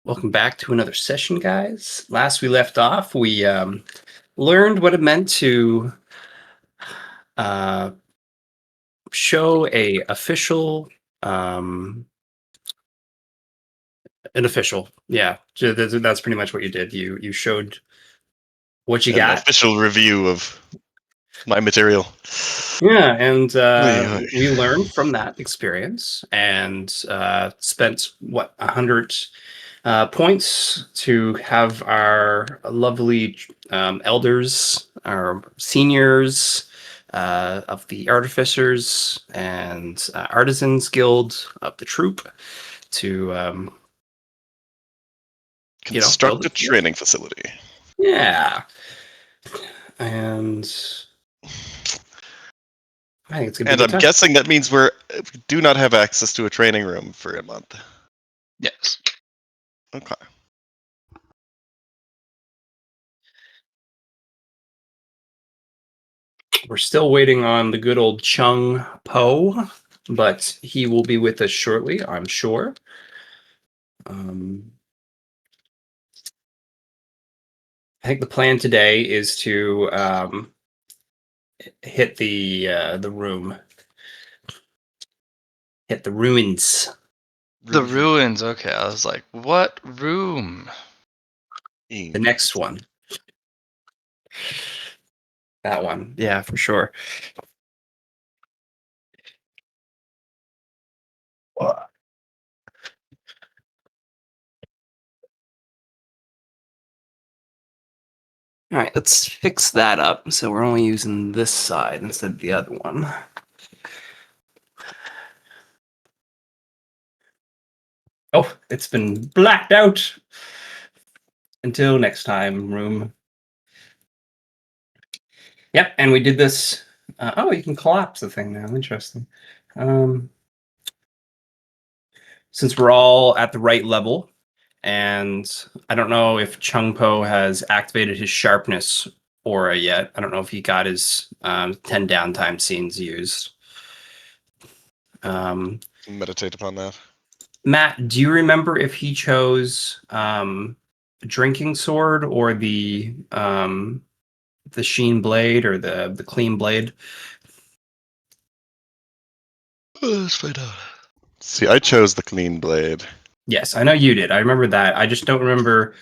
Welcome back to another session, guys. Last we left off, we learned what it meant to uh, show an official. Yeah, that's pretty much what you did. You showed what you An got. official review of my material. Yeah, and Oy. we learned from that experience and spent 100 points to have our lovely elders, our seniors of the artificers and artisans guild of the troop to build Construct a it. training facility. Yeah, and I think it's gonna be a And good I'm time. guessing that means we do not have access to a training room for a month. Yes. Okay. We're still waiting on the good old Chun Po, but he will be with us shortly, I'm sure. I think the plan today is to hit the room, hit the ruins. The ruins. Okay, I was like, what room? The next one. That one. Yeah, for sure. All right, let's fix that up. So we're only using this side instead of the other one. Oh, it's been blacked out. Until next time, room. Yep, and we did this. Oh, you can collapse the thing now. Interesting. Since we're all at the right level, and I don't know if Chun Po has activated his sharpness aura yet. I don't know if he got his 10 downtime scenes used. Meditate upon that. Matt, do you remember if he chose drinking sword or the sheen blade or the clean blade? Let's find out. See, I chose the clean blade. Yes, I know you did. I remember that. I just don't remember.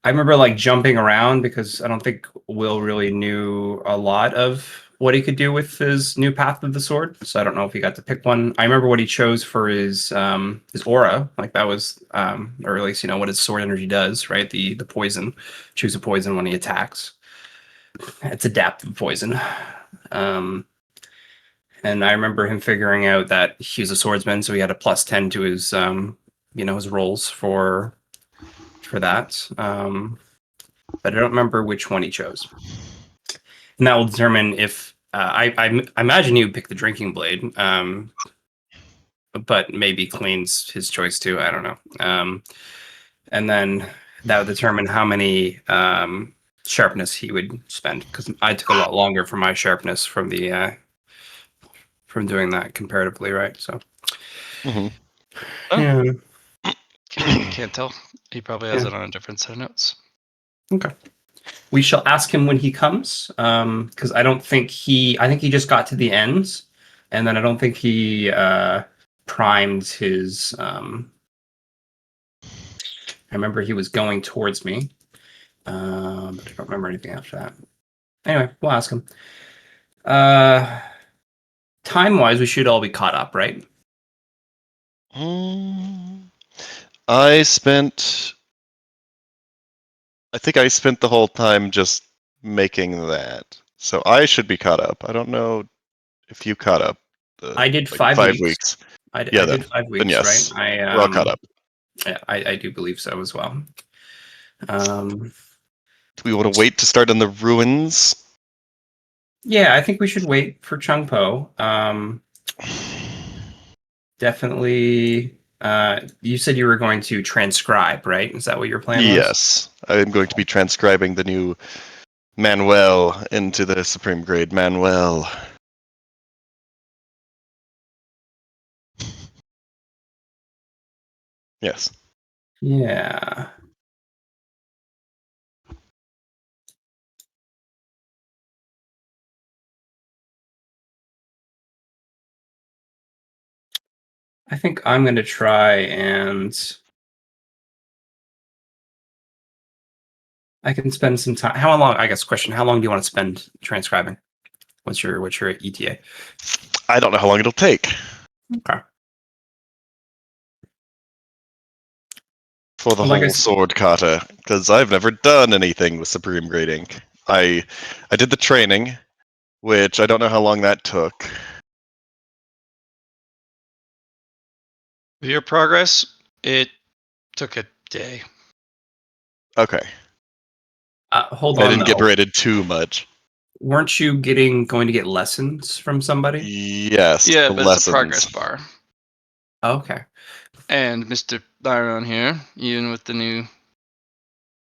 I remember like jumping around because I don't think Will really knew a lot of what he could do with his new path of the sword. So I don't know if he got to pick one. I remember what he chose for his aura. Like that was or at least what his sword energy does, right? The poison. Choose a poison when he attacks. It's adaptive poison. And I remember him figuring out that he was a swordsman, so he had a +10 to his his rolls for that. But I don't remember which one he chose. And that will determine if I imagine he would pick the drinking blade, but maybe clean's his choice too. I don't know. And then that would determine how many sharpness he would spend, because I took a lot longer for my sharpness from the from doing that comparatively, right? So Mm-hmm. Oh. yeah. Can't tell. He probably has it on a different set of notes. Okay. We shall ask him when he comes, because I think he just got to the end, and then I don't think he primed his. I remember he was going towards me, but I don't remember anything after that. Anyway, we'll ask him. Time-wise, we should all be caught up, right? I think I spent the whole time just making that. So I should be caught up. I don't know if you caught up. I did like 5 weeks. I Yeah, did 5 then weeks, right? yes. We're all caught up. Yeah, I do believe so as well. Do we want to wait to start on the ruins? Yeah, I think we should wait for Chun Po. Definitely. You said you were going to transcribe, right? Is that what your plan was? Yes, I'm going to be transcribing the new Manuel into the Supreme Grade Manuel. Yes. Yeah. I think I'm going to try and I can spend some time. How long? I guess question. How long do you want to spend transcribing? What's your ETA? I don't know how long it'll take. Okay. For the Well, like I whole s- sword kata, because I've never done anything with supreme grading. I did the training, which I don't know how long that took. With your progress, it took a day. Okay, hold I on didn't get though. rated too much. Weren't you going to get lessons from somebody? Yes, Yeah, the but it's a progress lessons. bar. Okay. And Mr. Liron here, even with the new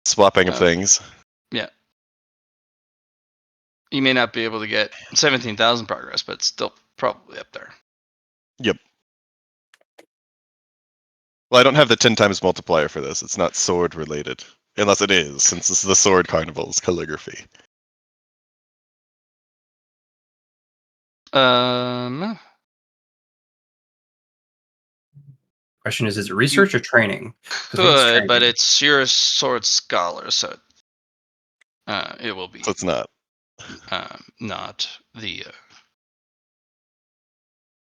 Swapping of things. yeah. You may not be able to get 17,000 progress, but it's still probably up there. Yep. Well, I don't have the 10 times multiplier for this. It's not sword related. Unless it is, since this is the Sword Carnival's calligraphy. Question is it research or training? 'Cause if it's Could, but training, it's you're a sword scholar, so it will be So it's not. not the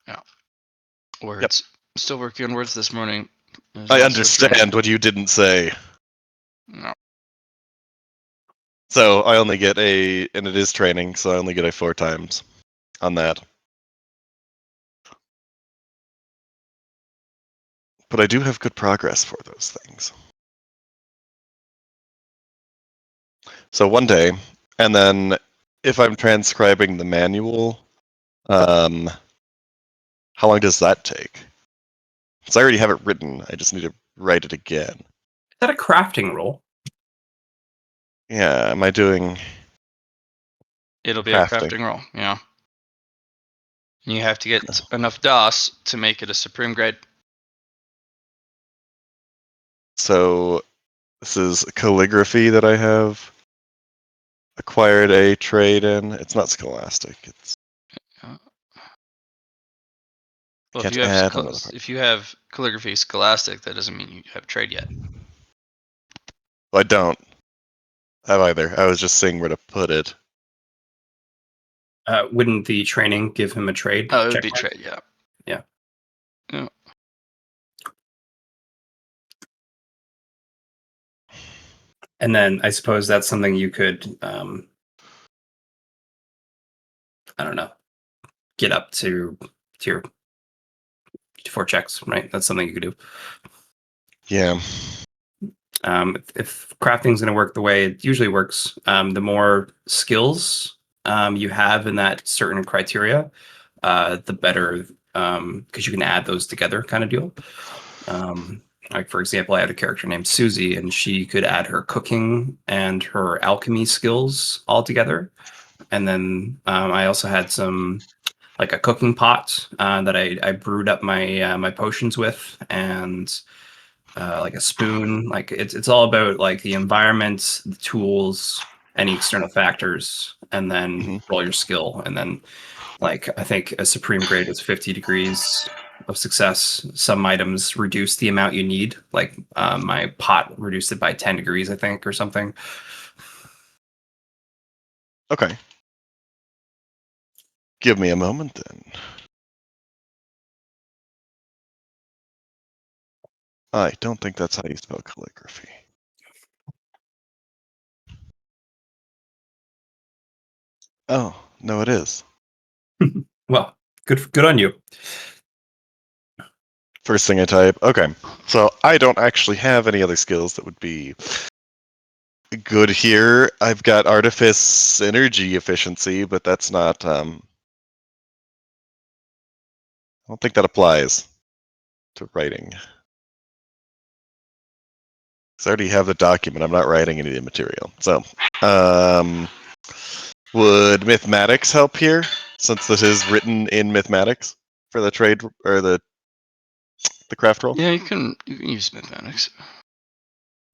Yep. words. Still working on words this morning. There's I also training. understand what you didn't say. No. So I only get and it is training, so I only get a 4 times on that. But I do have good progress for those things. So one day, and then if I'm transcribing the manual, how long does that take? Because I already have it written. I just need to write it again. is that a crafting roll? Yeah, am I doing It'll be a crafting? crafting roll, yeah. You have to get enough DOS to make it a supreme grade. So this is calligraphy that I have acquired a trade in. It's not scholastic. It's Well, can't add another part. if you have calligraphy scholastic, that doesn't mean you have trade yet. Well, I don't have either. I was just seeing where to put it. Wouldn't the training give him a trade? Oh, it would check be mark? trade, yeah. Yeah. Yeah. And then I suppose that's something you could, I don't know, get up to tier 4 checks, right? That's something you could do. Yeah. If crafting's going to work the way it usually works, the more skills you have in that certain criteria, the better, because you can add those together, kind of deal. Like for example, I had a character named Susie, and she could add her cooking and her alchemy skills all together. And then I also had some like a cooking pot that I brewed up my my potions with, and like a spoon. Like it's all about like the environment, the tools, any external factors, and then roll your skill. And then like I think a supreme grade is 50 degrees of success. Some items reduce the amount you need. Like my pot reduced it by 10 degrees, I think, or something. Okay. Give me a moment then. I don't think that's how you spell calligraphy. Oh, no, it is. Well, good on you. First thing I type. Okay. So I don't actually have any other skills that would be good here. I've got artifice energy efficiency, but that's not I don't think that applies to writing. Because I already have the document. I'm not writing any of the material. So would Mythmatics help here? Since this is written in Mythmatics for the trade or the craft roll? Yeah, you can use mathematics.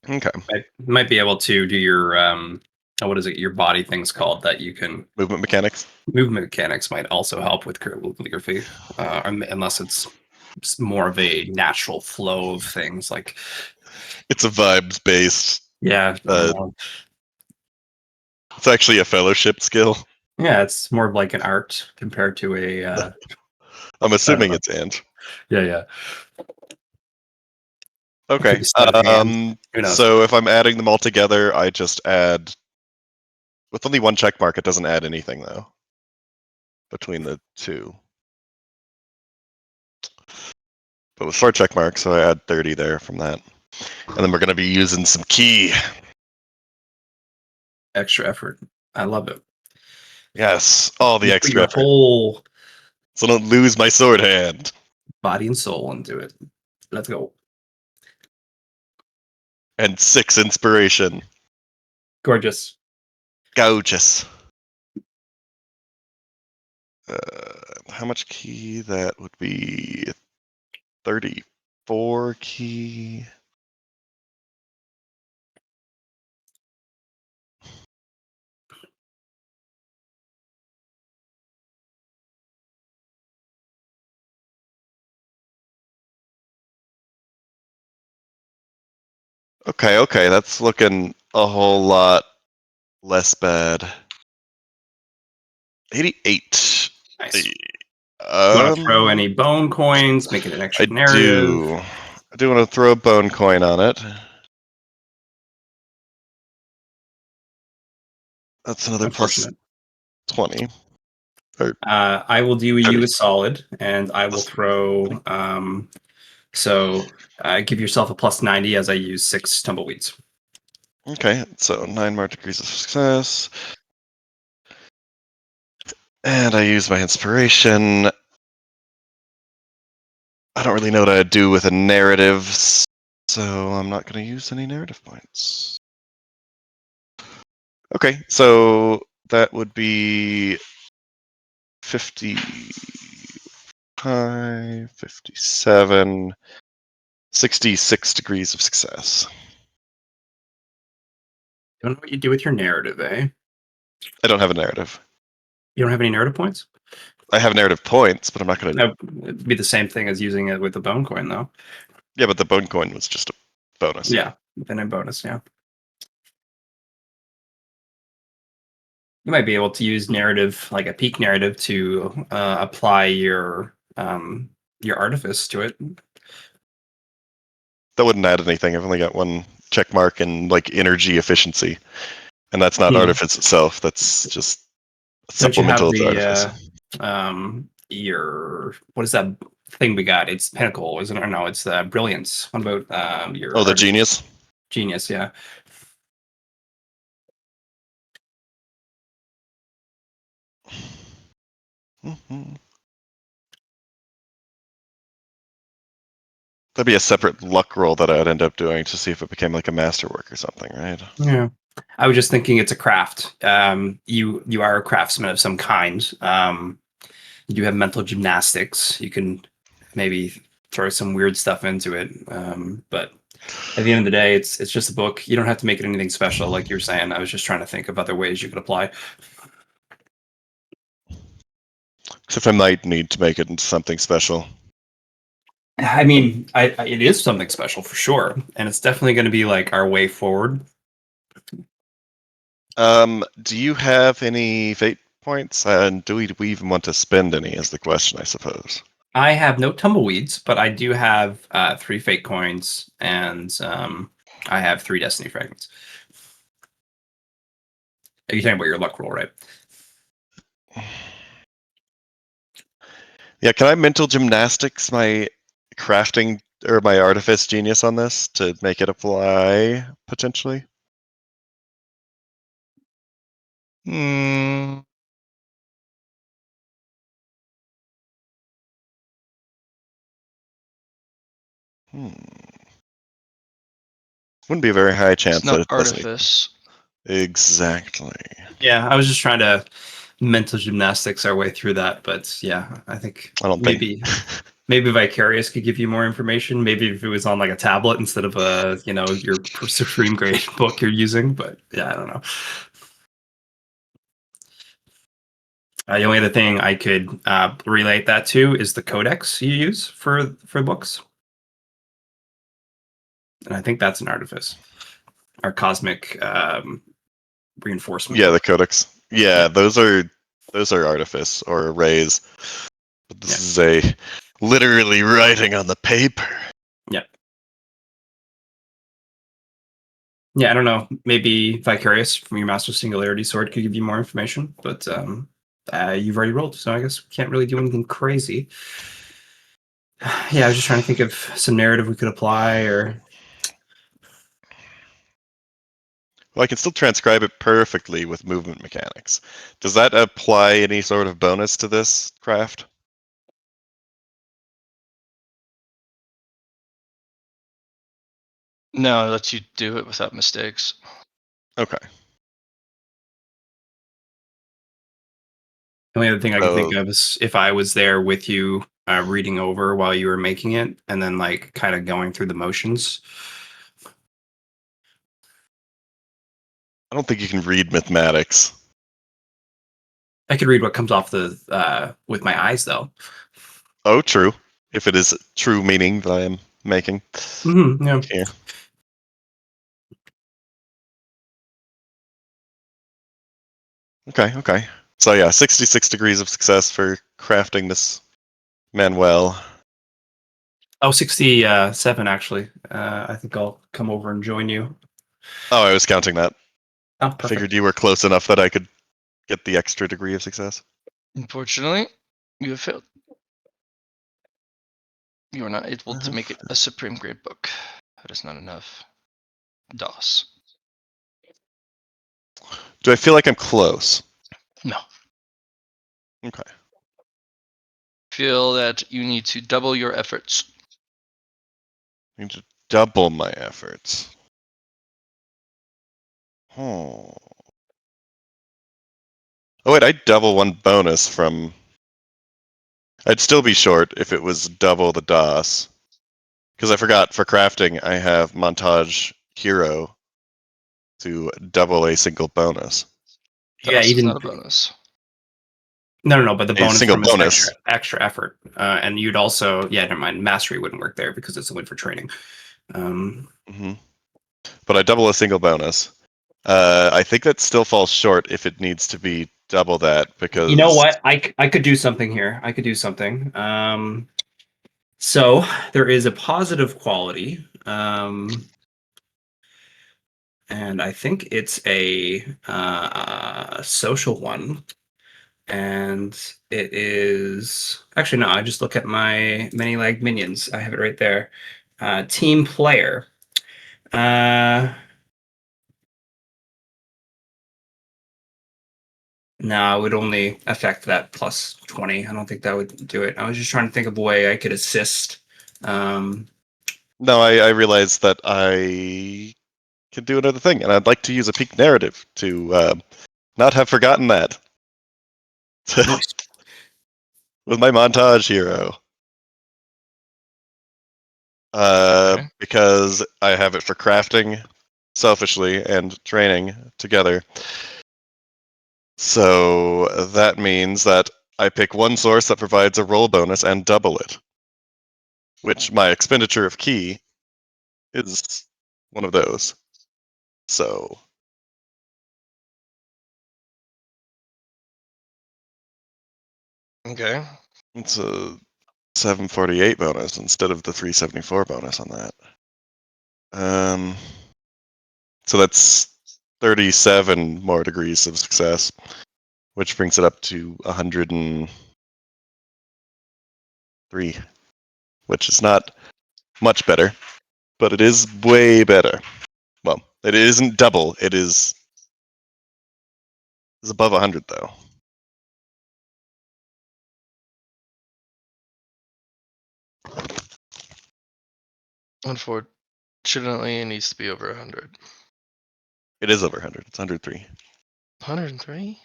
Okay. Might be able to do your what is it? Your body thing's called that you can. Movement mechanics. Movement mechanics might also help with calligraphy, unless it's more of a natural flow of things. Like, It's a vibes based. yeah, It's actually a fellowship skill. yeah, it's more of like an art compared to a. I'm I don't assuming know. it's and. Yeah, yeah. It could Okay. be sleight of hand. Who knows? So if I'm adding them all together, I just add. With only one check mark, it doesn't add anything though. Between the two. But with 4 check marks, so I add 30 there from that. And then we're going to be using some key. Extra effort. I love it. Yes, all the You put extra your effort. whole So I don't lose my sword hand. body and soul into it. Let's go. And 6 inspiration. Gorgeous. Gorgeous. How much key? That would be 34 key. Okay, that's looking a whole lot less bad. 88. Nice. You want to throw Um, any bone coins? Make it an extra I narrative. do. I do want to throw a bone coin on it. That's another plus Unfortunate. 20. I will do you 30. a solid, and I will throw. So give yourself a plus 90 as I use 6 tumbleweeds. Okay, so 9 more degrees of success. And I use my inspiration. I don't really know what I'd do with a narrative, so I'm not going to use any narrative points. Okay, so that would be 55, 57, 66 degrees of success. Don't know what you do with your narrative, eh? I don't have a narrative. You don't have any narrative points? I have narrative points, but I'm not going to. No, it'd be the same thing as using it with the bone coin, though. Yeah, but the bone coin was just a bonus. Yeah, then a bonus, yeah. You might be able to use narrative, like a peak narrative, to apply your artifice to it. That wouldn't add anything. I've only got 1 check mark and like energy efficiency, and that's not artifice itself. That's just Don't you have supplemental to artifice. Your what is that thing we got? It's pinnacle, isn't it? Or no, it's brilliance. What about your Oh, the genius. genius? Yeah. That'd be a separate luck roll that I'd end up doing to see if it became like a masterwork or something, right? Yeah. I was just thinking it's a craft. You are a craftsman of some kind. You have mental gymnastics. You can maybe throw some weird stuff into it. But at the end of the day, it's just a book. You don't have to make it anything special, like you're saying. I was just trying to think of other ways you could apply. Except I might need to make it into something special. I mean, it is something special for sure, and it's definitely going to be like our way forward. Do you have any fate points? And do we even want to spend any is the question, I suppose. I have no tumbleweeds, but I do have 3 fake coins, and I have 3 destiny fragments. Are you talking about your luck roll, right? Yeah, can I mental gymnastics my crafting or my artifice genius on this to make it apply potentially? Hmm. Wouldn't be a very high It's chance that not it doesn't. artifice. Exactly. Yeah, I was just trying to mental gymnastics our way through that. But yeah, I think I don't maybe think. maybe Vicarious could give you more information. Maybe if it was on like a tablet instead of a your supreme grade book you're using. But yeah, I don't know. The only other thing I could relate that to is the codex you use for books, and I think that's an artifice or cosmic reinforcement Yeah, the book. codex. Yeah, Yeah, those are artifice or arrays. But yeah, this is a literally writing on the paper. yeah, yeah. I don't know. Maybe Vicarious from your Master Singularity Sword could give you more information, but you've already rolled, so I guess we can't really do anything crazy. Yeah, I was just trying to think of some narrative we could apply, or Well, I can still transcribe it perfectly with movement mechanics. Does that apply any sort of bonus to this craft? No, it lets you do it without mistakes. Okay. the only other thing I could think So of is if I was there with you, reading over while you were making it, and then like kind of going through the motions. I don't think you can read mathematics. I could read what comes off the with my eyes, though. Oh, true. If it is true meaning that I am making Yeah. here. Okay, okay. So yeah, 66 degrees of success for crafting this Manuel. Oh, 67, actually. I think I'll come over and join you. Oh, I was counting that. Oh, I figured perfect. you were close enough that I could get the extra degree of success. Unfortunately, you have failed. You are not able to make it a supreme grade book. That is not enough DOS. Do I feel like I'm close? No. Okay. Feel that you need to double your efforts. I need to double my efforts. Oh. Oh wait, I double one bonus from. I'd still be short if it was double the DOS. Because I forgot for crafting, I have montage hero to double a single bonus. Yeah, DOS is not even a bonus. no, but the A bonus single from his bonus. extra effort, and you'd also never mind. Mastery wouldn't work there because it's only for training. Hmm. But I double a single bonus. I think that still falls short if it needs to be double that You know because. what? I could do something here. I could do something. So there is a positive quality, and I think it's a social one. And it is actually no. I just look at my many-legged minions. I have it right there. Team player. No, it would only affect that plus 20. I don't think that would do it. I was just trying to think of a way I could assist. Um, No, I realize that I can do another thing, and I'd like to use a peak narrative to not have forgotten that. nice. With my montage hero. Okay. Because I have it for crafting selfishly and training together. So that means that I pick one source that provides a roll bonus and double it, which my expenditure of key is one of those. So Okay. it's a 748 bonus instead of the 374 bonus on that. So that's 37 more degrees of success, which brings it up to 103, which is not much better, but it is way better. Well, it isn't double. It is above 100 though. Unfortunately, it needs to be over 100. It is over 100. It's 103. 103?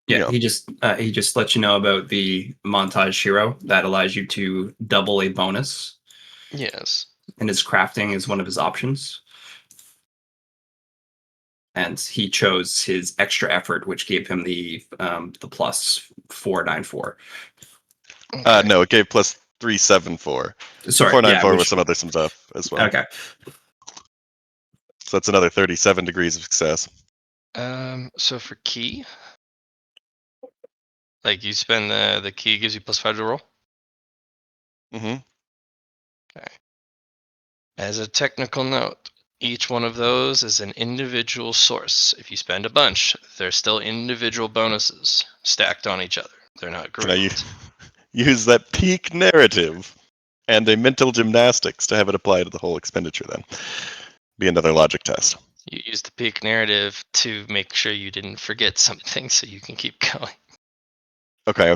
Yeah, he just lets you know about the montage hero that allows you to double a bonus, Yes. and his crafting is one of his options. And he chose his extra effort, which gave him the plus 494. Okay. No, it gave plus 374. Sorry, 494 yeah, with some other stuff as well. okay. So that's another 37 degrees of success. So for key, like you spend the key gives you +5 to roll. Mm-hmm. As a technical note, each one of those is an individual source. If you spend a bunch, they're still individual bonuses stacked on each other. They're not Can I grouped. use that peak narrative and a mental gymnastics to have it apply to the whole expenditure then? Be another logic test. You use the peak narrative to make sure you didn't forget something so you can keep going. Okay.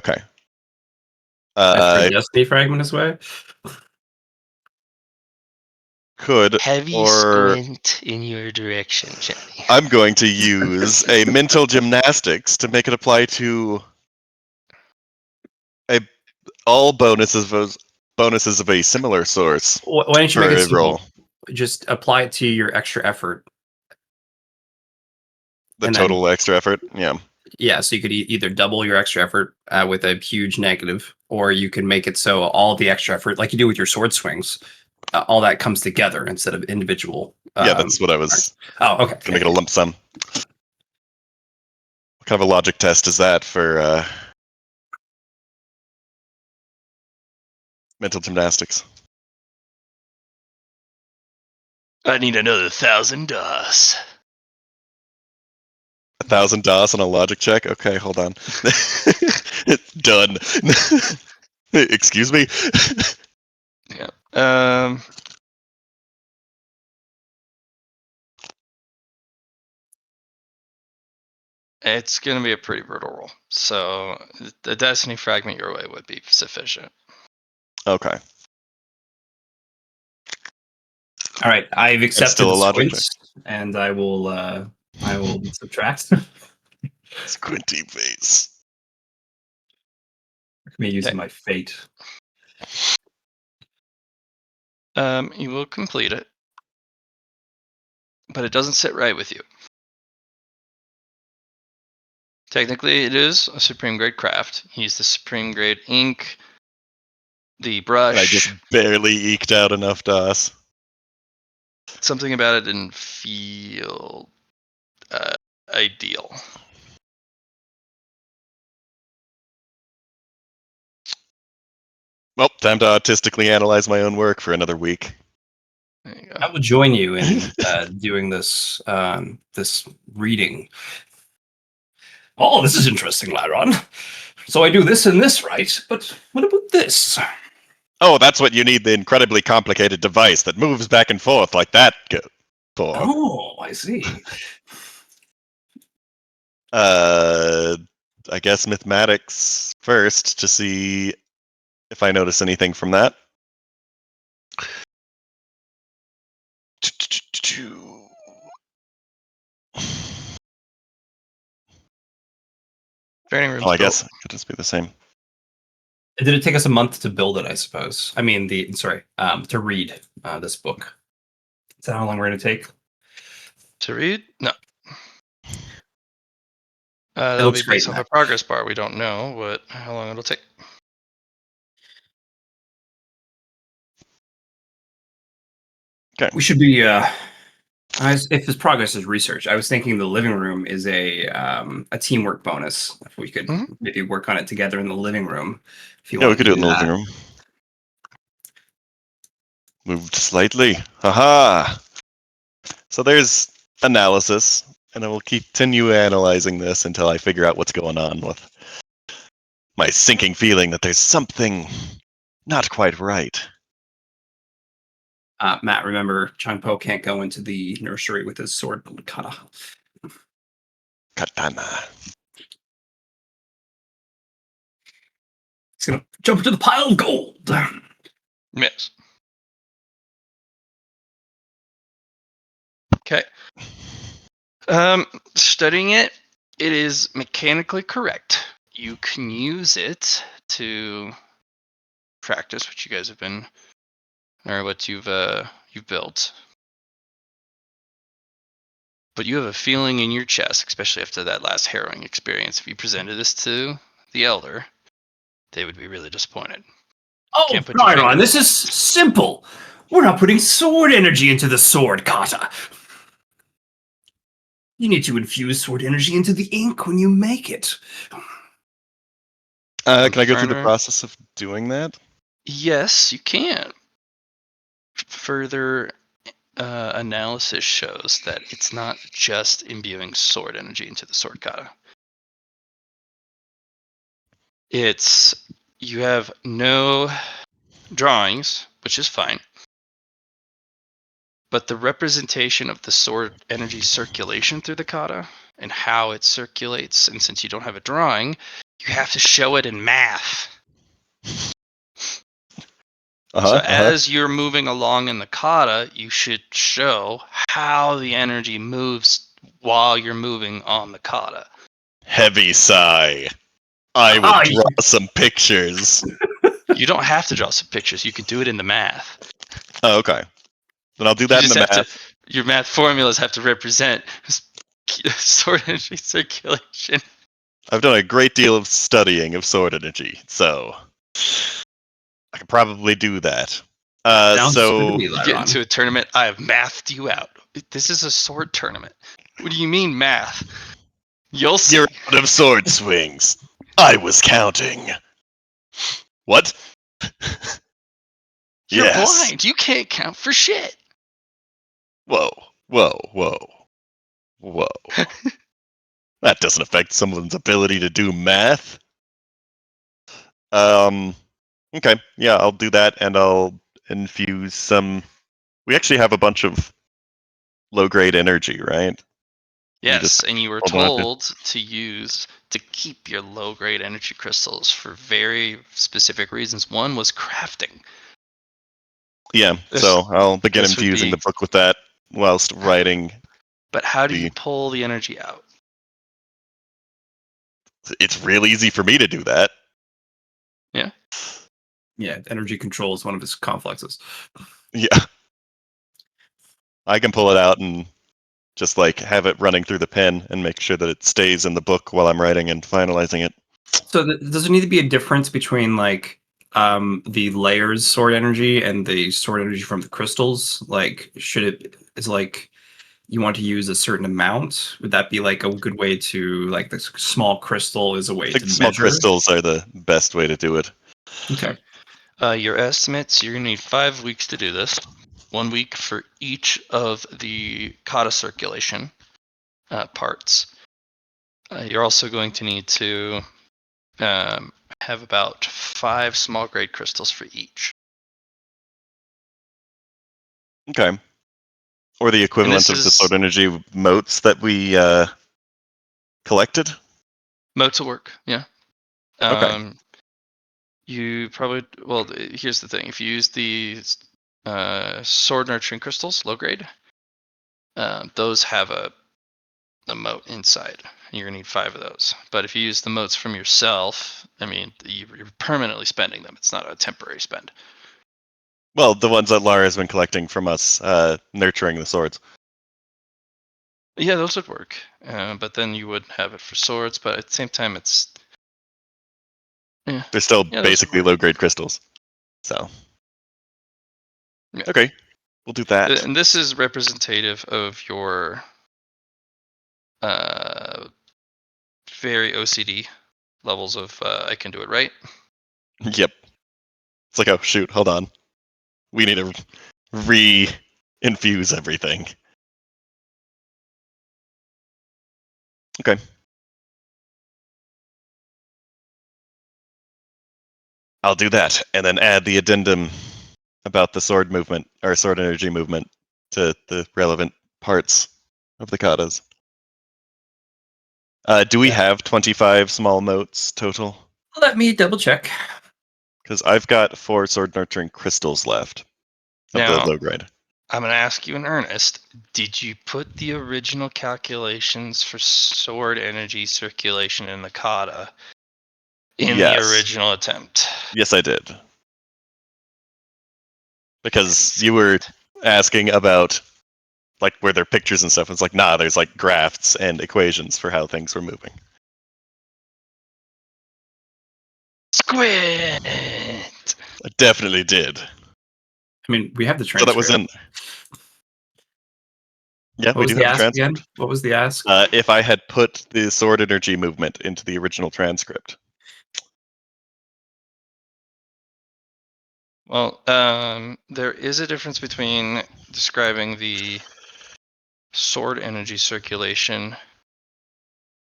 I threw Destiny Fragment this way. Could, Heavy or squint in your direction, Jenny. I'm going to use a mental gymnastics to make it apply to all bonuses of a similar source Why don't you for make it a simple? roll. Just apply it to your extra effort. The And then total extra effort. Yeah. So you could either double your extra effort with a huge negative, or you can make it so all the extra effort, like you do with your sword swings, all that comes together instead of individual. Yeah, that's what I was Oh, okay. gonna make it a lump sum. What kind of a logic test is that for mental gymnastics? I need another 1,000 DOS. 1,000 DOS on a logic check? Okay, hold on. Done. Excuse me? Yeah. It's going to be a pretty brutal roll. So the Destiny Fragment your way would be sufficient. Okay. All right, I've accepted still the a logic squints, and I will subtract. Squinty face. Me using Okay. my fate. You will complete it, but it doesn't sit right with you. Technically, it is a supreme grade craft. Use the supreme grade ink, the brush. And I just barely eked out enough DOS. Something about it didn't feel ideal. Well, time to autistically analyze my own work for another week. There you I go. will join you in doing this this reading. Oh, this is interesting, Liron. So I do this and this, right? But what about this? Oh, that's what you need the incredibly complicated device that moves back and forth like that for. Oh, I see. I guess mathematics first to see if I notice anything from that. Training room's Oh, I built. guess it could just be the same. Did it take us a month to build it? I suppose. I mean, to read this book. Is that how long we're going to take? To read? No. It That'll looks be great. based on the progress bar. We don't know how long it'll take. Okay. We should be. If this progress is research, I was thinking the living room is a teamwork bonus. If we could maybe work on it together in the living room. If you Yeah, we want could to do it in the living room. Moved slightly. Haha. So there's analysis, and I will continue analyzing this until I figure out what's going on with my sinking feeling that there's something not quite right. Matt, remember, Chun Po can't go into the nursery with his sword kata. Katana. He's gonna jump into the pile of gold. Yes. Okay. Studying it, It is mechanically correct. You can use it to practice what you guys have been, or what you've built. But you have a feeling in your chest, especially after that last harrowing experience. If you presented this to the Elder, they would be really disappointed. Oh, Can't put your finger Liron, on this it. is simple. We're not putting sword energy into the sword, kata. You need to infuse sword energy into the ink when you make it. Can I go through the Ferner? process of doing that? Yes, you can. Further analysis shows that it's not just imbuing sword energy into the sword kata. It's you have no drawings, which is fine, but the representation of the sword energy circulation through the kata and how it circulates, and since you don't have a drawing, you have to show it in math. So as you're moving along in the kata, you should show how the energy moves while you're moving on the kata. Heavy sigh. I would Ah, draw some pictures. You don't have to draw some pictures. You can do it in the math. Oh, okay. Then I'll do You that in just the have math. to. Your math formulas have to represent sword energy circulation. I've done a great deal of studying of sword energy, so I can probably do that. sounds good to So me, You get Liron. into a tournament. I have mathed you out. This is a sword tournament. What do you mean math? You'll see. you're out of sword swings. I was counting. What? You're Yes. blind. You can't count for shit. Whoa. Whoa. That doesn't affect someone's ability to do math. Okay. Yeah, I'll do that, and I'll infuse some. We actually have a bunch of low-grade energy, right? We just Yes, and you were hold on to. told to keep your low grade energy crystals for very specific reasons. One was crafting. Yeah, This so I'll begin this would infusing be. the book with that whilst writing But how do you the. pull the energy out? It's real easy for me to do that. Yeah. Yeah, energy control is one of his complexes. Yeah, I can pull it out and just like have it running through the pen and make sure that it stays in the book while I'm writing and finalizing it. So does there need to be a difference between like the layers sword energy and the sword energy from the crystals? Like should it is like you want to use a certain amount? Would that be like a good way to like this small crystal is a I way think to small measure? crystals are the best way to do it. Okay. Your estimates, you're going to need 5 weeks to do this. 1 week for each of the kata circulation parts. You're also going to need to have about 5 small grade crystals for each. Okay. Or the And equivalent this of the is sword energy motes that we collected. motes will work, yeah. Okay. You probably, well, here's the thing. If you use the sword nurturing crystals, low grade, those have a moat inside. You're going to need 5 of those. But if you use the motes from yourself, I mean, you're permanently spending them. It's not a temporary spend. Well, the ones that Lara has been collecting from us, nurturing the swords. Yeah, those would work. But then you would have it for swords. But at the same time, it's. Yeah, They're still yeah, those would basically work. low-grade crystals. So. Yeah. Okay. We'll do that. And this is representative of your very OCD levels of I can do it right. Yep. It's like, oh shoot, hold on. We need to re-infuse everything. Okay. I'll do that, and then add the addendum about the sword movement, or sword energy movement, to the relevant parts of the katas. Do we have 25 small motes total? Let me double check. Because I've got 4 sword nurturing crystals left of the Now, low grade. I'm going to ask you in earnest. Did you put the original calculations for sword energy circulation in the kata in the Yes. original attempt? Yes, I did. Because you were asking about, like, were there pictures and stuff? It's like, nah, there's, like, graphs and equations for how things were moving. Squid! I definitely did. I mean, we have the So transcript. that was in there. Yeah, What we was do the have a ask again? transcript. What was the ask? If I had put the sword energy movement into the original transcript. Well, there is a difference between describing the sword energy circulation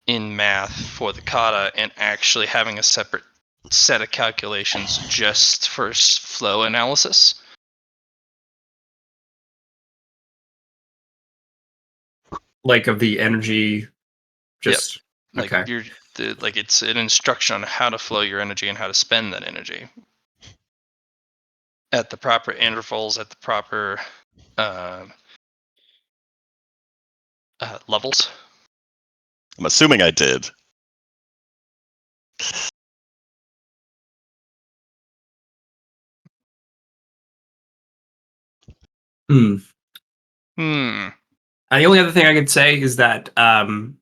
in math for the kata and actually having a separate set of calculations just for flow analysis. Like of the energy, just Like okay. like it's an instruction on how to flow your energy and how to spend that energy at the proper intervals, at the proper levels. I'm assuming I did. Hmm. Hmm. The only other thing I could say is that,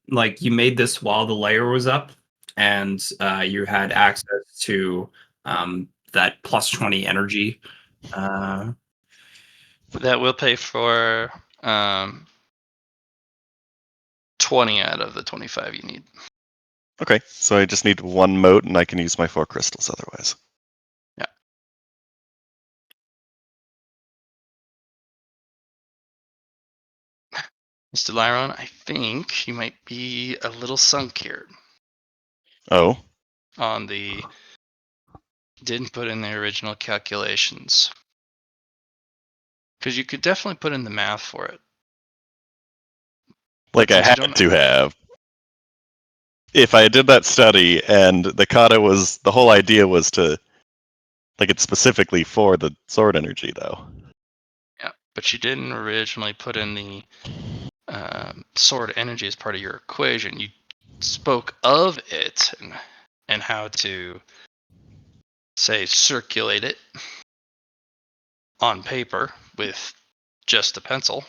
like, you made this while the layer was up, and you had access to that plus 20 energy. That will pay for 20 out of the 25 you need. Okay, so I just need one mote, and I can use my 4 crystals otherwise. Yeah. Mr. Liron, I think you might be a little sunk here Oh, on the didn't put in the original calculations. Because you could definitely put in the math for it. like I Since you had don't to have. If I did that study and the kata was, the whole idea was to, like, it's specifically for the sword energy, though. Yeah, but you didn't originally put in the sword energy as part of your equation. You spoke of it and how to, say, circulate it on paper with just a pencil,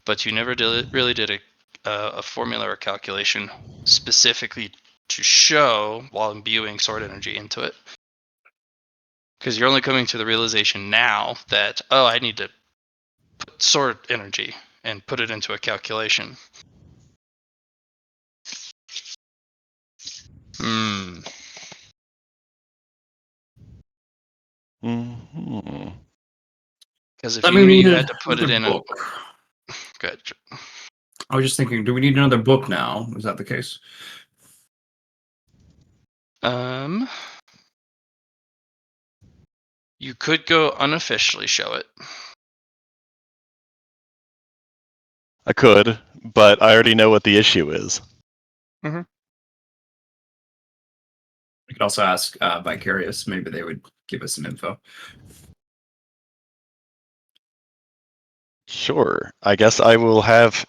but you never really did a formula or calculation specifically to show while imbuing sword energy into it. Because you're only coming to the realization now that, oh, I need to put sword energy and put it into a calculation. Hmm. Mm-hmm. Because if I you mean, knew we need you had to put it another in book. Good. I was just thinking, do we need another book now? Is that the case? You could go unofficially show it. I could, but I already know what the issue is. We could also ask Vicarious. Maybe they would give us some info. Sure. I guess I will have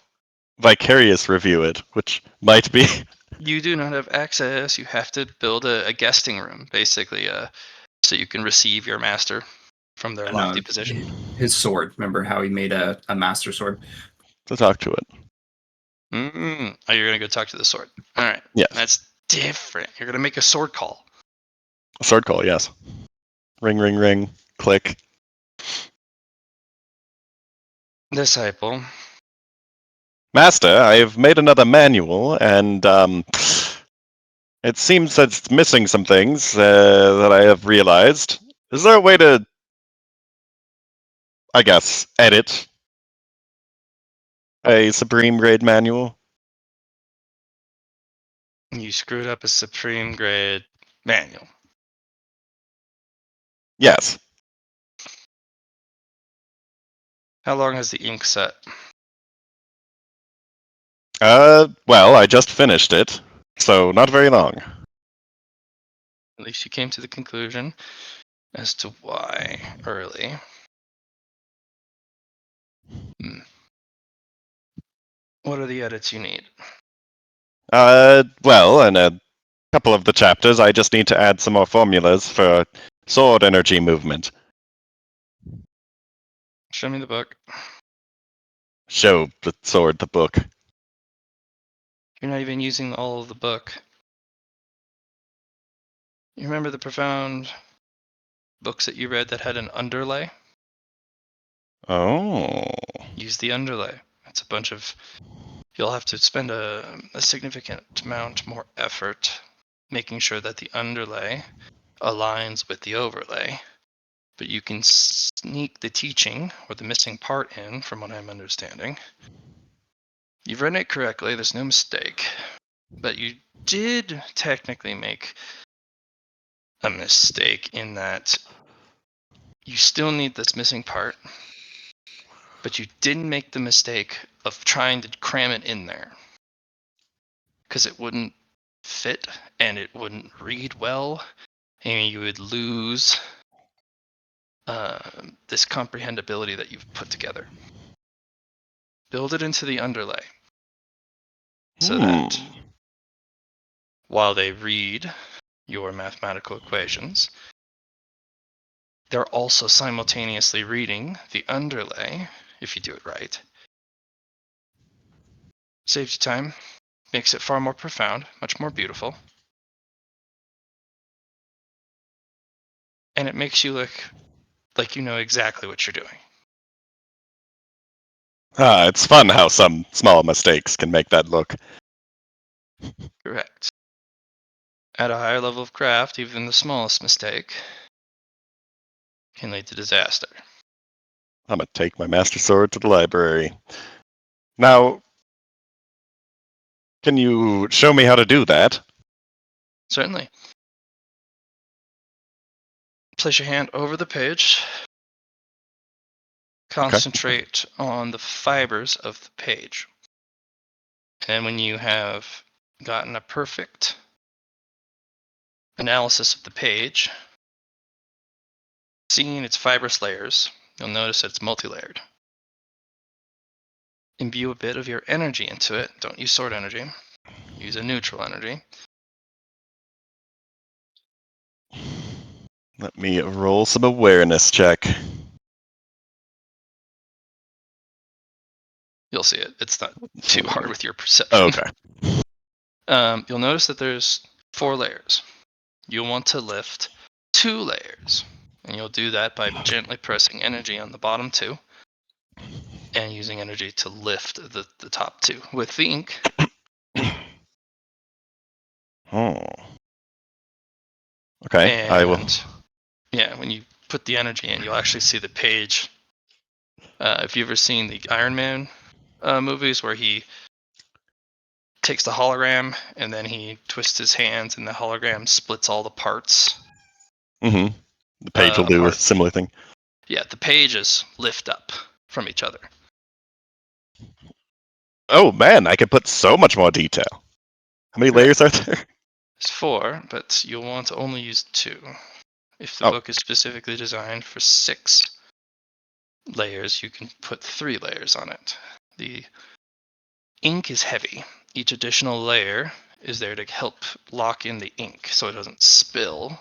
Vicarious review it, which might be. You do not have access. You have to build a guesting room, basically, so you can receive your master from their lofty position. His sword. Remember how he made a master sword? to talk to it. Oh, you're going to go talk to the sword. All right. Yes. That's different. You're going to make a sword call. A sword call, yes. Ring, ring, ring. Click. Disciple. Master, I have made another manual, and it seems that it's missing some things that I have realized. Is there a way to, I guess, edit a Supreme grade manual? You screwed up a supreme grade manual. Yes. How long has the ink set? Well, I just finished it, so not very long. At least you came to the conclusion as to why early. What are the edits you need? Well, in a couple of the chapters, I just need to add some more formulas for sword energy movement. Show me the book. Show the sword the book. You're not even using all of the book. You remember the profound books that you read that had an underlay? Oh. Use the underlay. It's a bunch of. You'll have to spend a significant amount more effort making sure that the underlay aligns with the overlay. But you can sneak the teaching or the missing part in, from what I'm understanding. You've written it correctly, there's no mistake. But you did technically make a mistake in that you still need this missing part, but you didn't make the mistake of trying to cram it in there. Because it wouldn't fit and it wouldn't read well, and you would lose this comprehensibility that you've put together. Build it into the underlay so that while they read your mathematical equations, they're also simultaneously reading the underlay, if you do it right. Saves you time, makes it far more profound, much more beautiful. And it makes you look like you know exactly what you're doing. It's fun how some small mistakes can make that look. Correct. At a higher level of craft, even the smallest mistake can lead to disaster. I'm gonna take my master sword to the library. Now, can you show me how to do that? Certainly. Place your hand over the page. Concentrate on the fibers of the page. And when you have gotten a perfect analysis of the page, seeing its fibrous layers, you'll notice that it's multi-layered. Imbue a bit of your energy into it. Don't use sword energy. Use a neutral energy. Let me roll some awareness check. You'll see it. It's not too hard with your perception. Okay. You'll notice that there's 4 layers. You'll want to lift 2 layers. And you'll do that by gently pressing energy on the bottom 2 and using energy to lift the top 2 with the ink. Oh. Okay, And I will. yeah, when you put the energy in, you'll actually see the page. If you've ever seen the Iron Man movies where he takes the hologram and then he twists his hands and the hologram splits all the parts. Mm-hmm. The page will do a similar thing. Yeah, the pages lift up from each other. Oh man, I can put so much more detail. How many layers are there? There's 4, but you'll want to only use 2. If the book is specifically designed for 6 layers, you can put 3 layers on it. The ink is heavy. Each additional layer is there to help lock in the ink so it doesn't spill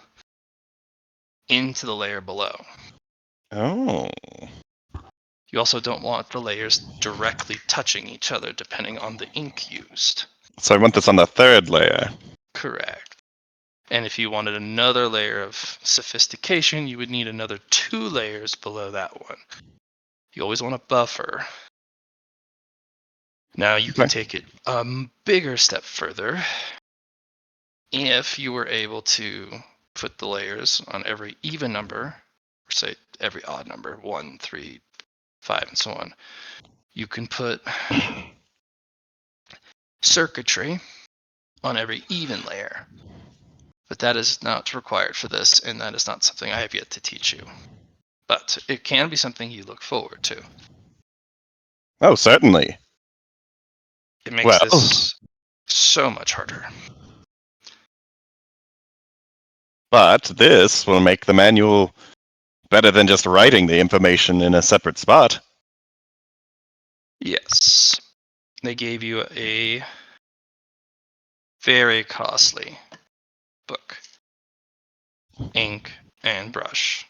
into the layer below. Oh. You also don't want the layers directly touching each other depending on the ink used. So I want this on the 3rd layer. Correct. And if you wanted another layer of sophistication, you would need another 2 layers below that one. You always want a buffer. Now you can take it a bigger step further if you were able to put the layers on every even number, or say every odd number, 1, 3, 5, and so on. You can put circuitry on every even layer. But that is not required for this, and that is not something I have yet to teach you. But it can be something you look forward to. Oh, certainly. It makes this so much harder. But this will make the manual better than just writing the information in a separate spot. Yes. they gave you a very costly book, ink, and brush.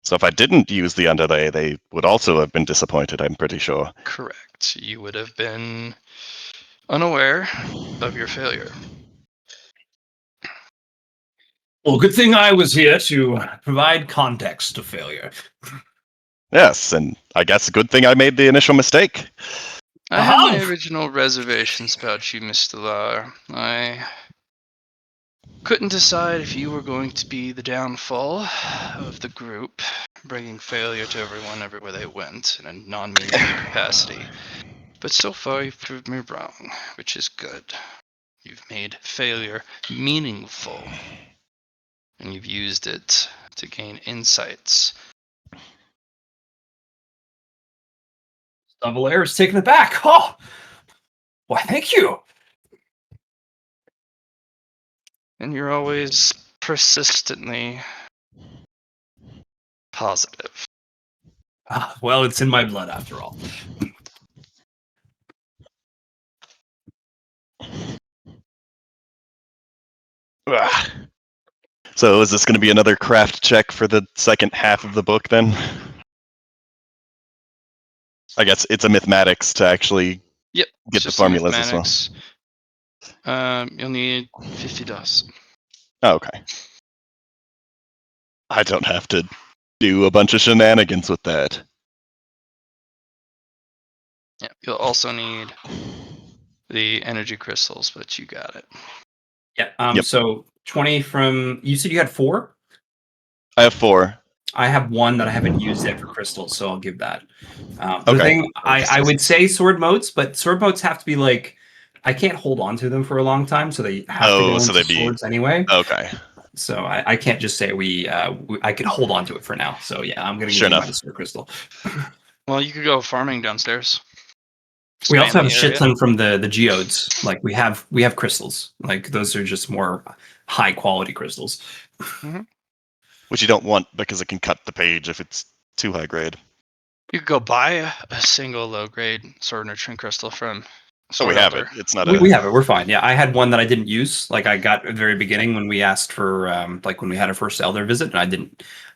So if I didn't use the underlay, they would also have been disappointed, I'm pretty sure. Correct. You would have been unaware of your failure. Well, good thing I was here to provide context to failure. Yes, and I guess a good thing I made the initial mistake. I had my Aha! original reservations about you, Mr. Lar. I couldn't decide if you were going to be the downfall of the group, bringing failure to everyone everywhere they went in a non-meaningful capacity. But so far, you've proved me wrong, which is good. You've made failure meaningful, and you've used it to gain insights. Double Air is taken aback. Oh, why, thank you. And you're always persistently positive. Well, it's in my blood after all. Ugh. So is this going to be another craft check for the second half of the book then? I guess it's a mathematics to actually Yep, get it's the just some formulas as well. mathematics. You'll need 50 dust. Oh, okay. I don't have to do a bunch of shenanigans with that. Yeah, you'll also need the energy crystals, but you got it. Yeah. Yep. So 20 from. You said you had 4. I have 4. I have 1 that I haven't used yet for crystals, so I'll give that. The Okay. thing I would say sword motes, but sword motes have to be like I can't hold on to them for a long time, so they have to go so into they'd be swords anyway. okay. So I can't just say I could hold on to it for now. So yeah, I'm gonna give Sure you enough. my sword crystal. Well, you could go farming downstairs. We Expand also have a the shit area. ton from the geodes. Like we have crystals. Like those are just more high quality crystals. Which you don't want because it can cut the page if it's too high grade. You could go buy a single low-grade sword nurturing crystal from Oh, we Sword have Elder. it. It's not We a. have it. We're fine. Yeah, I had one that I didn't use. Like I got at the very beginning when we asked for like when we had our first elder visit, and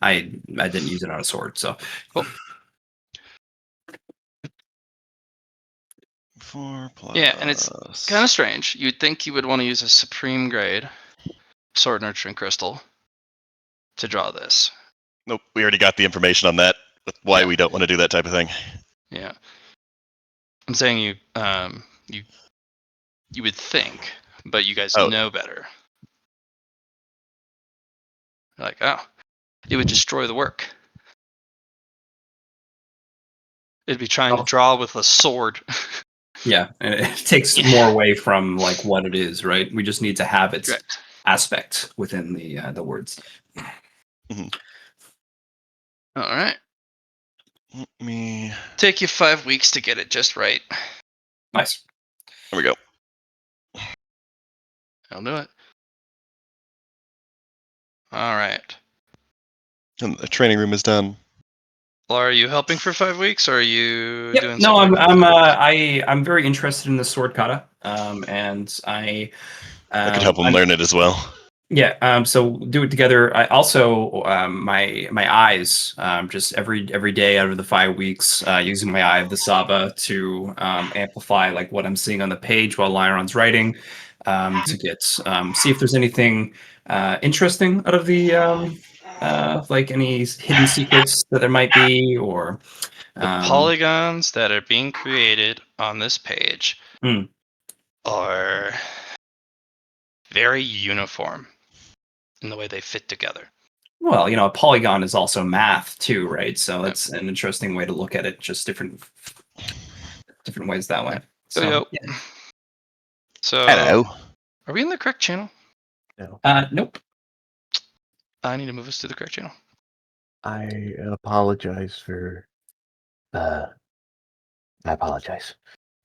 I didn't use it on a sword. So 4 plus. Yeah, and it's kind of strange. You'd think you would want to use a supreme grade sword nurturing crystal to draw this. Nope. We already got the information on that. Why Yeah. we don't want to do that type of thing. Yeah, I'm saying you would think, but you guys Oh. know better. You're like, oh, it would destroy the work. It'd be trying to draw with a sword. yeah, and it takes more away from like what it is, right? We just need to have its Correct. aspect within the words. Mm-hmm. All right. Let me. Take you 5 weeks to get it just right. Nice. There we go. I'll do it. All right. And the training room is done. Well, are you helping for 5 weeks, or are you Yep. doing No, something? I'm very interested in the sword kata, and I could help them learn it as well. Yeah, so do it together. I also my eyes just every day out of the 5 weeks using my eye of the Saba to amplify like what I'm seeing on the page while Liron's writing to get see if there's anything interesting out of the like any hidden secrets that there might be or The polygons that are being created on this page Hmm. are very uniform in the way they fit together. Well, a polygon is also math too, right? So that's an interesting way to look at it. Just different ways that way. So, yeah. So, Hello. are we in the correct channel? No. Nope. I need to move us to the correct channel. I apologize for. I apologize.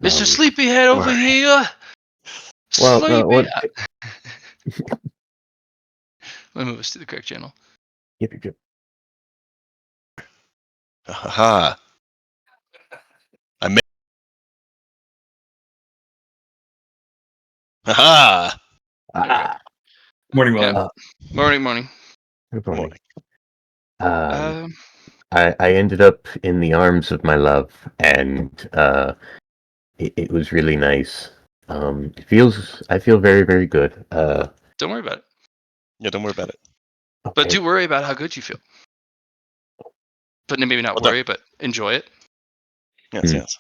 Mr. Sleepyhead over here. Well, no, what? Let me move us to the correct channel. Yep. Haha. Aha! Ah, Morning, William. Uh, Morning. good Good morning. morning. Um, I ended up in the arms of my love, and it was really nice. I feel very, very good. don't worry about it. Yeah, don't worry about it. But Okay. do worry about how good you feel. But maybe not Well done. worry, but enjoy it. Yes, Hmm. yes.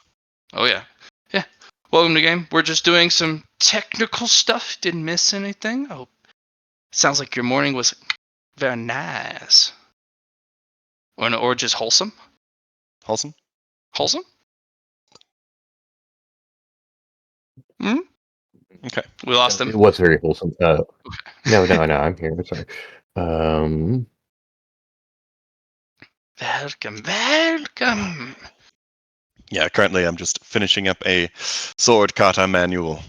Oh yeah. Yeah. Welcome to the game. We're just doing some technical stuff. Didn't miss anything. Oh, sounds like your morning was very nice. Or just wholesome. Wholesome? Wholesome? Hmm? Okay. We lost It him. was very wholesome. No, I'm here. I'm sorry. Welcome. Yeah, currently I'm just finishing up a sword kata manual.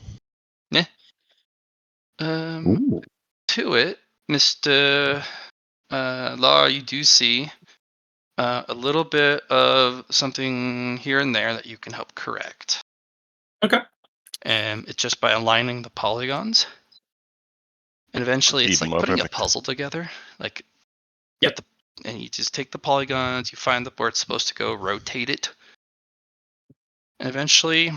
Ooh. To it, Mr. Law, you do see a little bit of something here and there that you can help correct. Okay. And it's just by aligning the polygons. And eventually it's Even like more putting perfect. a puzzle together. Like Yep. and you just take the polygons, you find where it's supposed to go, rotate it. And eventually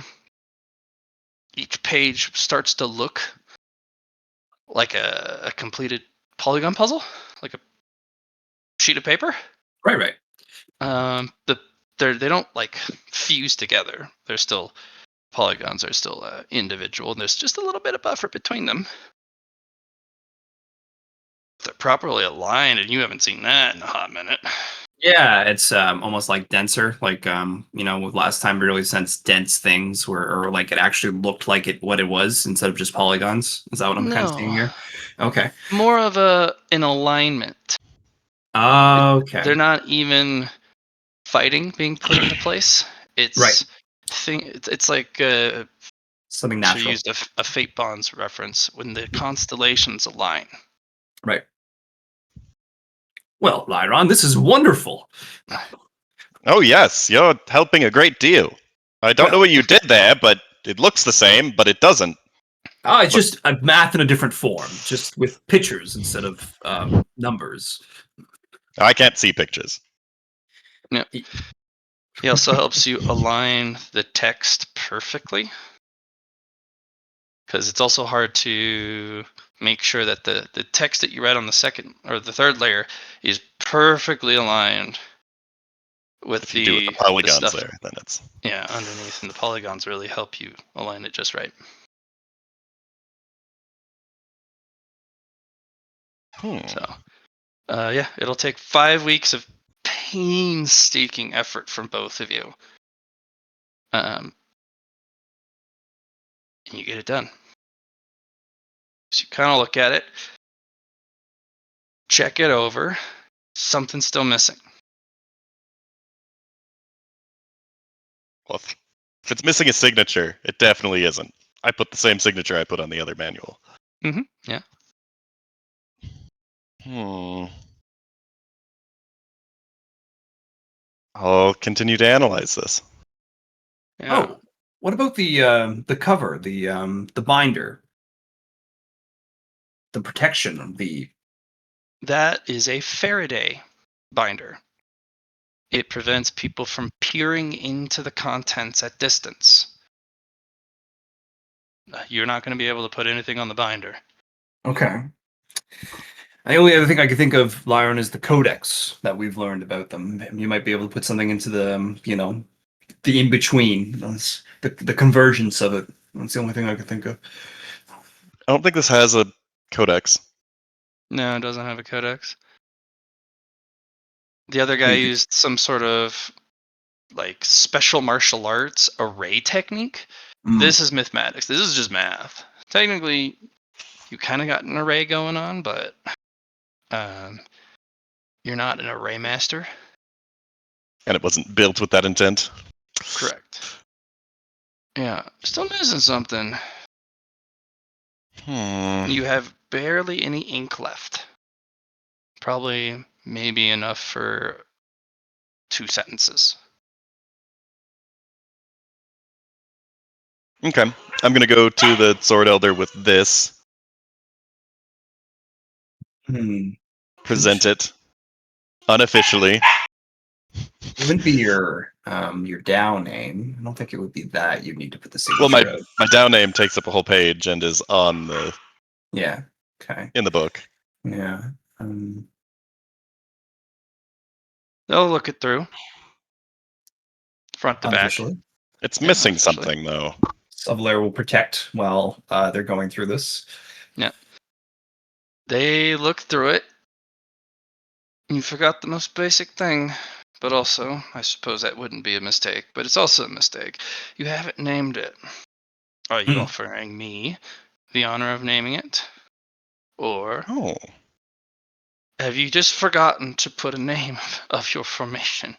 each page starts to look like a completed polygon puzzle, like a sheet of paper. Right. They don't like fuse together. They're still polygons are still individual, and there's just a little bit of buffer between them. They're properly aligned, and you haven't seen that in a hot minute. Yeah, it's almost like denser. Like with last time we really sensed dense things or like it actually looked like what it was instead of just polygons. Is that what I'm kind of seeing No, here? Okay. more of an alignment. Okay. They're not even fighting being put into place. Right. It's like Something should have natural. used a Fate Bonds reference when the constellations align. Right. Well, Liron, this is wonderful. Oh, yes, you're helping a great deal. I don't know Well, what you did there, but it looks the same, but it doesn't. it's just math in a different form, just with pictures instead of numbers. I can't see pictures. Yeah. He also helps you align the text perfectly, because it's also hard to make sure that the text that you read on the second or the third layer is perfectly aligned with If you do it with the the polygons stuff there, then it's... underneath, and the polygons really help you align it just right. So it'll take 5 weeks of painstaking effort from both of you, and you get it done. So you kind of look at it, check it over. Something's still missing. Well, if it's missing a signature, it definitely isn't. I put the same signature I put on the other manual. Mm-hmm. Yeah. I'll continue to analyze this. Yeah. Oh, what about the cover, the binder, the protection, That is a Faraday binder. It prevents people from peering into the contents at distance. You're not going to be able to put anything on the binder. Okay. The only other thing I could think of, Liron, is the codex that we've learned about them. You might be able to put something into the in between, the convergence of it. That's the only thing I could think of. I don't think this has a codex. No, it doesn't have a codex. The other guy used some sort of like special martial arts array technique. This is mathematics. This is just math. Technically, you kind of got an array going on, but you're not an array master. And it wasn't built with that intent. Correct. Yeah, still missing something. You have barely any ink left. Probably maybe enough for 2 sentences. Okay. I'm gonna go to the Sword Elder with this. Present it unofficially. It wouldn't be your DAO name. I don't think it would be that. You'd need to put the Well, signature of. my DAO name takes up a whole page and is on the Yeah. Okay. in the book. Yeah. They'll look it through. Front to back. Unofficially. It's Yeah, missing unofficially. something though. Sublayer will protect while they're going through this. Yeah. They look through it. You forgot the most basic thing, but also, I suppose that wouldn't be a mistake, but it's also a mistake. You haven't named it. Are you offering me the honor of naming it? Or Oh, have you just forgotten to put a name of your formation?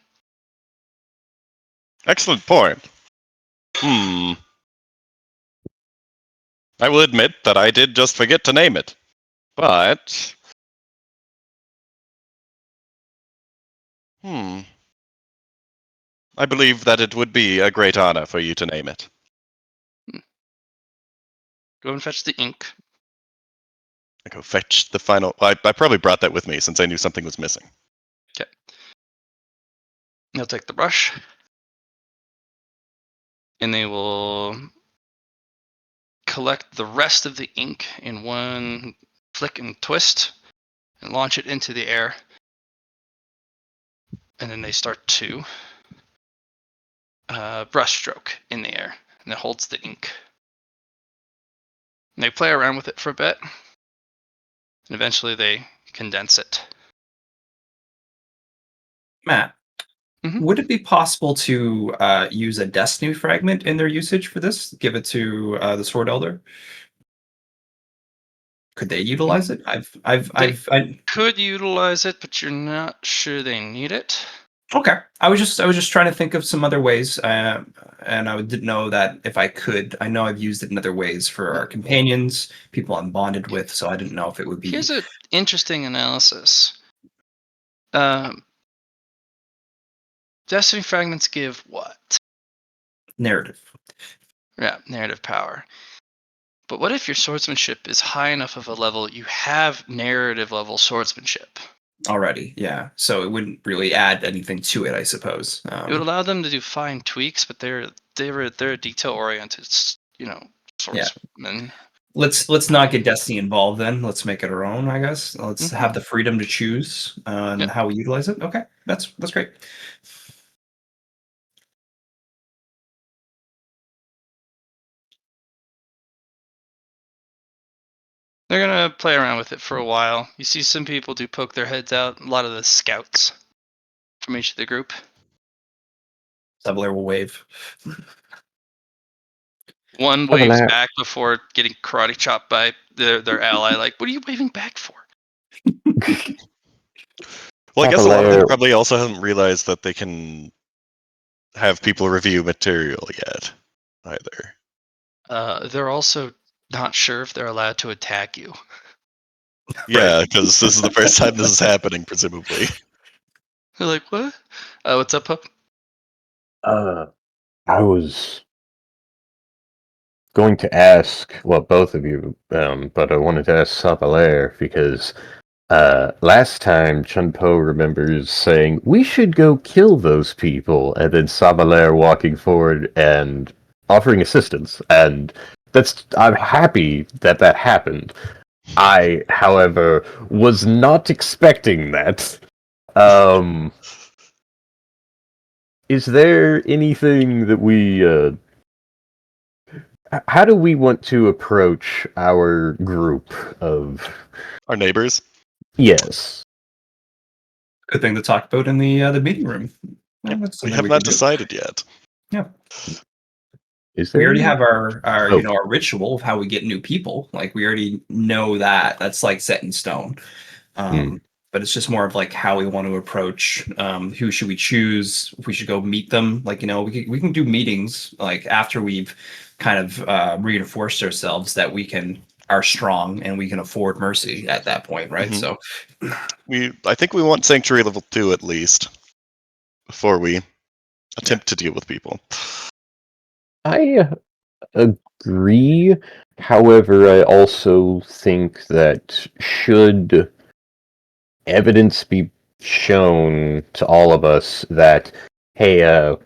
excellent point. I will admit that I did just forget to name it, but I believe that it would be a great honor for you to name it. Go and fetch the ink. I go fetch the final. I probably brought that with me since I knew something was missing. Okay. They'll take the brush. And they will collect the rest of the ink in one flick and twist and launch it into the air. And then they start to brushstroke in the air. And it holds the ink. And they play around with it for a bit. And eventually they condense it. Matt, Mhm. would it be possible to use a Destiny fragment in their usage for this? Give it to the Sword Elder. Could they utilize it? I Could utilize it, but you're not sure they need it. Okay. I was just trying to think of some other ways, and I didn't know that if I could. I know I've used it in other ways for our companions, people I'm bonded with, so I didn't know if it would be Here's an interesting analysis. Destiny fragments give what? narrative. Yeah, narrative power. But what if your swordsmanship is high enough of a level you have narrative level swordsmanship? Already, yeah. So it wouldn't really add anything to it, I suppose. It would allow them to do fine tweaks, but they're detail oriented, swordsmen. Let's not get Destiny involved then. Let's make it our own, I guess. Let's Mhm. have the freedom to choose on Yeah. how we utilize it. Okay, that's great. They're gonna play around with it for a while. You see some people do poke their heads out. A lot of the scouts from each of the group. Sublayer will wave. One Have a waves lap. back before getting karate chopped by their ally. Like, what are you waving back for? Well, I guess a lot of them Cavalier. probably also haven't realized that they can have people review material yet, either. They're also not sure if they're allowed to attack you. Yeah, because this is the first time this is happening, presumably. They're like, what? What's up, pup? I was going to ask, well, both of you, but I wanted to ask Savalaire because last time Chun Po remembers saying, we should go kill those people, and then Savalaire walking forward and offering assistance. And I'm happy that that happened. I, however, was not expecting that. Is there anything that we how do we want to approach our group of Our neighbors. yes? Good thing to talk about in the meeting room. Well, that's We something have we not can do. decided yet. Yeah. Is there We already have Oh. our ritual of how we get new people. Like we already know that. That's like set in stone. But it's just more of like how we want to approach. Who should we choose? If we should go meet them. Like we can do meetings like after we've kind of reinforced ourselves that we are strong and we can afford mercy at that point, right? Mhm. So I think we want Sanctuary level 2 at least before we attempt to deal with people. agree. However, I also think that should evidence be shown to all of us that, hey,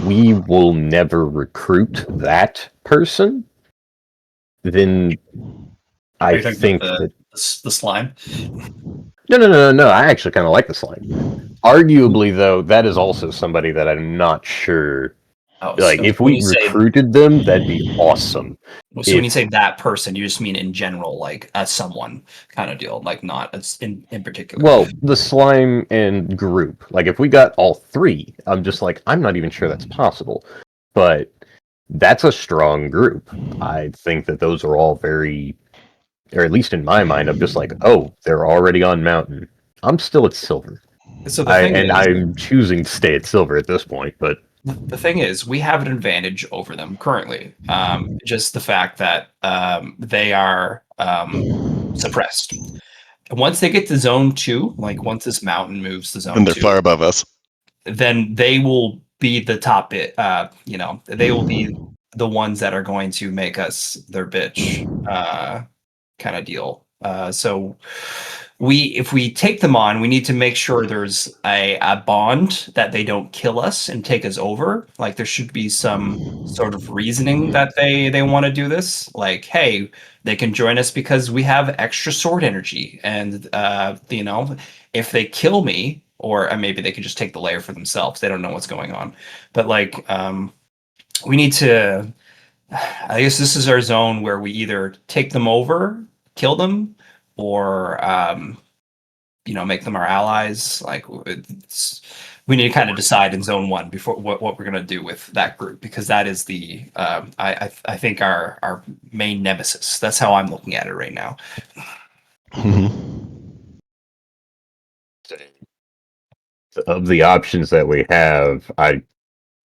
we will never recruit that person, then Are I you talking about think that the slime? no. I actually kind of like the slime. Arguably, though, that is also somebody that I'm not sure. Oh, Like, so if when we you say recruited them, that'd be awesome. when you say If that person, you just mean in general, like as someone kind of deal, like not as in particular. Well, the slime and group. Like, if we got all three, I'm just like, I'm not even sure that's possible. But that's a strong group. I think that those are all very, or at least in my mind, I'm just like, oh, they're already on mountain. I'm still at silver. So the thing is, I'm choosing to stay at silver at this point, but the thing is, we have an advantage over them currently. Just the fact that they are suppressed. Once they get to zone 2, like once this mountain moves to And zone they're 2, far above us. then they will be the top bit. They will be the ones that are going to make us their bitch kind of deal. So if we take them on, we need to make sure there's a bond that they don't kill us and take us over. Like there should be some sort of reasoning that they want to do this. Like, hey, they can join us because we have extra sword energy, and if they kill me, or maybe they could just take the layer for themselves. They don't know what's going on, but like we need to. I guess this is our zone where we either take them over, kill them, or make them our allies. Like we need to kind of decide in zone 1 before what we're gonna do with that group, because that is the I think our main nemesis. That's how I'm looking at it right now. of the options that we have, I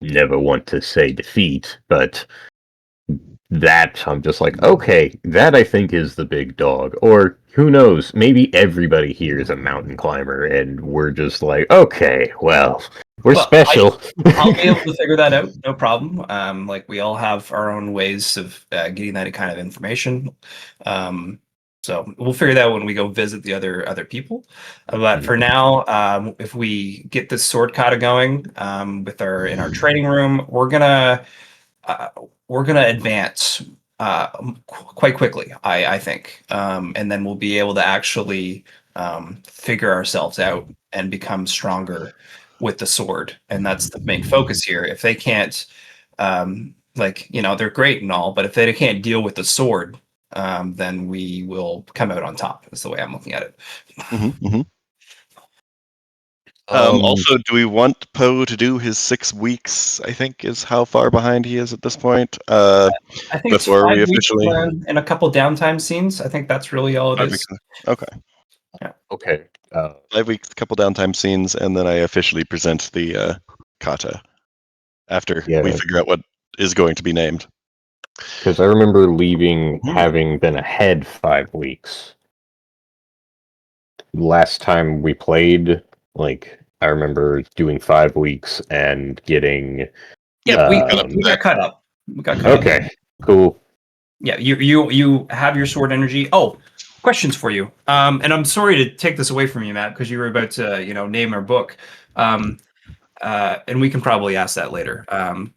never want to say defeat, but that I'm just like, okay, that I think is the big dog. Or who knows, maybe everybody here is a mountain climber and we're just like, okay, well, we're But special. I'll be able to figure that out, no problem. Like we all have our own ways of getting that kind of information. So we'll figure that out when we go visit the other people. But for now, if we get this sword kata going with our training room, uh, we're gonna advance quite quickly, I think, and then we'll be able to actually figure ourselves out and become stronger with the sword, and that's the main focus here. If they can't, they're great and all, but if they can't deal with the sword, then we will come out on top. Is the way I'm looking at it. Also, do we want Poe to do his 6 weeks? I think is how far behind he is at this point. I think it's Before we 5 weeks officially and a couple downtime scenes. I think that's really all it 5 is. weeks. Okay, Okay. 5 weeks, couple downtime scenes, and then I officially present the kata after we Yeah, figure out what is going to be named. because I remember leaving having been ahead 5 weeks. Last time we played, like, I remember doing 5 weeks and getting. Yeah, we, Got we, up to we that. got cut up. We got cut up. Okay, cool. Yeah, you have your sword energy. Oh, questions for you. And I'm sorry to take this away from you, Matt, because you were about to, name our book. And we can probably ask that later.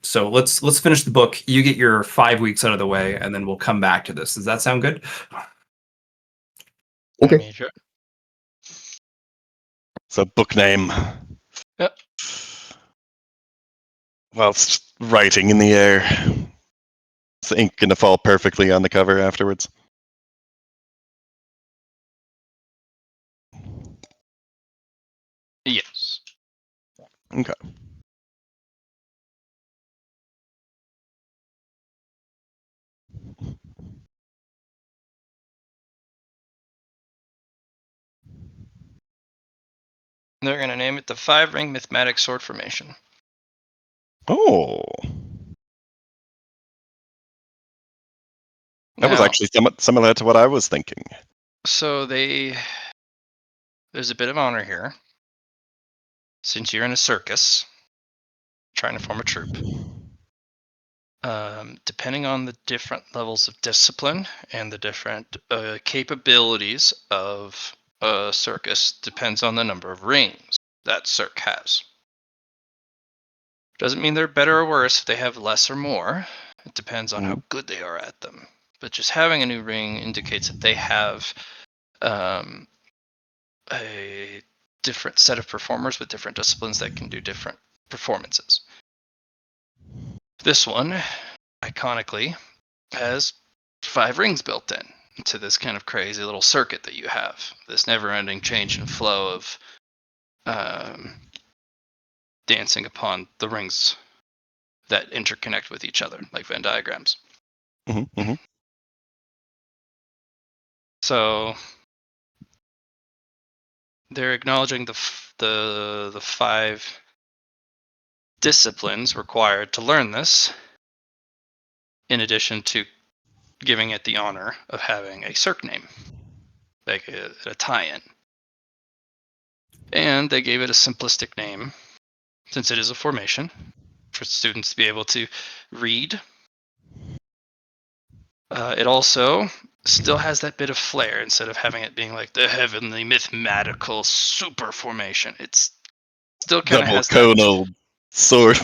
So let's finish the book. You get your 5 weeks out of the way, and then we'll come back to this. Does that sound good? Okay. I mean, sure. So book name. Yep. Whilst writing in the air. Is the ink gonna fall perfectly on the cover afterwards? Yes. Okay. They're gonna name it the 5-Ring Mythmatic Sword Formation. Oh, that was Now, actually somewhat similar to what I was thinking. so there's a bit of honor here. Since you're in a circus, trying to form a troop, depending on the different levels of discipline and the different capabilities of a circus, depends on the number of rings that circ has. Doesn't mean they're better or worse if they have less or more. It depends on how good they are at them. But just having a new ring indicates that they have a different set of performers with different disciplines that can do different performances. This one, iconically, has 5 rings built in to this kind of crazy little circuit that you have. This never-ending change and flow of dancing upon the rings that interconnect with each other, like Venn diagrams. So they're acknowledging the 5 disciplines required to learn this, in addition to giving it the honor of having a circ name, like a tie-in. And they gave it a simplistic name, since it is a formation, for students to be able to read. It also still has that bit of flair. Instead of having it being like the heavenly mythmatical super formation, it's still kind of Double has conal sword.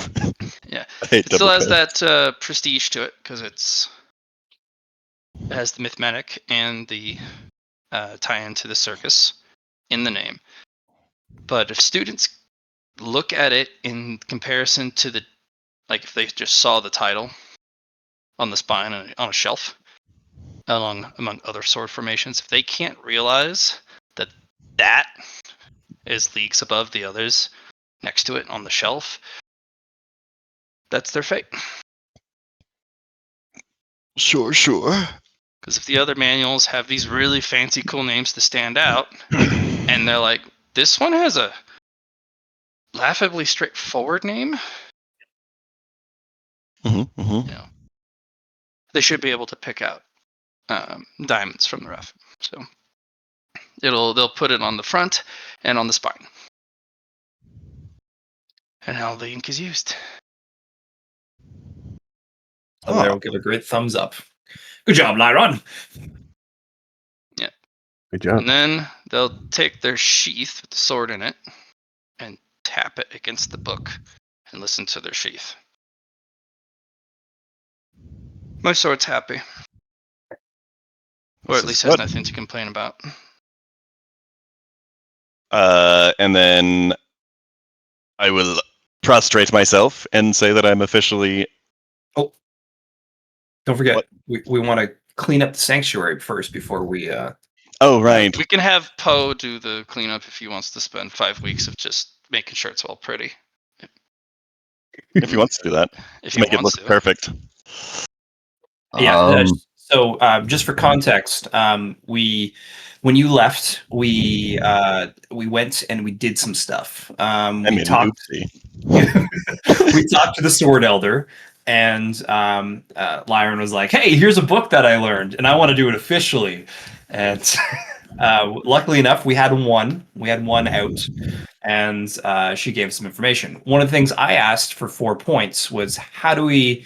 Yeah, I hate it still double has cone. that prestige to it because it has the mythmatic and the tie-in to the circus in the name. But if students look at it in comparison to the, like if they just saw the title on the spine on a shelf, among other sword formations, if they can't realize that that is leagues above the others next to it on the shelf, that's their fate. Sure. Because if the other manuals have these really fancy cool names to stand out, and they're like, this one has a laughably straightforward name, you know, they should be able to pick out diamonds from the rough. So they'll put it on the front and on the spine, and how the ink is used. So they'll give a great thumbs up. Good job, Liron. Yeah. Good job. And then they'll take their sheath with the sword in it and tap it against the book and listen to their sheath. My sword's happy. Or This at is least has good. nothing to complain about. And then I will prostrate myself and say that I'm officially. Oh, don't forget, What? we want to clean up the sanctuary first before we. Oh, right. We can have Poe do the cleanup if he wants to spend 5 weeks of just making sure it's all pretty. If he wants to do that, If to he make it wants look to. perfect. Yeah. Um, So just for context, when you left, we went and we did some stuff. I We made an talked. oopsie. We talked to the Sword Elder, and Liron was like, "Hey, here's a book that I learned, and I want to do it officially." And luckily enough, we had one. We had one out, and she gave some information. One of the things I asked for 4 points was, how do we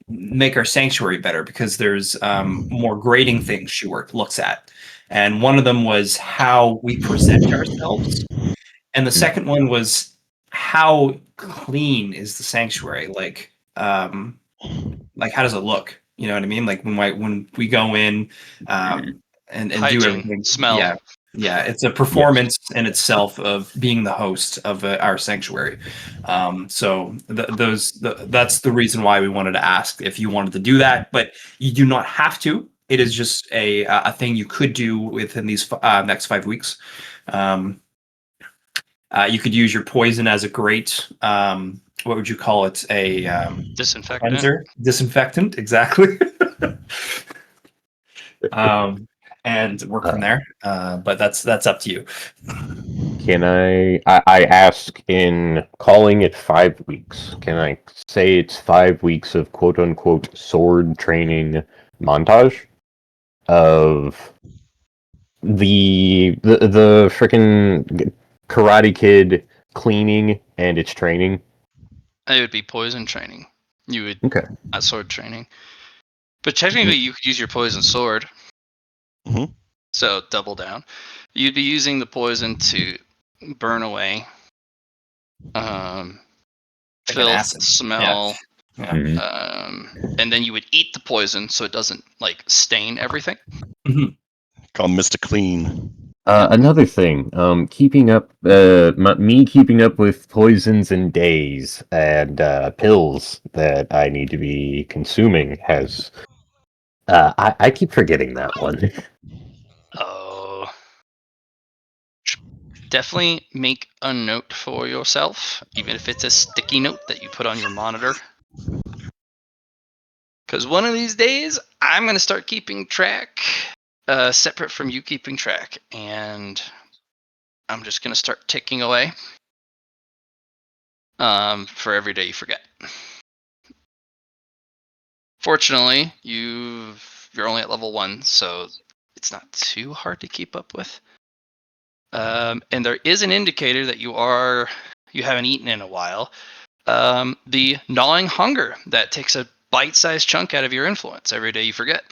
make our sanctuary better? Because there's more grading things she looks at, and one of them was how we present ourselves, and the second one was how clean is the sanctuary? Like how does it look? You know what I mean? Like when we go in and do Hygiene, everything. smell. Yeah, it's a performance in itself of being the host of our sanctuary. So that's the reason why we wanted to ask if you wanted to do that, but you do not have to. It is just a thing you could do within these next 5 weeks. You could use your poison as a great, what would you call it? A Disinfectant. cleanser, disinfectant, exactly. And work from there. But that's up to you. Can I ask, in calling it 5 weeks, can I say it's 5 weeks of quote unquote sword training montage of the frickin' Karate Kid cleaning and its training? It would be poison training. You would Okay. at sword training, but technically you could use your poison sword. Mhm. So double down. You'd be using the poison to burn away Like an filth, acid. smell, Yeah. Mhm. and then you would eat the poison so it doesn't like stain everything. Mhm. Call Mr. Clean. Yep. Another thing, keeping up, me keeping up with poisons and days and pills that I need to be consuming has. I keep forgetting that one. Oh. Definitely make a note for yourself, even if it's a sticky note that you put on your monitor. Because one of these days, I'm going to start keeping track, separate from you keeping track. And I'm just going to start ticking away for every day you forget. Fortunately, you're only at level 1, so it's not too hard to keep up with. And there is an indicator that you haven't eaten in a while. The gnawing hunger that takes a bite-sized chunk out of your influence every day you forget.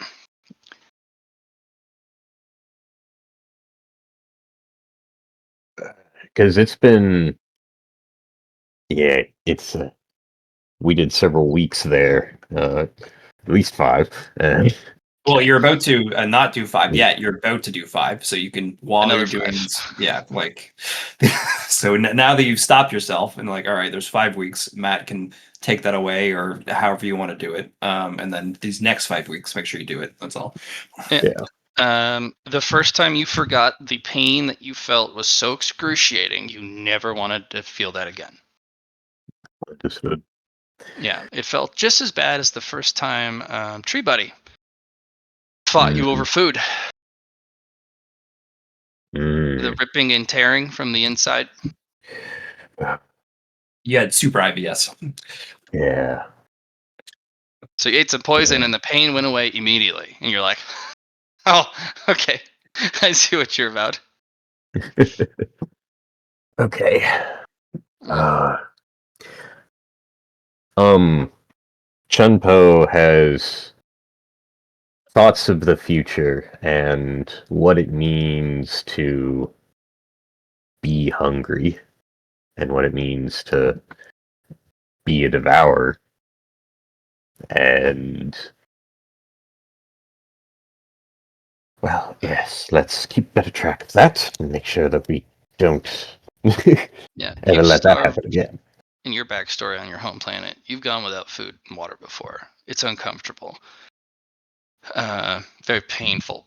Because it's been, yeah, it's we did several weeks there, at least 5. Well, Okay. you're about to not do 5 yet. You're about to do 5, so you can while Another you're doing 5. this, yeah, like so now that you've stopped yourself and like, all right, there's 5 weeks, Matt can take that away or however you want to do it. And then these next 5 weeks, make sure you do it. That's all. Yeah. The first time you forgot, the pain that you felt was so excruciating, you never wanted to feel that again. Understood. Yeah, it felt just as bad as the first time Tree Buddy fought you over food. The ripping and tearing from the inside. You had super IBS. Yeah. So you ate some poison and the pain went away immediately. And you're like, oh, okay. I see what you're about. Okay. Yeah. Chun Po has thoughts of the future and what it means to be hungry and what it means to be a devourer. And well, yes, let's keep better track of that and make sure that we don't Yeah. ever You've let that starved happen again. in your backstory on your home planet. You've gone without food and water before. It's uncomfortable. Very painful.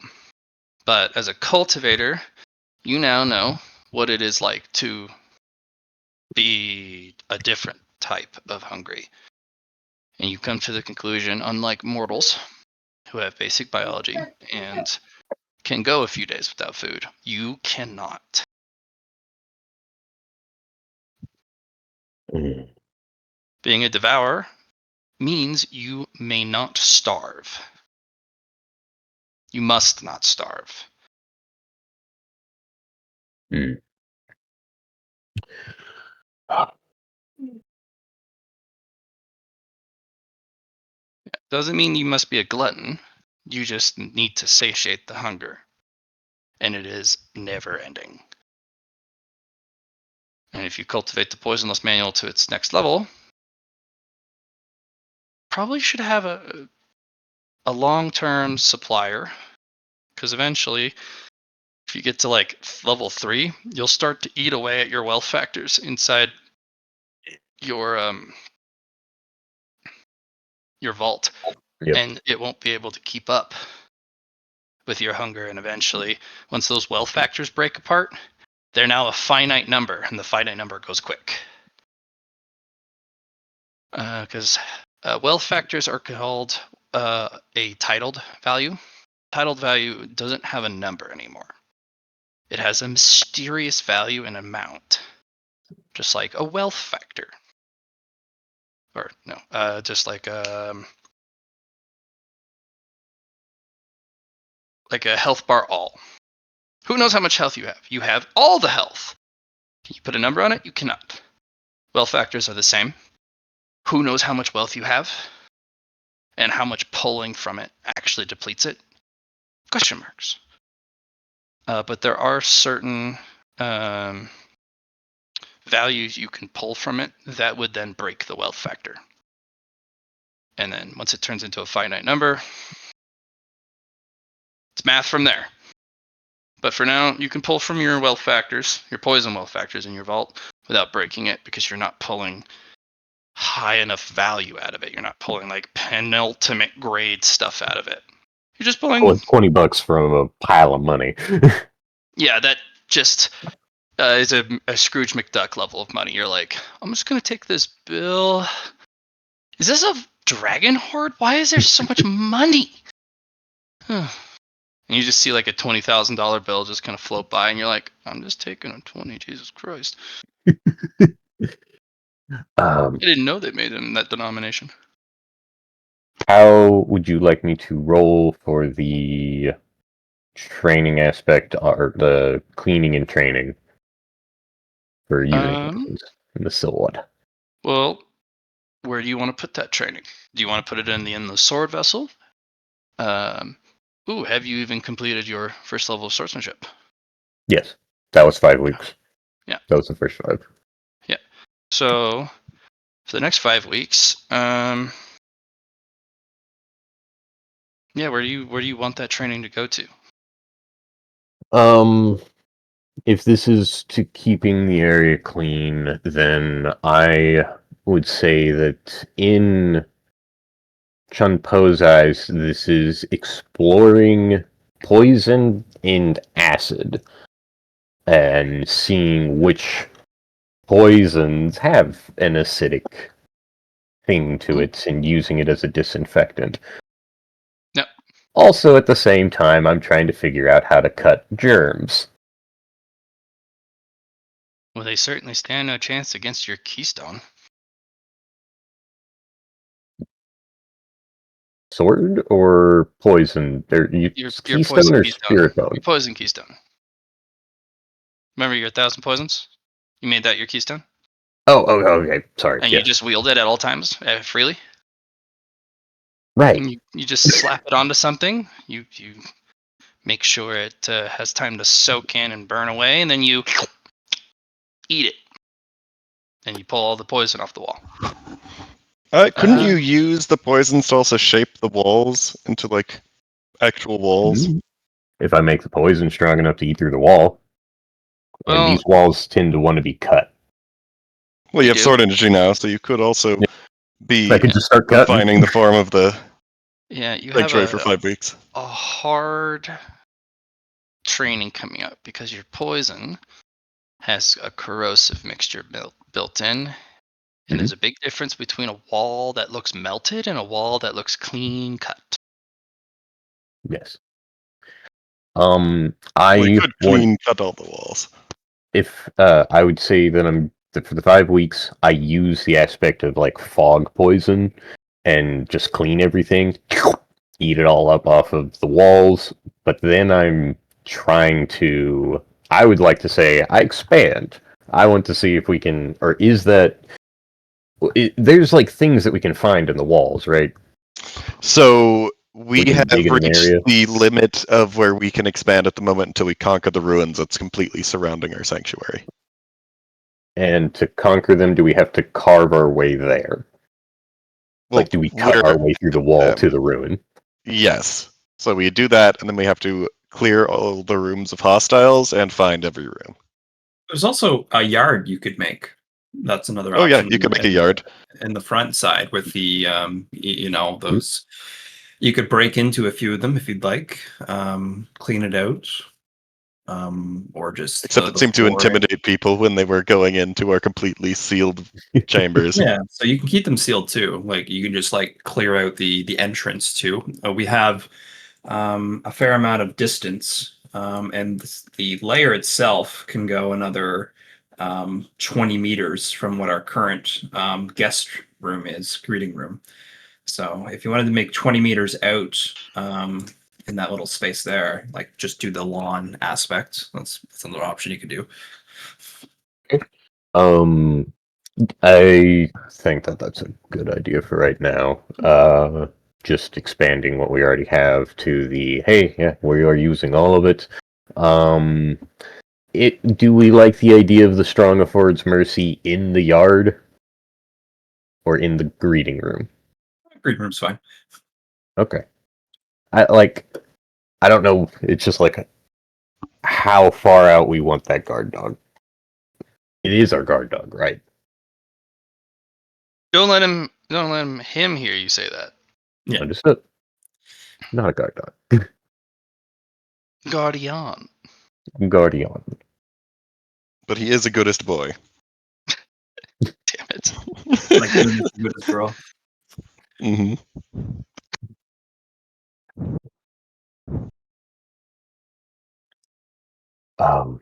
But as a cultivator, you now know what it is like to be a different type of hungry. And you come to the conclusion, unlike mortals who have basic biology and can go a few days without food, you cannot. Mm. Being a devourer means you may not starve. You must not starve. Mm. Doesn't mean you must be a glutton. You just need to satiate the hunger. And it is never ending. And if you cultivate the poisonless manual to its next level, probably should have a long-term supplier, because eventually, if you get to like level 3, you'll start to eat away at your wealth factors inside your vault, Yep. and it won't be able to keep up with your hunger. And eventually, once those wealth factors break apart, they're now a finite number, and the finite number goes quick. Because wealth factors are called a titled value. Titled value doesn't have a number anymore. It has a mysterious value and amount, just like a wealth factor. Or no, just like a health bar all. Who knows how much health you have? You have all the health. Can you put a number on it? You cannot. Wealth factors are the same. who knows how much wealth you have and how much pulling from it actually depletes it? Question marks. But there are certain values you can pull from it that would then break the wealth factor. And then once it turns into a finite number, it's math from there. But for now, you can pull from your wealth factors, your poison wealth factors in your vault without breaking it because you're not pulling high enough value out of it. You're not pulling like penultimate grade stuff out of it. You're just pulling. Well, $20 from a pile of money. Yeah, that just is a Scrooge McDuck level of money. You're like, I'm just going to take this bill. Is this a dragon horde? Why is there so much money? And you just see like a $20,000 bill just kind of float by, and you're like, I'm just taking a 20. Jesus Christ. I didn't know they made it in that denomination. How would you like me to roll for the training aspect or the cleaning and training for using things in the Silwood? Well, where do you want to put that training? Do you want to put it in the sword vessel? Have you even completed your first level of swordsmanship? Yes, that was 5 weeks. Yeah, that was the first 5. Yeah. So for the next 5 weeks, where do you want that training to go to? If this is to keeping the area clean, then I would say that in Chun Po's eyes, this is exploring poison and acid and seeing which poisons have an acidic thing to it and using it as a disinfectant. No. Also, at the same time, I'm trying to figure out how to cut germs. Well, they certainly stand no chance against your keystone. Sword or poison? Your Keystone poison or keystone. spirit bone? Your poison keystone. Remember your 1,000 poisons? You made that your keystone? Oh, okay. Sorry. And yes. you just wield it at all times, freely? Right. And you just slap it onto something. You make sure it has time to soak in and burn away, and then you eat it. And you pull all the poison off the wall. Couldn't you use the poisons to also shape the walls into like actual walls? If I make the poison strong enough to eat through the wall. Well, and these walls tend to want to be cut. Well, you have do. sword energy now, so you could also be I could just start cutting. refining the form of the Yeah, you sanctuary have for 5 weeks. a hard training coming up because your poison has a corrosive mixture built in. And there's a big difference between a wall that looks melted and a wall that looks clean cut. Yes. We could clean cut all the walls. If I would say that for the 5 weeks, I use the aspect of like fog poison and just clean everything, eat it all up off of the walls. But then I'm trying to. I would like to say I expand. I want to see if we can, or is that. There's like things that we can find in the walls, right? So we can have dig in an reached area. the limit of where we can expand at the moment until we conquer the ruins that's completely surrounding our sanctuary. And to conquer them, do we have to carve our way there? Well, do we cut our way through the wall to the ruin? Yes. So we do that, and then we have to clear all the rooms of hostiles and find every room. There's also a yard you could make. That's another Oh option. yeah, you could make a yard. In the front side with the, those. You could break into a few of them if you'd like, clean it out, or just. Except it seemed to intimidate people when they were going into our completely sealed chambers. Yeah, so you can keep them sealed too. Like you can just like clear out the entrance too. We have a fair amount of distance, and the layer itself can go another 20 meters from what our current guest room is, greeting room. So if you wanted to make 20 meters out in that little space there, like just do the lawn aspect. That's another option you could do. I think that that's a good idea for right now. Just expanding what we already have to the hey, yeah, we are using all of it. Do we like the idea of the Strong Affords Mercy in the yard or in the greeting room? Green room's fine. Okay. I don't know. It's just like how far out we want that guard dog. It is our guard dog, right? Don't let him hear you say that. Yeah. Understood. Not a guard dog. Guardian. Guardian. But he is a goodest boy. Damn it. Like good girl. hmm Um.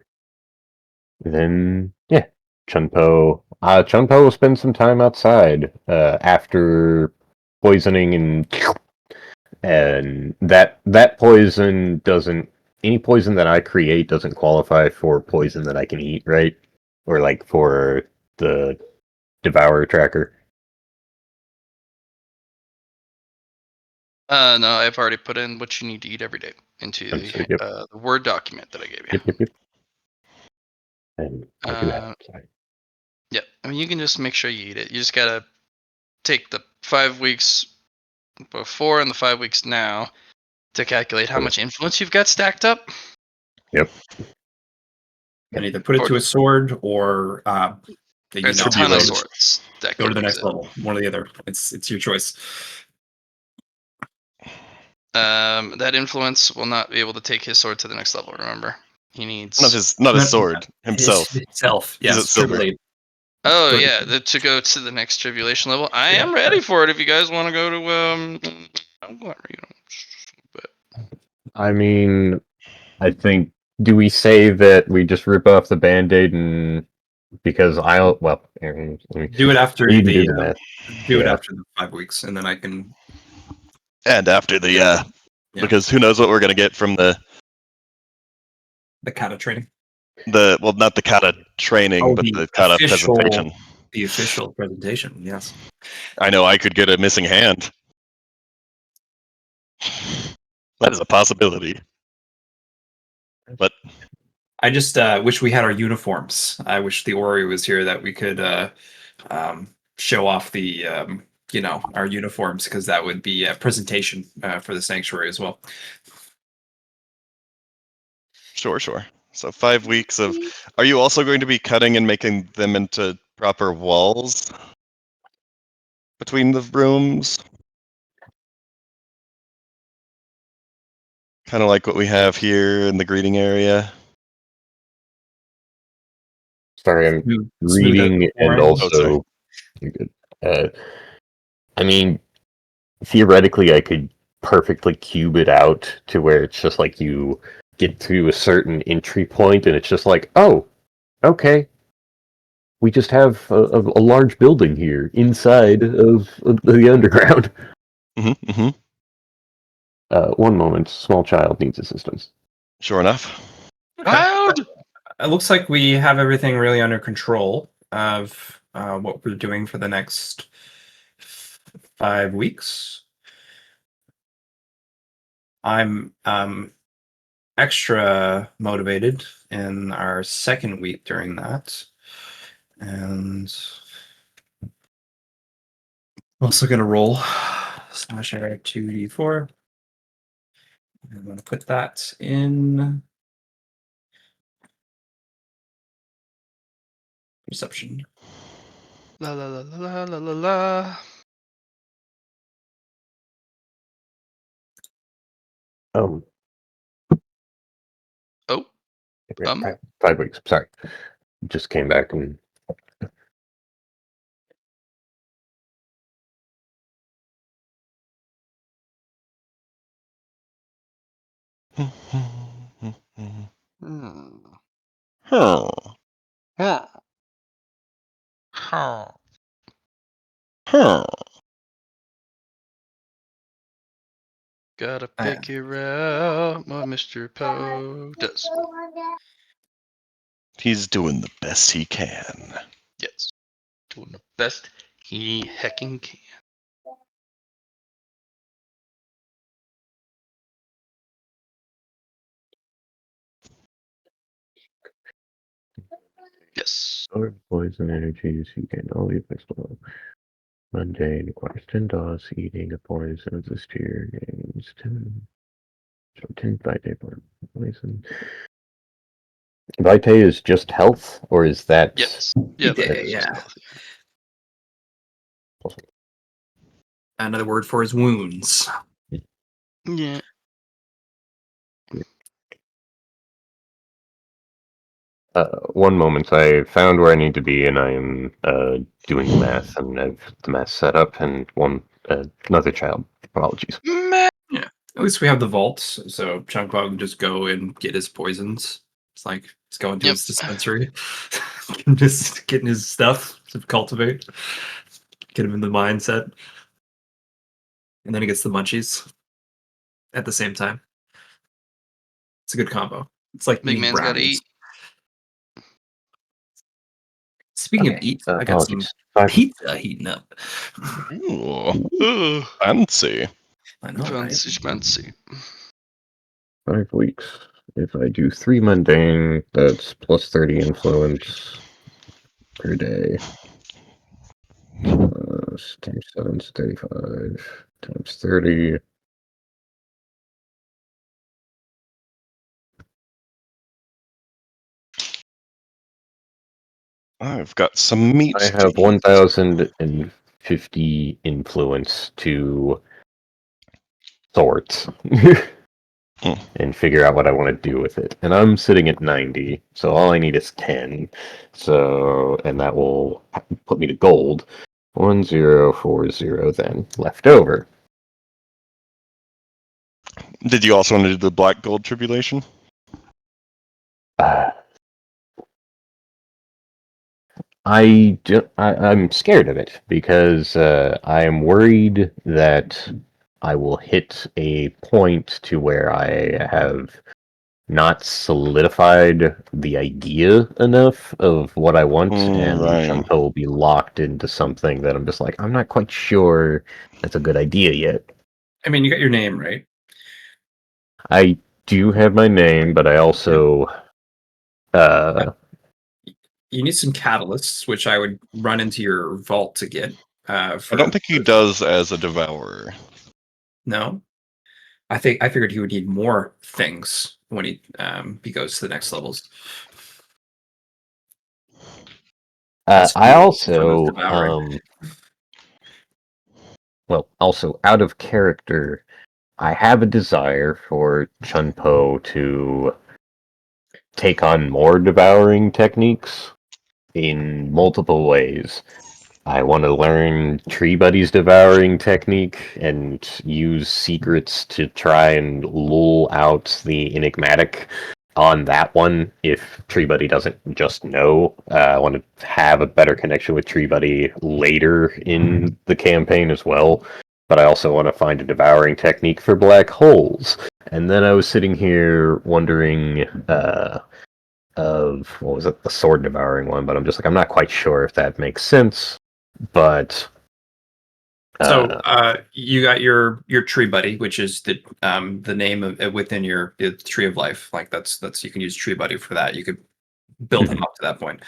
Then yeah, Chun Po. Chun Po will spend some time outside after poisoning and that poison doesn't any poison that I create doesn't qualify for poison that I can eat, right? Or like for the Devourer tracker. No, I've already put in what you need to eat every day into Understood, yep. the Word document that I gave you. Yep. And I do have. Sorry. Yeah, I mean, you can just make sure you eat it. You just gotta take the 5 weeks before and the 5 weeks now to calculate how Okay. much influence you've got stacked up. Yep. And either put it to a sword or There's a ton of Tribulation. swords that go could to the use next it. level. One or the other. It's your choice. That influence will not be able to take his sword to the next level. Remember, he needs. Not his Not- sword, himself. Himself. He's Yes. at silver. Tribulate. Oh Go to- yeah, to go to the next tribulation level. I Yeah. am ready for it. If you guys want to go to I'm going, but I mean, I think. Do we say that we just rip off the Band-Aid and because I'll well, Aaron, let me Do it after you can do the the math. do it Yeah. after the 5 weeks, and then I can. And after the Yeah. because who knows what we're gonna get from the kata training. well, not the kata training, but the kata presentation. The official presentation. Yes. I know I could get a missing hand. That is a possibility. But I just wish we had our uniforms. I wish the Ori was here that we could show off the our uniforms, because that would be a presentation for the sanctuary as well. sure. So 5 weeks of. Are you also going to be cutting and making them into proper walls between the rooms? Kind of like what we have here in the greeting area. Sorry, I'm Smooth out reading the and flooring. Oh, sorry. also you're good. I mean, theoretically, I could perfectly cube it out to where it's just like you get to a certain entry point, and it's just like, oh, okay, we just have a large building here inside of the underground. Mm-hmm. One moment, small child needs assistance. Sure enough. Wild. It looks like we have everything really under control of what we're doing for the next 5 weeks. I'm extra motivated in our second week during that. And I'm also going to roll slash error 2d4. I'm going to put that in perception. La la la la la la la. Oh, Oh, 5 weeks. Sorry, just came back and. hmm. Huh. Huh. Huh. Gotta figure out what Mr. Poe does. He's doing the best he can. Yes. doing the best he hecking can. Yes. Or poison energies, you gain all the effects below. Mundane requires 10 DOS, eating a poison of this tier gains 10. So 10 Vitae for poison. Vitae is just health, or is that. Yes. Yeah. Vitae, That is just yeah. healthy. Another word for his wounds. Yeah. One moment, I found where I need to be, and I am doing the math, and I've the math set up, and another child. Apologies. Man. Yeah. At least we have the vaults, so Chun Po can just go and get his poisons. It's like he's going to Yep. his dispensary, just getting his stuff to cultivate, get him in the mindset, and then he gets the munchies at the same time. It's a good combo. It's like Big eating man's got to brownies. eat. Speaking of Okay, eat, I got some apologies. 5, pizza heating up. Ooh, Ugh. fancy. I know, right? Fancy schmancy. 5 weeks. If I do 3 mundane, that's plus 30 influence per day. Times 7 is 35. Times 30. I've got some meat. I to have eat. 1,050 influence to sort and figure out what I want to do with it. And I'm sitting at 90, so all I need is 10. So, and that will put me to gold. 1040 then left over. Did you also want to do the black gold tribulation? I'm scared of it because I am worried that I will hit a point to where I have not solidified the idea enough of what I want, and Right. Chun Po will be locked into something that I'm just like, I'm not quite sure that's a good idea yet. I mean, you got your name, right? I do have my name, but I also You need some catalysts, which I would run into your vault to get. I don't think he does as a devourer. No, I figured he would need more things when he goes to the next levels. As I fuel for those also devouring. also out of character, I have a desire for Chun Po to take on more devouring techniques in multiple ways. I want to learn Tree Buddy's devouring technique and use secrets to try and lull out the enigmatic on that one if Tree Buddy doesn't just know. I want to have a better connection with Tree Buddy later in the campaign as well. But I also want to find a devouring technique for black holes. And then I was sitting here wondering of what was it, the sword devouring one, but I'm just like, I'm not quite sure if that makes sense. But So you got your tree buddy, which is the name of within your tree of life. Like that's you can use tree buddy for that. You could build him up to that point.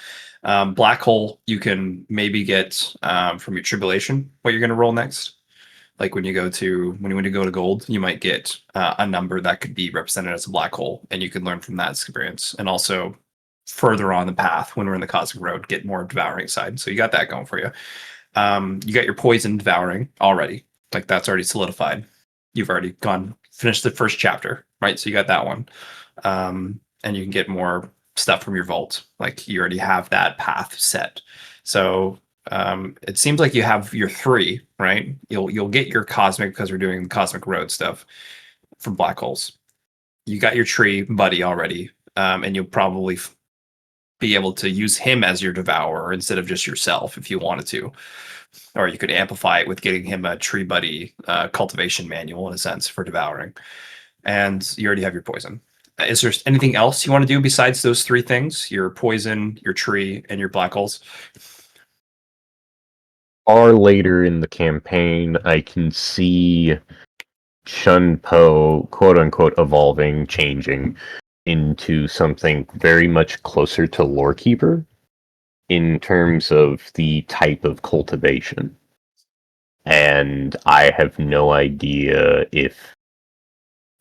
Black hole you can maybe get from your tribulation. What you're going to roll next? Like when you go to gold, you might get a number that could be represented as a black hole, and you can learn from that experience. And also further on the path, when we're in the cosmic road, get more devouring side. So you got that going for you. You got your poison devouring already. Like that's already solidified. You've already finished the first chapter, right? So you got that one. And you can get more stuff from your vault. Like you already have that path set. So it seems like you have your 3, right? You'll get your cosmic because we're doing cosmic road stuff from black holes. You got your tree buddy already, and you'll probably be able to use him as your devourer instead of just yourself if you wanted to. Or you could amplify it with getting him a tree buddy cultivation manual in a sense for devouring. And you already have your poison. Is there anything else you want to do besides those 3 things? Your poison, your tree, and your black holes? far later in the campaign, I can see Chun Po, quote unquote, evolving, changing into something very much closer to Lorekeeper in terms of the type of cultivation. And I have no idea if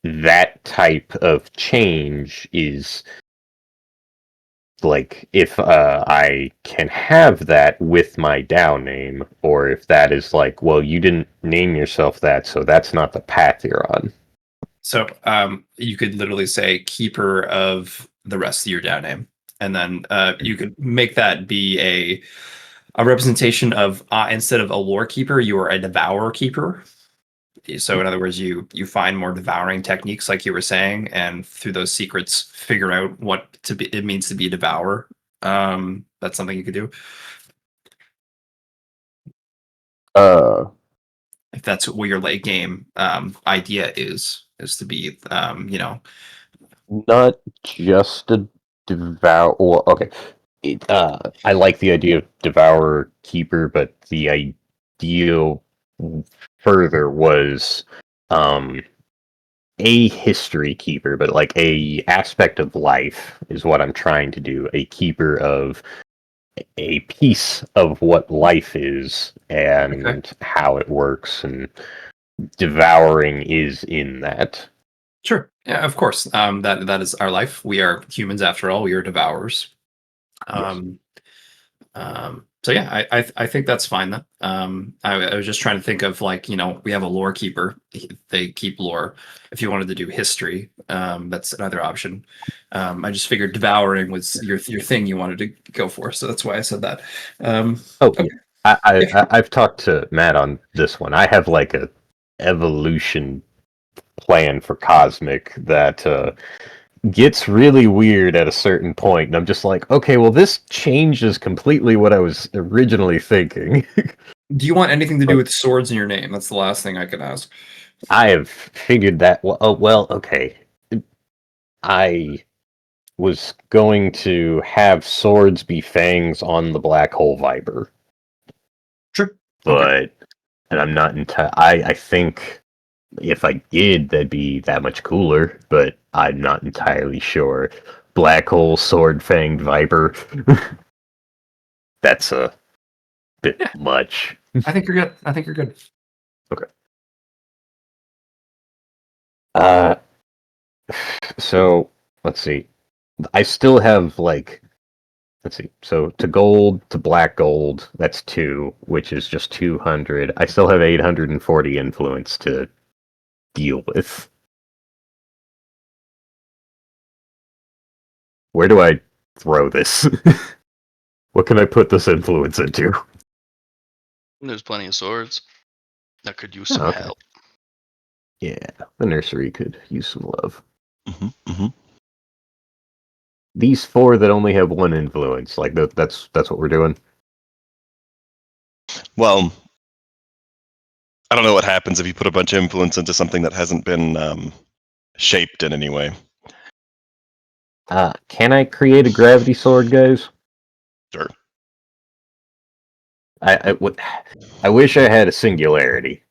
that type of change is like if I can have that with my DAO name, or if that is like, well, you didn't name yourself that, so that's not the path you're on. So you could literally say keeper of the rest of your DAO name, and then you could make that be a representation of instead of a lore keeper, you are a devourer keeper. So in other words, you find more devouring techniques, like you were saying, and through those secrets, figure out what it means to be a devourer. That's something you could do Uh, if that's what your late game idea is to be, Not just a devour. Well, okay, I like the idea of devourer keeper, but the ideal further was um a history keeper, but like a aspect of life is what I'm trying to do. A keeper of a piece of what life is Okay. and how it works, and devouring is in that. Sure. Yeah, of course. That is our life. We are humans after all. We are devourers. Yes. So yeah, I think that's fine then. I was just trying to think of, like, we have a lore keeper. They keep lore. If you wanted to do history, that's another option. I just figured devouring was your thing you wanted to go for, so that's why I said that. Oh, Okay. I've talked to Matt on this one. I have like a evolution plan for Cosmic that gets really weird at a certain point, and I'm just like, okay, well, this changes completely what I was originally thinking. Do you want anything to do But with swords in your name? That's the last thing I can ask. I have figured that. Well, oh, well, okay. I was going to have swords be fangs on the black hole viper, Sure. Okay. but and I'm not entirely. I think if I did, that'd be that much cooler, but I'm not entirely sure. Black hole sword fanged viper. That's a bit Yeah. much. I think you're good. I think you're good. Okay. Uh, so let's see. I still have like, let's see. So to gold to black gold, that's 2, which is just 200. I still have 840 influence to deal with. Where do I throw this? What can I put this influence into? There's plenty of swords that could use Oh, some okay. help. Yeah, the nursery could use some love. Mm-hmm. These 4 that only have 1 influence, like that's what we're doing. Well, I don't know what happens if you put a bunch of influence into something that hasn't been shaped in any way. Can I create a gravity sword, guys? Sure. I wish I had a singularity,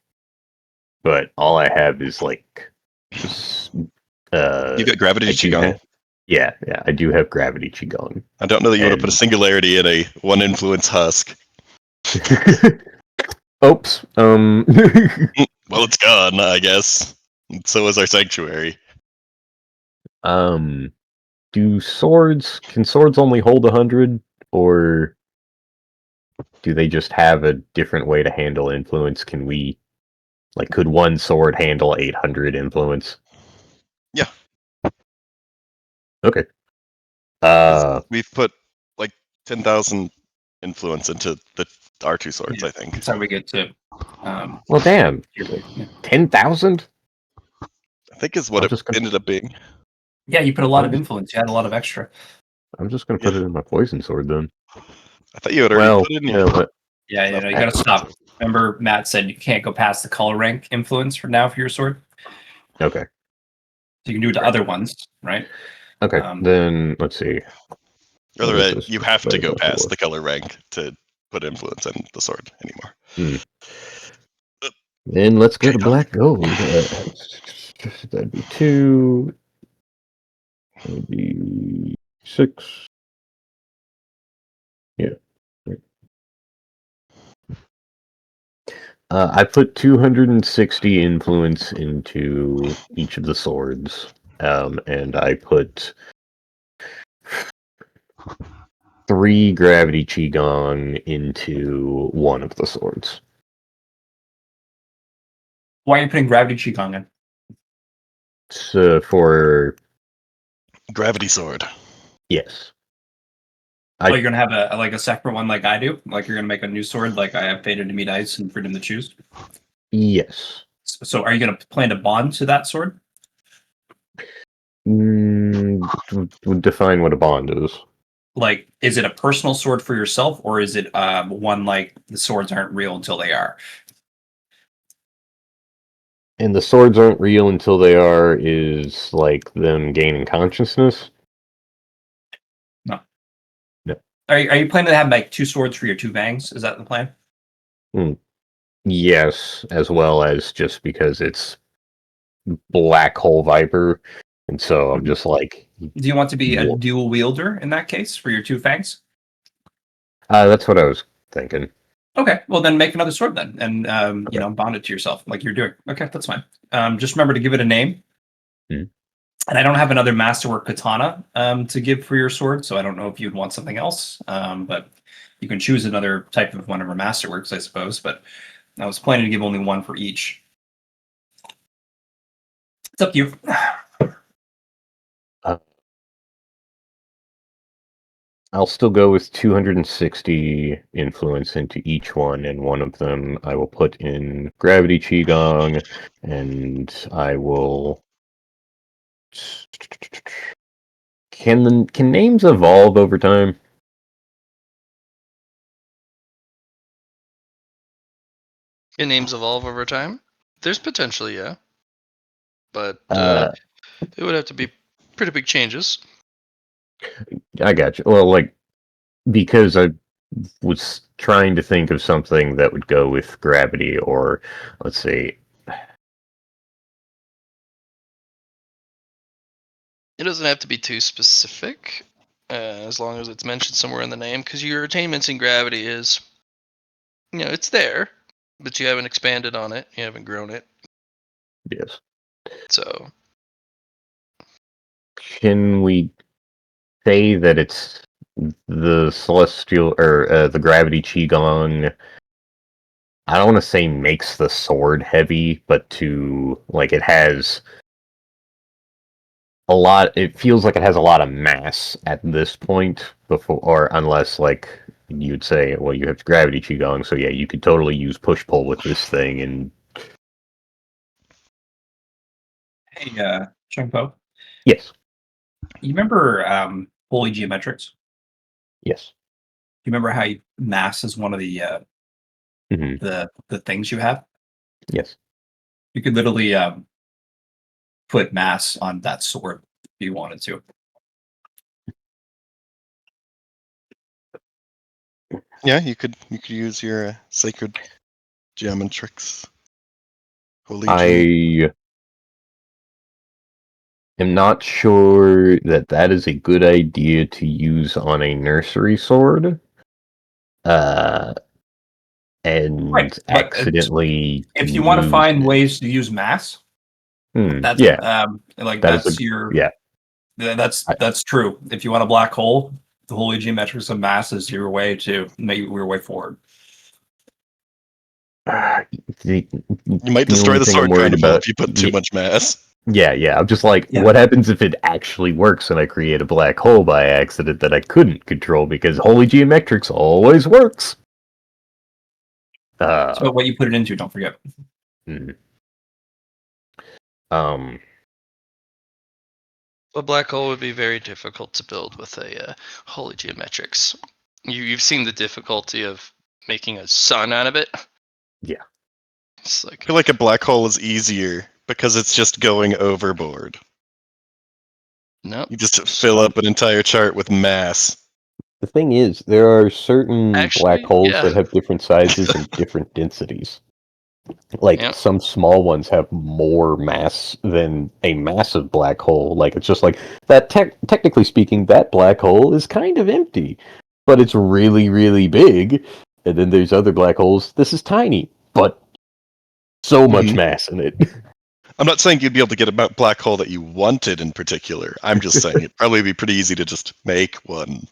but all I have is like, You got gravity I do qigong. have, yeah, I do have gravity qigong. I don't know that you would have put a And- singularity in a 1 influence husk. Oops. Well, it's gone, I guess. So is our sanctuary. Can swords only hold 100, or do they just have a different way to handle influence? Could one sword handle 800 influence? Yeah. Okay. 'Cause we've put like 10,000 influence into the R2 swords, Yeah. I think. That's how we get to. Well, damn. Yeah. 10,000? I think is what I'm it just gonna- ended up being. Yeah, you put a lot of influence. You had a lot of extra. I'm just gonna put Yeah. it in my poison sword then. I thought you had already Well, put it in you your know what? Yeah, you got to stop. Remember, Matt said you can't go past the color rank influence for now for your sword. Okay. So you can do it to other ones, right? Okay. Then let's see. What is Rather, this? you have to go past the color rank to put influence in the sword anymore. Then let's go Okay, to black gold. That'd be 2. That'd be 6. Yeah. I put 260 influence into each of the swords, and I put 3 gravity qigong into one of the swords. Why are you putting gravity qigong in? So for Gravity sword. yes, Oh, you're gonna have a separate one like I do. Like you're gonna make a new sword, like I have Fated to Meet Ice and Freedom to Choose. yes. So, are you gonna plan to bond to that sword? Would define what a bond is. Like, is it a personal sword for yourself, or is it one like the swords aren't real until they are? And the swords aren't real until they are is like them gaining consciousness. No. No. Are you planning to have like 2 swords for your 2 fangs? Is that the plan? Yes, as well as just because it's black hole viper, and so I'm just like, Do you want to be a Wha- dual wielder in that case for your 2 fangs? that's what I was thinking. Okay, well then make another sword then, and Okay. bond it to yourself like you're doing. Okay, that's fine. Just remember to give it a name. Mhm. And I don't have another masterwork katana to give for your sword, so I don't know if you'd want something else. But you can choose another type of one of our masterworks, I suppose. But I was planning to give only one for each. It's up to you. Uh, I'll still go with 260 influence into each one, and one of them I will put in gravity qigong, and I will. Can names evolve over time? Can names evolve over time? There's potentially, yeah. But Uh, it would have to be pretty big changes. I got you. Well, like because I was trying to think of something that would go with gravity, or let's see. It doesn't have to be too specific, as long as it's mentioned somewhere in the name, because your attainments in gravity is, it's there, but you haven't expanded on it, you haven't grown it. Yes. So Can we say that it's the celestial or the gravity qigong? I don't want to say makes the sword heavy, but to like it has a lot. It feels like it has a lot of mass at this point before, or unless like you'd say, well, you have gravity qigong, so yeah, you could totally use push pull with this thing, and Hey, Chun Po, yes, you remember holy geometrics? yes. You remember how mass is one of Hmm. the things you have? Yes. You could literally put mass on that sword if you wanted to. Yeah, you could use your sacred geometrics. Holy G. I am not sure that that is a good idea to use on a nursery sword. Uh, Right, and but accidentally if you want to lose find it. ways to use mass, that's Yeah, like that is a that's your yeah. that's true. If you want a black hole, the holy geometrics of mass is your way to make your way forward. The, You might the destroy only the thing I'm sword worried carnival about, if you put too much mass. yeah. I'm just like, Yeah. what happens if it actually works and I create a black hole by accident that I couldn't control because holy geometrics always works. So what you put it into, don't forget. Hmm. Um, a black hole would be very difficult to build with a holy geometrics. You've seen the difficulty of making a sun out of it. Yeah. It's I like, feel like a black hole is easier because it's just going overboard. no. You just fill up an entire chart with mass. the thing is, there are certain black Actually, holes yeah. that have different sizes and different densities. Like, Yep. some small ones have more mass than a massive black hole. Like, it's just like, that technically speaking, that black hole is kind of empty, but it's really, really big. And then there's other black holes, this is tiny, but so much mass in it. I'm not saying you'd be able to get a black hole that you wanted in particular. I'm just saying it'd probably be pretty easy to just make one.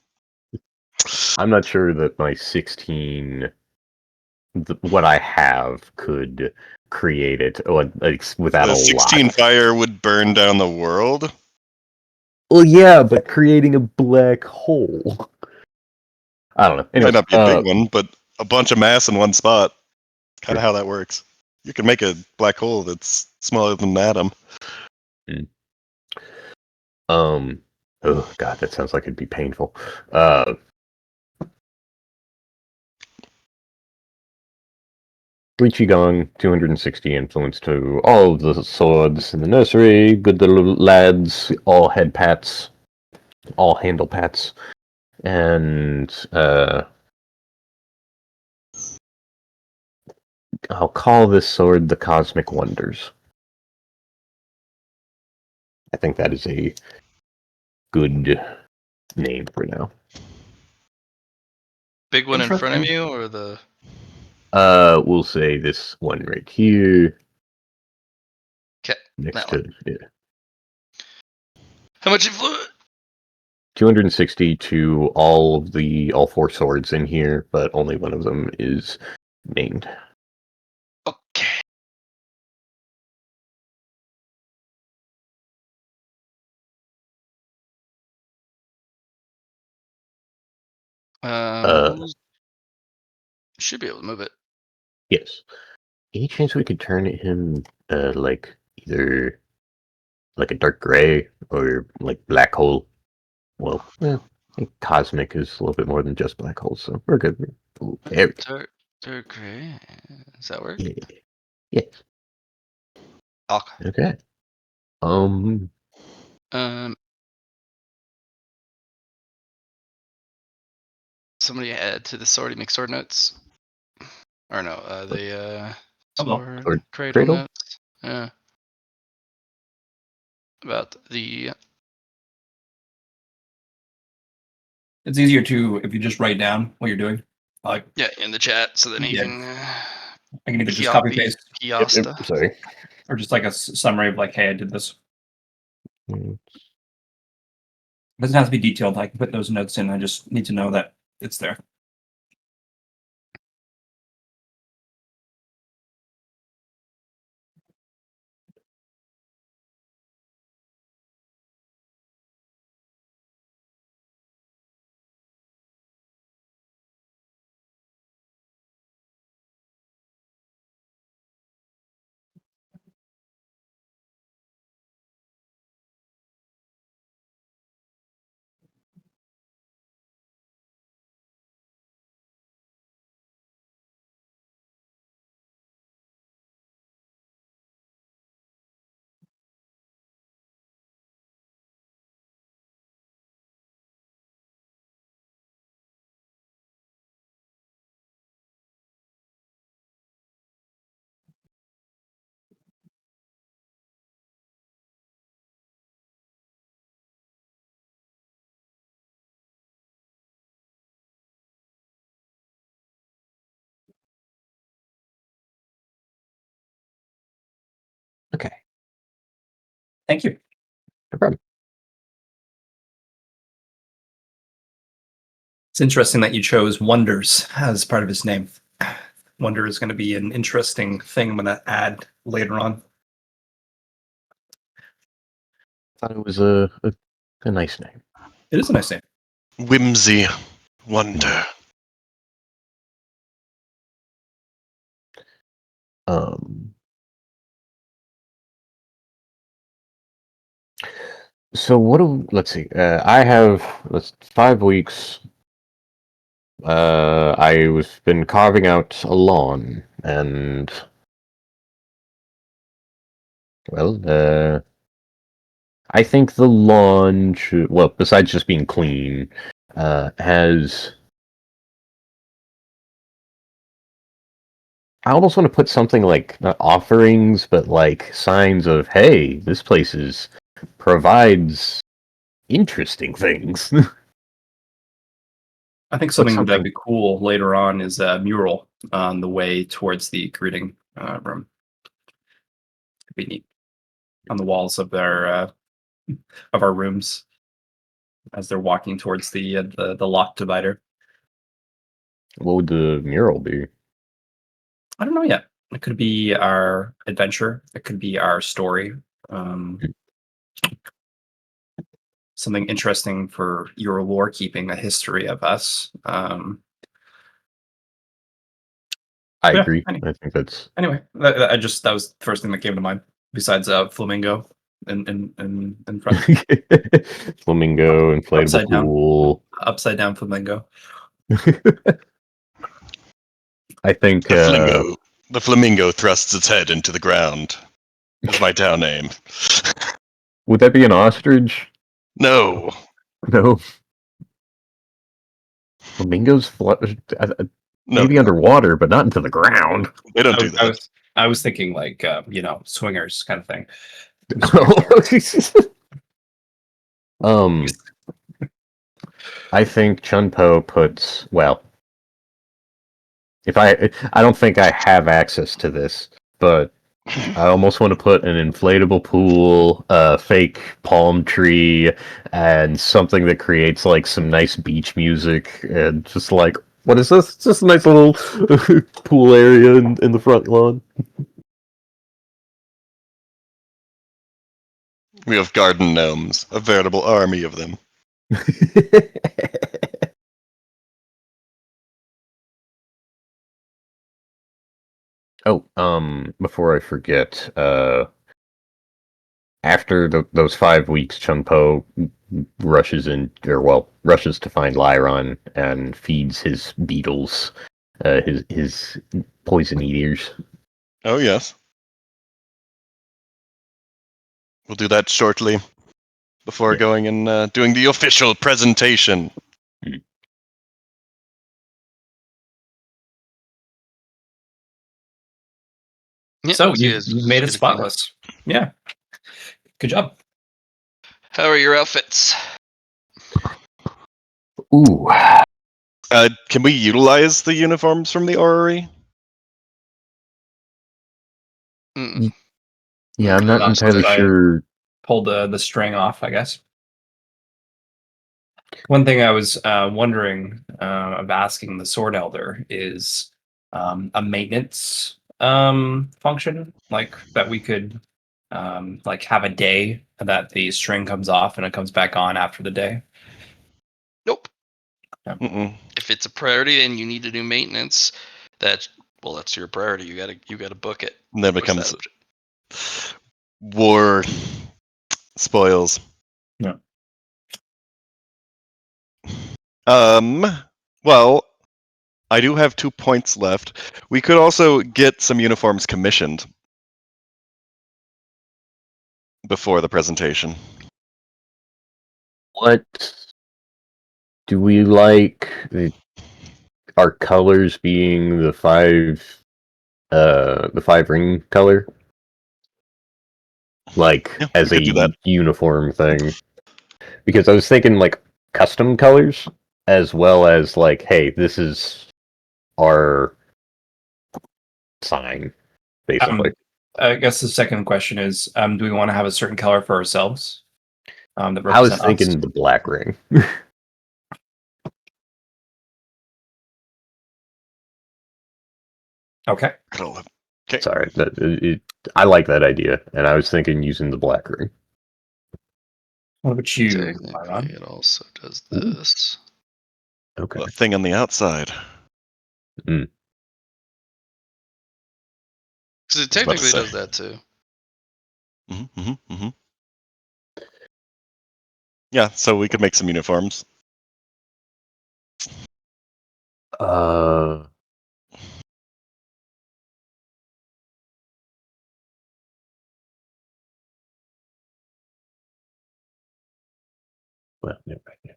I'm not sure that my 16, what I have, could create it like, without a 16 lot. fire would burn down the world. Well, yeah, but creating a black hole. I don't know. Might Anyways, not be a big one, but a bunch of mass in one spot. Kind of how that works. You can make a black hole that's smaller than an atom. Oh god, that sounds like it'd be painful. Three Qigong, 260 influence to all of the swords in the nursery. Good little lads, all head pats, all handle pats, and I'll call this sword the Cosmic Wonders. I think that is a good name for now. Big one in front of Interesting. you, or the? We'll say this one right here, Okay, next that to one. yeah. How much influence? 260 to all four swords in here, but only one of them is named. Okay. Uh, Should be able to move it. yes. Any chance we could turn him like either like a dark gray or like black hole? Well, I think cosmic is a little bit more than just black holes, so we're good. Ooh, there we go. Dark gray. Does that work? Yeah. Yes. Okay. Okay. Somebody add to the sword make sword notes. Or no, the sword Sword cradle cradle? notes. Yeah. About the It's easier to if you just write down what you're doing. Like in the chat, so then you Yeah. can I can either just copy be paste Kiosta. Sorry. or just like a summary of like, hey, I did this. Mm. It doesn't have to be detailed. I can put those notes in. I just need to know that it's there. Okay. Thank you. No problem. It's interesting that you chose Wonders as part of his name. Wonder is going to be an interesting thing I'm going to add later on. Thought it was a nice name. It is a nice name. Whimsy, wonder. So let's see. I have 5 weeks. I've been carving out a lawn, and well, I think the lawn should. Well, besides just being clean, has. I almost want to put something like not offerings, but like signs of, hey, this place provides interesting things. I think But something that'd something be cool later on is a mural on the way towards the greeting room. It'd be neat on the walls of our rooms as they're walking towards the lock divider. What would the mural be? I don't know yet. It could be our adventure. It could be our story. Um, Something interesting for your lore keeping, a history of us. I Yeah. agree. I think that's Anyway, that was the first thing that came to mind. Besides flamingo in front, flamingo, inflatable upside down, pool. upside down flamingo. I think The flamingo thrusts its head into the ground. Is my town name. would that be an ostrich? No. No. Flamingos maybe No. underwater, but not into the ground. They don't I do was, I that. was I was thinking like swingers kind of thing. um, I think Chun Po puts if I don't think I have access to this, but I almost want to put an inflatable pool, a fake palm tree, and something that creates like some nice beach music, and just like, what is this? It's just a nice little pool area in the front lawn. We have garden gnomes, a veritable army of them. Oh, before I forget, after those 5 weeks, Chun Po rushes to find Liron and feeds his beetles, his poison eaters. Oh, yes. We'll do that shortly before Yeah. going and doing the official presentation. Yeah, So you you guys you made it get a clean up. spotless. Yeah, good job. How are your outfits? Ooh, Can we utilize the uniforms from the orrery? Mm. yeah, I'm not Okay. entirely I sure. pulled the string off, I guess. One thing I was wondering of asking the Sword Elder is a maintenance function, like that we could like have a day that the string comes off and it comes back on after the day. Nope. Mm-mm. If it's a priority and you need to do maintenance, that's your priority. You gotta book it. And then What's becomes that? war spoils. Yeah. Well, I do have 2 points left. We could also get some uniforms commissioned before the presentation. What do we like? Our colors being the five ring color, like Yeah, we as could do that. a uniform thing. Because I was thinking like custom colors, as well as like, hey, this is our sign, basically. I guess the second question is, do we want to have a certain color for ourselves that I was represent us? thinking the black ring. Okay. Okay. Sorry, I like that idea, and I was thinking using the black ring. What about you, Technically, Liron? it also does Ooh. this. Okay. The thing on the outside. Mm. Because it I was about to technically say. does that too. Mm-hmm. Yeah, so we could make some uniforms. Uh, well, never mind.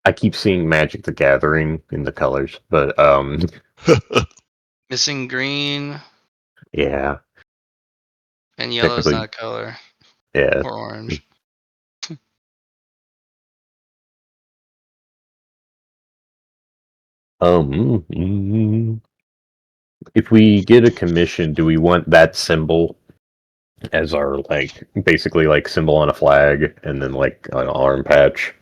I keep seeing Magic the Gathering in the colors, but Missing green yeah, and yellow is not technically, a color, yeah. or orange. If we get a commission, do we want that symbol as our like basically like symbol on a flag, and then like an arm patch?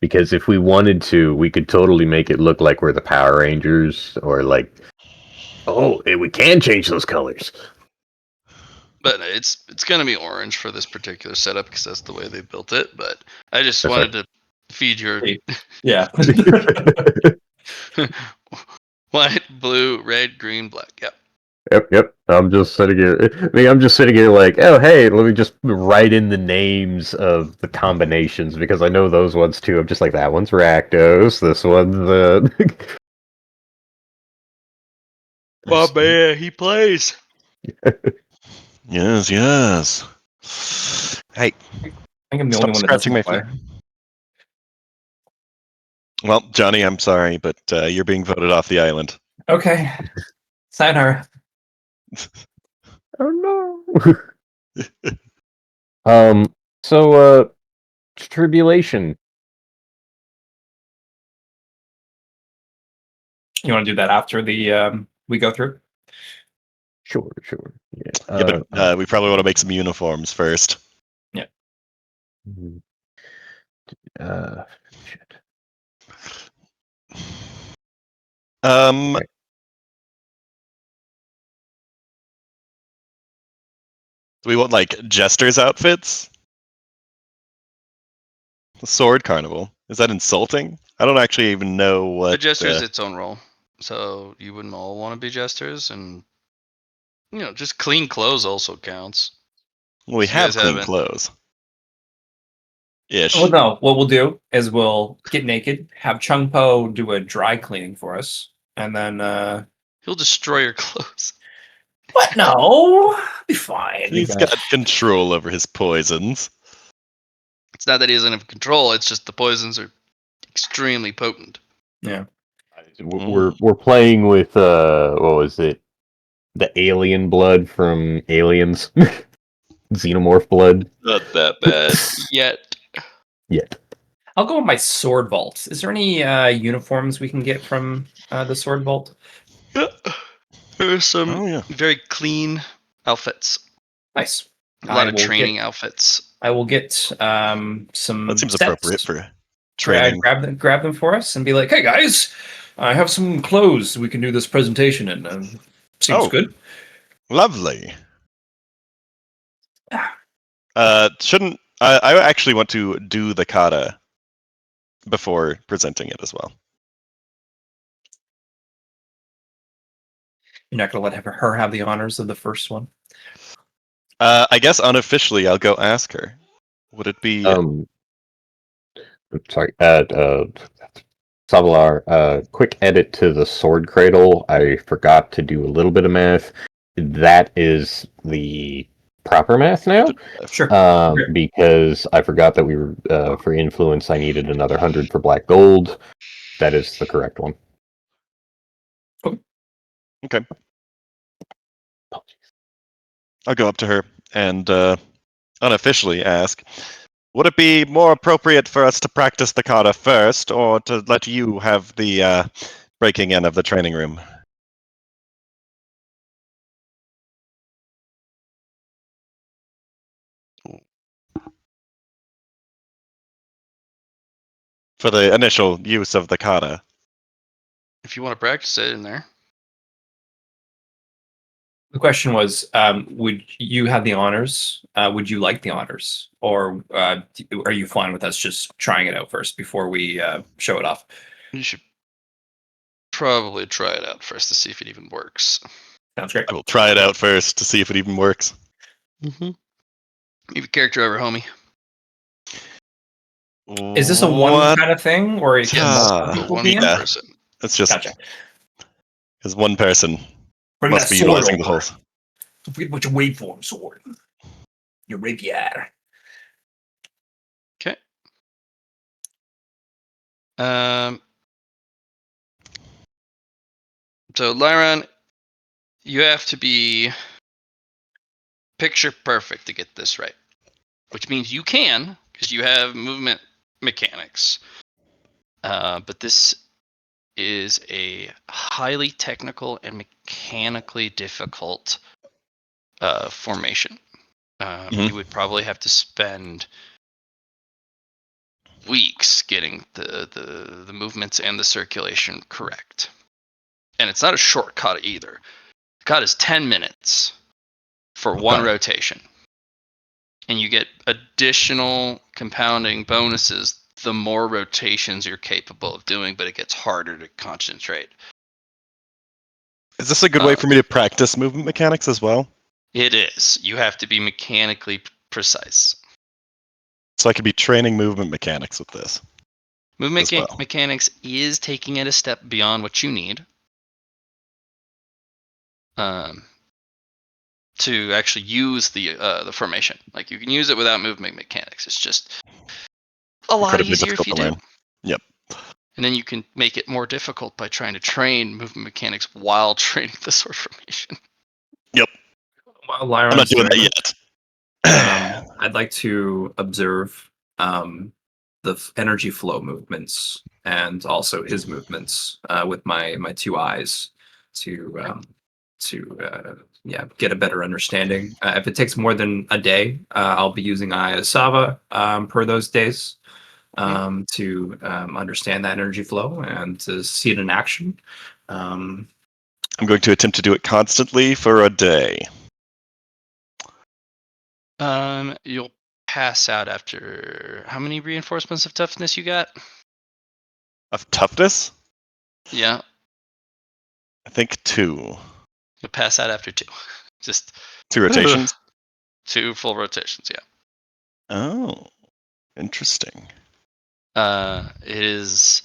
Because if we wanted to, we could totally make it look like we're the Power Rangers, or like, oh, we can change those colors. But it's gonna be orange for this particular setup because that's the way they built it. But I just That's wanted to feed your Yeah. white, blue, red, green, black. Yep. Yep. I'm just sitting here. I mean, I'm just sitting here like, oh, hey, let me just write in the names of the combinations because I know those ones too. I'm just like, that one's Rakdos, this one's My man, he plays. Yes, yes. Hey, I think I'm the stop only one that scratching doesn't my play. feet. Well, Johnny, I'm sorry, but you're being voted off the island. Okay. Sayonara. Oh no. So Tribulation. You want to do that after the we go through? Sure. Yeah. Yeah, but we probably want to make some uniforms first. Shit. Um, Okay. do we want like jesters' outfits? The sword carnival. Is that insulting? I don't actually even know what. The jester is its own role, so you wouldn't all want to be jesters, and just clean clothes also counts. Well, we So you guys have clean haven't. clothes. Ish. Well, no. What we'll do is we'll get naked, have Chun Po do a dry cleaning for us, and then He'll destroy your clothes. what? No, be fine. He's got control over his poisons. It's not that he doesn't have control. It's just the poisons are extremely potent. Yeah. We're playing with what was it? The alien blood from Aliens. Xenomorph blood. Not that bad yet. Yet. I'll go with my sword vault. Is there any uniforms we can get from the sword vault? There are some Oh yeah. very clean outfits. Nice. A lot of training outfits. I will get some. That seems sets. appropriate for training. Grab them for us and be like, "Hey guys, I have some clothes we can do this presentation in." Seems good. Lovely. Ah. Shouldn't I actually want to do the kata before presenting it as well? You're not going to let her have the honors of the first one. I guess unofficially, I'll go ask her. Would it be? Sorry. Savalar, quick edit to the sword cradle. I forgot to do a little bit of math. That is the proper math now. Sure. Because I forgot that we were for influence. I needed another 100 for black gold. That is the correct one. Okay. I'll go up to her and unofficially ask, would it be more appropriate for us to practice the kata first, or to let you have the breaking in of the training room? For the initial use of the kata. If you want to practice it in there. The question was, would you have the honors? Would you like the honors? Or are you fine with us just trying it out first before we show it off? You should probably try it out first to see if it even works. Sounds great. I will try it out first to see if it even works. Mm-hmm. Leave a character over, homie. Is this a one kind of thing, or it can Yes, multiple people one be in? yeah. person. It's just Gotcha. because one person Bring must that be sword utilizing the over. holes. Forget what your waveform sword. Your rapier. Okay. So Liron, you have to be picture perfect to get this right, which means you can, because you have movement mechanics. But this is a highly technical and mechanically difficult formation. Mhm. You would probably have to spend weeks getting the movements and the circulation correct. And it's not a short kata either. The kata is 10 minutes for one Okay. rotation. And you get additional compounding bonuses the more rotations you're capable of doing, but it gets harder to concentrate. Is this a good way for me to practice movement mechanics as well? It is. You have to be mechanically precise. So I could be training movement mechanics with this. Movement As well. mechanics is taking it a step beyond what you need to actually use the formation. Like you can use it without movement mechanics. It's just a lot Incredibly easier if difficult you to do. learn. Yep. And then you can make it more difficult by trying to train movement mechanics while training the sword formation. Yep. While I'm Liron's not doing that doing yet. I'd like to observe energy flow movements and also his movements with my two eyes to get a better understanding. If it takes more than a day, I'll be using Eye of Sava per those days to understand that energy flow and to see it in action. I'm going to attempt to do it constantly for a day. You'll pass out after how many reinforcements of toughness you got? Of toughness? Yeah, I think 2. you'll pass out after 2. Just 2 rotations? 2 full rotations, yeah. Oh, interesting. It is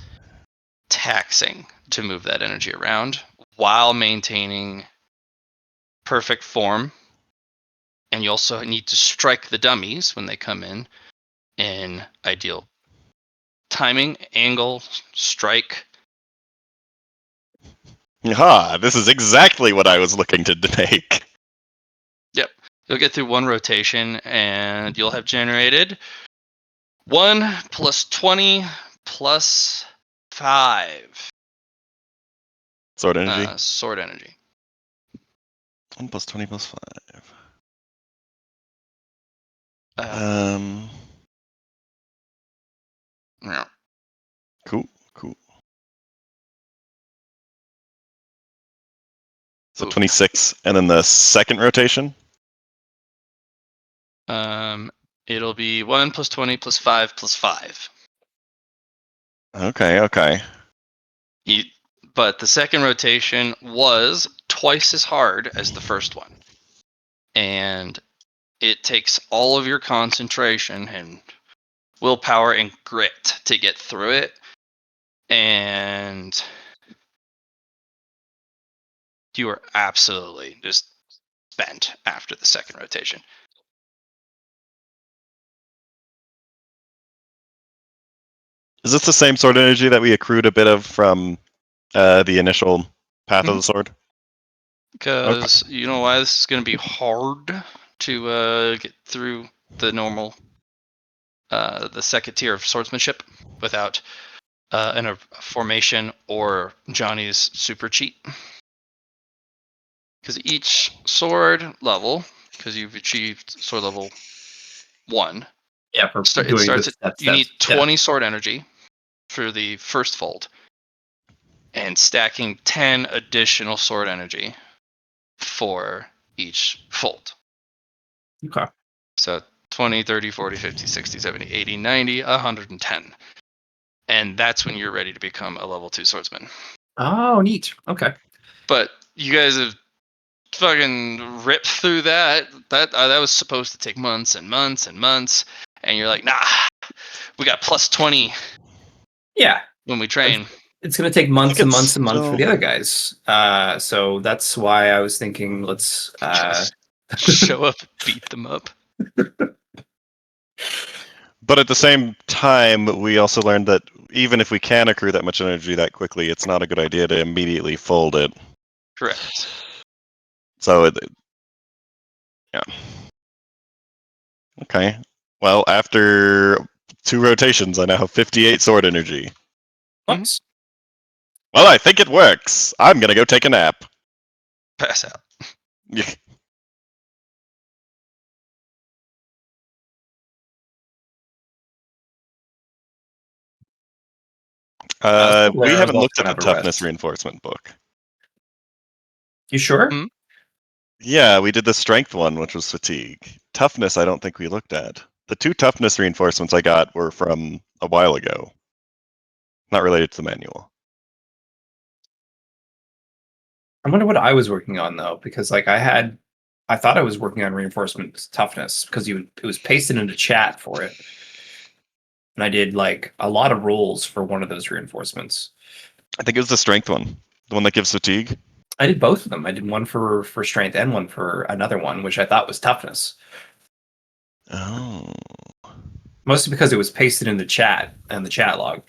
taxing to move that energy around while maintaining perfect form. And you also need to strike the dummies when they come in ideal timing, angle, strike. Ha! This is exactly what I was looking to make. Yep. You'll get through one rotation and you'll have generated 1 plus 20 plus 5 Sword energy? sword energy. 1 plus 20 plus 5. Yeah. Cool. So 26, and then the second rotation? It'll be 1 plus 20 plus 5 plus 5. Okay. But the second rotation was twice as hard as the first one. And it takes all of your concentration and willpower and grit to get through it. And you are absolutely just spent after the second rotation. Is this the same sword energy that we accrued a bit of from the initial path of the sword? Because you know why this is going to be hard to get through the normal, the second tier of swordsmanship without a formation or Johnny's super cheat. Because each sword level, because you've achieved sword level 1, Yeah, for it doing starts this. at, you need 20 sword energy for the first fold, and stacking 10 additional sword energy for each fold. Okay. So 20, 30, 40, 50, 60, 70, 80, 90, 110. And that's when you're ready to become a level 2 swordsman. Oh, neat. Okay. But you guys have fucking ripped through that. That was supposed to take months and months and months. And you're like, nah, we got plus 20 Yeah. when we train. It's going to take months and it's months and months for still- the other guys. So that's why I was thinking let's Show up, beat them up. But at the same time, we also learned that even if we can accrue that much energy that quickly, it's not a good idea to immediately fold it. Correct. So, yeah. Okay. Well, after 2 rotations, I now have 58 sword energy. Oops. Well, I think it works. I'm gonna go take a nap. Pass out. We haven't also looked at gonna the have a toughness rest. reinforcement book. You sure? Hmm? Yeah, we did the strength one, which was fatigue. Toughness, I don't think we looked at. The 2 toughness reinforcements I got were from a while ago, not related to the manual. I wonder what I was working on though, because like I thought I was working on reinforcement toughness because it was pasted into chat for it, and I did like a lot of rolls for one of those reinforcements. I think it was the strength one, the one that gives fatigue. I did both of them. I did one for strength and one for another one, which I thought was toughness. Oh. Mostly because it was pasted in the chat and the chat log.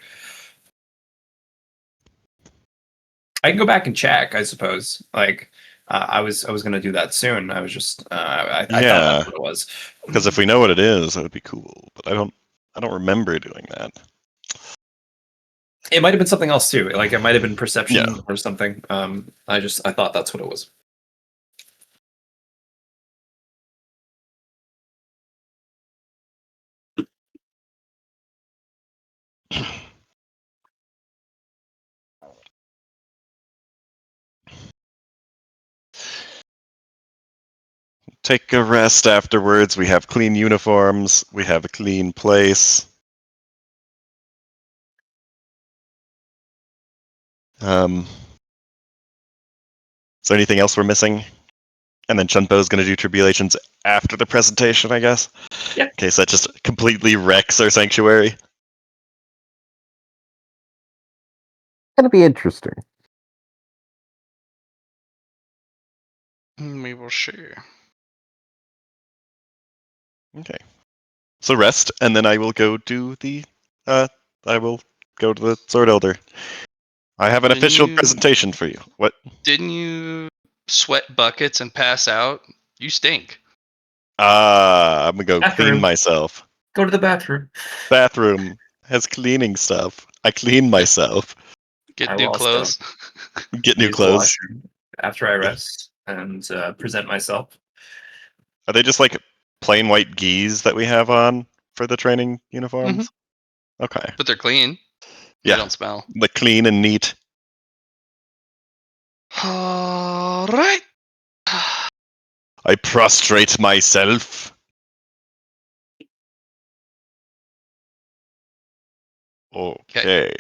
I can go back and check, I suppose. Like I was going to do that soon. I was just I thought Yeah. that's what it was. Because if we know what it is, that would be cool. But I don't remember doing that. It might have been something else too. Like it might have been perception Yeah. or something. I thought that's what it was. Take a rest afterwards. We have clean uniforms. We have a clean place. Is there anything else we're missing? And then Chun Po is going to do tribulations after the presentation, I guess. Yeah. In case that just completely wrecks our sanctuary. Gonna be interesting. We will share. Okay. So rest, and then I will go do the. I will go to the Sword Elder. I have an official presentation for you. What? Didn't you sweat buckets and pass out? You stink. I'm gonna go clean Bathroom. myself. Go to the bathroom. Bathroom has cleaning stuff. I clean myself. Get I new will also clothes. Get new use the clothes. washroom after I rest and present myself. Are they just like plain white gis that we have on for the training uniforms? Okay. But they're clean. They Yeah. don't smell. The clean and neat. All right. I prostrate myself. Okay.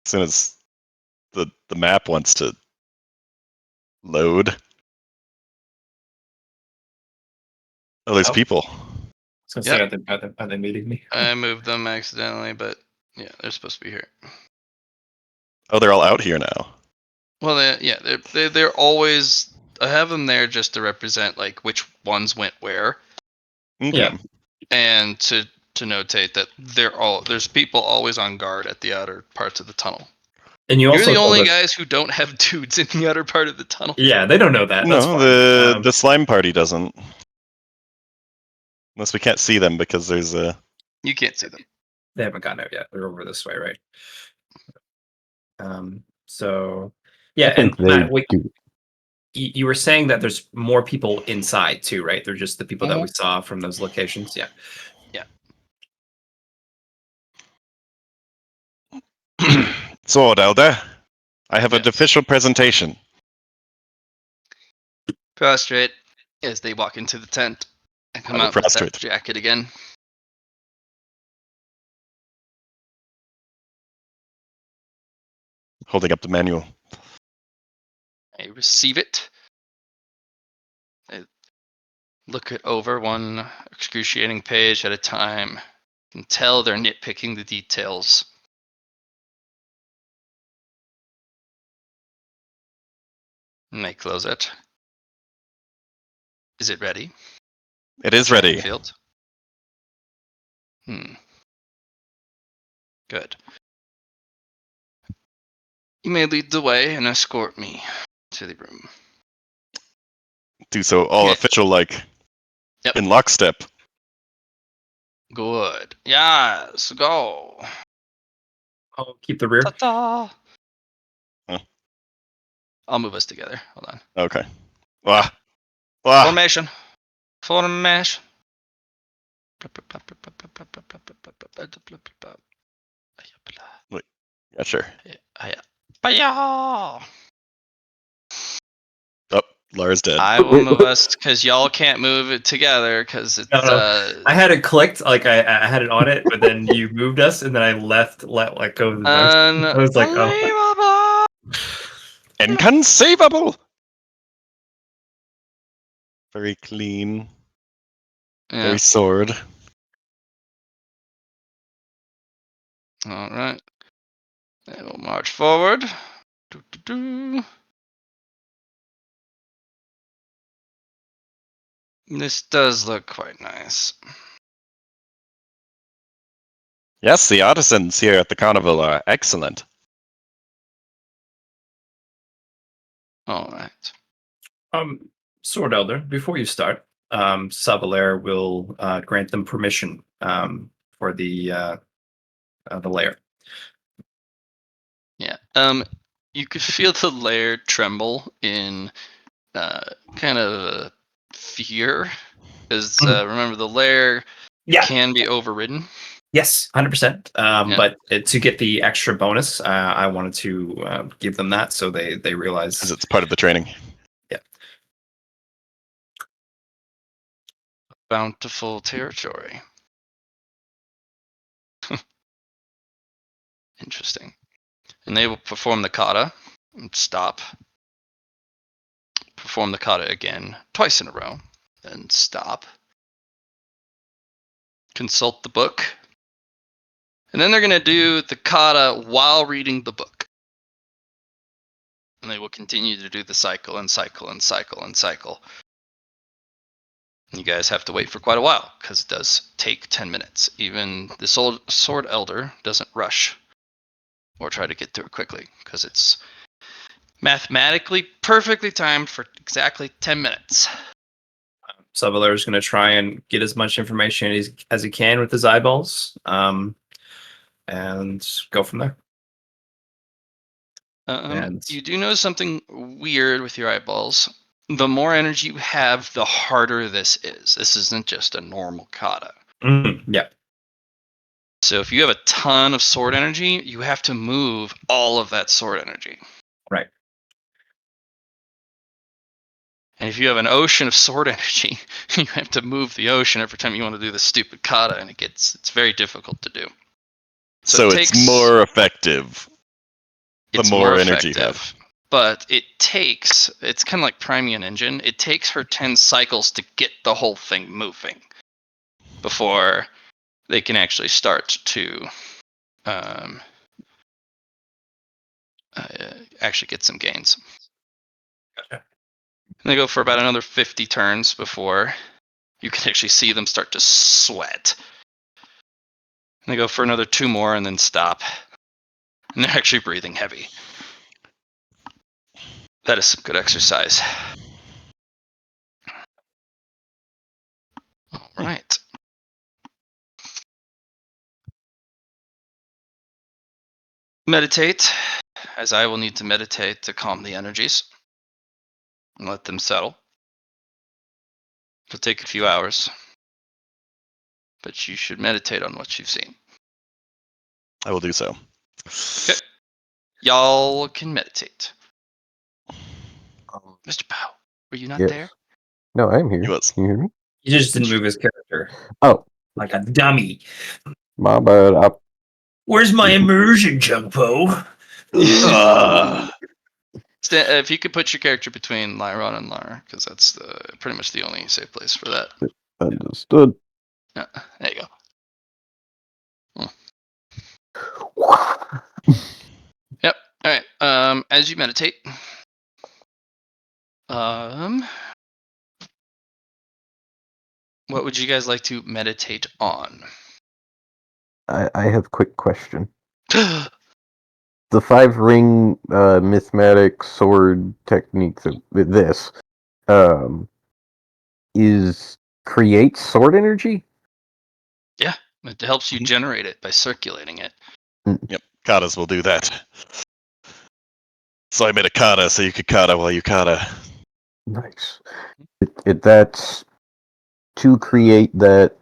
As soon as the map wants to load. Oh, there's people. So Yep. are they meeting me? I moved them accidentally, but yeah, they're supposed to be here. Oh, they're all out here now. Well, they're always. I have them there just to represent like which ones went where, Okay. Yeah. and to notate that there's people always on guard at the outer parts of the tunnel. And you You're also the told only us, guys who don't have dudes in the outer part of the tunnel. yeah, they don't know that. That's No, fine. the slime party doesn't. Unless we can't see them because there's a. You can't see them. They haven't gotten out yet. They're over this way, right? So yeah, I think and they Matt, do. you were saying that there's more people inside too, right? They're just the people that Mhm. we saw from those locations. Yeah. Sword Elder, I have an Yes. official presentation. Prostrate as they walk into the tent and come I will out with that prostrate. jacket again. Holding up the manual. I receive it. I look it over one excruciating page at a time. You can tell they're nitpicking the details. And they close it. Is it ready? It is ready. Field. Good. You may lead the way and escort me to the room. Do so all Okay. official like. Yep. In lockstep. Good. Yes, go. I'll keep the rear. Ta-da! Huh. I'll move us together. Hold on. Okay. Wah. Wah. Formation. Formation. Yeah, sure. Baya! Oh, Lara's dead. I will move us because y'all can't move it together because it's No. I had it clicked, like I had it on it, but then you moved us, and then I let go of the mouse. I was like, oh. unbelievable. Inconceivable. Very clean. Yeah. Very sword. All right. Then we'll march forward. Doo-doo-doo. This does look quite nice. Yes, the artisans here at the carnival are excellent. All right. Sword Elder, before you start, Savalair will grant them permission for the lair. Yeah. You could feel the lair tremble in kind of fear because remember the lair Yeah. can be overridden. Yes, 100%. Yeah. But to get the extra bonus, I wanted to give them that so they realize. Because it's part of the training. Yeah. Bountiful territory. Interesting. And they will perform the kata and stop. Perform the kata again, twice in a row, then stop. Consult the book. And then they're going to do the kata while reading the book. And they will continue to do the cycle and cycle and cycle and cycle. You guys have to wait for quite a while because it does take 10 minutes. Even the Sword Elder doesn't rush or try to get through it quickly because it's mathematically perfectly timed for exactly 10 minutes. Savalair is going to try and get as much information as he can with his eyeballs, and go from there. And You do notice something weird with your eyeballs. The more energy you have, the harder this is. This isn't just a normal kata. Yeah. So if you have a ton of sword energy, you have to move all of that sword energy. Right. And if you have an ocean of sword energy, you have to move the ocean every time you want to do the stupid kata, and it's very difficult to do. So it's more effective. The more energy you have. But it's kind of like priming an engine. It takes her 10 cycles to get the whole thing moving before they can actually start to actually get some gains. Gotcha. And they go for about another 50 turns before you can actually see them start to sweat. And they go for another 2 more and then stop. And they're actually breathing heavy. That is some good exercise. All right. Meditate, as I will need to meditate to calm the energies and let them settle. It'll take a few hours, but you should meditate on what you've seen. I will do so. Okay. Y'all can meditate. Mr. Pow, were you not Yes. there? No, I'm here. He was. Can you hear me? He just didn't move his character Oh, like a dummy. my bad. Where's my immersion, Chun Po? If you could put your character between Liron and Lara, because that's pretty much the only safe place for that. Understood. Yeah, there you go. Yep. All right. As you meditate, What would you guys like to meditate on? I have a quick question. The 5-ring mythmatic sword technique this is create sword energy. Yeah, it helps you generate it by circulating it. Yep, katas will do that. So I made a kata so you could kata while you kata. Nice. That's to create that.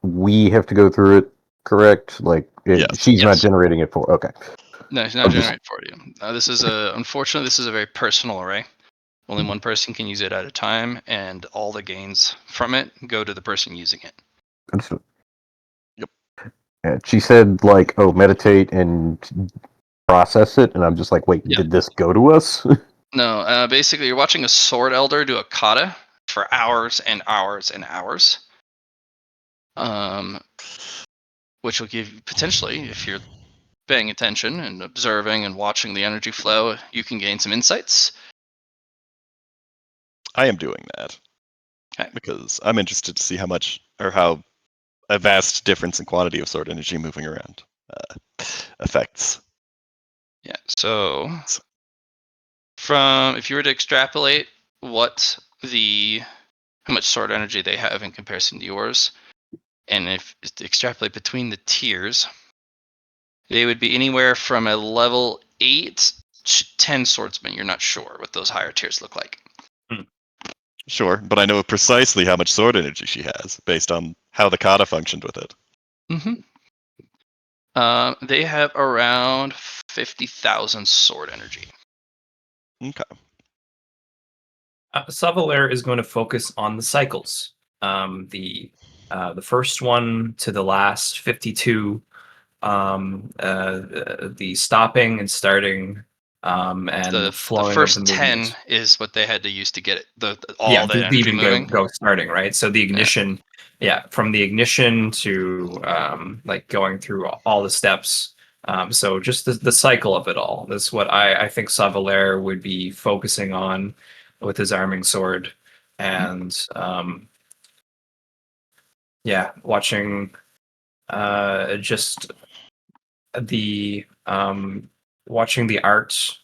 We have to go through it, correct? Like Yes. she's not Yes. generating it for. Okay. No, it's not generated for you. Unfortunately, this is a very personal array. Only one person can use it at a time, and all the gains from it go to the person using it. Understood. Yep. And she said, like, oh, meditate and process it, and I'm just like, wait, Yeah. did this go to us? No, basically, you're watching a sword elder do a kata for hours and hours and hours. Which will give you potentially, if you're paying attention and observing and watching the energy flow, you can gain some insights. I am doing that. Okay. Because I'm interested to see how much or how a vast difference in quantity of sword energy moving around affects. Yeah. So, if you were to extrapolate how much sword energy they have in comparison to yours, and if to extrapolate between the tiers, they would be anywhere from a level 8 to 10 swordsman. You're not sure what those higher tiers look like. Sure, but I know precisely how much sword energy she has based on how the kata functioned with it. They have around 50,000 sword energy. Okay. Savalair is going to focus on the cycles. The first one to the last 52. The stopping and starting, and The flowing of the first 10 movements. is what they had to use to get it, Yeah, all the to energy even moving. go starting, right? So the ignition, from the ignition to like going through all the steps. So just the cycle of it all. That's what I think Savalair would be focusing on with his arming sword, and watching just the watching the art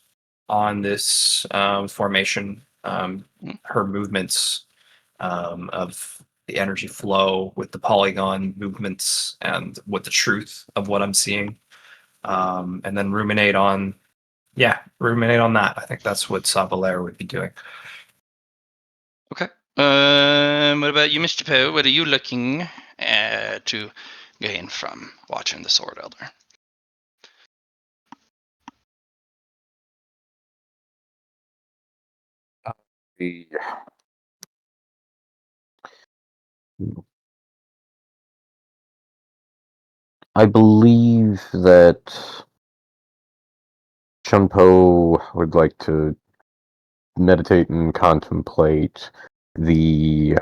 on this formation, her movements of the energy flow with the polygon movements and with the truth of what I'm seeing, and then ruminate on that. I think that's what Savalair would be doing. Okay. What about you, Mr. Poe? What are you looking to gain from watching the Sword Elder? I believe that Chun Po would like to meditate and contemplate the.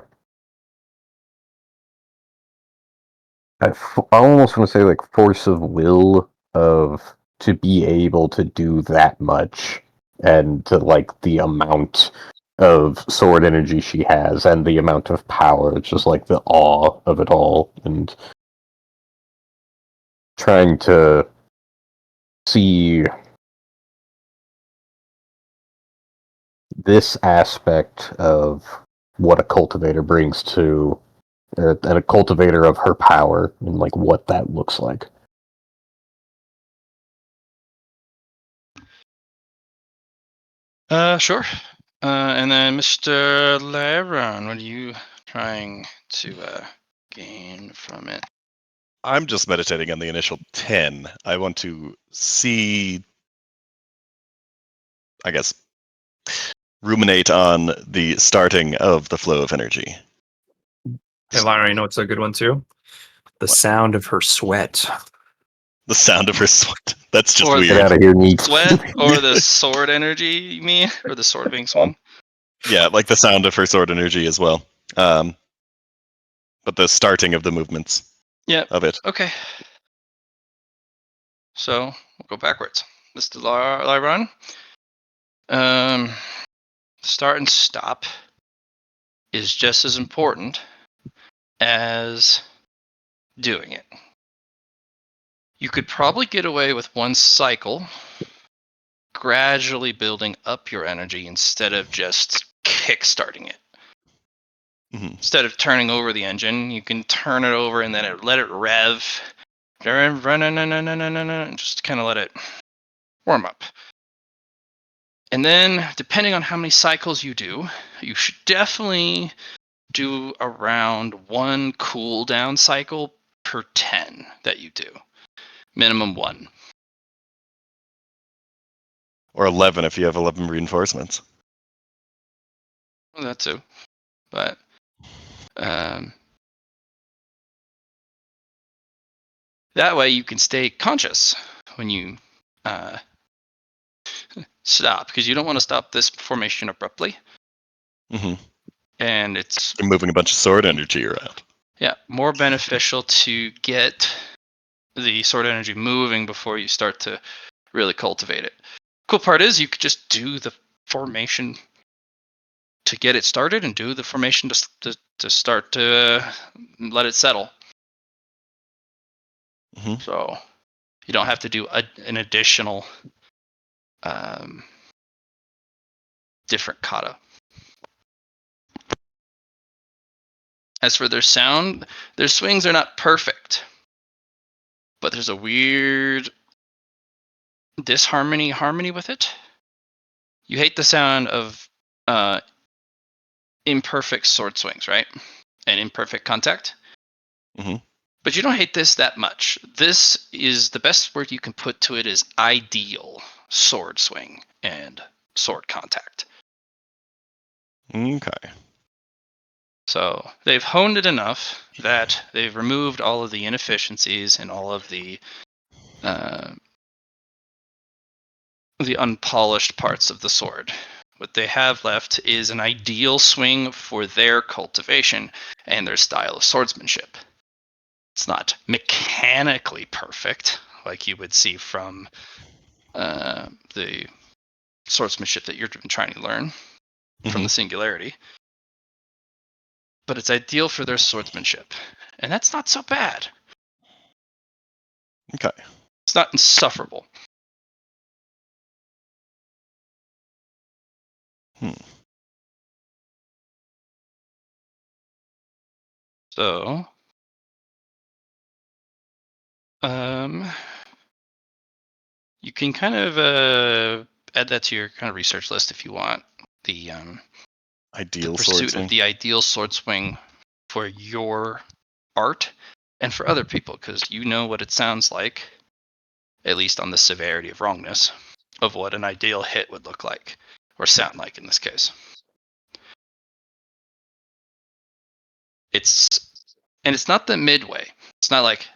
I almost want to say like force of will of to be able to do that much, and to like the amount of sword energy she has and the amount of power. It's just like the awe of it all, and trying to see this aspect of what a cultivator brings to, and a cultivator of her power, and like what that looks like. Sure. And then Mr. Liron, what are you trying to gain from it? I'm just meditating on the initial 10. I want to see, I guess, ruminate on the starting of the flow of energy. Hey, Lyra, you know what's a good one too? The sound of her sweat. The sound of her sweat. That's just Or Get weird. out of here, neat. Sweat or the sword energy, you mean? Or the sword being swung? Yeah, like the sound of her sword energy as well. But the starting of the movements Yep. of it. Okay. So we'll go backwards. Mr. Liron. Start and stop is just as important as doing it. You could probably get away with one cycle, gradually building up your energy instead of just kickstarting it. Mhm. Instead of turning over the engine, you can turn it over and then let it rev. And just kind of let it warm up. And then, depending on how many cycles you do, you should definitely do around one cooldown cycle per 10 that you do. Minimum 1. Or 11 if you have 11 reinforcements. Well, that too. But that way you can stay conscious when you stop, because you don't want to stop this formation abruptly. Mm-hmm. And it's You're moving a bunch of sword energy around. Yeah, more beneficial to get the sword energy moving before you start to really cultivate it. Cool part is you could just do the formation to get it started and do the formation to start to let it settle. Mm-hmm. So you don't have to do an additional different kata. As for their sound, their swings are not perfect, but there's a weird harmony with it. You hate the sound of imperfect sword swings, right? And imperfect contact. Mm-hmm. But you don't hate this that much. This is the best word you can put to it is ideal sword swing and sword contact. Okay. So they've honed it enough that they've removed all of the inefficiencies and all of the unpolished parts of the sword. What they have left is an ideal swing for their cultivation and their style of swordsmanship. It's not mechanically perfect like you would see from the swordsmanship that you're trying to learn from the singularity. But it's ideal for their swordsmanship. And that's not so bad. Okay. It's not insufferable. So, you can kind of add that to your kind of research list if you want. The Ideal sword pursuit swing. of the ideal sword swing for your art and for other people, because you know what it sounds like, at least on the severity of wrongness, of what an ideal hit would look like, or sound like in this case. It's not the midway. It's not like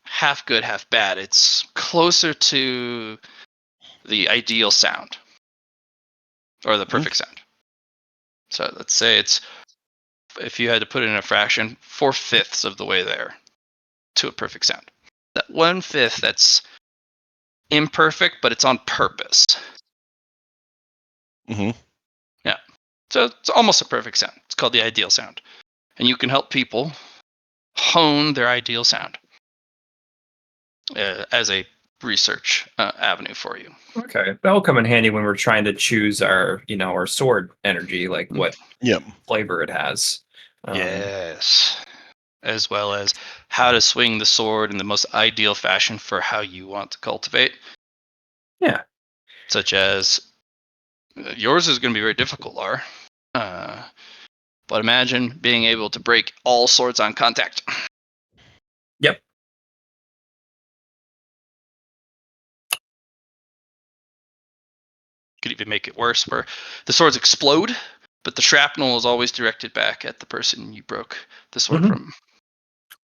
half good, half bad. It's closer to the ideal sound or the perfect sound. So let's say it's, if you had to put it in a fraction, 4/5 of the way there to a perfect sound. That 1/5 that's imperfect, but it's on purpose. Mm-hmm. Yeah. So it's almost a perfect sound. It's called the ideal sound. And you can help people hone their ideal sound as a research avenue for you. Okay, that'll come in handy when we're trying to choose our, our sword energy, like what Yep. flavor it has. Yes. As well as how to swing the sword in the most ideal fashion for how you want to cultivate. Yeah. Such as yours is going to be very difficult, Lar. But imagine being able to break all swords on contact. Yep. Could even make it worse, where the swords explode, but the shrapnel is always directed back at the person you broke the sword from.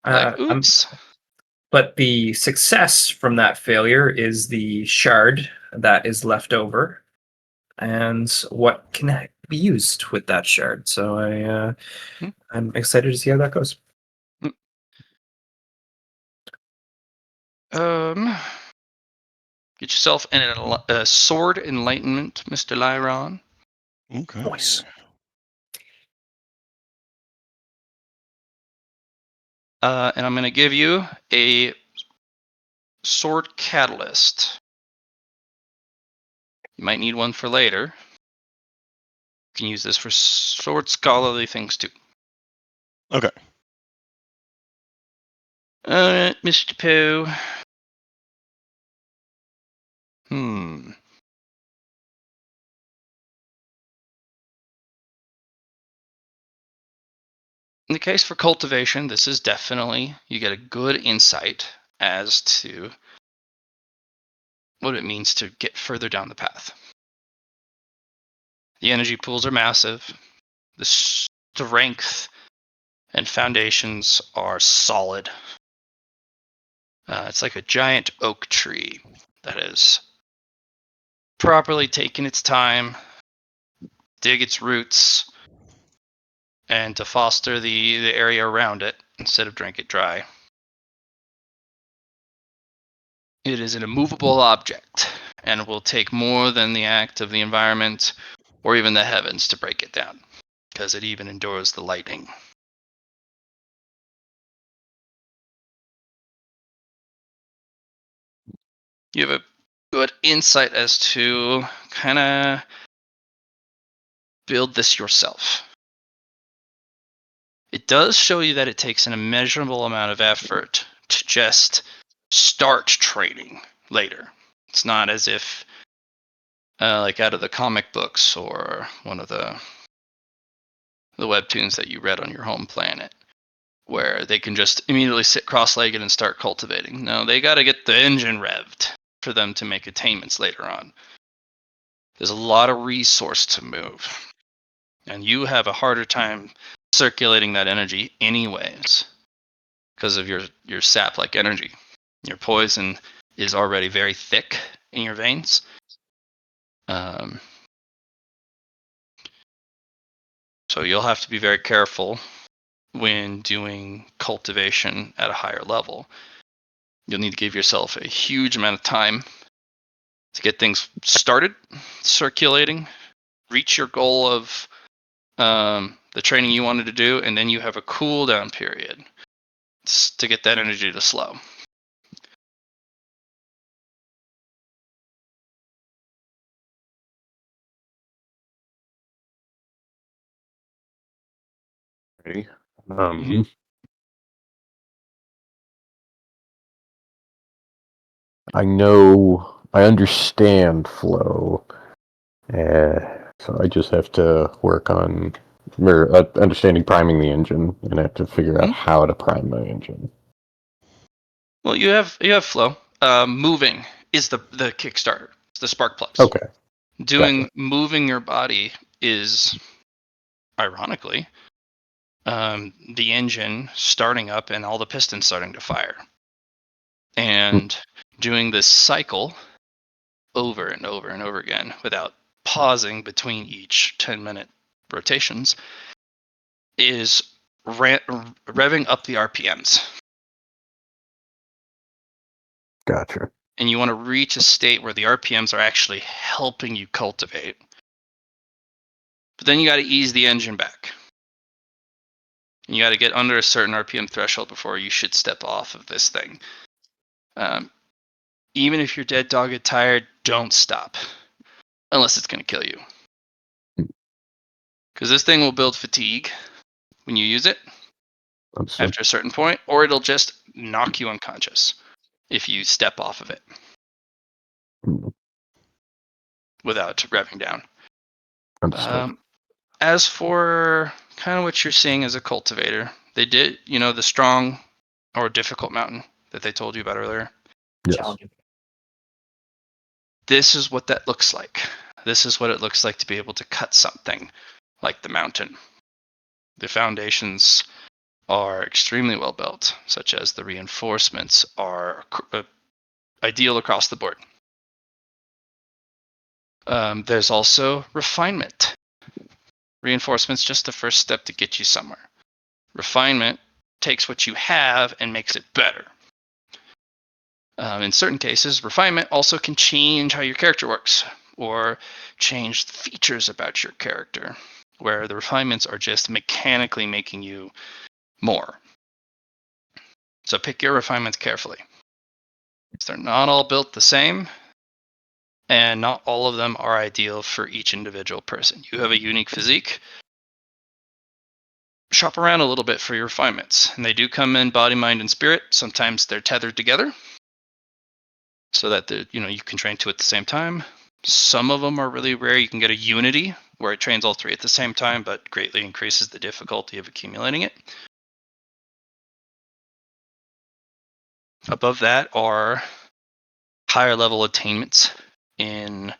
Like, oops. But the success from that failure is the shard that is left over, and what can be used with that shard. So I'm excited to see how that goes. Get yourself a sword enlightenment, Mr. Liron. Okay. Nice. And I'm going to give you a sword catalyst. You might need one for later. You can use this for sword scholarly things too. Okay. Alright, Mr. Poe. In the case for cultivation, this is definitely, you get a good insight as to what it means to get further down the path. The energy pools are massive. The strength and foundations are solid. It's like a giant oak tree that has properly taken its time, dig its roots, and to foster the area around it instead of drink it dry. It is an immovable object and will take more than the act of the environment or even the heavens to break it down, because it even endures the lightning. You have a good insight as to kind of build this yourself. It does show you that it takes an immeasurable amount of effort to just start training later. It's not as if like out of the comic books or one of the webtoons that you read on your home planet, where they can just immediately sit cross-legged and start cultivating. No, they got to get the engine revved for them to make attainments later on. There's a lot of resource to move, and you have a harder time circulating that energy anyways because of your sap-like energy. Your poison is already very thick in your veins. So you'll have to be very careful when doing cultivation at a higher level. You'll need to give yourself a huge amount of time to get things started, circulating, reach your goal of the training you wanted to do, and then you have a cooldown period to get that energy to slow. Ready? I understand flow, so I just have to work on understanding priming the engine, and I have to figure out how to prime my engine. Well, you have flow. Moving is the Kickstarter. It's the spark plugs. Okay. Moving your body is, ironically, the engine starting up and all the pistons starting to fire. And doing this cycle over and over and over again without pausing between each 10-minute rotations is revving up the RPMs. Gotcha. And you want to reach a state where the RPMs are actually helping you cultivate. But then you got to ease the engine back. You got to get under a certain RPM threshold before you should step off of this thing. Even if you're dead dog get tired, don't stop. Unless it's going to kill you. Because this thing will build fatigue when you use it after a certain point, or it'll just knock you unconscious if you step off of it without revving down. As for kind of what you're seeing as a cultivator, they did, the strong or difficult mountain that they told you about earlier. Yes. This is what that looks like. This is what it looks like to be able to cut something like the mountain. The foundations are extremely well built, such as the reinforcements are ideal across the board. There's also refinement. Reinforcement's just the first step to get you somewhere. Refinement takes what you have and makes it better. In certain cases, refinement also can change how your character works or change features about your character, where the refinements are just mechanically making you more. So pick your refinements carefully. They're not all built the same, and not all of them are ideal for each individual person. You have a unique physique. Shop around a little bit for your refinements. And they do come in body, mind, and spirit. Sometimes they're tethered together so that you can train two at the same time. Some of them are really rare. You can get a unity where it trains all three at the same time, but greatly increases the difficulty of accumulating it. Above that are higher level attainments in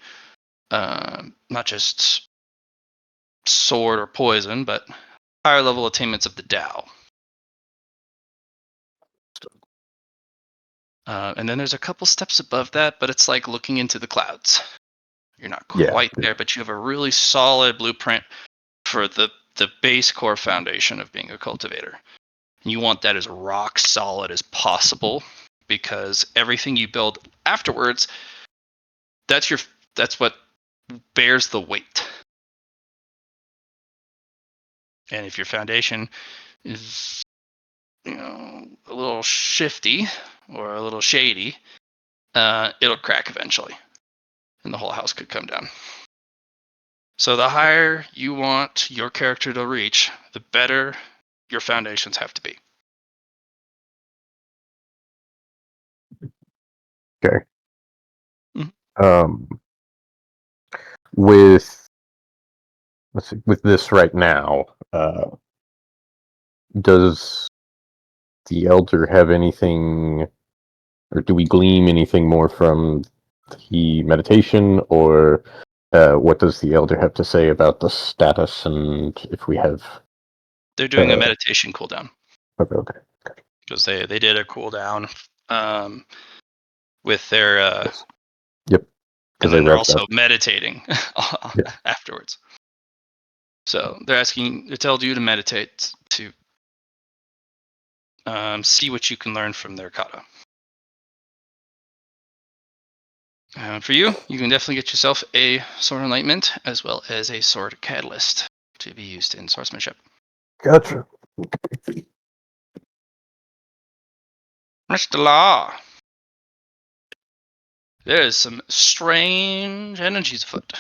not just sword or poison, but higher level attainments of the Tao. And then there's a couple steps above that, but it's like looking into the clouds. You're not Yeah. quite there, but you have a really solid blueprint for the base core foundation of being a cultivator. And you want that as rock solid as possible, because everything you build afterwards, that's what bears the weight. And if your foundation is a little shifty or a little shady, it'll crack eventually, and the whole house could come down. So the higher you want your character to reach, the better your foundations have to be. Okay. Mhm. With let's see, with this right now, does the elder have anything, or do we glean anything more from the meditation, or what does the elder have to say about the status, and if we have? They're doing a meditation cooldown Okay. because they did a cooldown with their Yes. Yep. and Because then I they're read also that. meditating Yeah. afterwards. So they told you to meditate to see what you can learn from their kata. For you can definitely get yourself a sword enlightenment as well as a sword catalyst to be used in swordsmanship. Gotcha. Mr. Law, there is some strange energies afoot.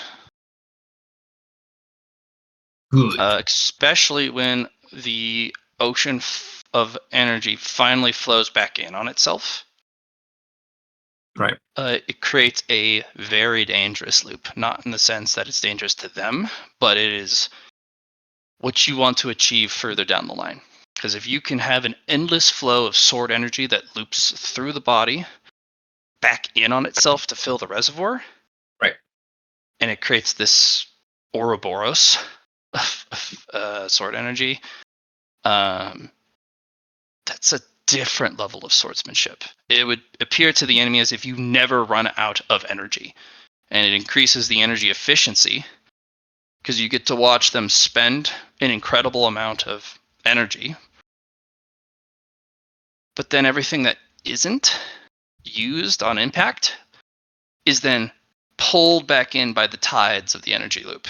Good. Especially when the ocean of energy finally flows back in on itself. Right. It creates a very dangerous loop, not in the sense that it's dangerous to them, but it is what you want to achieve further down the line. Because if you can have an endless flow of sword energy that loops through the body, back in on itself to fill the reservoir, Right. and it creates this Ouroboros of sword energy, that's a different level of swordsmanship. It would appear to the enemy as if you never run out of energy, and it increases the energy efficiency because you get to watch them spend an incredible amount of energy, but then everything that isn't used on impact is then pulled back in by the tides of the energy loop.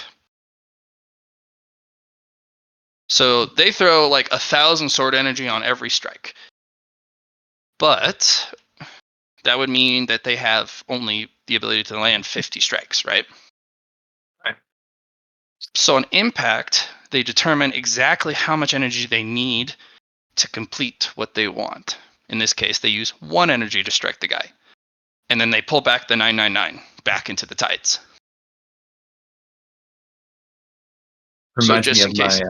So they throw like 1,000 sword energy on every strike, but that would mean that they have only the ability to land 50 strikes, right? Right. So on impact, they determine exactly how much energy they need to complete what they want. In this case, they use 1 energy to strike the guy, and then they pull back the 999 back into the tides. Reminds So me just of in case,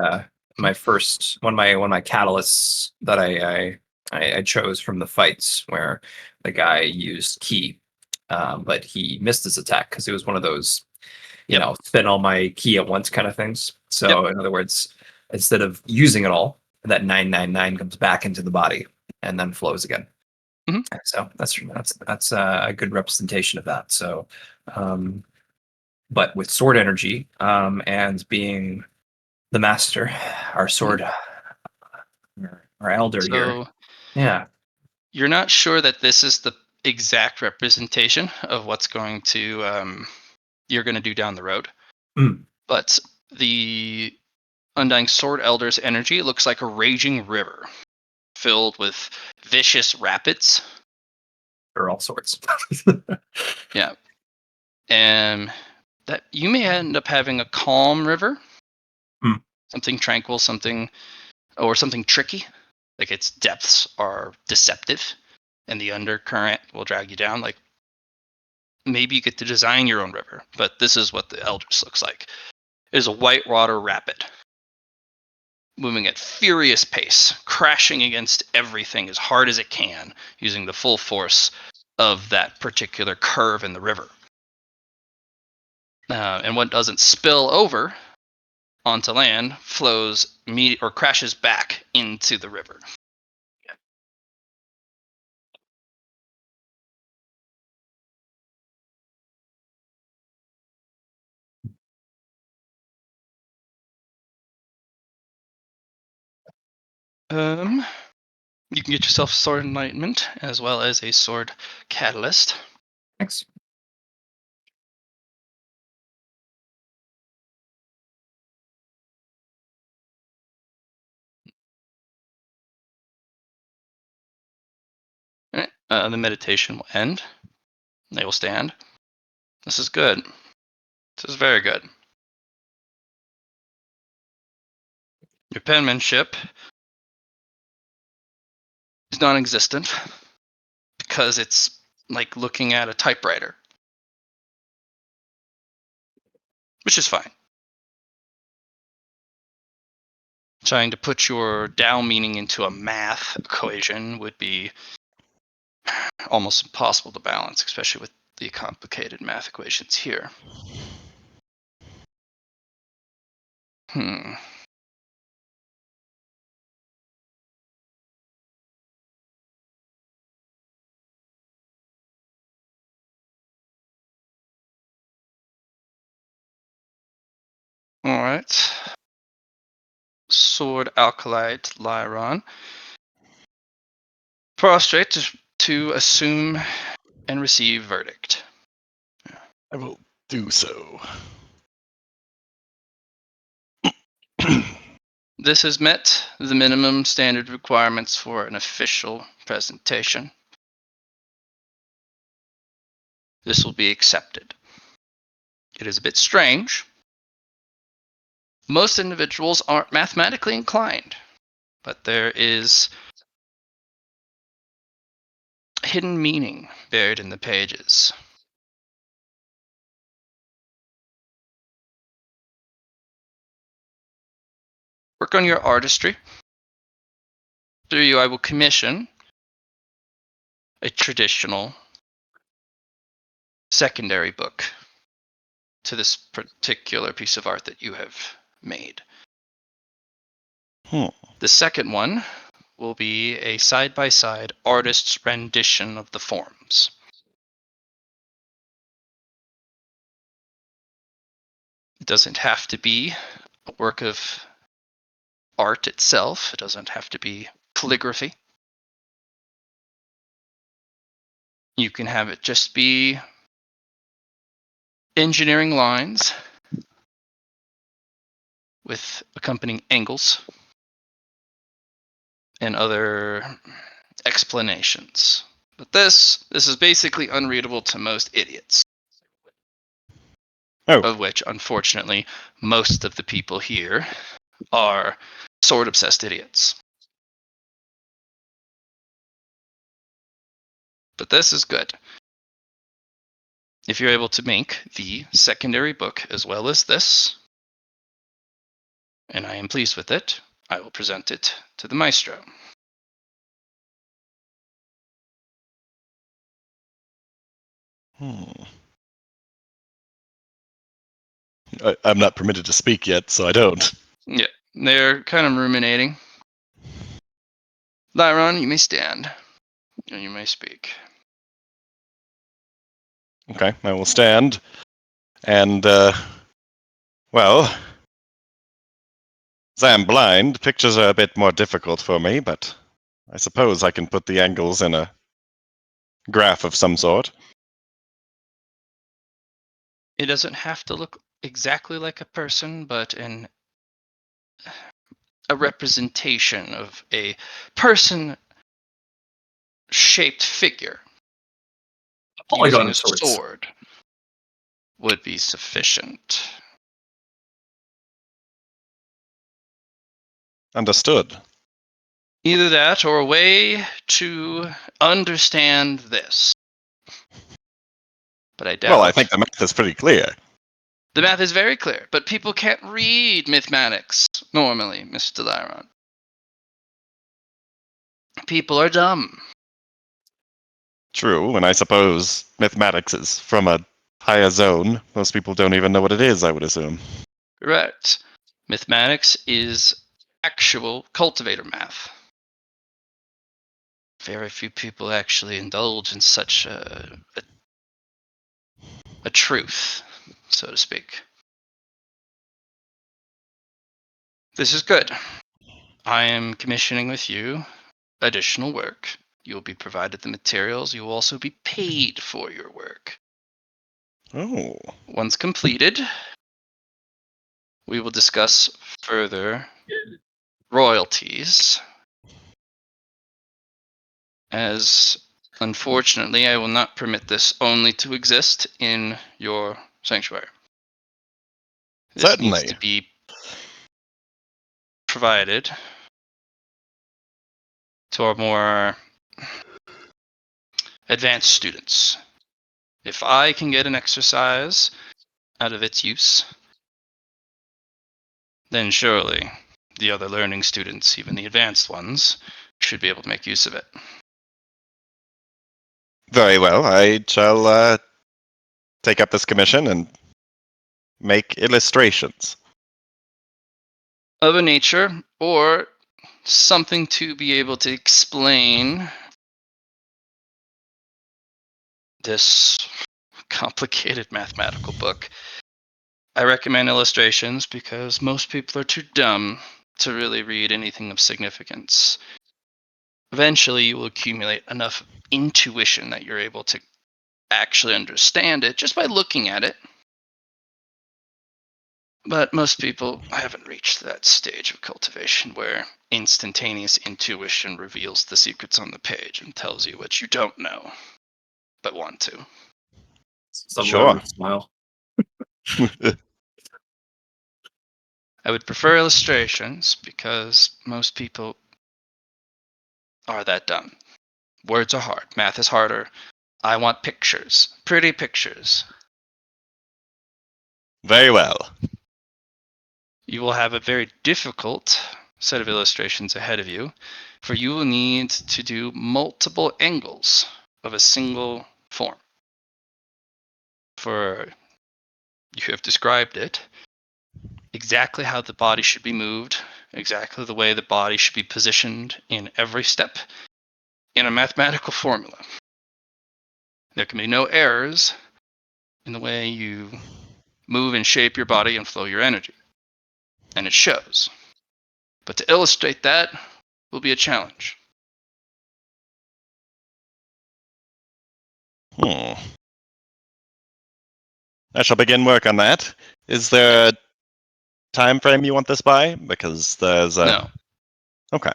my first one of my catalysts that I chose from the fights where the guy used ki, but he missed his attack because it was one of those spend all my ki at once kind of things. So in other words, instead of using it all, that 999 comes back into the body and then flows again. Mhm. So that's a good representation of that. So, but with sword energy and being the master, our sword, our elder here. so Yeah. you're not sure that this is the exact representation of what's going to you're going to do down the road. Mm. But the Undying Sword Elder's energy looks like a raging river. filled with vicious rapids. Or all sorts. Yeah. And that you may end up having a calm river. Hmm. Something tranquil, something tricky. Like its depths are deceptive and the undercurrent will drag you down. Like maybe you get to design your own river, but this is what the Elders looks like. It is a whitewater rapid, moving at furious pace, crashing against everything as hard as it can, using the full force of that particular curve in the river. And what doesn't spill over onto land flows or crashes back into the river. You can get yourself Sword Enlightenment as well as a Sword Catalyst. Thanks. All right. The meditation will end. They will stand. This is good. This is very good. Your penmanship is non-existent because it's like looking at a typewriter, which is fine. Trying to put your Tao meaning into a math equation would be almost impossible to balance, especially with the complicated math equations here. All right. Sword Alkalite Liron. Prostrate to assume and receive verdict. I will do so. This has met the minimum standard requirements for an official presentation. This will be accepted. It is a bit strange. Most individuals aren't mathematically inclined, but there is hidden meaning buried in the pages. Work on your artistry. Through you, I will commission a traditional secondary book to this particular piece of art that you have made. The second one will be a side-by-side artist's rendition of the forms. It doesn't have to be a work of art itself. It doesn't have to be calligraphy. You can have it just be engineering lines with accompanying angles and other explanations. But this is basically unreadable to most idiots. Oh. Of which, unfortunately, most of the people here are sword-obsessed idiots. But this is good. If you're able to make the secondary book as well as this, and I am pleased with it, I will present it to the Maestro. I'm not permitted to speak yet, so I don't. Yeah, they're kind of ruminating. Liron, you may stand, and you may speak. Okay, I will stand. And, well, as I am blind, pictures are a bit more difficult for me, but I suppose I can put the angles in a graph of some sort. It doesn't have to look exactly like a person, but a representation of a person-shaped figure using Polygon a of sorts. sword would be sufficient. Understood. Either that or a way to understand this. But I doubt. Well, I think the math is pretty clear. The math is very clear, but people can't read mathematics normally, Mr. Liron. People are dumb. True, and I suppose mathematics is from a higher zone. Most people don't even know what it is, I would assume. Correct. Mathematics is actual cultivator math. Very few people actually indulge in such a truth, so to speak. This is good. I am commissioning with you additional work. You will be provided the materials. You will also be paid for your work. Oh. Once completed, we will discuss further royalties. As unfortunately, I will not permit this only to exist in your sanctuary. This needs Certainly. to be provided to our more advanced students. If I can get an exercise out of its use, then surely the other learning students, even the advanced ones, should be able to make use of it. Very well. I shall take up this commission and make illustrations. Of a nature, or something to be able to explain this complicated mathematical book. I recommend illustrations because most people are too dumb to really read anything of significance. Eventually, you will accumulate enough intuition that you're able to actually understand it just by looking at it. But most people haven't reached that stage of cultivation where instantaneous intuition reveals the secrets on the page and tells you what you don't know, but want to. Sure. Smile. I would prefer illustrations because most people are that dumb. Words are hard. Math is harder. I want pictures. Pretty pictures. Very well. You will have a very difficult set of illustrations ahead of you, for you will need to do multiple angles of a single form. For you have described it, exactly how the body should be moved, exactly the way the body should be positioned in every step in a mathematical formula. There can be no errors in the way you move and shape your body and flow your energy. And it shows. But to illustrate that will be a challenge. I shall begin work on that. Is there a time frame you want this by? Because there's a... No, Okay.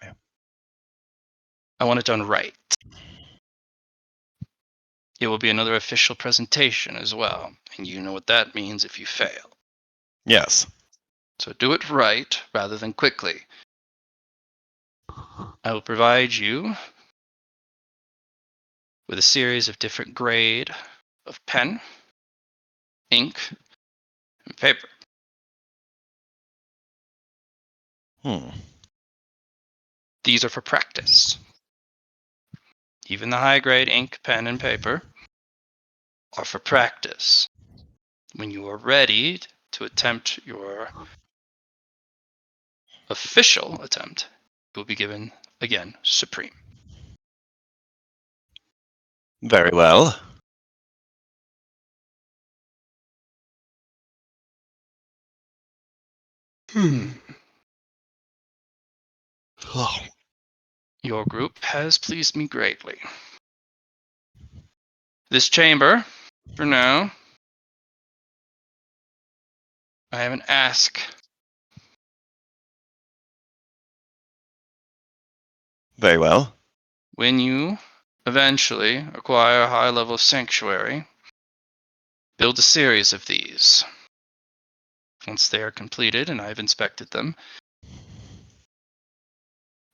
I want it done right. It will be another official presentation as well, and you know what that means if you fail. Yes. So do it right rather than quickly. I will provide you with a series of different grade of pen, ink, and paper. These are for practice. Even the high grade ink, pen, and paper are for practice. When you are ready to attempt your official attempt, you will be given, again, Supreme. Very well. Oh, Your group has pleased me greatly. This chamber, for now, I have an ask. Very well. When you eventually acquire a high level sanctuary, build a series of these. Once they are completed and I've inspected them,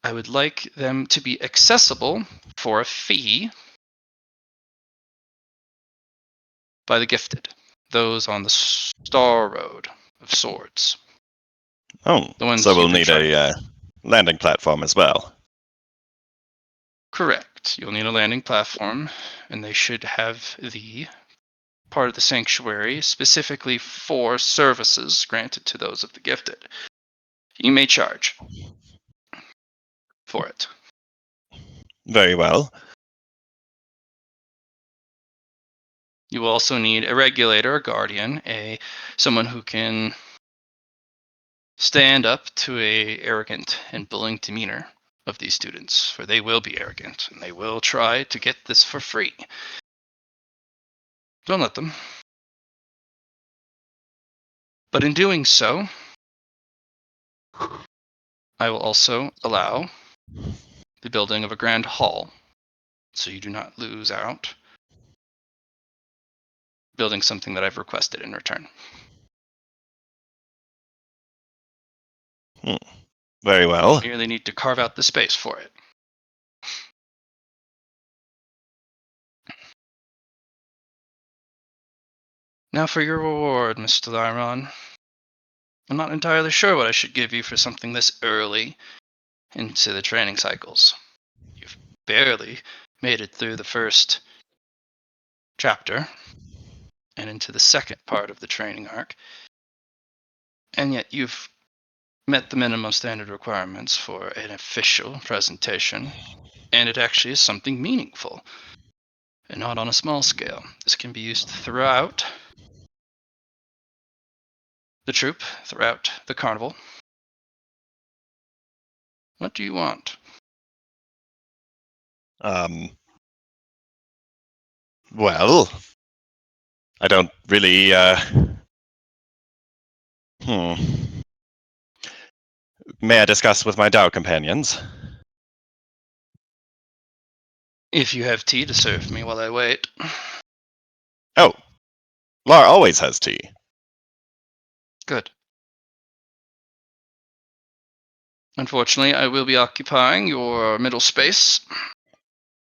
I would like them to be accessible for a fee by the gifted, those on the Star Road of Swords. Oh, The ones so we'll you've been need trying. a landing platform as well. Correct. You'll need a landing platform, and they should have the part of the sanctuary specifically for services granted to those of the gifted. You may charge for it. Very well. You will also need a regulator, a guardian, someone who can stand up to a arrogant and bullying demeanor of these students, for they will be arrogant and they will try to get this for free. Don't let them. But in doing so, I will also allow the building of a grand hall, so you do not lose out building something that I've requested in return. Very well. You merely need to carve out the space for it. Now for your reward, Mr. Liron. I'm not entirely sure what I should give you for something this early into the training cycles. You've barely made it through the first chapter and into the second part of the training arc, and yet you've met the minimum standard requirements for an official presentation, and it actually is something meaningful and not on a small scale. This can be used throughout the troop, throughout the carnival. What do you want? Well, I don't really, May I discuss with my Dao companions? If you have tea to serve me while I wait. Oh, Lar always has tea. Good. Unfortunately, I will be occupying your middle space,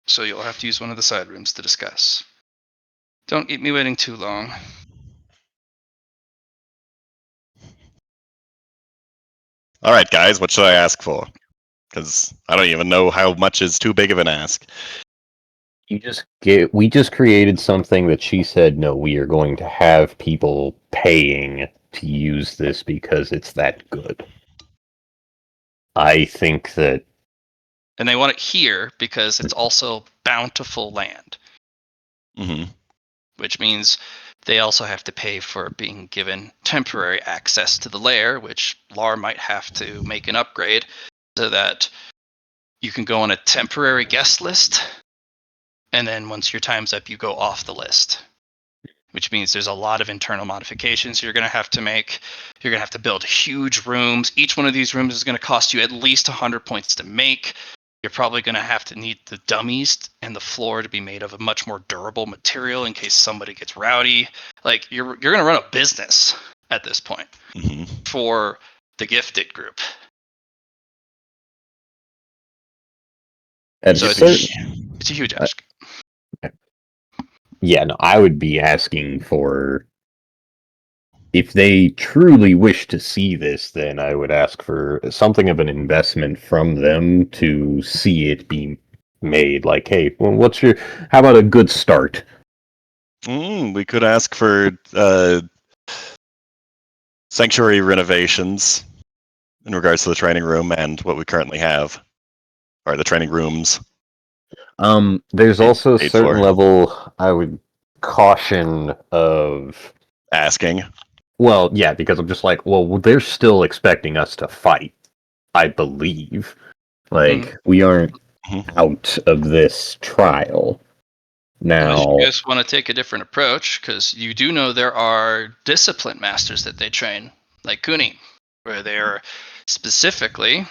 so you'll have to use one of the side rooms to discuss. Don't keep me waiting too long. All right, guys, what should I ask for? Because I don't even know how much is too big of an ask. We just created something that she said, no, we are going to have people paying to use this because it's that good. I think that And they want it here because it's also bountiful land, Hmm. which means they also have to pay for being given temporary access to the lair, which Lar might have to make an upgrade so that you can go on a temporary guest list, and then once your time's up, you go off the list. Which means there's a lot of internal modifications you're going to have to make. You're going to have to build huge rooms. Each one of these rooms is going to cost you at least 100 points to make. You're probably going to have to need the dummies and the floor to be made of a much more durable material in case somebody gets rowdy. Like, you're going to run a business at this point Hmm. for the gifted group. at a So certain, it's a huge ask. yeah, no, I would be asking for, if they truly wish to see this, then I would ask for something of an investment from them to see it be made. Like, hey, well, how about a good start? We could ask for sanctuary renovations in regards to the training room and what we currently have, or the training rooms. There's also a Paid certain for. level I would caution of. Asking. Well, yeah, because I'm just like, well, they're still expecting us to fight, I believe. Like, we aren't Mhm. out of this trial. Unless Now, you just want to take a different approach, because you do know there are discipline masters that they train, like Kuni, where they're specifically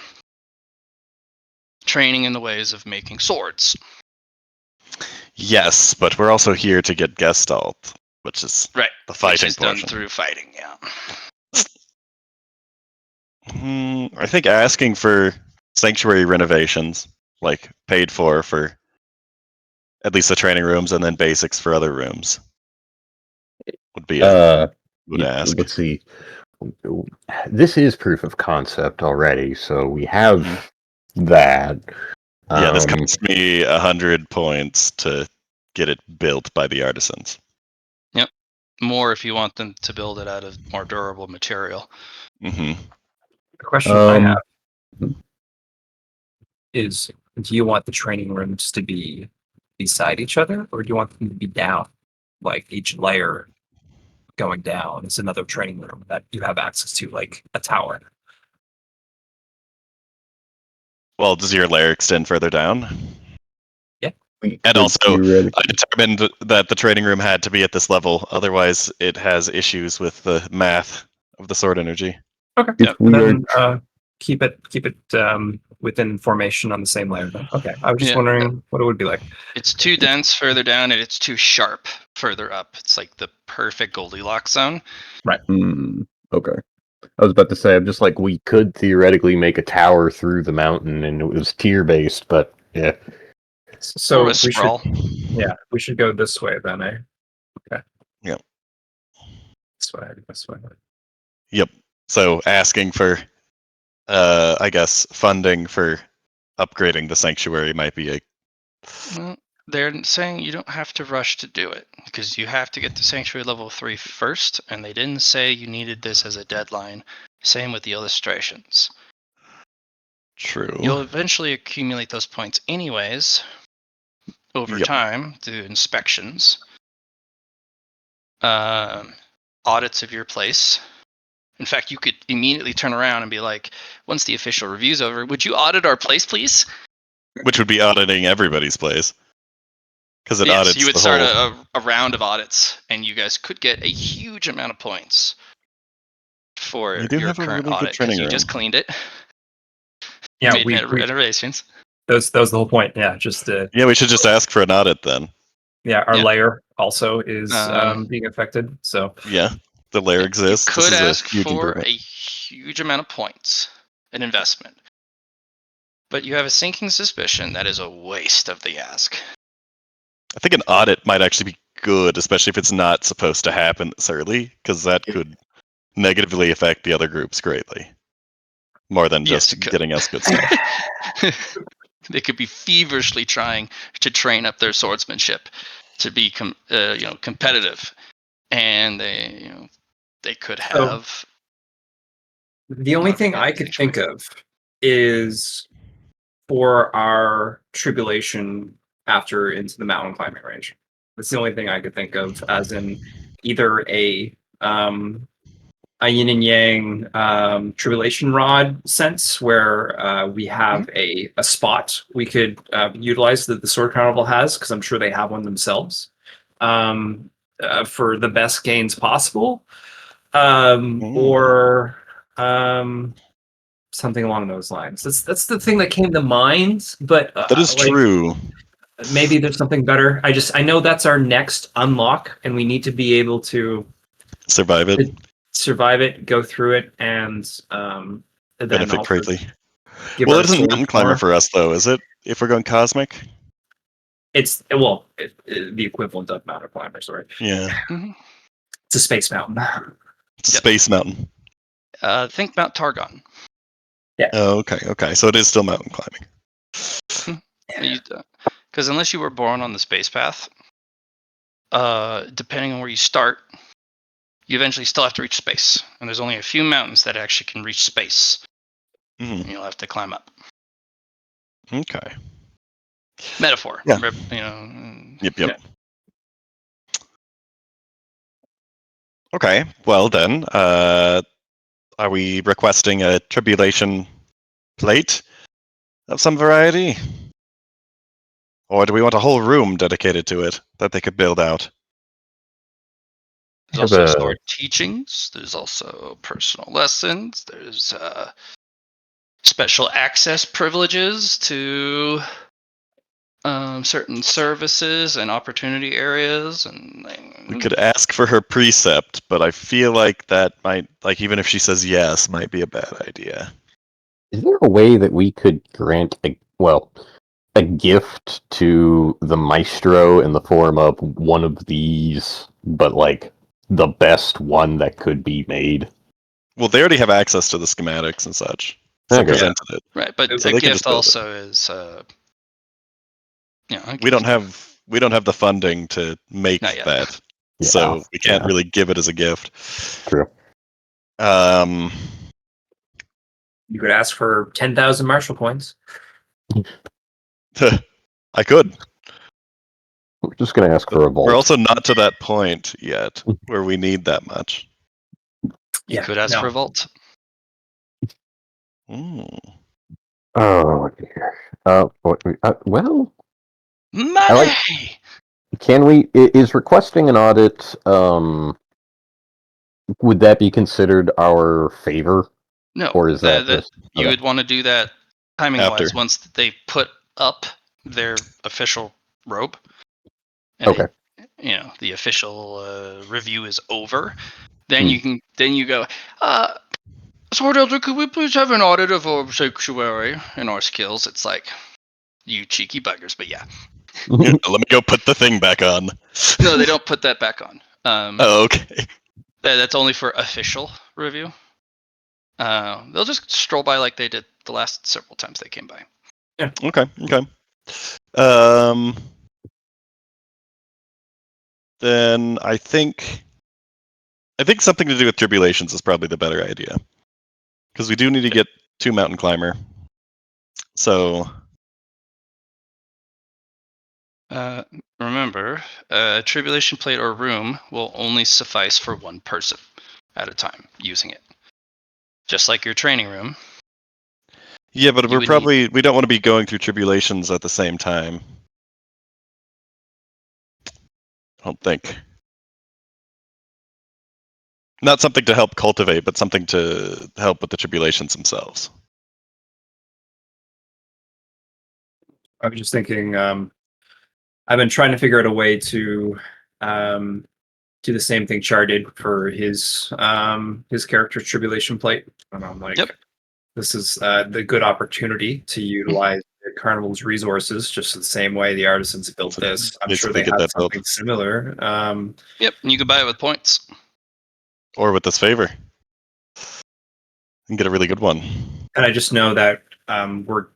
training in the ways of making swords. Yes, but we're also here to get Gestalt, which is Right. the Which fighting is done portion. through fighting, yeah. I think asking for sanctuary renovations, like paid for at least the training rooms, and then basics for other rooms, would be would ask. Let's see. This is proof of concept already, so we have that. Yeah, this cost me 100 points to get it built by the artisans. Yep. More if you want them to build it out of more durable material. hmm The question I have Hmm. is, do you want the training rooms to be beside each other, or do you want them to be down? Like each layer going down is another training room that you have access to, like a tower. Well, does your layer extend further down? And also, I determined that the training room had to be at this level, otherwise it has issues with the math of the sword energy. Okay. If we Then are keep it within formation on the same layer. Then. Okay. I was just Yeah. wondering what it would be like. It's too dense further down and it's too sharp further up. It's like the perfect Goldilocks zone. okay. I was about to say, I'm just like, we could theoretically make a tower through the mountain and it was tier based, but yeah. So Or a we should, sprawl. we should go this way then, eh? Okay. Yep. This way. Yep. So asking for, I guess, funding for upgrading the sanctuary might be a. Well, they're saying you don't have to rush to do it because you have to get to Sanctuary level 3 first, and they didn't say you needed this as a deadline. Same with the illustrations. True. You'll eventually accumulate those points anyways over Yep. time through inspections, audits of your place. In fact, you could immediately turn around and be like, once the official review's over, would you audit our place, please? Which would be auditing everybody's place. Because it Yes, audits you would the start whole. a round of audits, and you guys could get a huge amount of points for You do your have a current really good audit because training you room. just cleaned it. Yeah, You made renovations. that was the whole point. Yeah, just Yeah, we should just ask for an audit then. our Yeah. layer also is Um, being affected. So Yeah, the layer You exists. This could is a ask huge for improvement. a huge amount of points, an investment. But you have a sinking suspicion that is a waste of the ask. I think an audit might actually be good, especially if it's not supposed to happen this early, because that could negatively affect the other groups greatly. More than Yes, just it could. getting us good stuff. They could be feverishly trying to train up their swordsmanship to be competitive, and they could have. the only not thing forget I the could sanctuary. think of is for our tribulation after into the mountain climbing range. That's the only thing I could think of, as in either a yin and yang tribulation rod sense where we have a spot we could utilize that the Sword Carnival has, because I'm sure they have one themselves, for the best gains possible, or something along those lines. That's the thing that came to mind, but That is true. maybe there's something better. I know that's our next unlock, and we need to be able to Survive it. survive it, go through it, and then Benefit also greatly. give Well, our it isn't sword mountain climber more. for us, though, is it? If we're going cosmic? It's the equivalent of mountain climbers, right? Yeah. It's a space mountain. It's a space mountain. Think Mount Targon. Oh, okay. So it is still mountain climbing. Because unless you were born on the space path, depending on where you start, you eventually still have to reach space. And there's only a few mountains that actually can reach space. Mhm. And you'll have to climb up. Okay. Metaphor. Yeah. Yep. Yeah. Okay. Well then, are we requesting a tribulation plate of some variety? Or do we want a whole room dedicated to it that they could build out? There's also sword teachings. There's also personal lessons. There's special access privileges to certain services and opportunity areas, and We could ask for her precept, but I feel like that might, like, even if she says yes, might be a bad idea. Is there a way that we could grant a gift to the Maestro in the form of one of these, but like the best one that could be made? Well, they already have access to the schematics and such. So Okay. presented it. right, but So a they can just gift build it. also is a We gift. don't have the funding to make Not yet. that. Yeah, So we can't yeah. really give it as a gift. True. You could ask for 10,000 Marshall points. I could. We're just gonna ask for a vault. We're also not to that point yet where we need that much. You could ask for a vault. Mm. Oh dear. Well, Money. can we? Is requesting an audit? Would that be considered our favor, No, or is that that just you okay. would want to do that timing After. wise once they put up their official robe, and Okay. the official review is over. Then Hmm. you go, Sword Elder, could we please have an audit of our sanctuary and our skills? It's like, you cheeky buggers, but yeah. Let me go put the thing back on. No, they don't put that back on. Oh, okay. That's only for official review. They'll just stroll by like they did the last several times they came by. Okay. Then I think something to do with tribulations is probably the better idea, because we do need to get 2 mountain climber. So Remember, Tribulation Plate or room will only suffice for one person at a time using it. Just like your training room. yeah, but You would need- we don't want to be going through tribulations at the same time. I don't think. Not something to help cultivate, but something to help with the tribulations themselves. I was just thinking, I've been trying to figure out a way to do the same thing Char did for his character's Tribulation Plate. And I'm like, Yep. this is the good opportunity to utilize the Carnival's resources just the same way the artisans built So this. I'm sure basically they get have that built. something similar. Yep, and you can buy it with points. Or with this favor. And get a really good one. And I just know that we're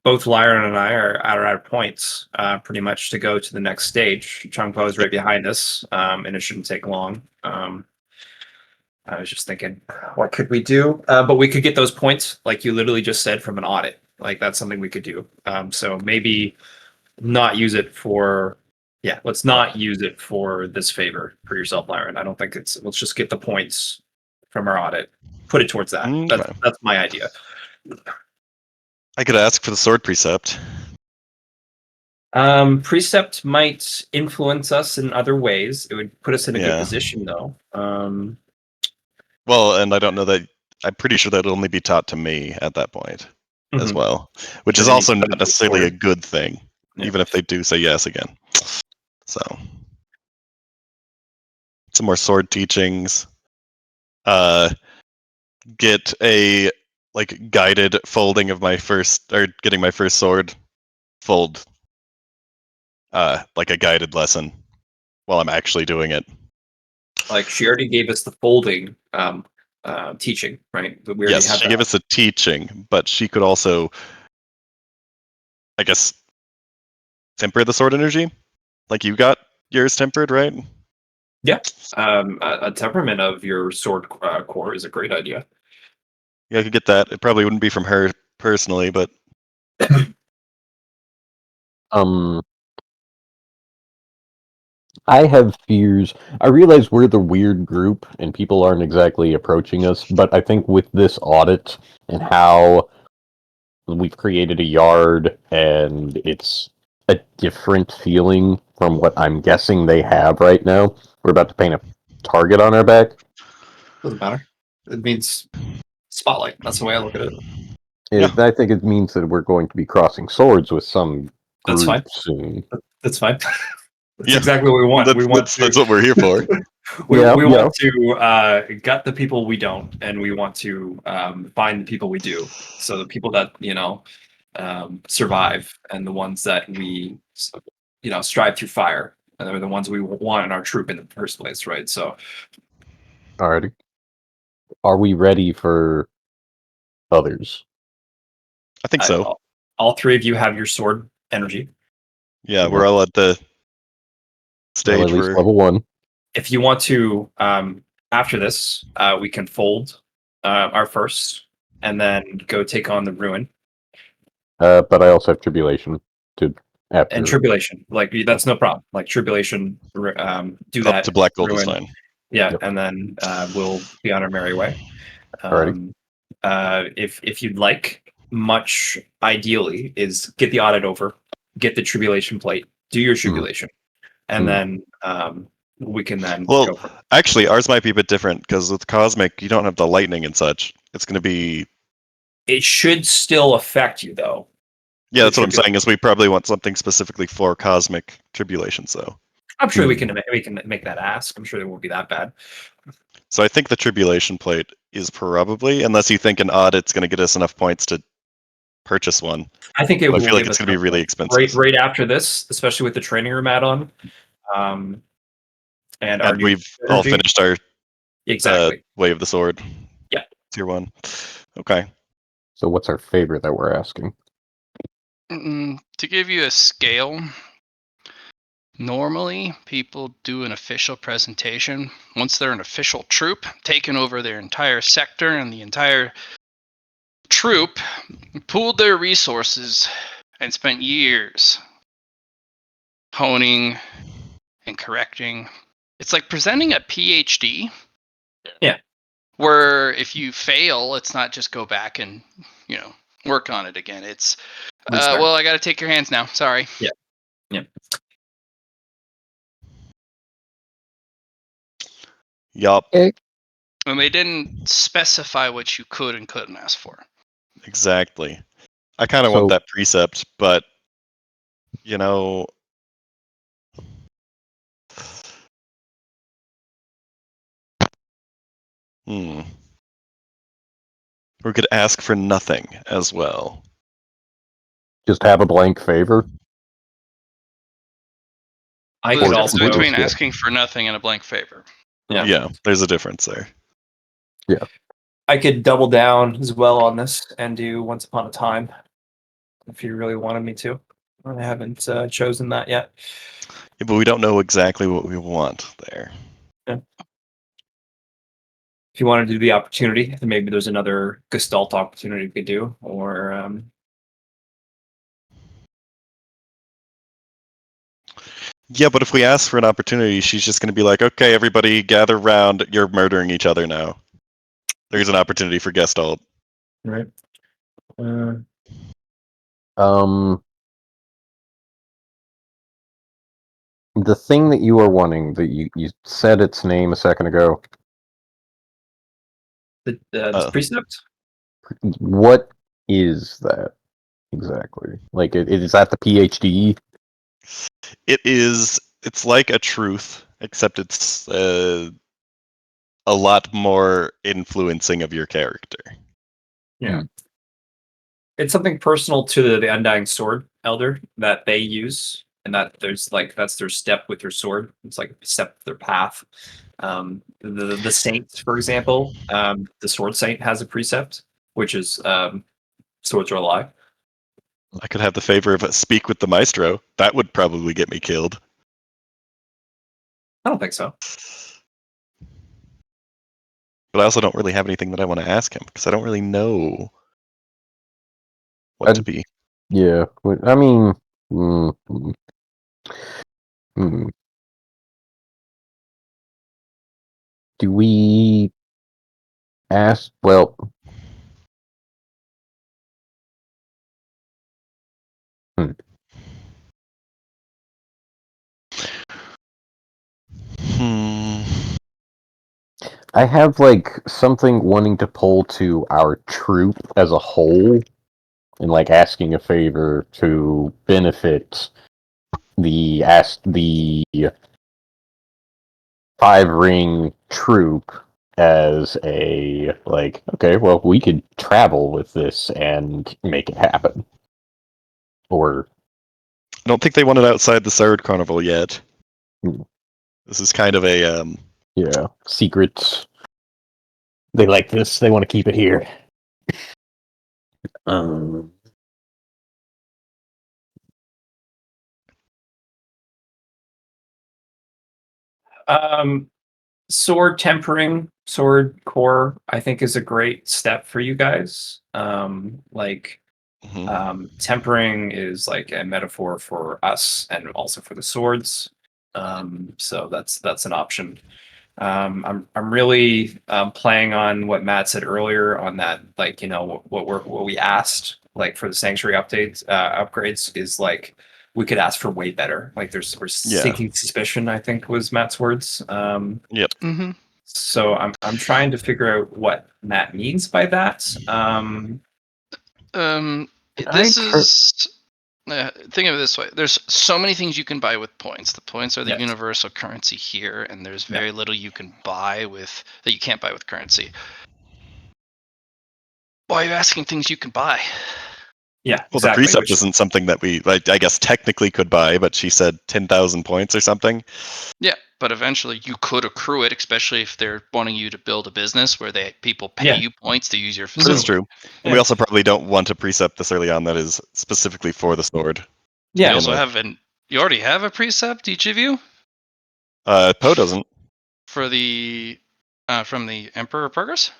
both Liron and I are out of points pretty much to go to the next stage. Chun Po is right behind us, and it shouldn't take long. I was just thinking, what could we do? But we could get those points, like you literally just said, from an audit. Like that's something we could do. So maybe not use it for. Yeah, let's not use it for this favor for yourself, Liron. I don't think it's. Let's just get the points from our audit. Put it towards that. Okay. That's my idea. I could ask for the sword precept. Precept might influence us in other ways. It would put us in a good Yeah. position, though. Well, and I don't know that. I'm pretty sure that'll only be taught to me at that point as Mhm. well, which So is then you also put it not to necessarily a sword. good thing, Yeah. even if they do say yes again. So, some more sword teachings. Get a like guided folding of my first, or getting my first sword fold. Like a guided lesson while I'm actually doing it. Like she already gave us the folding teaching, right? But we already Yes, have she that. gave us a teaching, but she could also, I guess, temper the sword energy. Like you got yours tempered, right? Yeah. A temperament of your sword core is a great idea. Yeah, I could get that. It probably wouldn't be from her personally, but I have fears. I realize we're the weird group and people aren't exactly approaching us, but I think with this audit and how we've created a yard and it's a different feeling from what I'm guessing they have right now, we're about to paint a target on our back. Doesn't matter. It means spotlight. That's the way I look at it. I think it means that we're going to be crossing swords with some That's group fine. soon. That's fine. That's Yeah. exactly what we want. We want That's what we're here for. we Yeah, want to gut the people we don't, and we want to find the people we do. So the people that survive, and the ones that we strive through fire, and they're the ones we want in our troop in the first place, right? So Alrighty. Are we ready for others? I think so. all three of you have your sword energy. Yeah, we're all at the Well, stage at least where level 1. If you want to, after this, we can fold our first, and then go take on the ruin But I also have tribulation to after. and tribulation. Like that's no problem. Like tribulation, do up that. to black gold is ruin, fine. yeah, Yep. and then we'll be on our merry way. Alrighty. If you'd like, much ideally is get the audit over, get the tribulation plate, do your tribulation, and then we can then Well, go for it. actually, ours might be a bit different because with cosmic, you don't have the lightning and such. It's going to be It should still affect you though. yeah. That's what I'm Tribulation. saying. Is we probably want something specifically for cosmic tribulations, though. I'm sure we can make that ask. I'm sure it won't be that bad. So I think the tribulation plate is probably, unless you think an audit's going to get us enough points to purchase one. I think it But I will feel like give it's us going to be really expensive. right after this, especially with the training room add-on. And our And new we've all energy. finished our Exactly. Way of the Sword. Yeah. Tier 1. Okay. So what's our favorite that we're asking? To give you a scale, normally people do an official presentation once they're an official troop, taking over their entire sector, and the entire troop pooled their resources and spent years honing and correcting. It's like presenting a PhD. Yeah. Where if you fail, it's not just go back and, work on it again. It's, Restart. well, I got to take your hands now. Sorry. Yeah. Yeah. Yup. And they didn't specify what you could and couldn't ask for. Exactly. I kind of want So- that precept, but you know, we could ask for nothing as well. Just have a blank favor? I There's could a also difference between Yeah. asking for nothing and a blank favor. Yeah. There's a difference there. I could double down as well on this and do Once Upon a Time if you really wanted me to. I haven't chosen that yet. Yeah, but we don't know exactly what we want there. If you wanted to do the opportunity, then maybe there's another Gestalt opportunity we could do, or Yeah, but if we ask for an opportunity, she's just going to be like, "Okay, everybody, gather round. You're murdering each other now. There's an opportunity for Gestalt." right. The thing that you are wanting, that you said its name a second ago. The precept. What is that exactly? Like, is that the PhD? It is. It's like a truth, except it's a lot more influencing of your character. Yeah. It's something personal to the Undying Sword Elder that they use, and that that's their step with their sword. It's like a step of their path. The saints, for example, the sword saint has a precept, which is swords are alive. I could have the favor of speak with the Maestro. That would probably get me killed. I don't think so. But I also don't really have anything that I want to ask him because I don't really know what to be. Yeah, I mean, mm, mm, mm. Do we ask? Well, I have like something wanting to pull to our troop as a whole, and like asking a favor to benefit the 5 ring troop as a like, okay, well, we could travel with this and make it happen. Or I don't think they want it outside the Sword Carnival yet. Hmm. This is kind of a secret. They like this. They want to keep it here. Um, Sword tempering, sword core, I think is a great step for you guys. Tempering is like a metaphor for us and also for the swords. So that's an option. I'm really playing on what Matt said earlier on that, like, you know, what we asked like for the sanctuary upgrades is like we could ask for way better. Like we're sinking suspicion, I think was Matt's words. Yep. Mm-hmm. So I'm trying to figure out what Matt means by that. This is think of it this way: there's so many things you can buy with points. The points are the Yes. universal currency here, and there's very little you can buy with that you can't buy with currency. Why are you asking things you can buy? Yeah, Well, exactly. the precept isn't something that we, like, I guess, technically could buy, but she said 10,000 points or something. Yeah, but eventually you could accrue it, especially if they're wanting you to build a business where people pay you points to use your facility. That's true. And we also probably don't want a precept this early on that is specifically for the sword. Yeah. You also have you already have a precept, each of you? Poe doesn't. For the from the Emperor Purgus?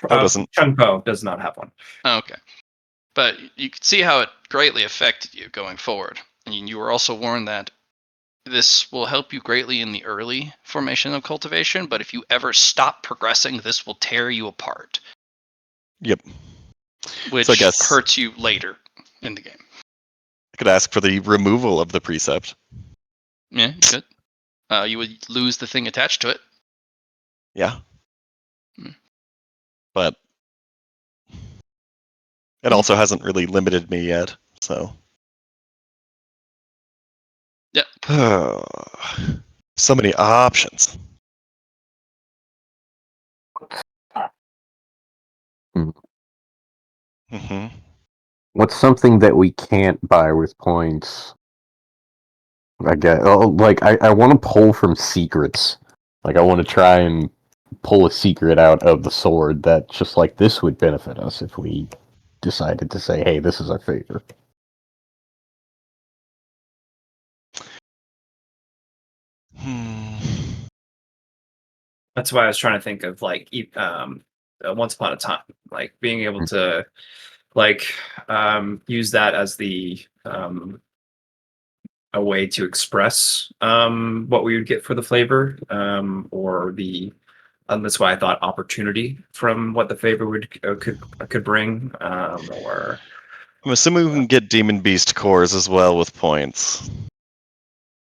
Poe doesn't. Chun Po does not have one. Okay. But you can see how it greatly affected you going forward. And you were also warned that this will help you greatly in the early formation of cultivation, but if you ever stop progressing, this will tear you apart. Yep. Which So I guess hurts you later in the game. I could ask for the removal of the precept. Yeah, you could. You would lose the thing attached to it. Yeah. But it also hasn't really limited me yet, so. Yeah. So many options. Mm-hmm. what's something that we can't buy with points? I guess, I want to pull from secrets. Like, I want to try and pull a secret out of the sword that just like this would benefit us if we decided to say, hey, this is our favor. That's why I was trying to think of like once upon a time, like being able to like use that as the a way to express what we would get for the flavor or the that's why I thought opportunity from what the favor would could bring or I'm assuming we can get Demon Beast cores as well with points.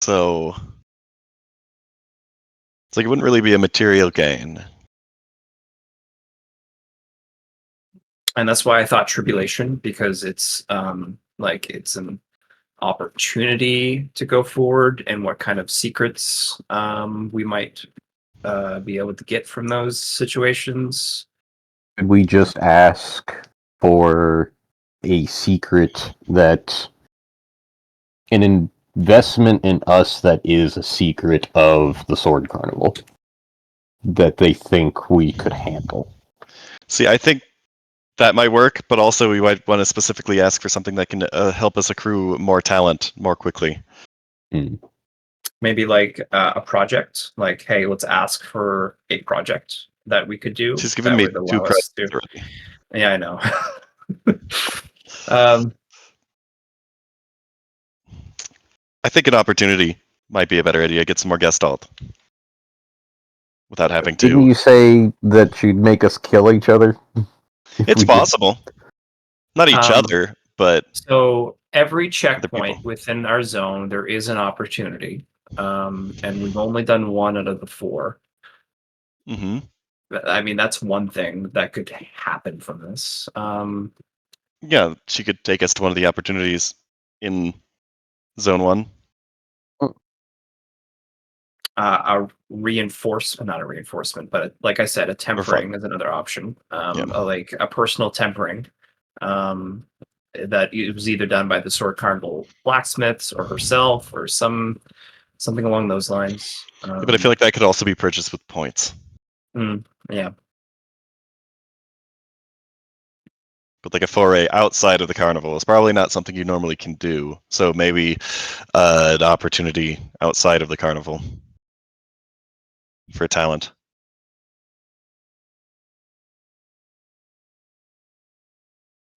So it's like it wouldn't really be a material gain. and that's why I thought tribulation, because it's like it's an opportunity to go forward and what kind of secrets we might be able to get from those situations. Could we just ask for a secret that an investment in us that is a secret of the Sword Carnival that they think we could handle? See, I think that might work, but also we might want to specifically ask for something that can help us accrue more talent more quickly. Maybe like a project, like, hey, let's ask for a project that we could do. She's given that me would 2 allow us projects to. already. Yeah, I know. I think an opportunity might be a better idea. Get some more gestalt without having Didn't to. you say that you'd make us kill each other? It's possible. Not each other, but so every other checkpoint people. within our zone, there is an opportunity, and we've only done 1 out of the 4. Mm-hmm. I mean, that's one thing that could happen from this. Yeah, she could take us to one of the opportunities in Zone 1. A reinforcement, not a reinforcement, but like I said, a tempering is another option. Like a personal tempering. That it was either done by the Sword Carnival blacksmiths or herself or something along those lines. Yeah, but I feel like that could also be purchased with points. Yeah. But like a foray outside of the carnival is probably not something you normally can do. So maybe an opportunity outside of the carnival for talent.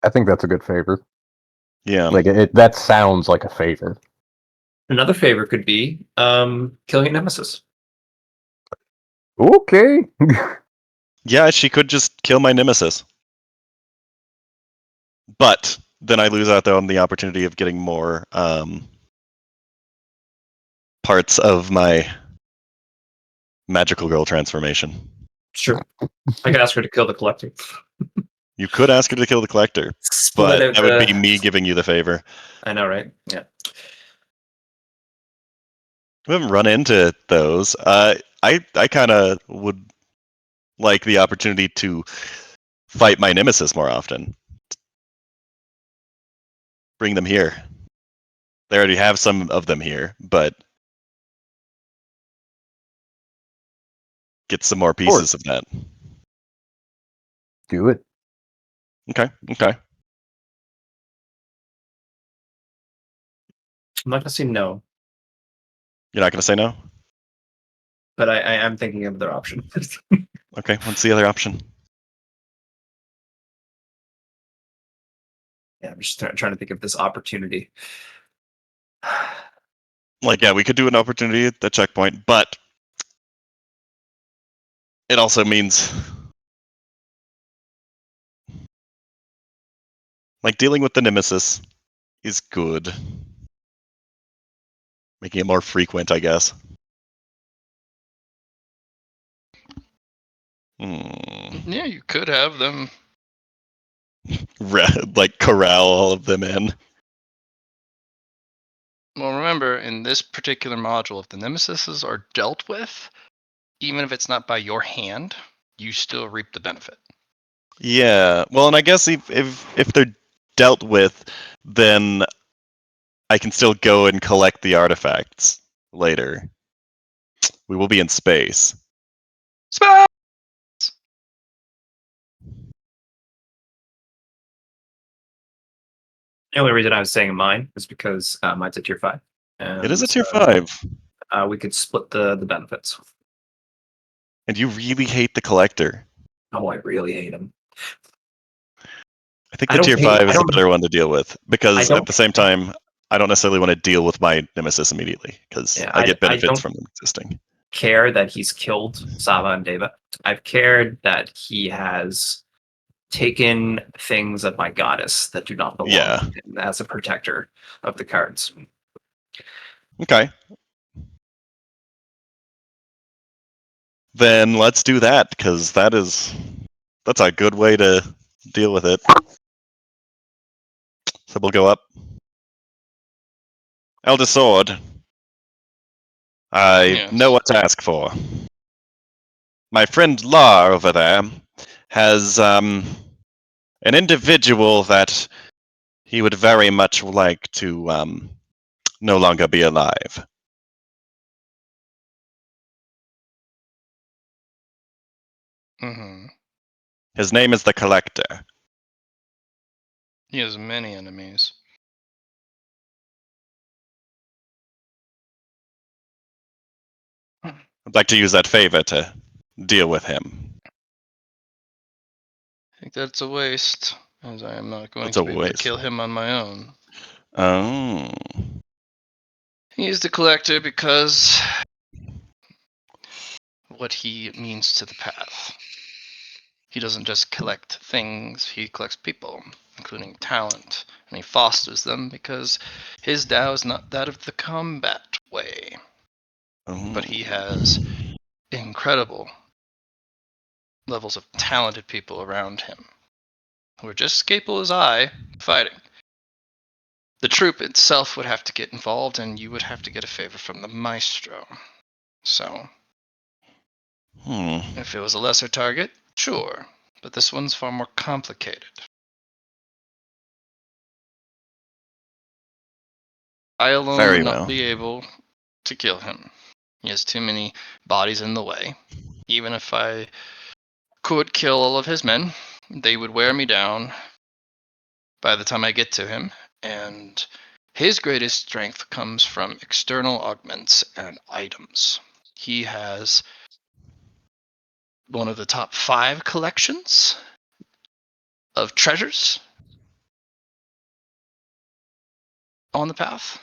I think that's a good favor. Yeah. Like that sounds like a favor. Another favor could be killing a nemesis. Okay. Yeah, she could just kill my nemesis. But then I lose out on the opportunity of getting more parts of my magical girl transformation. Sure. I could ask her to kill the collector. You could ask her to kill the collector, Split but out that would be me giving you the favor. I know, right? Yeah. We haven't run into those. I kind of would like the opportunity to fight my nemesis more often. Bring them here. They already have some of them here, but get some more pieces of that. Do it. Okay. I'm not gonna say no, You're not going to say no? but I am thinking of their option. Okay, what's the other option? Yeah, I'm just trying to think of this opportunity. Like, yeah, we could do an opportunity at the checkpoint, but it also means like dealing with the nemesis is good. Making it more frequent, I guess. Yeah, you could have them. Like corral all of them in. Well, remember, in this particular module, if the nemesises are dealt with, even if it's not by your hand, you still reap the benefit. Yeah, well, and I guess if they're dealt with, then I can still go and collect the artifacts later. We will be in space. The only reason I was saying mine is because mine's a tier 5. It is a And tier 5. we could split the benefits. And you really hate the collector. Oh, I really hate him. I think I the don't tier hate- 5 I is a don't- better one to deal with, I because don't- at the same time, I don't necessarily want to deal with my nemesis immediately, because Yeah, I get I benefits don't- from them existing. care that he's killed Sava and Deva. I've cared that he has taken things of my goddess that do not belong Yeah. to him as a protector of the cards. Okay. Then let's do that, because that's a good way to deal with it. So we'll go up. Elder Sword. I know what to ask for. My friend Lar over there has an individual that he would very much like to no longer be alive. Mm-hmm. His name is the Collector. He has many enemies. I'd like to use that favor to deal with him. I think that's a waste, as I am not going That's to a be able to waste. kill him on my own. Oh. He's the collector because what he means to the path. He doesn't just collect things, he collects people, including talent, and he fosters them because his Tao is not that of the combat way. Oh. But he has incredible levels of talented people around him who are just as capable as I fighting. The troop itself would have to get involved, and you would have to get a favor from the Maestro. So, if it was a lesser target, sure, but this one's far more complicated. I alone Very would not well. be able to kill him. He has too many bodies in the way. Even if I could kill all of his men, they would wear me down by the time I get to him, and his greatest strength comes from external augments and items. He has one of the top 5 collections of treasures on the path.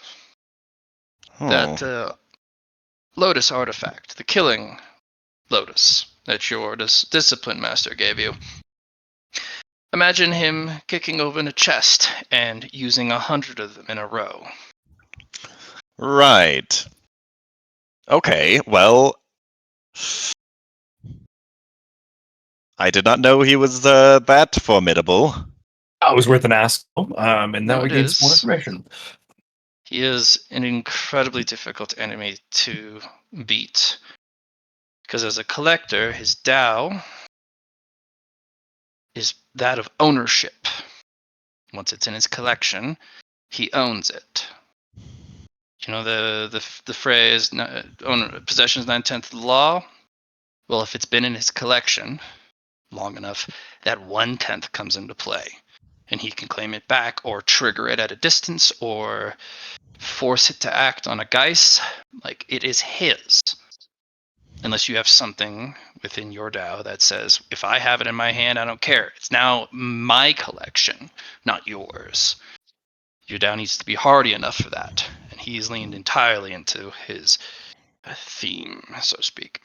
That Lotus artifact, the killing Lotus that your discipline master gave you. Imagine him kicking open a chest and using 100 of them in a row. Right. Okay, well, I did not know he was that formidable. That was worth an ask, and now No, we it gained some more is. information. He is an incredibly difficult enemy to beat. Because as a collector, his Tao is that of ownership. Once it's in his collection, he owns it. You know the phrase possession is 9/10 of the law? Well, if it's been in his collection long enough, that 1/10 comes into play. And he can claim it back or trigger it at a distance or force it to act on a Geist. Like, it is his. Unless you have something within your Tao that says, if I have it in my hand, I don't care. It's now my collection, not yours. Your Tao needs to be hardy enough for that. And he's leaned entirely into his theme, so to speak.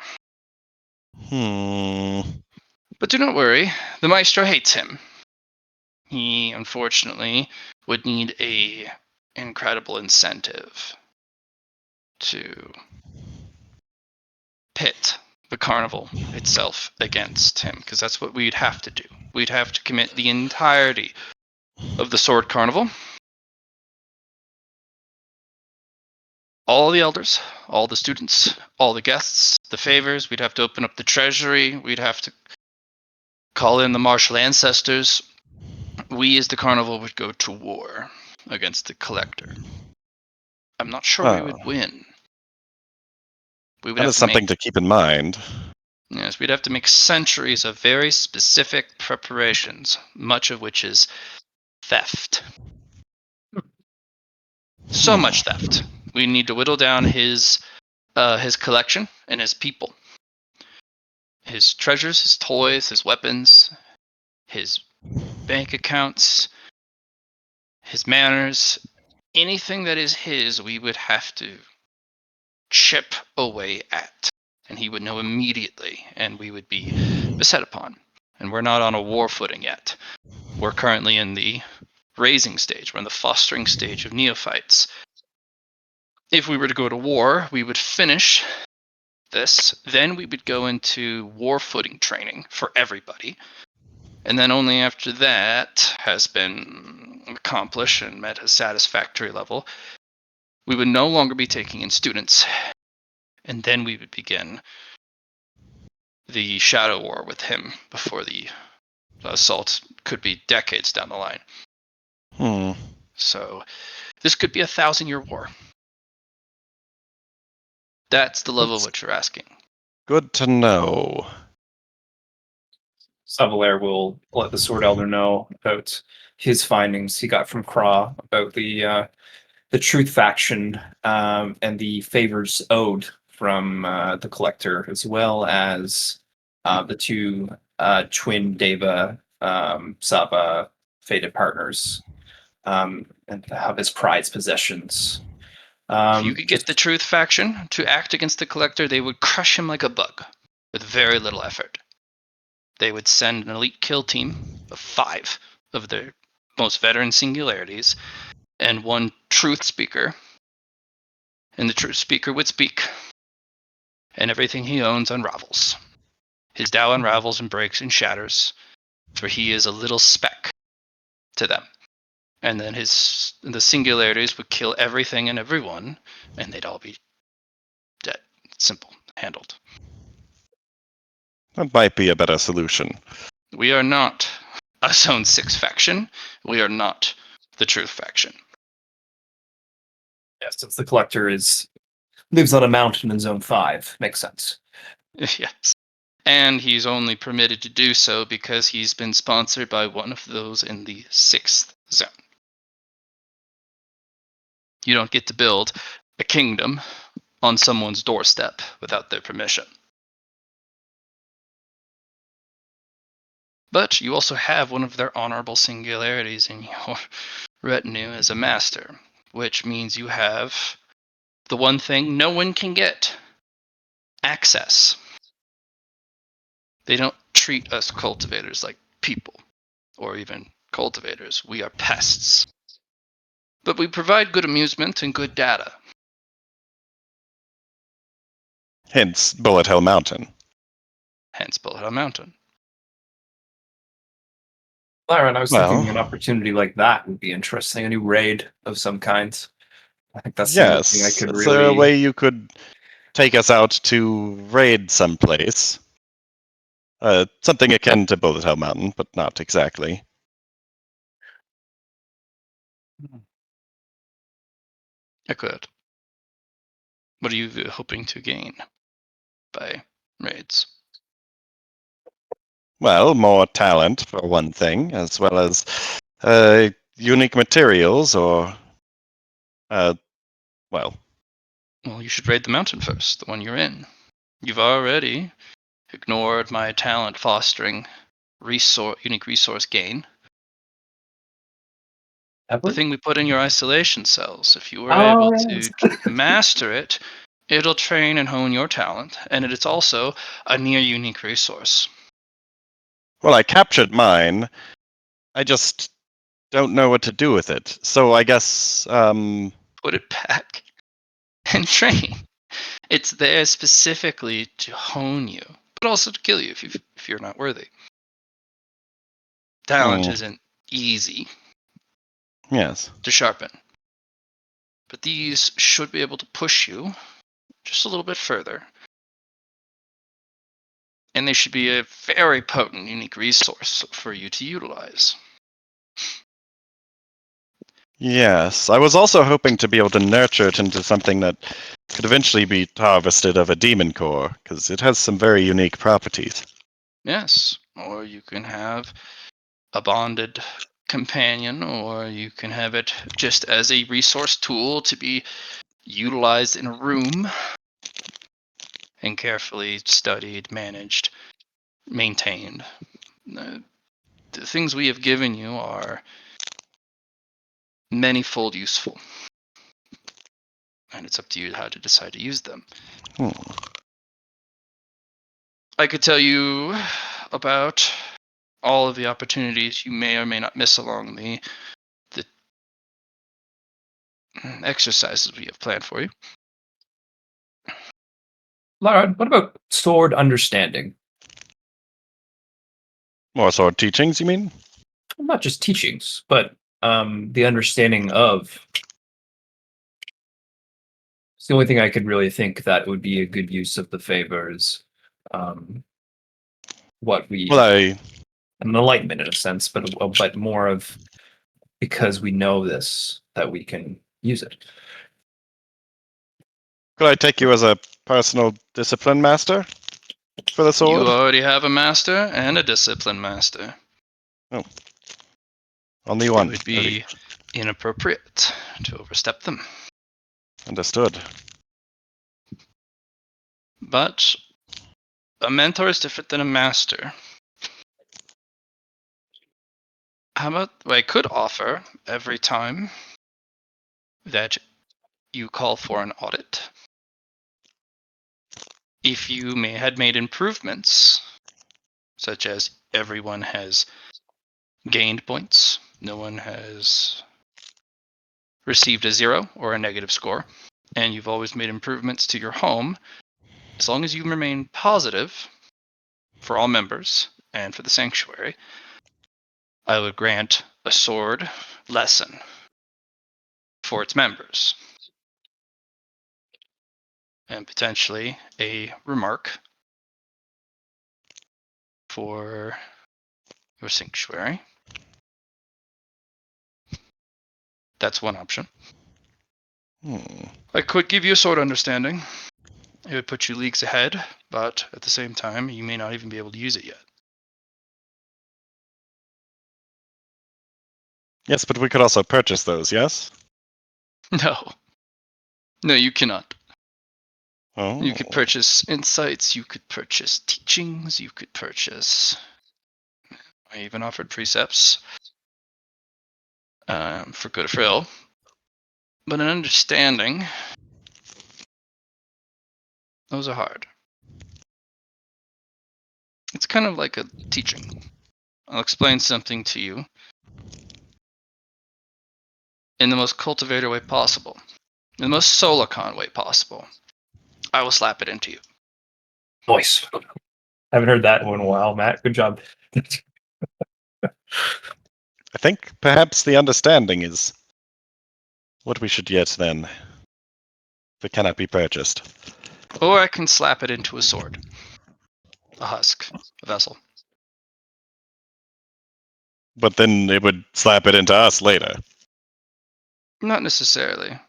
But do not worry, the Maestro hates him. He, unfortunately, would need a incredible incentive to pit the carnival itself against him, because that's what we'd have to do. We'd have to commit the entirety of the Sword Carnival. All the elders, all the students, all the guests, the favors. We'd have to open up the treasury. We'd have to call in the martial ancestors. We, as the carnival, would go to war against the collector. I'm not sure we would win. We would That have is to something make, to keep in mind. yes, we'd have to make centuries of very specific preparations, much of which is theft. So much theft. We need to whittle down his collection and his people. His treasures, his toys, his weapons, his bank accounts, his manners, anything that is his, we would have to chip away at. And he would know immediately, and we would be beset upon. And we're not on a war footing yet. We're currently in the raising stage. We're in the fostering stage of neophytes. If we were to go to war, we would finish this. Then we would go into war footing training for everybody. And then only after that has been accomplished and met a satisfactory level, we would no longer be taking in students. And then we would begin the shadow war with him before the assault could be decades down the line. So this could be a 1,000-year war. That's the level of what you're asking. Good to know. Savalair will let the Sword Elder know about his findings he got from Craw about the Truth faction and the favors owed from the Collector, as well as the two twin Deva Saba fated partners, and have his prized possessions. If you could get the Truth faction to act against the Collector, they would crush him like a bug with very little effort. They would send an elite kill team of 5 of their most veteran singularities and 1 truth speaker. And the truth speaker would speak, and everything he owns unravels. his Tao unravels and breaks and shatters, for he is a little speck to them. And then the singularities would kill everything and everyone, and they'd all be dead. Simple. Handled. That might be a better solution. We are not a Zone 6 faction. We are not the Truth faction. Yeah, since the collector lives on a mountain in Zone 5. Makes sense. Yes. And he's only permitted to do so because he's been sponsored by one of those in the 6th zone. You don't get to build a kingdom on someone's doorstep without their permission. But you also have one of their honorable singularities in your retinue as a master, which means you have the one thing no one can get: access. They don't treat us cultivators like people, or even cultivators. We are pests. But we provide good amusement and good data. Hence, Bullet Hell Mountain. Hence Bullet Hell Mountain. Liron, I was Well- thinking an opportunity like that would be interesting. A new raid of some kind. I think that's the only Yes. thing I could Is really. there a way you could take us out to raid someplace? Something akin to Bullet Hell Mountain, but not exactly. I could. What are you hoping to gain by raids? Well, more talent, for one thing, as well as unique materials or, well, Well, you should raid the mountain first, the one you're in. You've already ignored my talent fostering unique resource gain. The thing we put in your isolation cells. If you were able to master it, it'll train and hone your talent, and it's also a near unique resource. well, I captured mine. I just don't know what to do with it. So I guess, Put it back and train. It's there specifically to hone you, but also to kill you if you're not worthy. Talent isn't easy yes. to sharpen, but these should be able to push you just a little bit further. And they should be a very potent, unique resource for you to utilize. Yes. I was also hoping to be able to nurture it into something that could eventually be harvested of a demon core, because it has some very unique properties. Yes, or you can have a bonded companion, or you can have it just as a resource tool to be utilized in a room and carefully studied, managed, maintained. The things we have given you are manyfold useful, and it's up to you how to decide to use them. I could tell you about all of the opportunities you may or may not miss along the exercises we have planned for you. Liron, what about sword understanding? More sword teachings, you mean? Well, not just teachings, but the understanding of. It's the only thing I could really think that would be a good use of the favors. What we Well, an enlightenment in a sense, but more of because we know this that we can use it. could I take you as a personal discipline master for the sword? You already have a master and a discipline master. Only It one. would be inappropriate to overstep them. Understood. But a mentor is different than a master. How about I could offer every time that you call for an audit, if you had made improvements, such as everyone has gained points, no one has received a 0 or a negative score, and you've always made improvements to your home, as long as you remain positive for all members and for the sanctuary, I would grant a sword lesson for its members. And potentially a remark for your sanctuary. That's one option. I could give you a sword understanding. It would put you leagues ahead, but at the same time, you may not even be able to use it yet. Yes, but we could also purchase those, yes? No. No, you cannot. Oh. You could purchase insights, you could purchase teachings, you could purchase... I even offered precepts for good or for ill. But an understanding, those are hard. It's kind of like a teaching. I'll explain something to you in the most cultivator way possible, in the most Solacon way possible. I will slap it into you. Nice. Haven't heard that one in a while, Matt. Good job. I think perhaps the understanding is what we should get then. If it cannot be purchased. Or I can slap it into a sword, a husk, a vessel. But then it would slap it into us later. Not necessarily.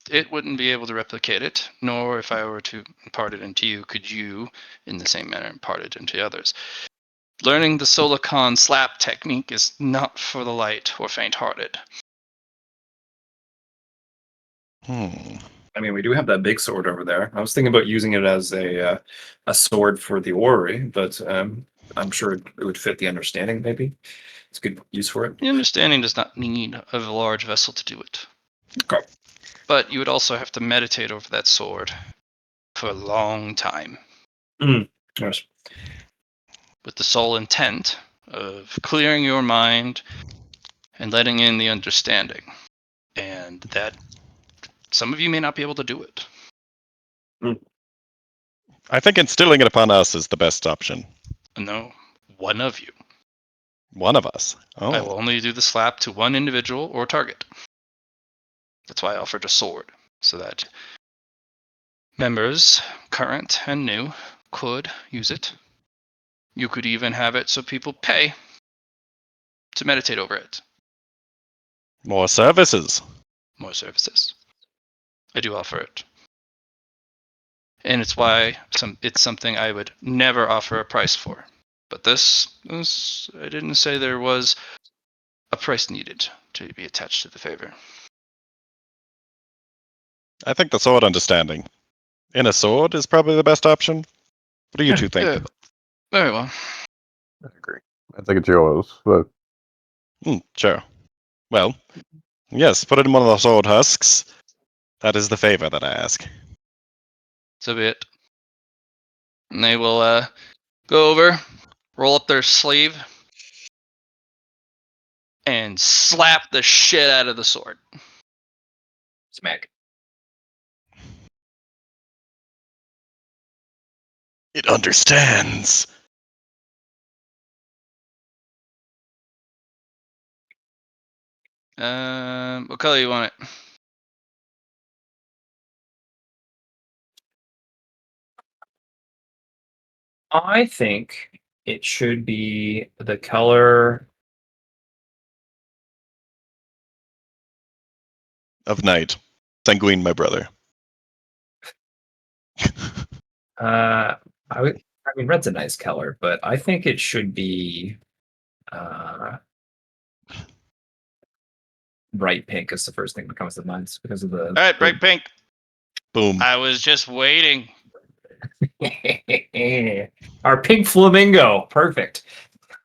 It wouldn't be able to replicate it, nor if I were to impart it into you, could you, in the same manner, impart it into others. Learning the Solacon slap technique is not for the light or faint-hearted. I mean, we do have that big sword over there. I was thinking about using it as a sword for the orrery, but I'm sure it would fit the understanding. Maybe it's good use for it. The understanding does not need a large vessel to do it. Okay. But you would also have to meditate over that sword for a long time. Yes. With the sole intent of clearing your mind and letting in the understanding. And that some of you may not be able to do it. I think instilling it upon us is the best option. No, one of you. One of us. Oh. I will only do the slap to one individual or target. That's why I offered a sword, so that members, current and new, could use it. You could even have it so people pay to meditate over it. More services. More services. I do offer it. And it's why it's something I would never offer a price for. But this, I didn't say there was a price needed to be attached to the favor. I think the sword understanding. In a sword is probably the best option. What do you two think? Yeah, very well. I agree. I think it's yours, but Sure. Well, yes, put it in one of the sword husks. That is the favor that I ask. So be it. And they will go over, roll up their sleeve, and slap the shit out of the sword. Smack. It understands. What color you want it? I think it should be the color. Of night. Sanguine, my brother. I mean, red's a nice color, but I think it should be bright pink is the first thing that comes to mind because of the. All right, bright pink. Boom. I was just waiting. Our pink flamingo. Perfect.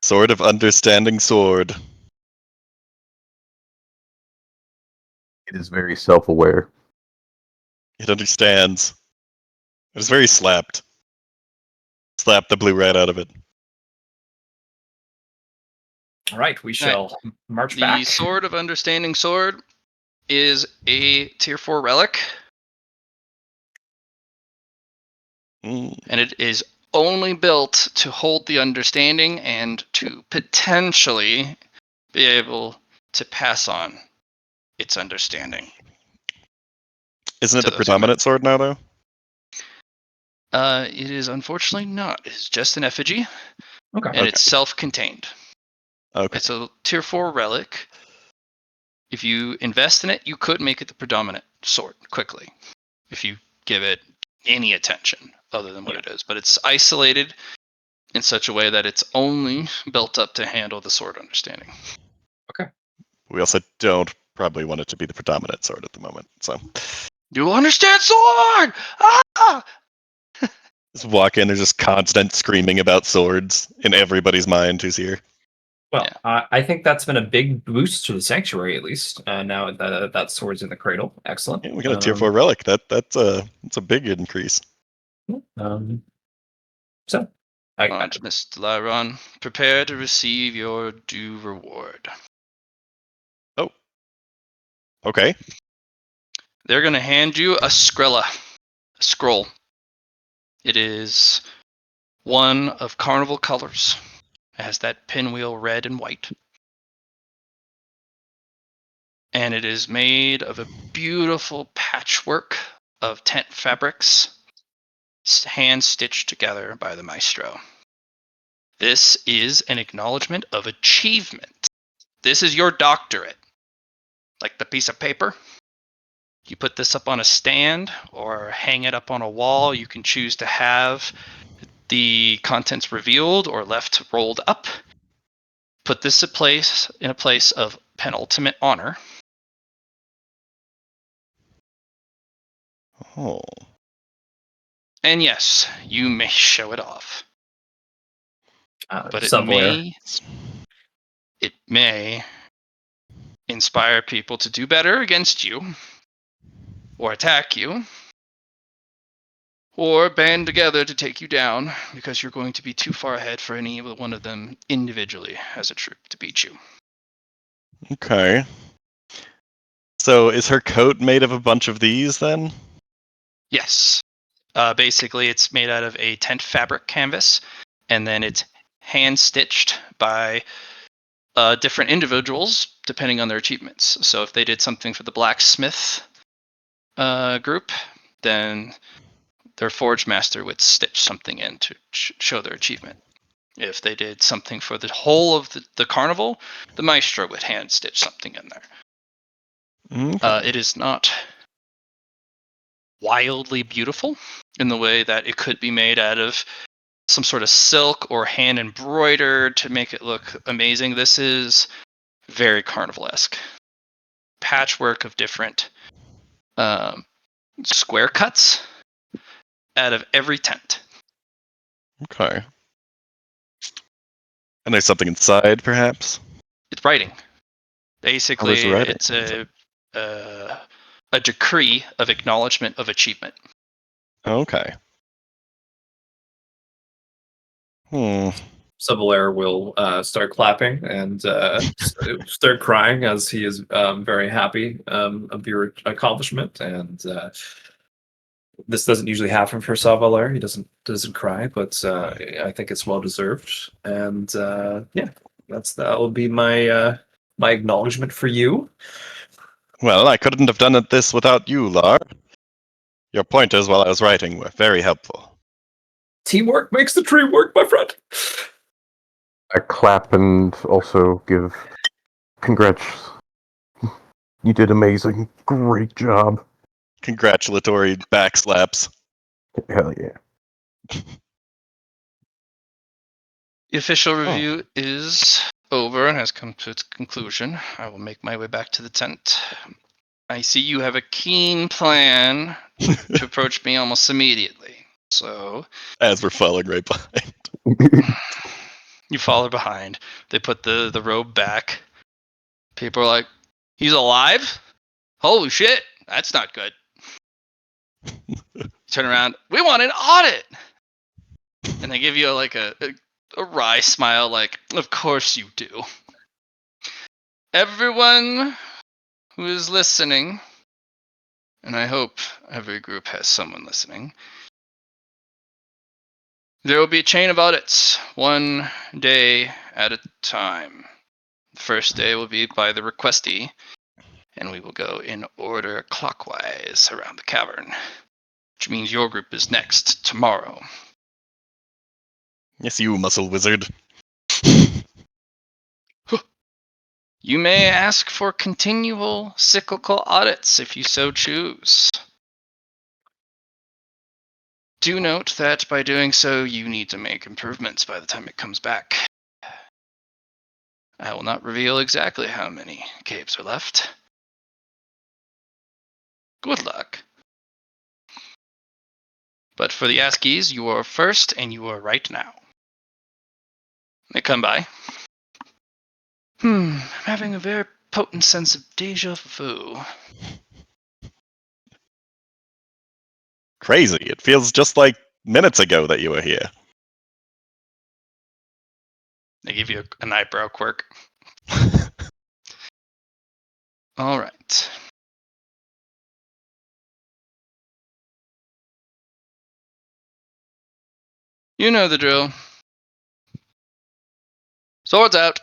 Sword of understanding sword. it is very self-aware. It understands. It is very slapped. Slap the blue right out of it. All right, we shall march The back. Sword of Understanding Sword is a tier 4 relic, and it is only built to hold the understanding and to potentially be able to pass on its understanding. Isn't it to the those who might- predominant sword now, though? It is unfortunately not. It's just an effigy, Okay. and it's self-contained. Okay. It's a tier 4 relic. If you invest in it, you could make it the predominant sword quickly, if you give it any attention other than what it is. But it's isolated in such a way that it's only built up to handle the sword understanding. We also don't probably want it to be the predominant sword at the moment. So You understand sword? Ah! just walk in, there's just constant screaming about swords in everybody's mind who's here. Well, I think that's been a big boost to the sanctuary, at least. Now that sword's in the cradle, excellent. Yeah, we got a tier 4 relic. That's a big increase. So, Mr. Liron, prepare to receive your due reward. Okay. They're going to hand you a scroll. It is one of carnival colors. It has that pinwheel red and white. And it is made of a beautiful patchwork of tent fabrics, hand stitched together by the Maestro. This is an acknowledgement of achievement. This is your doctorate. Like the piece of paper. You put this up on a stand or hang it up on a wall. You can choose to have the contents revealed or left rolled up. Put this in a place of penultimate honor. Oh. And yes, you may show it off. But Subware. it may inspire people to do better against you, or attack you, or band together to take you down, because you're going to be too far ahead for any one of them individually as a troop to beat you. Okay. So is her coat made of a bunch of these then? Yes. Basically, it's made out of a tent fabric canvas, and then it's hand-stitched by different individuals depending on their achievements. So if they did something for the blacksmith group, then their forge master would stitch something in to show their achievement. If they did something for the whole of the carnival, the maestro would hand stitch something in there. Okay. It is not wildly beautiful in the way that it could be made out of some sort of silk or hand embroidered to make it look amazing. This is very carnival-esque. Patchwork of different square cuts out of every tent. Okay. And there's something inside, perhaps? It's writing. Oh, Basically, there's writing. it's a decree of acknowledgement of achievement. Okay. Subware will start clapping and start crying as he is very happy of your accomplishment. And this doesn't usually happen for Savalair. He doesn't cry, but I think it's well deserved. And yeah, that will be my my acknowledgement for you. Well, I couldn't have done this without you, Lar. Your pointers while I was writing were very helpful. Teamwork makes the dream work, my friend. I clap and also give congrats. You did amazing. Great job. Congratulatory backslaps. Hell yeah. The official review is over and has come to its conclusion. I will make my way back to the tent. I see you have a keen plan to approach me almost immediately. So As we're falling right behind. you follow behind. They put the robe back. People are like, "He's alive? Holy shit, that's not good." Turn around. We want an audit, and they give you a wry smile, like, "Of course you do." Everyone who is listening, and I hope every group has someone listening, There will be a chain of audits, one day at a time. The first day will be by the requestee, and we will go in order clockwise around the cavern, which means your group is next tomorrow. Yes, you muscle wizard. You may ask for continual cyclical audits if you so choose. Do note that by doing so, you need to make improvements by the time it comes back. I will not reveal exactly how many caves are left. Good luck. But for the ASCIIs, you are first and you are right now. They come by. I'm having a very potent sense of deja vu. Crazy. It feels just like minutes ago that you were here. They give you an eyebrow quirk. All right. You know the drill. Swords out.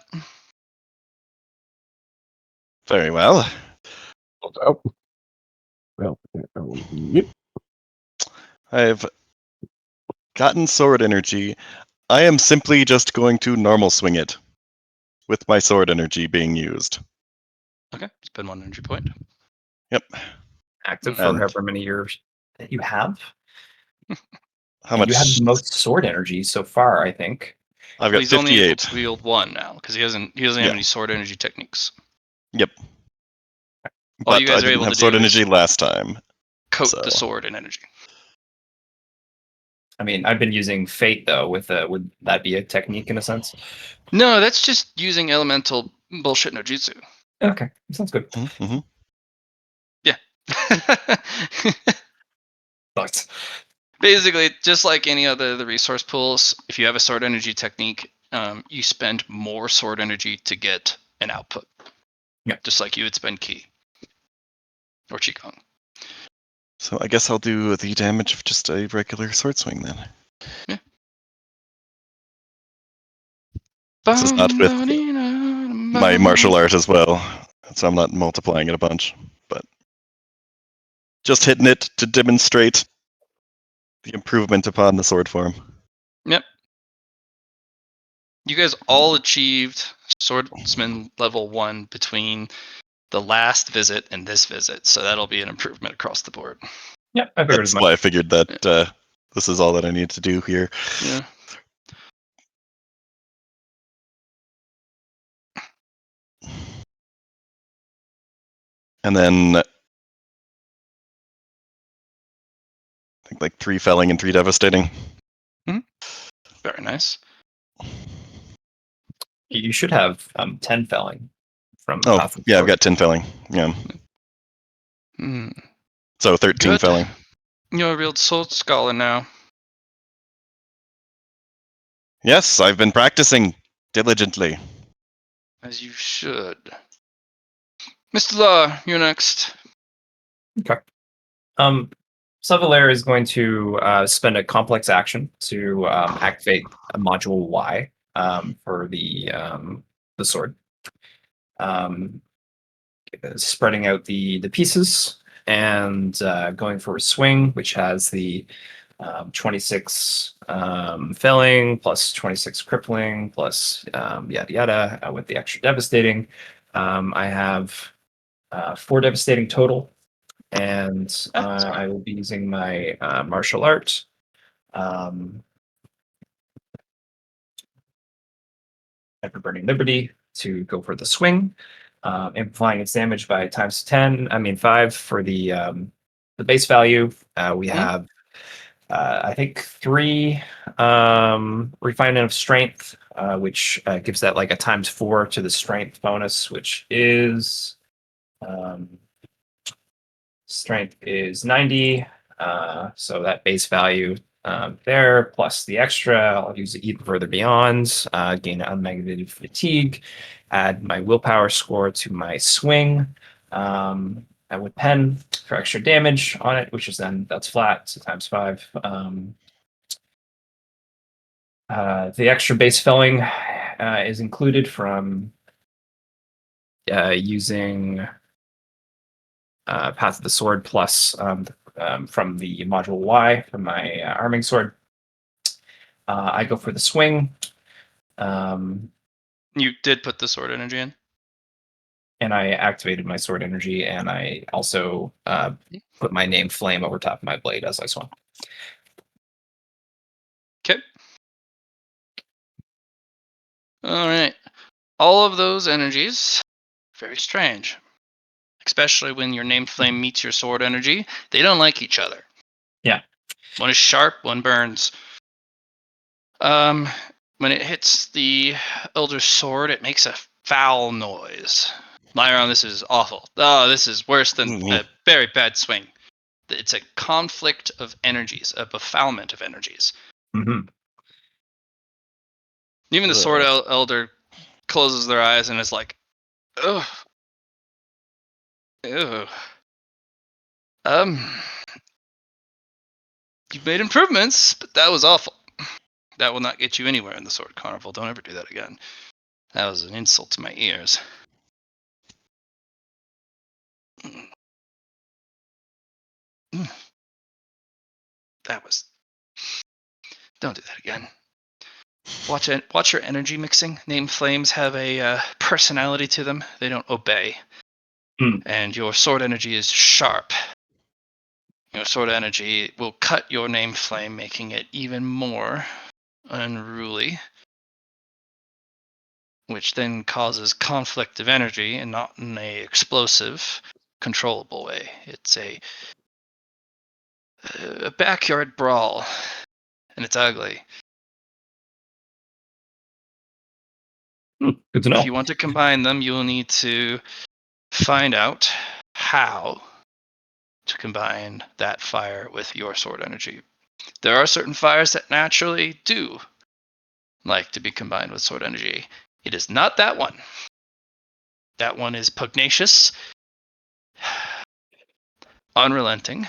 Very well. Oh. Well, yep. I've gotten sword energy. I am simply just going to normal swing it with my sword energy being used. Okay, spend 1 energy point. Yep. Active And- for however many years that you have. How And much? you have the most sword energy so far, I think. I've Well, got he's only able 58. to wield one now because he doesn't have Yeah. any sword energy techniques. Yep. All you But I guys are didn't able have to sword do is energy last time. coat So. the sword in energy. I mean, I've been using Fate though. Would that be a technique in a sense? No, that's just using elemental bullshit no jutsu. Okay, sounds good. Mm-hmm. Yeah. But Basically, just like any other the resource pools, if you have a sword energy technique, you spend more sword energy to get an output. Yeah. Just like you would spend ki or qigong. So I guess I'll do the damage of just a regular sword swing then. This is not with my martial art as well, so I'm not multiplying it a bunch, but just hitting it to demonstrate the improvement upon the sword form. Yep. You guys all achieved Swordsman Level 1 between the last visit and this visit, so that'll be an improvement across the board. yeah, I figured as That's much. why I figured that this is all that I need to do here. Yeah. And then I think like 3 felling and 3 devastating. Very nice. You should have 10 felling from Oh, Path of the yeah, I've Sword. got 10 felling. Yeah. Hmm. So 13 Good. felling. You're a real sword scholar now. Yes, I've been practicing diligently. As you should. Mr. Law, you're next. Okay. Savalair is going to spend a complex action to activate a module Y for the sword. Spreading out the pieces and going for a swing, which has the 26 felling plus 26 crippling plus yada yada with the extra devastating. I have 4 devastating total, and I will be using my martial art. Ever Burning Liberty to go for the swing, amplifying its damage by times 10. I mean 5 for the base value. We have I think 3 refinement of strength, which gives that like a times 4 to the strength bonus, which is strength is 90. So that base value there plus the extra, I'll use it even further beyond, gain unmagnetic fatigue, add my willpower score to my swing. I would pen for extra damage on it, which is then that's flat, so times 5. The extra base filling is included from using Path of the Sword plus from the module Y from my arming sword. I go for the swing. You did put the sword energy in. And I activated my sword energy, and I also put my name flame over top of my blade as I swung. Okay. All right. All of those energies, very strange. Especially when your named flame meets your sword energy. They don't like each other. Yeah. One is sharp, one burns. When it hits the Elder's sword, it makes a foul noise. Liron, this is awful. Oh, this is worse than a very bad swing. It's a conflict of energies, a befoulment of energies. Mm-hmm. Even the sword elder closes their eyes and is like, ugh. Ew. You've made improvements, but that was awful. That will not get you anywhere in the Sword Carnival. Don't ever do that again. That was an insult to my ears. That was... Don't do that again. Watch your energy mixing. Name flames have a personality to them. They don't obey. And your sword energy is sharp. Your sword energy will cut your name flame, making it even more unruly, which then causes conflict of energy and not in a explosive, controllable way. It's a backyard brawl, and it's ugly. Good to know. If you want to combine them, you will need to find out how to combine that fire with your sword energy. There are certain fires that naturally do like to be combined with sword energy. It is not that one. That one is pugnacious, unrelenting,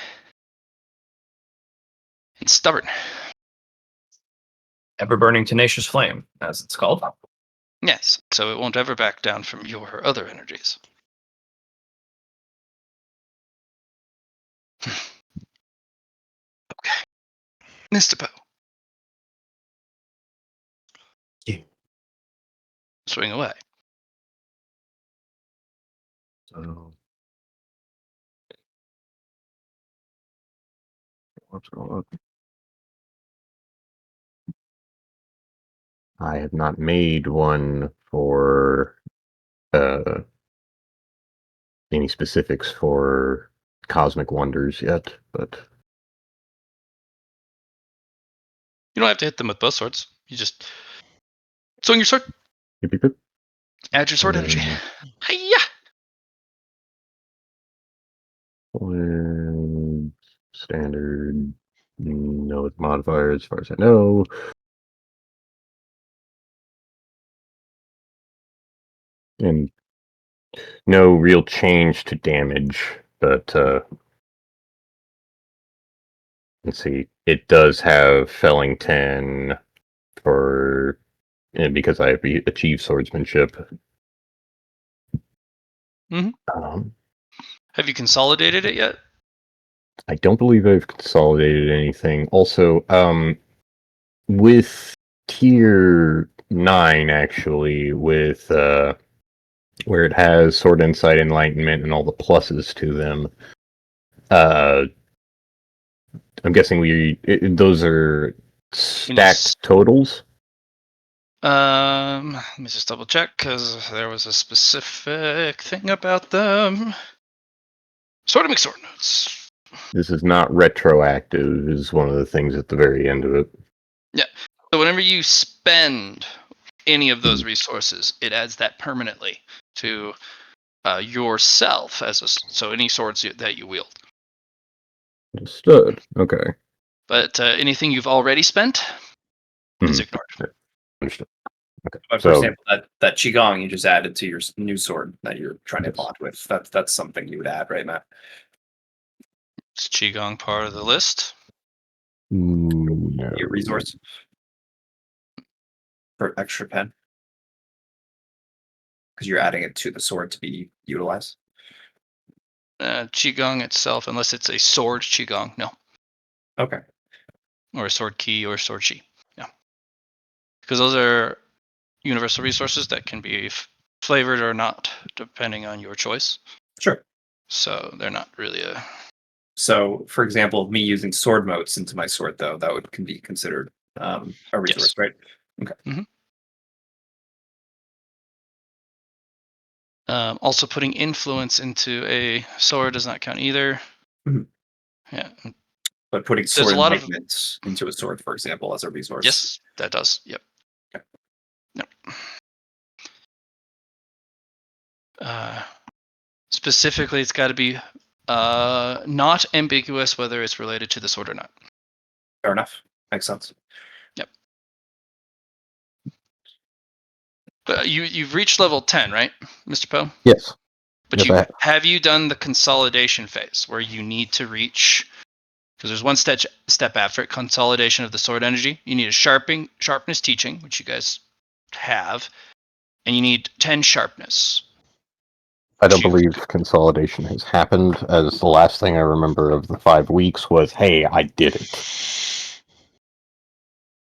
and stubborn. Ever-burning tenacious flame, as it's called. Yes, so it won't ever back down from your other energies. Okay. Mr. Poe. Yeah. Swing away. So, what's going on? I have not made one for any specifics for Cosmic Wonders yet, but You don't have to hit them with both swords. You just swing your sword. yep, yep, yep. Add your sword energy. Hiya! Standard, no modifier as far as I know. And no real change to damage, but let's see. It does have felling 10 for because I have achieved swordsmanship. Have you consolidated it yet? I don't believe I've consolidated anything. Also, with tier 9, actually, with where it has Sword Insight, Enlightenment, and all the pluses to them, I'm guessing those are stacked totals. Let me just double check because there was a specific thing about them. Sword and sword notes. This is not retroactive, is one of the things at the very end of it. Yeah. So whenever you spend any of those resources, it adds that permanently to yourself so any swords that you wield. Understood. Okay. But anything you've already spent is ignored. Understood. Okay. But for example, that qigong you just added to your new sword that you're trying to bond with, that's something you would add, right, Matt? Is qigong part of the list? No. Your resource. for extra pen? Because you're adding it to the sword to be utilized. Qigong itself, unless it's a sword Qigong, no. Okay. Or a sword key or sword chi. Yeah. Because those are universal resources that can be flavored or not, depending on your choice. Sure. So they're not really a... So, for example, me using sword motes into my sword, though, that would can be considered a resource, Yes. right? Okay. Also, putting influence into a sword does not count either. Mhm. Yeah. But putting There's sword a lot of... enlightenment into a sword, for example, as a resource. Yes, that does. Yep. Okay. Yep. Specifically, it's got to be not ambiguous whether it's related to the sword or not. Fair enough. Makes sense. Yep. But you've reached level 10, right, Mr. Poe? Yes. But Yes, have you done the consolidation phase where you need to reach? Because there's one step after it, consolidation of the sword energy. You need a sharpness teaching, which you guys have, and you need 10 sharpness. I don't believe consolidation has happened, as the last thing I remember of the 5 weeks was, hey, I did it.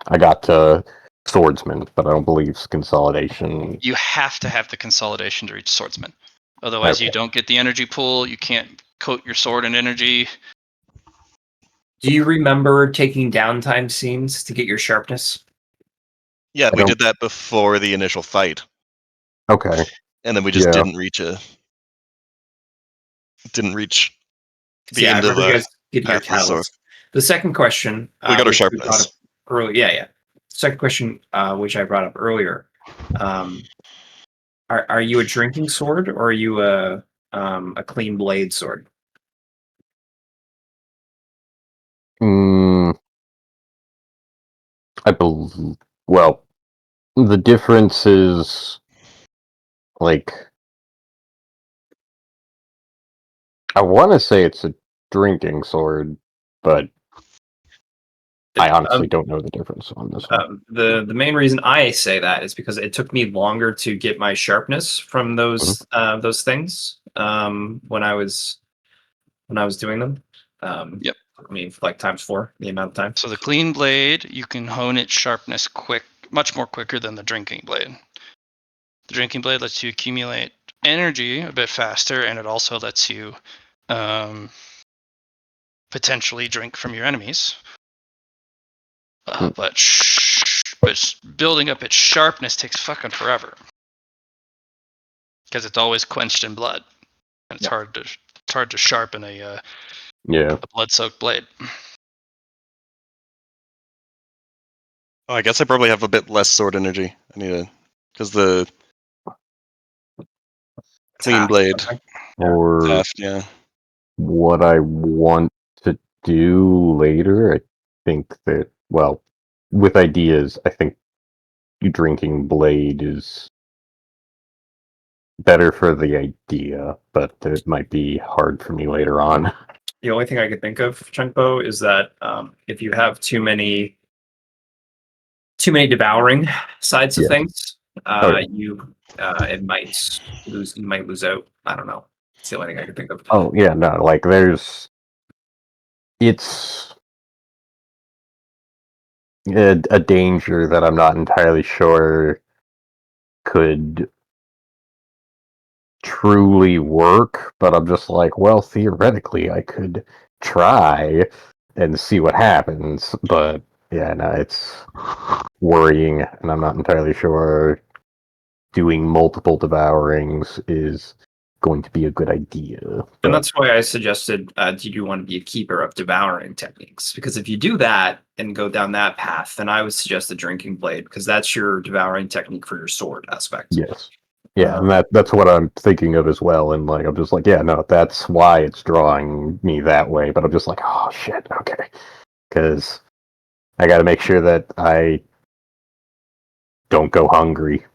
I got to swordsman, but I don't believe consolidation. You have to have the consolidation to reach swordsman. Otherwise, you Okay. don't get the energy pool. You can't coat your sword in energy. Do you remember taking downtime scenes to get your sharpness? Yeah, I we don't- did that before the initial fight, Okay. and then we just Yeah. didn't reach the Yeah, I end of remember you the guys getting your path of the sword. catalyst. The second question, We got our which we brought sharpness. up early, yeah. Second question, which I brought up earlier, are you a drinking sword or are you a clean blade sword? Mm, I believe. Well, the difference is like I want to say it's a drinking sword, but I honestly don't know the difference on this one. The main reason I say that is because it took me longer to get my sharpness from those things when I was doing them. Yep. I mean, like ×4 the amount of time. So the clean blade, you can hone its sharpness much more quicker than the drinking blade. The drinking blade lets you accumulate energy a bit faster, and it also lets you potentially drink from your enemies. But building up its sharpness takes fucking forever because it's always quenched in blood, and it's hard to sharpen a blood-soaked blade. Oh, I guess I probably have a bit less sword energy. I need to, because the clean blade, Or half, yeah. what I want to do later, I think that, well, with ideas, I think drinking blade is better for the idea, but it might be hard for me later on. The only thing I could think of, Chun Po, is that if you have too many devouring sides of things, you might lose out. I don't know. It's the only thing I can think of. Oh yeah, no, like it's a danger that I'm not entirely sure could truly work, but I'm just like, well, theoretically, I could try and see what happens. But yeah, no, it's worrying, and I'm not entirely sure doing multiple devourings is going to be a good idea. And But that's why I suggested, do you want to be a keeper of devouring techniques? Because if you do that and go down that path, then I would suggest the drinking blade, because that's your devouring technique for your sword aspect. yes. Yeah, and that's what I'm thinking of as well. And like, I'm just like, yeah, no, that's why it's drawing me that way. But I'm just like, oh shit, okay, because I got to make sure that I don't go hungry.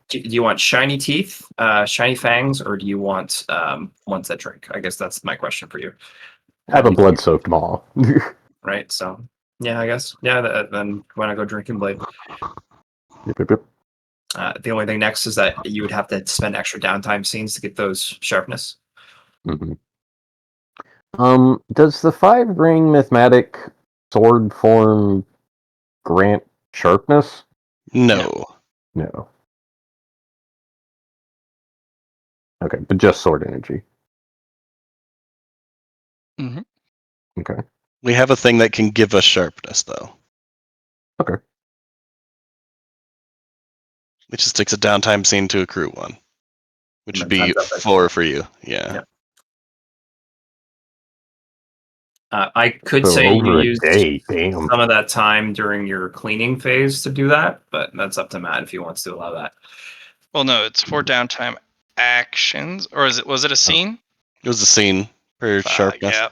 Do you want shiny teeth, shiny fangs, or do you want ones that drink? I guess that's my question for you. I have a blood-soaked maw. Right. So yeah, I guess then why not go drinking blade? Yep. The only thing next is that you would have to spend extra downtime scenes to get those sharpness. Mm-hmm. Does the 5-ring mythmatic sword form grant sharpness? No. No. Okay, but just sword energy. Mm-hmm. Okay. We have a thing that can give us sharpness, though. Okay. It just takes a downtime scene to accrue one, which And would then be times up by 4 for you. Yeah. Yeah. I could So say you over a used day, damn. some of that time during your cleaning phase to do that, but that's up to Matt if he wants to allow that. Well, no, it's for downtime actions, or was it a scene? It was a scene for sharpness. Yeah.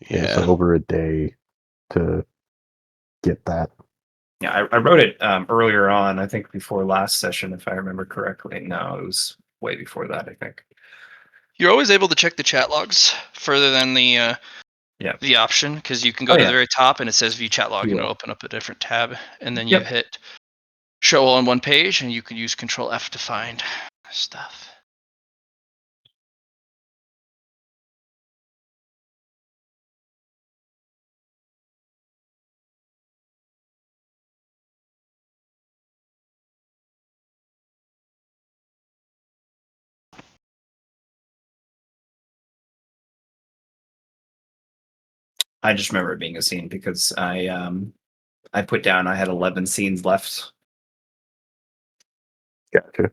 Yeah, Yeah. so over a day to get that. Yeah, I wrote it earlier on, I think before last session, if I remember correctly. No, it was way before that, I think. You're always able to check the chat logs further than the Yeah. the option, because you can go Oh, to yeah. the very top and it says view chat log, You and will. it'll open up a different tab, and then you Yep. hit show all on one page, and you can use Control F to find stuff. I just remember it being a scene because I put down I had 11 scenes left. Gotcha.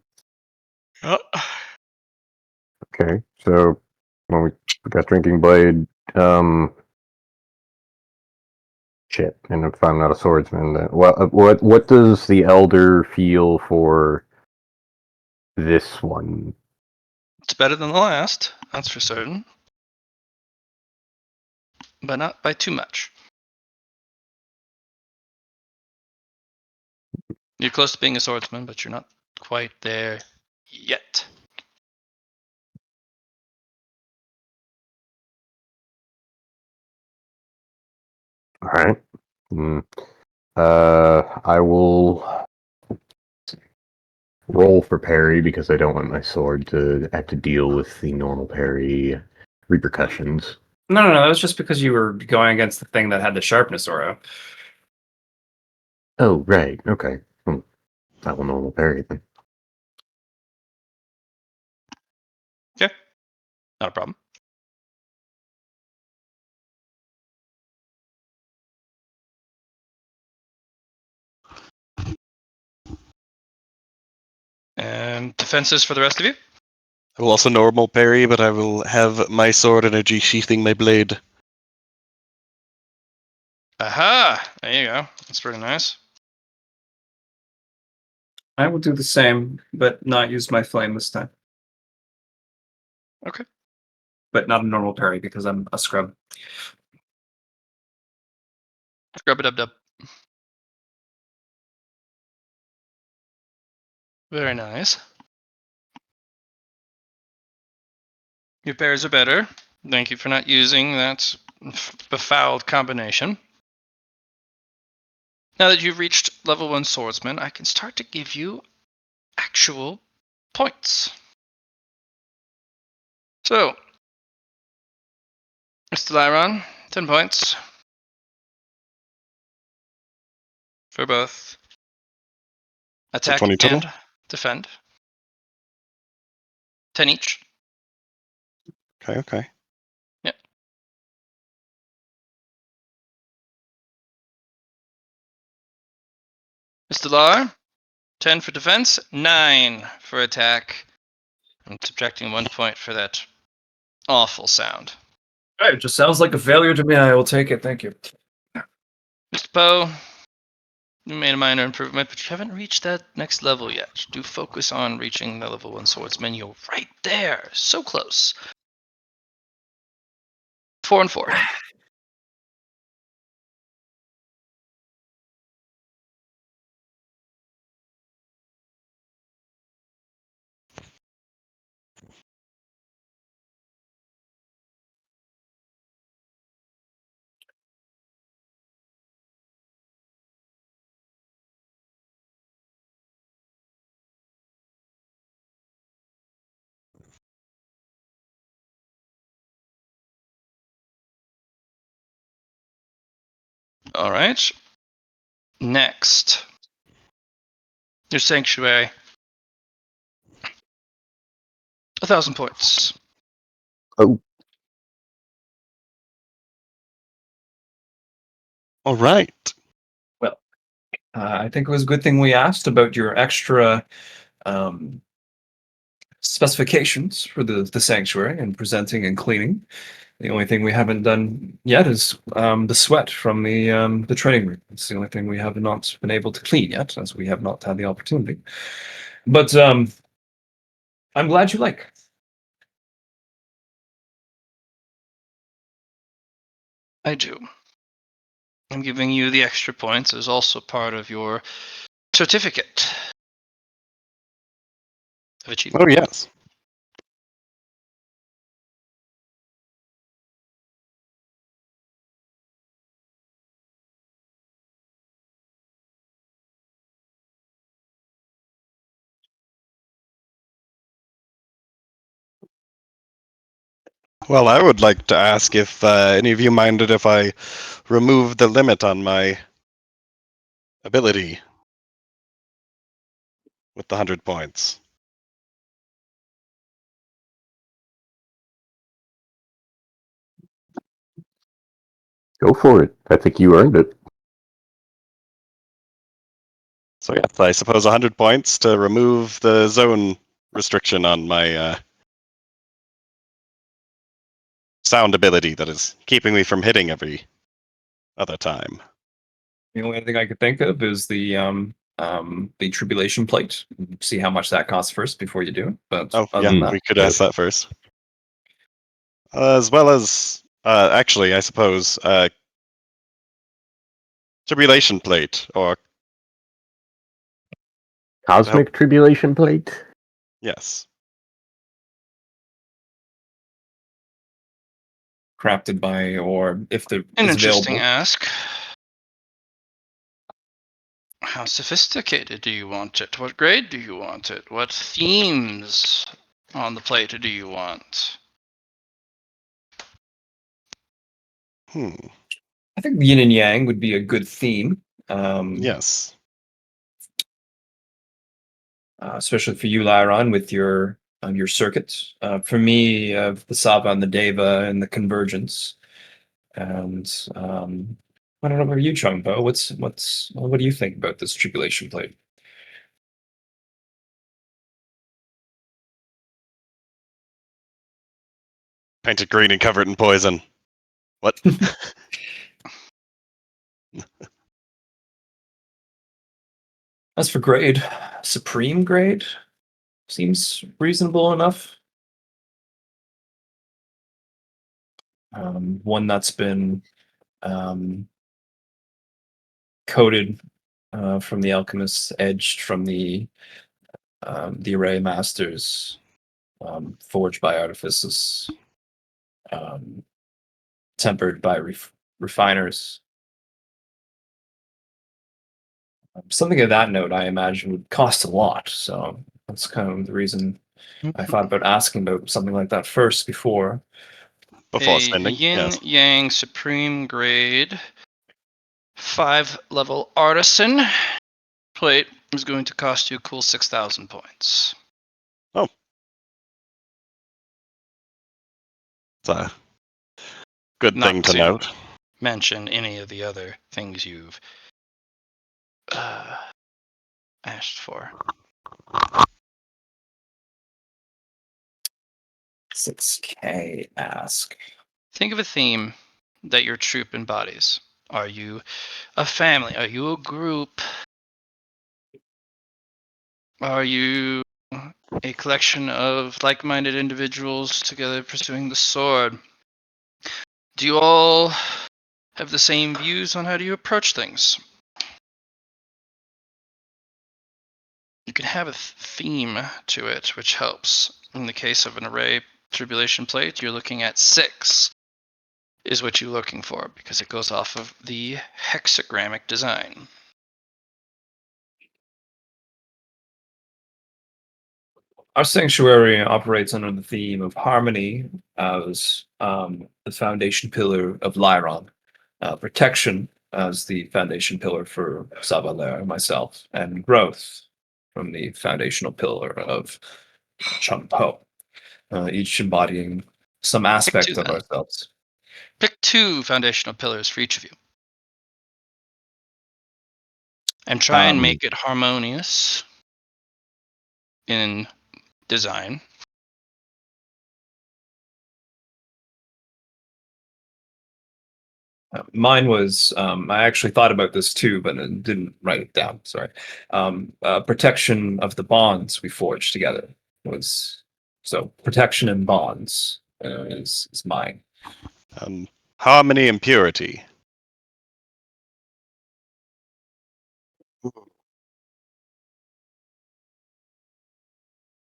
Oh. Okay, so when we got Drinking Blade, shit, and if I'm not a swordsman, then what does the Elder feel for this one? It's better than the last, that's for certain. But not by too much. You're close to being a swordsman, but you're not quite there yet. All right. I will roll for parry because I don't want my sword to have to deal with the normal parry repercussions. No, that was just because you were going against the thing that had the sharpness aura. Oh, right. Okay. I will normal parry then. Okay. Not a problem. And defenses for the rest of you? I will also normal parry, but I will have my sword energy sheathing my blade. Aha! There you go. That's pretty nice. I will do the same, but not use my flame this time. Okay. But not a normal parry because I'm a scrub. Scrub it up, dub. Very nice. Your pairs are better. Thank you for not using that befouled combination. Now that you've reached level 1 swordsman, I can start to give you actual points. So, Mr. Liron, 10 points for both attack 20 total? and defend. 10 each. Okay. Yep. Mr. Lar, 10 for defense, 9 for attack. I'm subtracting 1 point for that awful sound. It just sounds like a failure to me. I will take it. Thank you. Mr. Poe, you made a minor improvement, but you haven't reached that next level yet. Do focus on reaching the level 1 swordsman. You're right there. So close. 4 and 4. All right. Next, your sanctuary. 1,000 points. Oh, All right. I think it was a good thing we asked about your extra specifications for the sanctuary and presenting and cleaning. The only thing we haven't done yet is the sweat from the training room. It's the only thing we have not been able to clean yet, as we have not had the opportunity. But I'm glad you like. I do. I'm giving you the extra points as also part of your certificate of achievement. Oh, yes. Well, I would like to ask if any of you minded if I remove the limit on my ability with the 100 points. go for it. I think you earned it. So yes, I suppose 100 points to remove the zone restriction on my sound ability that is keeping me from hitting every other time. The only thing I could think of is the Tribulation Plate. See how much that costs first before you do it. But Oh, other yeah, than that, we could ask that first. As well as, actually, I suppose, Tribulation Plate, or Cosmic Tribulation Plate? yes. crafted by, or if the An is interesting available. ask. How sophisticated do you want it? What grade do you want it? What themes on the plate do you want? I think yin and yang would be a good theme. Yes. Especially for you, Liron, with your circuits. For me, the Sava and the Deva and the convergence. And I don't know about you, Chun Po. What do you think about this tribulation plate? Painted green and covered in poison. What? As for grade, supreme grade seems reasonable enough. One that's been coated from the alchemist, edged from the array masters, forged by artificers, tempered by refiners. Something of that note, I imagine, would cost a lot. So that's kind of the reason I thought about asking about something like that first before. Before A spending? yin Yes. yang supreme grade 5 level artisan plate is going to cost you a cool 6,000 points. Oh. It's a good Not thing to to note. mention any of the other things you've asked for. 6K ask. Think of a theme that your troop embodies. Are you a family? Are you a group? Are you a collection of like-minded individuals together pursuing the sword? Do you all have the same views on how do you approach things? You can have a theme to it, which helps. In the case of an array tribulation plate, you're looking at 6 is what you're looking for because it goes off of the hexagrammic design. Our sanctuary operates under the theme of harmony as the foundation pillar of Liron, protection as the foundation pillar for Savaler and myself, and growth from the foundational pillar of Chun Po, each embodying some aspect two, of then. ourselves. Pick 2 foundational pillars for each of you. And try and make it harmonious in design. Mine was, I actually thought about this too, but I didn't write it down. Sorry. Protection of the bonds we forged together was, so protection and bonds is mine. Harmony and purity.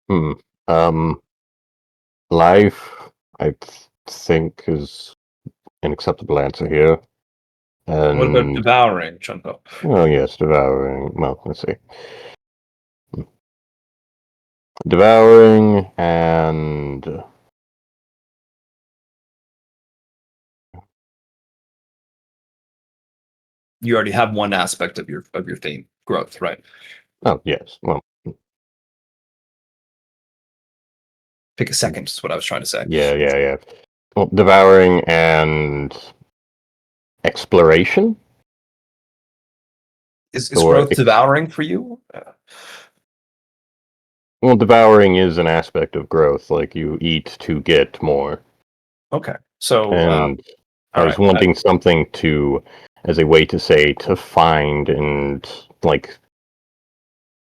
Hmm. Life, think, is an acceptable answer here. And What about devouring, Chun Po? oh yes, devouring. Well, let's see. Devouring and You already have one aspect of your theme, growth, right? oh yes. Well, Pick a second, is what I was trying to say. yeah. Well, devouring and exploration. Is Or growth devouring for you? Well, devouring is an aspect of growth. Like you eat to get more. Okay, so And I all was right. wanting something to, as a way to say, to find and like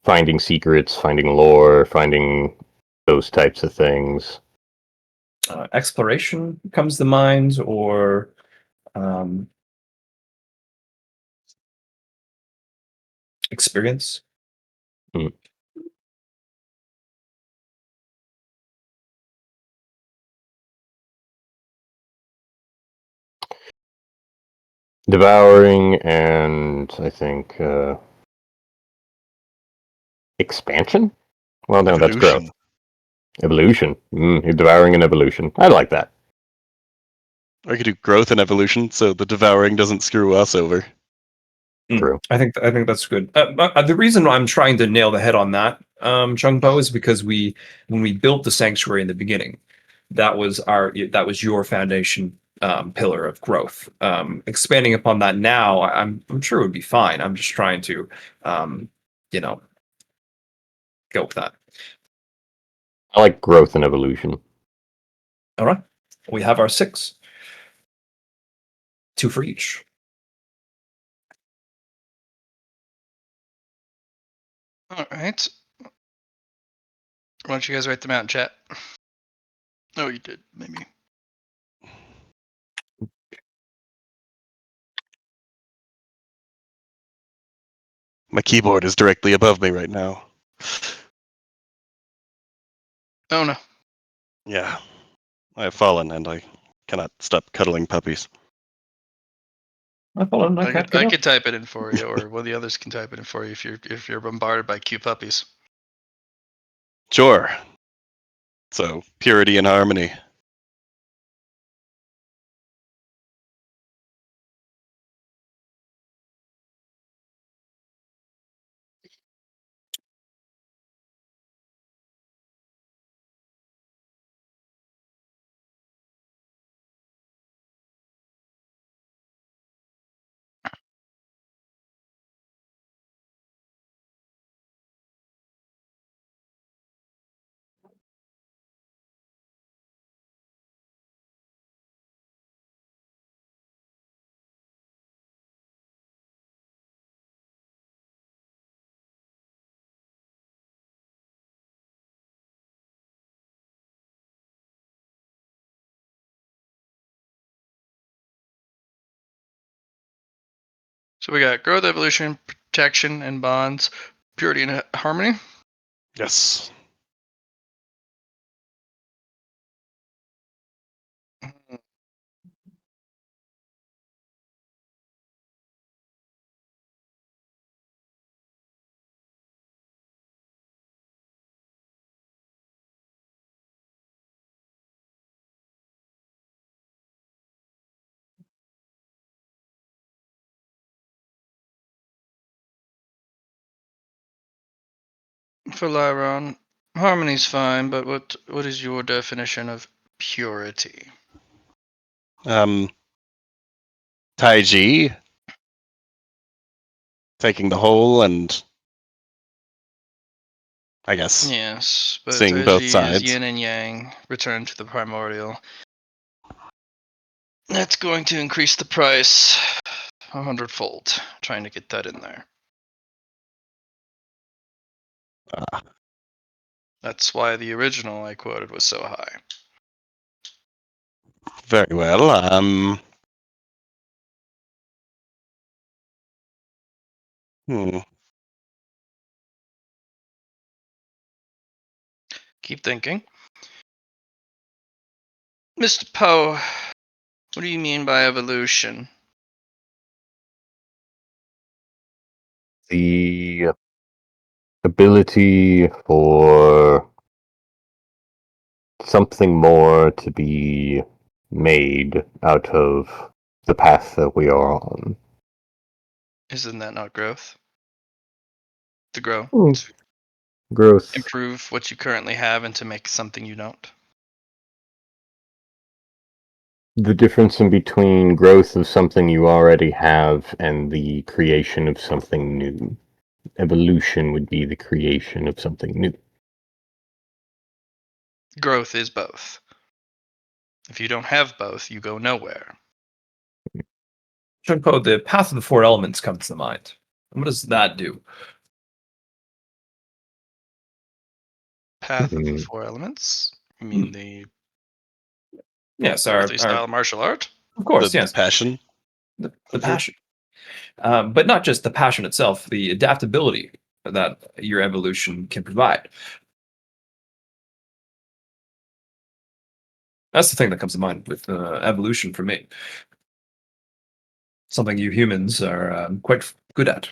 finding secrets, finding lore, finding those types of things. Exploration comes to mind, or um, experience. Hmm. Devouring and I think expansion. Well, no, that's growth. Evolution. Evolution. Devouring and evolution. I like that. I could do growth and evolution, so the devouring doesn't screw us over. True. I think that's good. The reason I'm trying to nail the head on that, Chung Po, is because when we built the sanctuary in the beginning, that was your foundation pillar of growth. Expanding upon that now, I'm sure it would be fine. I'm just trying to, you know, go with that. I like growth and evolution. All right, we have our 6, 2 for each. All right. Why don't you guys write them out in chat? Oh, you did, maybe. My keyboard is directly above me right now. Oh no. Yeah. I have fallen and I cannot stop cuddling puppies. I followed. I I can't could get I up. could type it in for you, or one of the others can type it in for you if you're bombarded by cute puppies. Sure. So, purity and harmony. So we got growth, evolution, protection, and bonds, purity and harmony. Yes. For Liron, harmony's fine, but what is your definition of purity? Taiji, taking the whole and I guess Yes, but seeing both Taiji is sides. yin and yang, return to the primordial. That's going to increase the price 100-fold, trying to get that in there. Ah, That's why the original I quoted was so high. very well. Hmm. Keep thinking. Mr. Poe, what do you mean by evolution? The ability for something more to be made out of the path that we are on. Isn't that not growth? To grow, Hmm. to Growth. improve what you currently have and to make something you don't. The difference in between growth of something you already have and the creation of something new. Evolution would be the creation of something new. Growth is both. If you don't have both, you go nowhere. Chun Po, the Path of the Four Elements comes to mind. What does that do? Path of the Mhm. Four Elements? You mean the Yes, earthly style martial art? of course, The yes, passion. the passion. But not just the passion itself, the adaptability that your evolution can provide. That's the thing that comes to mind with evolution for me. Something you humans are quite good at.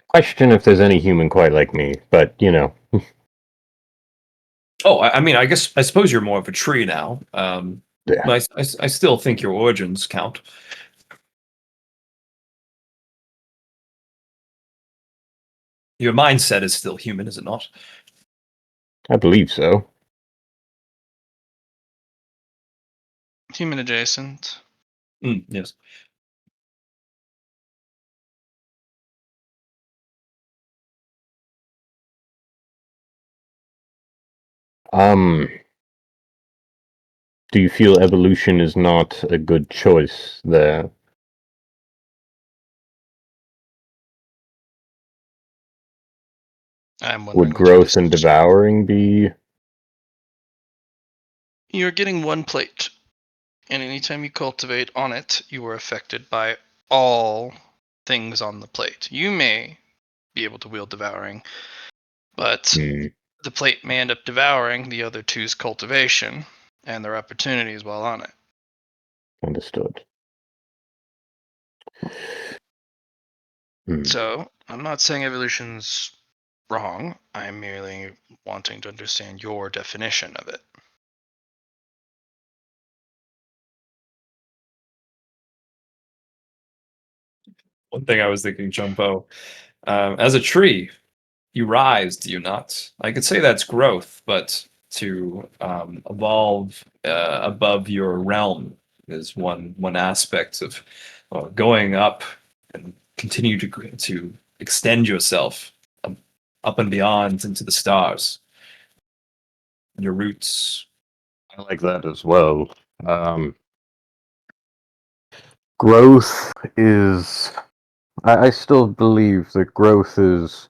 Question if there's any human quite like me, but you know. Oh, I mean, I suppose you're more of a tree now. Yeah. But I still think your origins count. Your mindset is still human, is it not? I believe so. Human adjacent. Yes. Do you feel evolution is not a good choice there? I'm Would wondering what your growth and decision. devouring be? You're getting one plate, and anytime you cultivate on it, you are affected by all things on the plate. You may be able to wield devouring, but Hmm, the plate may end up devouring the other two's cultivation and their opportunities while on it. understood. Hmm. So, I'm not saying evolution's wrong. I'm merely wanting to understand your definition of it. One thing I was thinking, Chun Po, as a tree, you rise, do you not? I could say that's growth, but to evolve above your realm is one aspect of going up and continue to extend yourself up and beyond into the stars. Your roots. I like that as well. Growth is. I still believe that growth is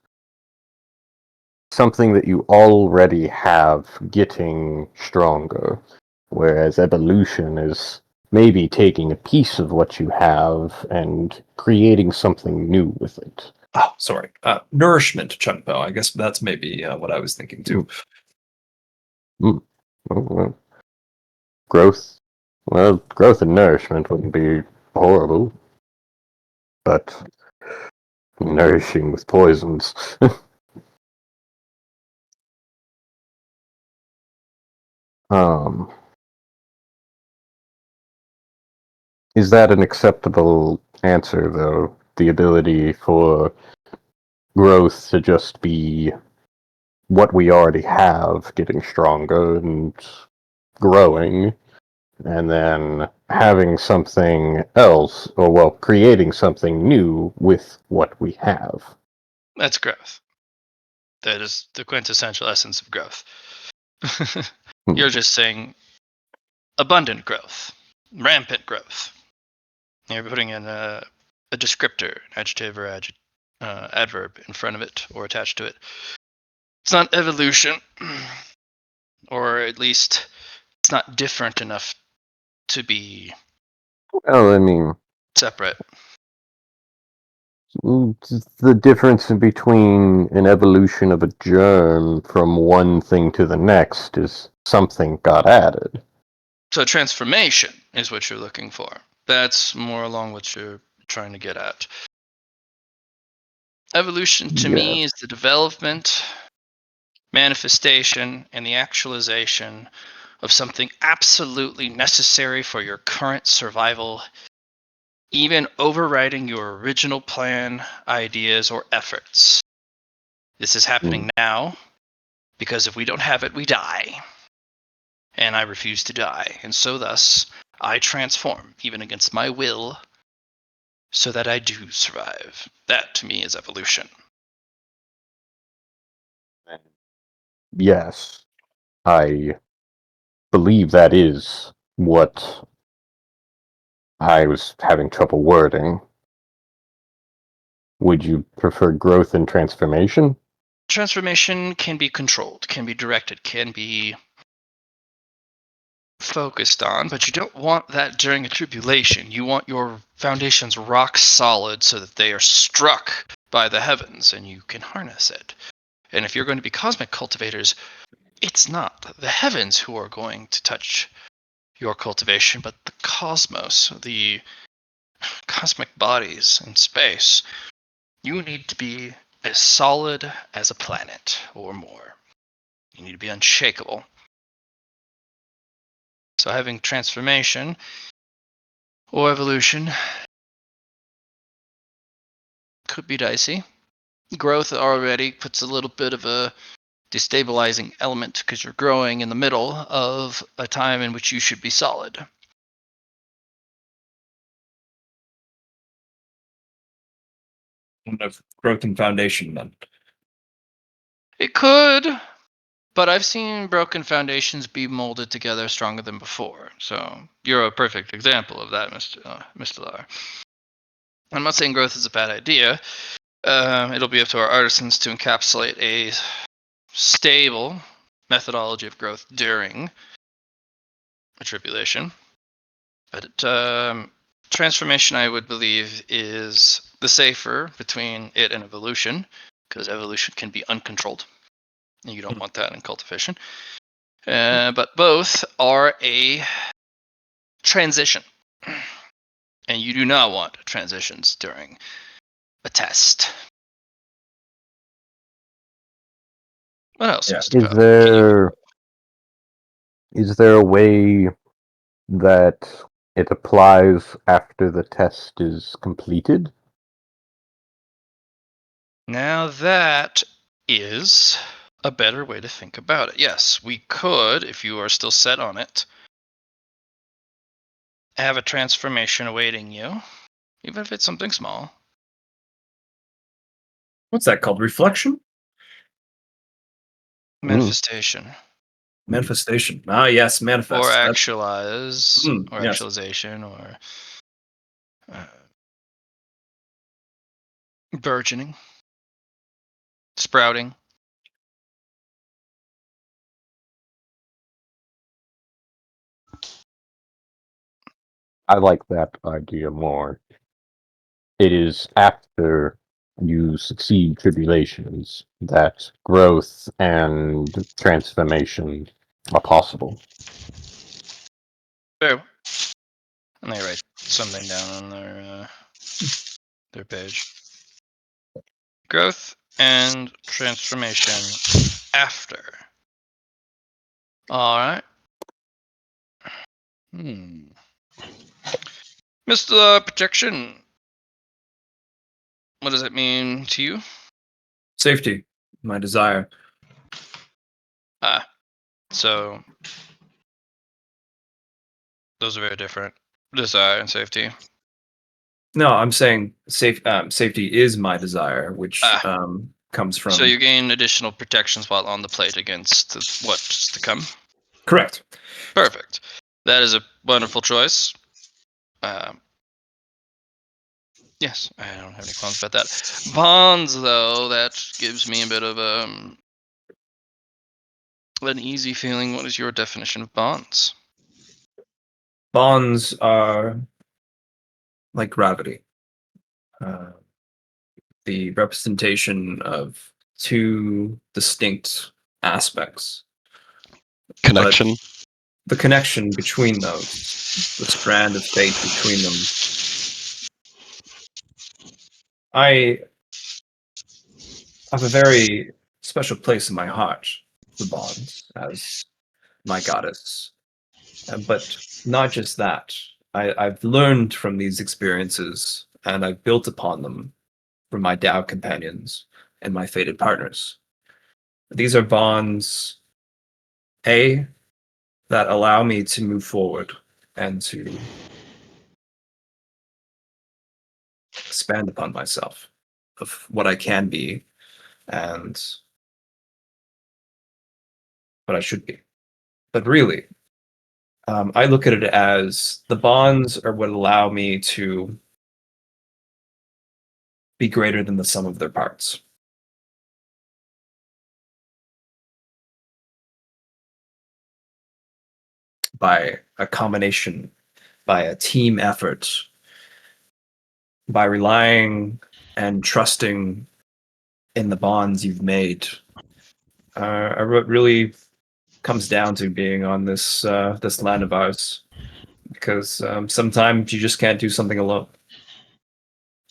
something that you already have getting stronger, whereas evolution is maybe taking a piece of what you have and creating something new with it. Oh, sorry. Nourishment, Chun Po. I guess that's maybe what I was thinking too. Mm. Well, growth. Well, growth and nourishment wouldn't be horrible, but nourishing with poisons. um, is that an acceptable answer, though. The ability for growth to just be what we already have, getting stronger and growing, and then having something else, or well, creating something new with what we have. That's growth. That is the quintessential essence of growth. You're just saying abundant growth, rampant growth. You're putting in a descriptor, an adjective or adverb in front of it or attached to it. It's not evolution, or at least it's not different enough to be Well, I mean, separate. the difference in between an evolution of a germ from one thing to the next is something got added. So transformation is what you're looking for. That's more along what you're trying to get at. Evolution to me is the development, manifestation, and the actualization of something absolutely necessary for your current survival, even overriding your original plan, ideas, or efforts. This is happening now because if we don't have it, we die. And I refuse to die. And so thus, I transform, even against my will, so that I do survive. That, to me, is evolution. Yes, I believe that is what I was having trouble wording. Would you prefer growth and transformation? Transformation can be controlled, can be directed, can be focused on, but you don't want that during a tribulation. You want your foundations rock solid so that they are struck by the heavens and you can harness it. And if you're going to be cosmic cultivators, it's not the heavens who are going to touch your cultivation, but the cosmos, the cosmic bodies in space. You need to be as solid as a planet or more. You need to be unshakable. So having transformation or evolution could be dicey. Growth already puts a little bit of a destabilizing element because you're growing in the middle of a time in which you should be solid. Of growth and foundation, then. It could, but I've seen broken foundations be molded together stronger than before. So you're a perfect example of that, Mr. Lar. I'm not saying growth is a bad idea. It'll be up to our artisans to encapsulate a stable methodology of growth during a tribulation. But transformation, I would believe, is the safer between it and evolution, because evolution can be uncontrolled. And you don't want that in cultivation. But both are a transition. And you do not want transitions during a test. What else, Yeah. Mr. Poe? Is there a way that it applies after the test is completed? Now that is a better way to think about it. Yes, we could, if you are still set on it, have a transformation awaiting you, even if it's something small. What's that called? Reflection? Manifestation. Manifestation. Ah, yes, manifest. Or That's- actualize, or yes. actualization, or burgeoning, sprouting. I like that idea more. It is after you succeed tribulations that growth and transformation are possible. Very. And they write something down on their page. Growth and transformation after. All right. Mr. Protection, What does it mean to you? Safety, my desire. So those are very different. Desire and safety. No, I'm saying safety is my desire, which comes from. So you gain additional protections while on the plate against what's to come. Correct. Perfect. That is a wonderful choice. Yes, I don't have any qualms about that. Bonds, though, that gives me a bit of an easy feeling. What is your definition of bonds? Bonds are like gravity. The representation of two distinct aspects. Connection. The connection between those, the strand of fate between them. I have a very special place in my heart for bonds as my goddess. But not just that. I've learned from these experiences and I've built upon them from my Tao companions and my fated partners. These are bonds, A, that allow me to move forward and to expand upon myself of what I can be and what I should be. But really, I look at it as the bonds are what allow me to be greater than the sum of their parts. By a combination, by a team effort, by relying and trusting in the bonds you've made, are what really comes down to being on this this land of ours. Because sometimes you just can't do something alone,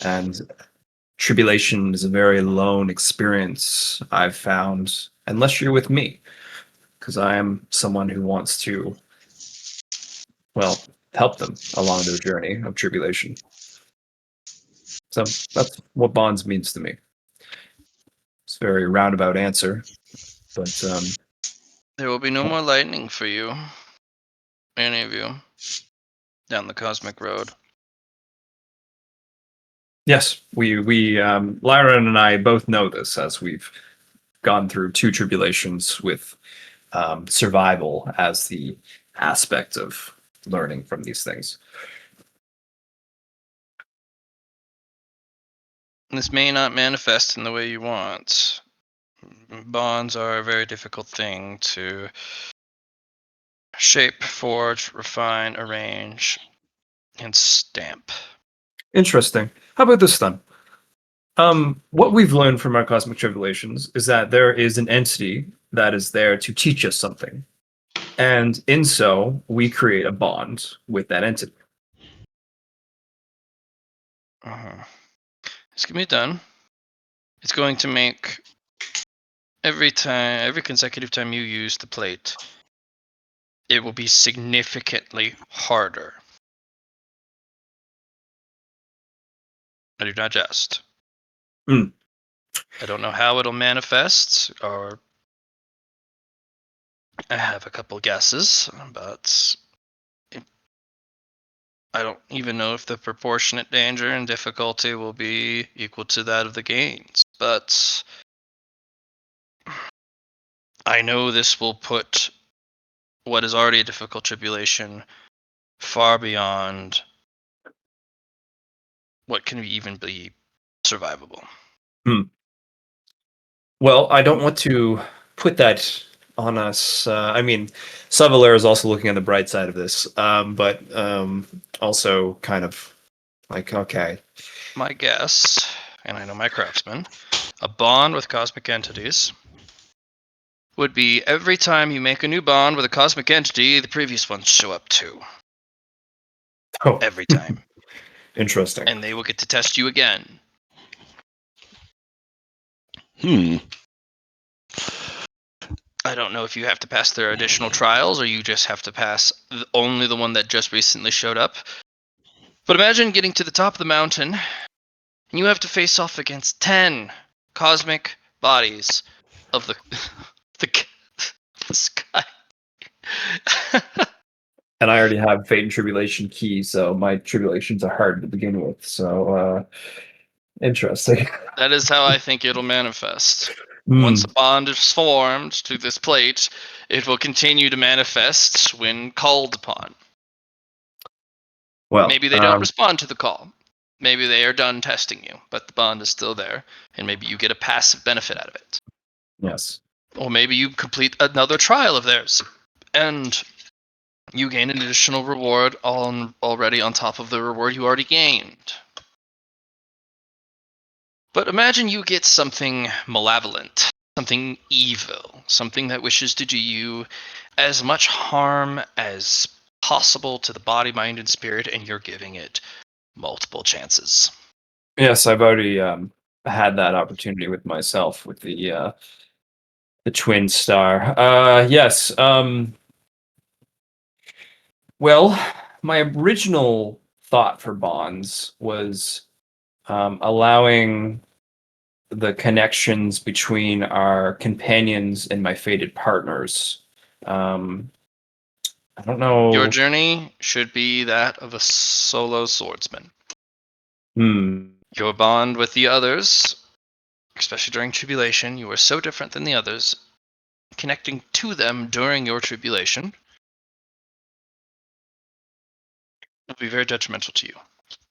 and tribulation is a very lone experience I've found, unless you're with me, because I am someone who wants to, well, help them along their journey of tribulation. So that's what bonds means to me. It's a very roundabout answer, but There will be no more lightning for you, any of you, down the cosmic road. yes, we Liron and I both know this as we've gone through two tribulations with survival as the aspect of learning from these things. This may not manifest in the way you want. Bonds are a very difficult thing to shape, forge, refine, arrange, and stamp. Interesting. How about this then? What we've learned from our cosmic tribulations is that there is an entity that is there to teach us something. And in so, we create a bond with that entity. This can be done. It's going to make every consecutive time you use the plate, it will be significantly harder. I do not jest. Mm. I don't know how it'll manifest, or I have a couple guesses, but I don't even know if the proportionate danger and difficulty will be equal to that of the gains. But I know this will put what is already a difficult tribulation far beyond what can even be survivable. Well, I don't want to put that on us. I mean, Savalair is also looking on the bright side of this, but also kind of like, okay. My guess, and I know my craftsman, a bond with cosmic entities would be every time you make a new bond with a cosmic entity, the previous ones show up too. Oh, Every time. interesting. And they will get to test you again. I don't know if you have to pass their additional trials or you just have to pass only the one that just recently showed up. But imagine getting to the top of the mountain And you have to face off against 10 cosmic bodies of the the sky. And I already have Fate and Tribulation key, so my tribulations are hard to begin with. So interesting. That is how I think it'll manifest. Hmm. Once a bond is formed to this plate, it will continue to manifest when called upon. Well, Maybe they don't respond to the call. Maybe they are done testing you, but the bond is still there, and maybe you get a passive benefit out of it. yes. Or maybe you complete another trial of theirs, and you gain an additional reward already on top of the reward you already gained. But imagine you get something malevolent, something evil, something that wishes to do you as much harm as possible to the body, mind, and spirit, and you're giving it multiple chances. Yes, I've already had that opportunity with myself with the twin star. Yes. Well, my original thought for bonds was allowing the connections between our companions and my fated partners. I don't know. Your journey should be that of a solo swordsman. Hmm. Your bond with the others, especially during tribulation, you are so different than the others. Connecting to them during your tribulation will be very detrimental to you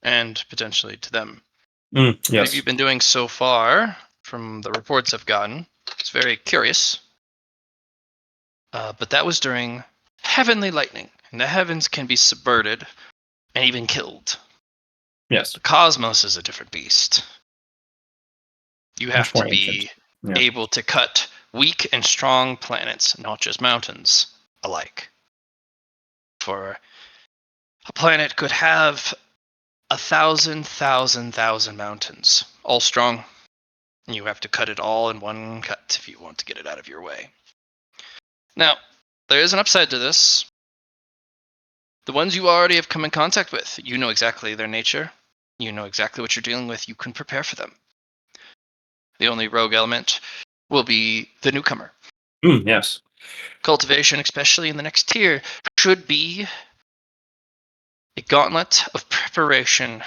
and potentially to them. What have Yes. you been doing so far from the reports I've gotten? It's very curious. But that was during heavenly lightning, and the heavens can be subverted and even killed. Yes. The cosmos is a different beast. You have Much to more ancient. be Yeah. able to cut weak and strong planets, not just mountains, alike. For a planet could have 1,000 mountains, all strong. And you have to cut it all in one cut if you want to get it out of your way. Now, there is an upside to this. The ones you already have come in contact with, you know exactly their nature. You know exactly what you're dealing with. You can prepare for them. The only rogue element will be the newcomer. Yes. Cultivation, especially in the next tier, should be a gauntlet of preparation,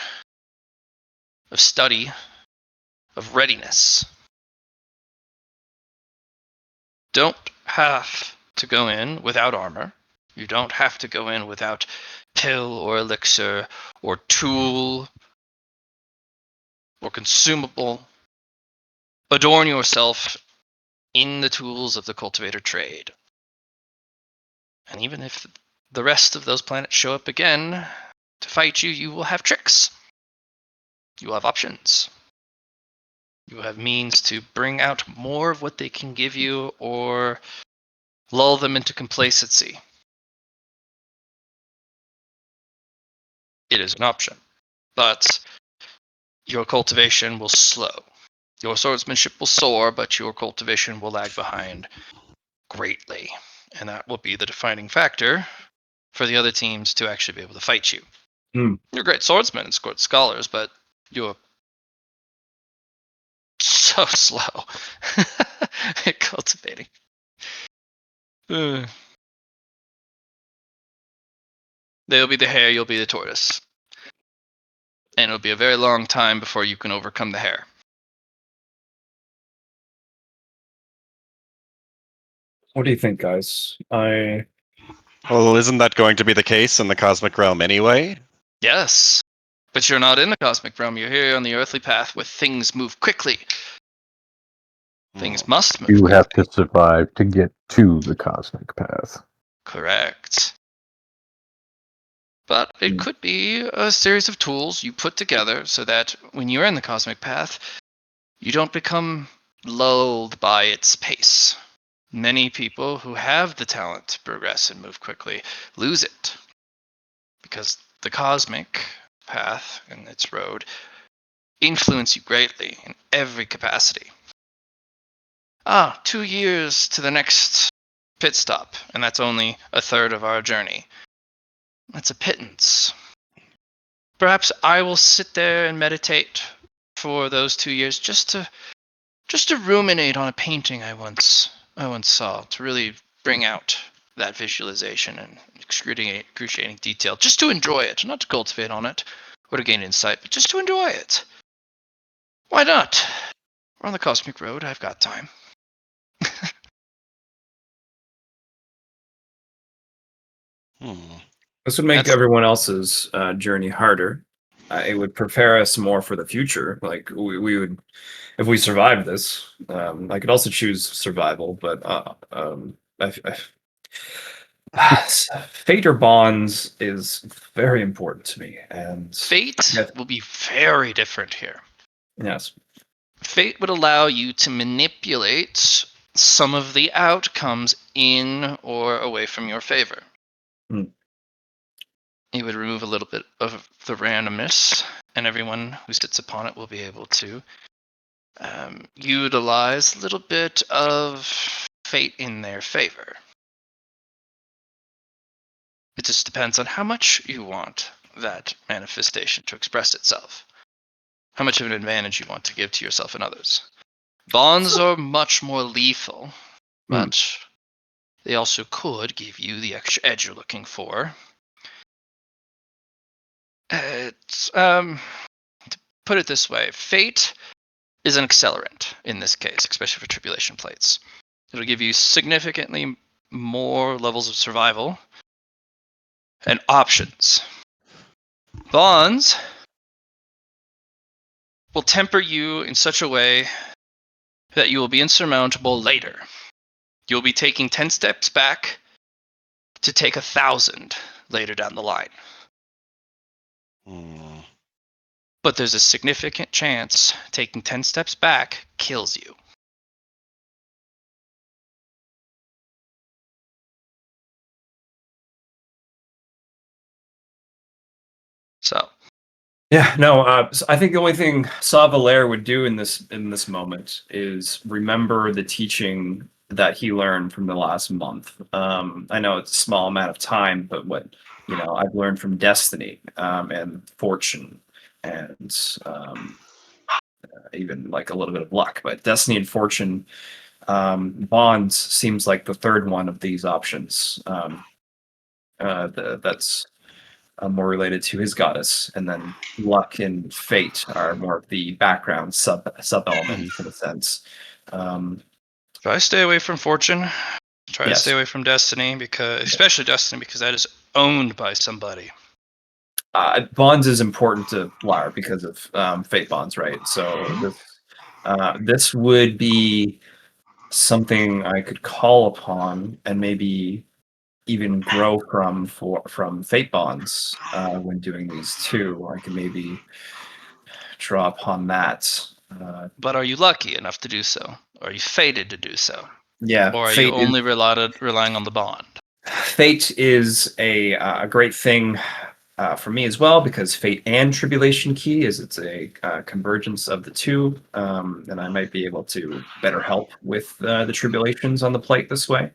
of study, of readiness. Don't have to go in without armor. You don't have to go in without pill or elixir or tool or consumable. Adorn yourself in the tools of the cultivator trade. And even if the rest of those planets show up again to fight you, you will have tricks. You will have options. You will have means to bring out more of what they can give you or lull them into complacency. It is an option. But your cultivation will slow. Your swordsmanship will soar, but your cultivation will lag behind greatly. And that will be the defining factor for the other teams to actually be able to fight you. You're a great swordsman and scored scholars, but you're so slow at cultivating. They'll be the hare, you'll be the tortoise. And it'll be a very long time before you can overcome the hare. What do you think, guys? Well, isn't that going to be the case in the cosmic realm anyway? Yes, but you're not in the cosmic realm. You're here on the earthly path where things move quickly. Things must move You quickly. have to survive to get to the cosmic path. Correct. But it could be a series of tools you put together so that when you're in the cosmic path, you don't become lulled by its pace. Many people who have the talent to progress and move quickly lose it because the cosmic path and its road influence you greatly in every capacity. 2 years to the next pit stop, and that's only a third of our journey. That's a pittance. Perhaps I will sit there and meditate for those 2 years just to ruminate on a painting I once saw, to really bring out that visualization and excruciating detail, just to enjoy it, not to cultivate on it or to gain insight, but just to enjoy it. Why not? We're on the Cosmic Road. I've got time. This would make That's- everyone else's journey harder. It would prepare us more for the future. Like we would, if we survived this. I could also choose survival, but fate or bonds is very important to me. And Fate yes, will be very different here. yes. Fate would allow you to manipulate some of the outcomes in or away from your favor. Hmm. It would remove a little bit of the randomness, and everyone who sits upon it will be able to utilize a little bit of fate in their favor. It just depends on how much you want that manifestation to express itself, how much of an advantage you want to give to yourself and others. Bonds are much more lethal, but they also could give you the extra edge you're looking for. It's, to put it this way, fate is an accelerant in this case, especially for tribulation plates. It'll give you significantly more levels of survival and options. Bonds will temper you in such a way that you will be insurmountable later. You'll be taking 10 steps back to take 1,000 later down the line. But there's a significant chance taking 10 steps back kills you. So, Yeah, no. So I think the only thing Saint-Valère would do in this moment is remember the teaching that he learned from the last month. I know it's a small amount of time, but what I've learned from destiny and fortune, and even like a little bit of luck. But destiny and fortune, bonds seems like the third one of these options. That's more related to his goddess, and then luck and fate are more of the background sub elements in a sense. try to stay away from fortune. Try to Yes. stay away from destiny, especially destiny, because that is owned by somebody. Bonds is important to Lar because of fate bonds, right? So this would be something I could call upon and maybe even grow from fate bonds when doing these too. I can maybe draw upon that. But are you lucky enough to do so? Are you fated to do so? Yeah, Or are you only relying on the bond? fate is a great thing for me as well, because fate and tribulation key it's a convergence of the two, and I might be able to better help with the tribulations on the plate this way.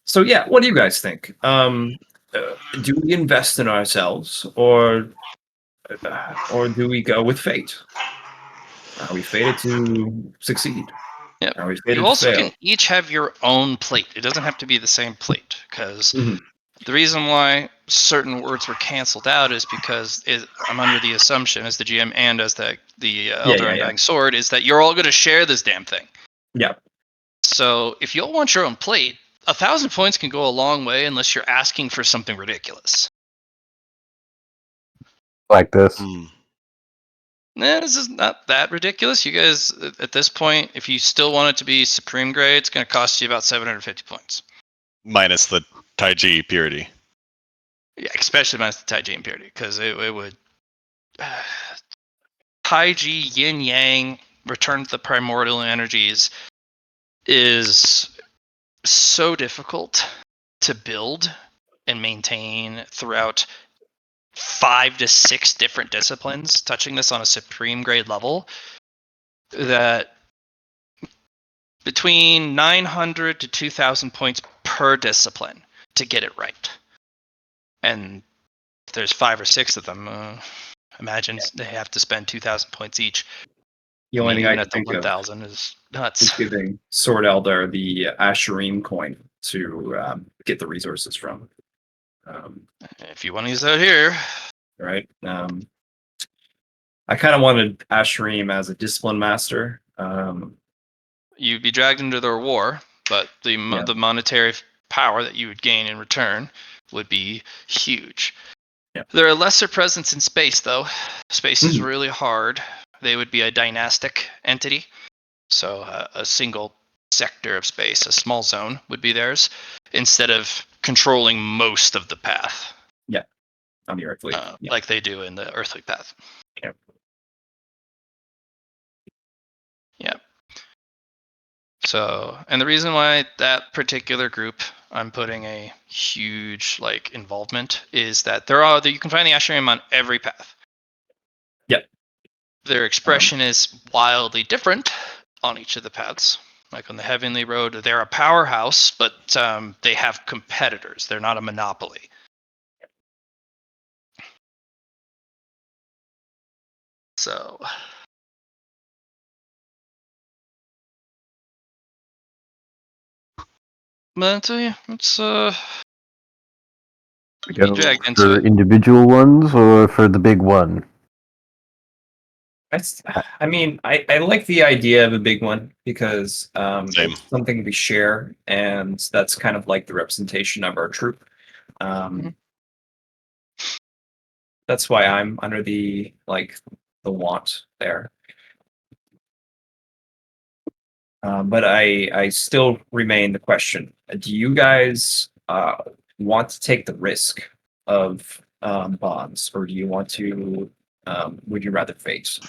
So yeah, what do you guys think? Do we invest in ourselves, or do we go with fate? Are we fated to succeed? Yep. Are we fated You to also fail? can each have your own plate. It doesn't have to be the same plate, because Mhm. the reason why certain words were canceled out is because I'm under the assumption, as the GM and as the Elder yeah. Undying Sword, is that you're all going to share this damn thing. Yeah. So if you all want your own plate, 1,000 points can go a long way, unless you're asking for something ridiculous. Like this. Nah, this is not that ridiculous. You guys, at this point, if you still want it to be supreme grade, it's going to cost you about 750 points. Minus the Taiji purity. Yeah, especially minus the Taiji impurity, because it would Taiji yin yang return to the primordial energies is so difficult to build and maintain throughout 5 to 6 different disciplines, touching this on a supreme grade level, that between 900 to 2,000 points per discipline to get it right. And if there's 5 or 6 of them, Imagine they have to spend 2,000 points each. The only thing I Even can at the think of 1,000 is is nuts. giving Sword Elder the Asherim coin to get the resources from. If you want to use that here, Right. I kind of wanted Asherim as a discipline master. you'd be dragged into their war, but the monetary power that you would gain in return would be huge. Yeah. They're a lesser presence in space, though. Space is really hard. They would be a dynastic entity, so a single sector of space, a small zone, would be theirs, instead of controlling most of the path. Yeah, on the Earthly. Like they do in the Earthly path. Yeah. Yeah. So, and the reason why that particular group I'm putting a huge involvement is that you can find the Asherim on every path. Yep. Their expression is wildly different on each of the paths. Like on the Heavenly Road, they're a powerhouse, but they have competitors. They're not a monopoly. So, but yeah, it's Go dragged into for it. individual ones or for the big one? I mean, I like the idea of a big one because Same. it's something we share, and that's kind of like the representation of our troop. That's why I'm under the want there. But I still remain the question: do you guys want to take the risk of bonds, or do you want to? Would you rather face?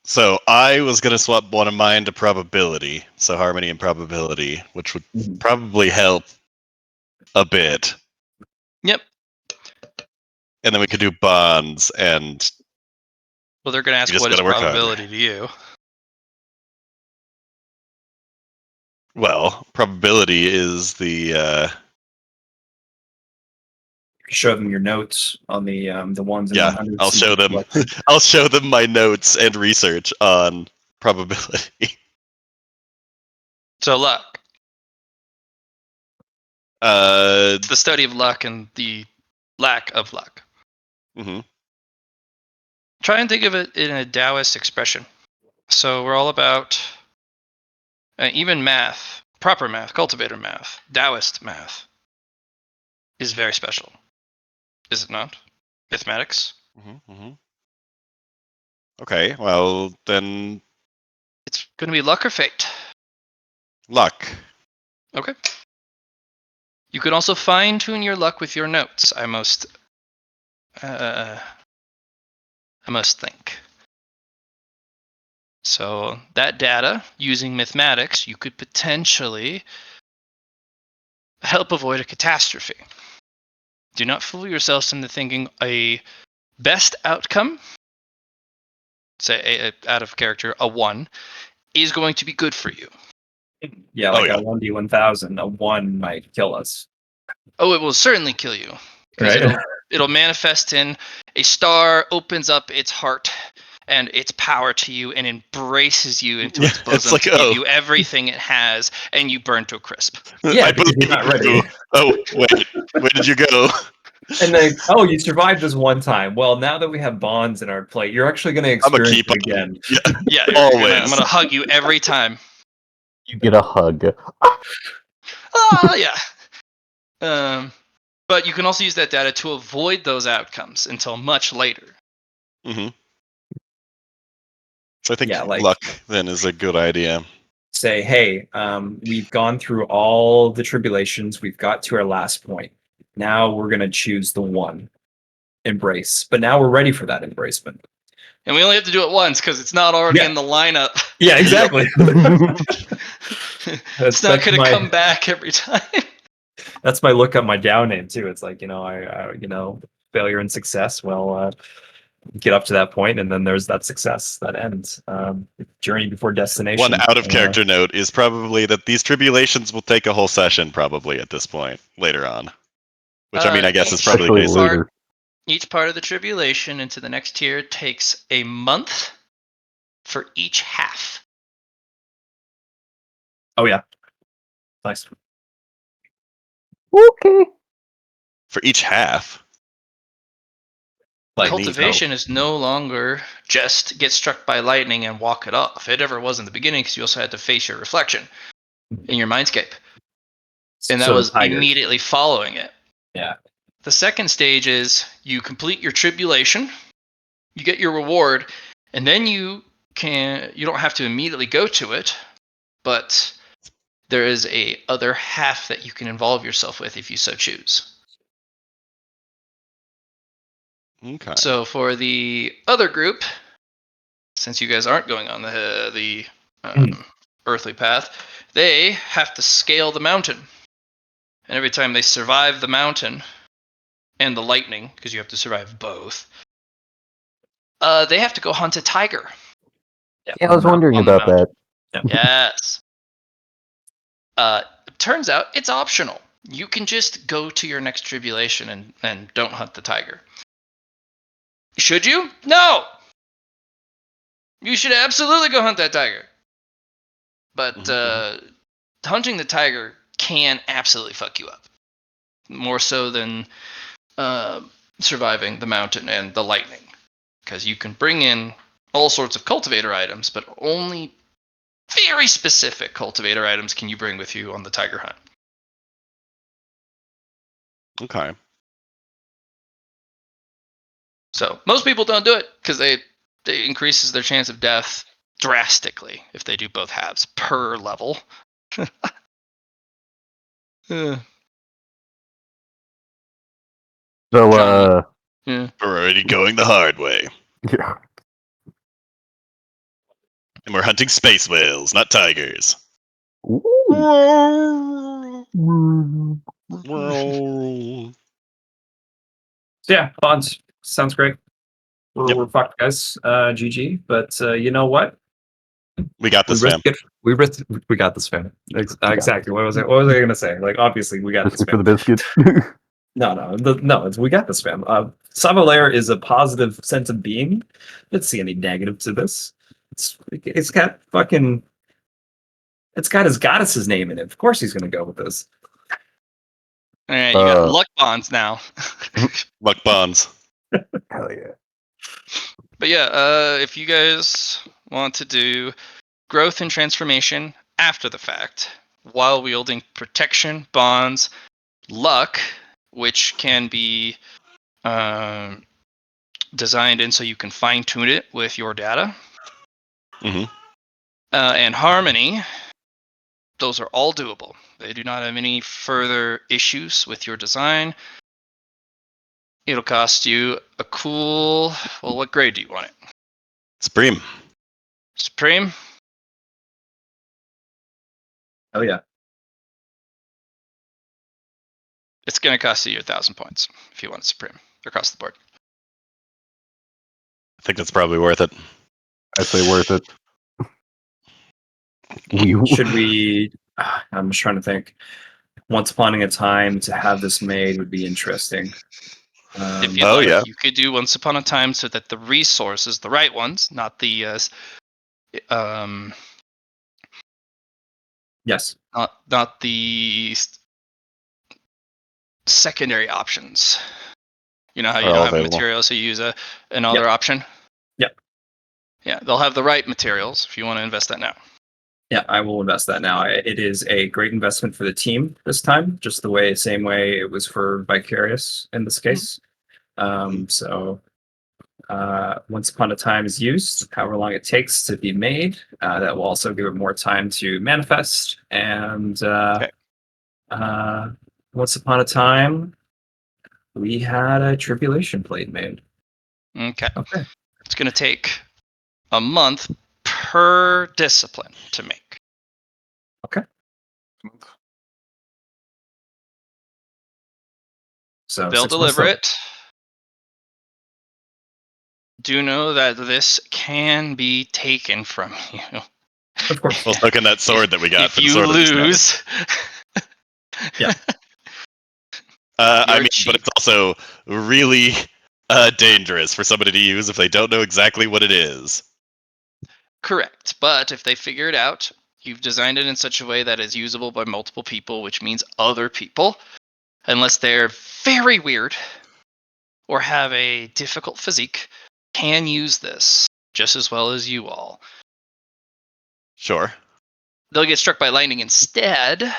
So I was going to swap one of mine to probability, so harmony and probability, which would probably help a bit. Yep. And then we could do bonds, and Well, they're going to ask just what is gotta work probability to you. well, probability is the Show them your notes on the ones and yeah. 100s. I'll show them. I'll show them my notes and research on probability. So luck. Uh, It's the study of luck and the lack of luck. mhm. Try and think of it in a Taoist expression. So we're all about even math, proper math, cultivator math, Taoist math is very special. Is it not? Mathematics? Okay, well then, It's going to be luck or fate. luck. Okay. You can also fine tune your luck with your notes. I must think. So that data, using mathematics, you could potentially help avoid a catastrophe. Do not fool yourselves into thinking a best outcome, say out of character, a 1, is going to be good for you. Yeah, like a 1d1000, a 1 might kill us. Oh, it will certainly kill you. Because it'll manifest in a star opens up its heart and its power to you and embraces you into its bosom to give you everything it has, and you burn to a crisp. Yeah, I because you're not ready. Oh, wait. Where did you go? And then, you survived this one time. Well, now that we have bonds in our plate, you're actually going to I'm gonna experience keep it again. Yeah, always. I'm gonna hug you every time. You get a hug. Yeah. But you can also use that data to avoid those outcomes until much later. So I think Yeah, luck then is a good idea. Say, hey, we've gone through all the tribulations. We've got to our last point. Now we're going to choose the one. Embrace. But now we're ready for that embracement. And we only have to do it once because it's not already in the lineup. Yeah, exactly. It's not going to come back every time. That's my look up my down name too. It's like, failure and success. Well, get up to that point, and then there's that success that ends. Journey before destination. One out of character note is probably that these tribulations will take a whole session probably at this point later on. Which I mean, I guess is probably later. Each part of the tribulation into the next tier takes a month for each half. Oh yeah. Nice. Okay. For each half. Like Cultivation is no longer just get struck by lightning and walk it off. It ever was in the beginning because you also had to face your reflection in your mindscape. And that so was tiger. immediately following it. Yeah. The second stage is you complete your tribulation, you get your reward, and then you don't have to immediately go to it, but there is a other half that you can involve yourself with if you so choose. Okay. So for the other group, since you guys aren't going on the earthly path, they have to scale the mountain. And every time they survive the mountain and the lightning, because you have to survive both, they have to go hunt a tiger. Yeah, I was wondering on the about that. Yes. Turns out it's optional. You can just go to your next tribulation and don't hunt the tiger. Should you? No! You should absolutely go hunt that tiger. But hunting the tiger can absolutely fuck you up. More so than surviving the mountain and the lightning. Because you can bring in all sorts of cultivator items, but only very specific cultivator items can you bring with you on the tiger hunt. Okay. So most people don't do it because it increases their chance of death drastically if they do both halves per level. So, Johnny. Yeah. We're already going the hard way. yeah. And we're hunting space whales, not tigers. Ooh. So yeah, bonds sounds great. Yep. We're fucked, guys. GG. But you know what? We got We this, risked fam. it. We got this, fam. Exactly. What was I gonna say? Like, obviously, we got this, Biscuit for the fam. biscuit. No. We got this, fam. Savalair is a positive sense of being. Let's see any negative to this. It's got fucking. It's got his goddess's name in it. Of course, he's gonna go with this. All right, you got luck bonds now. Luck bonds. Hell yeah. But yeah, if you guys want to do growth and transformation after the fact, while wielding protection, bonds, luck, which can be designed in so you can fine tune it with your data, and harmony, those are all doable. They do not have any further issues with your design. It'll cost you a cool. Well, what grade do you want it? Supreme. Supreme? Oh yeah. It's going to cost you 1,000 points if you want it Supreme across the board. I think that's probably worth it. I say worth it. Should we? I'm just trying to think. Once upon a time, to have this made would be interesting. If you'd like, you could do Once Upon a Time so that the resources, the right ones, not the yes, not the secondary options. You know how you don't have a material, so you use another option? Yep. Yeah, they'll have the right materials if you want to invest that now. Yeah, I will invest that now. It is a great investment for the team this time, just the same way it was for Vicarious in this case. So Once Upon a Time is used, however long it takes to be made. That will also give it more time to manifest. And Once Upon a Time, we had a Tribulation Plate made. Okay. It's going to take a month per discipline to make. Okay. So they'll deliver it. Do know that this can be taken from you. Of course. Well, look at that sword that we got. If you lose. Yeah. I mean, but it's also really dangerous for somebody to use if they don't know exactly what it is. Correct. But if they figure it out, you've designed it in such a way that is usable by multiple people, which means other people, unless they're very weird or have a difficult physique, can use this just as well as you all. Sure. They'll get struck by lightning instead,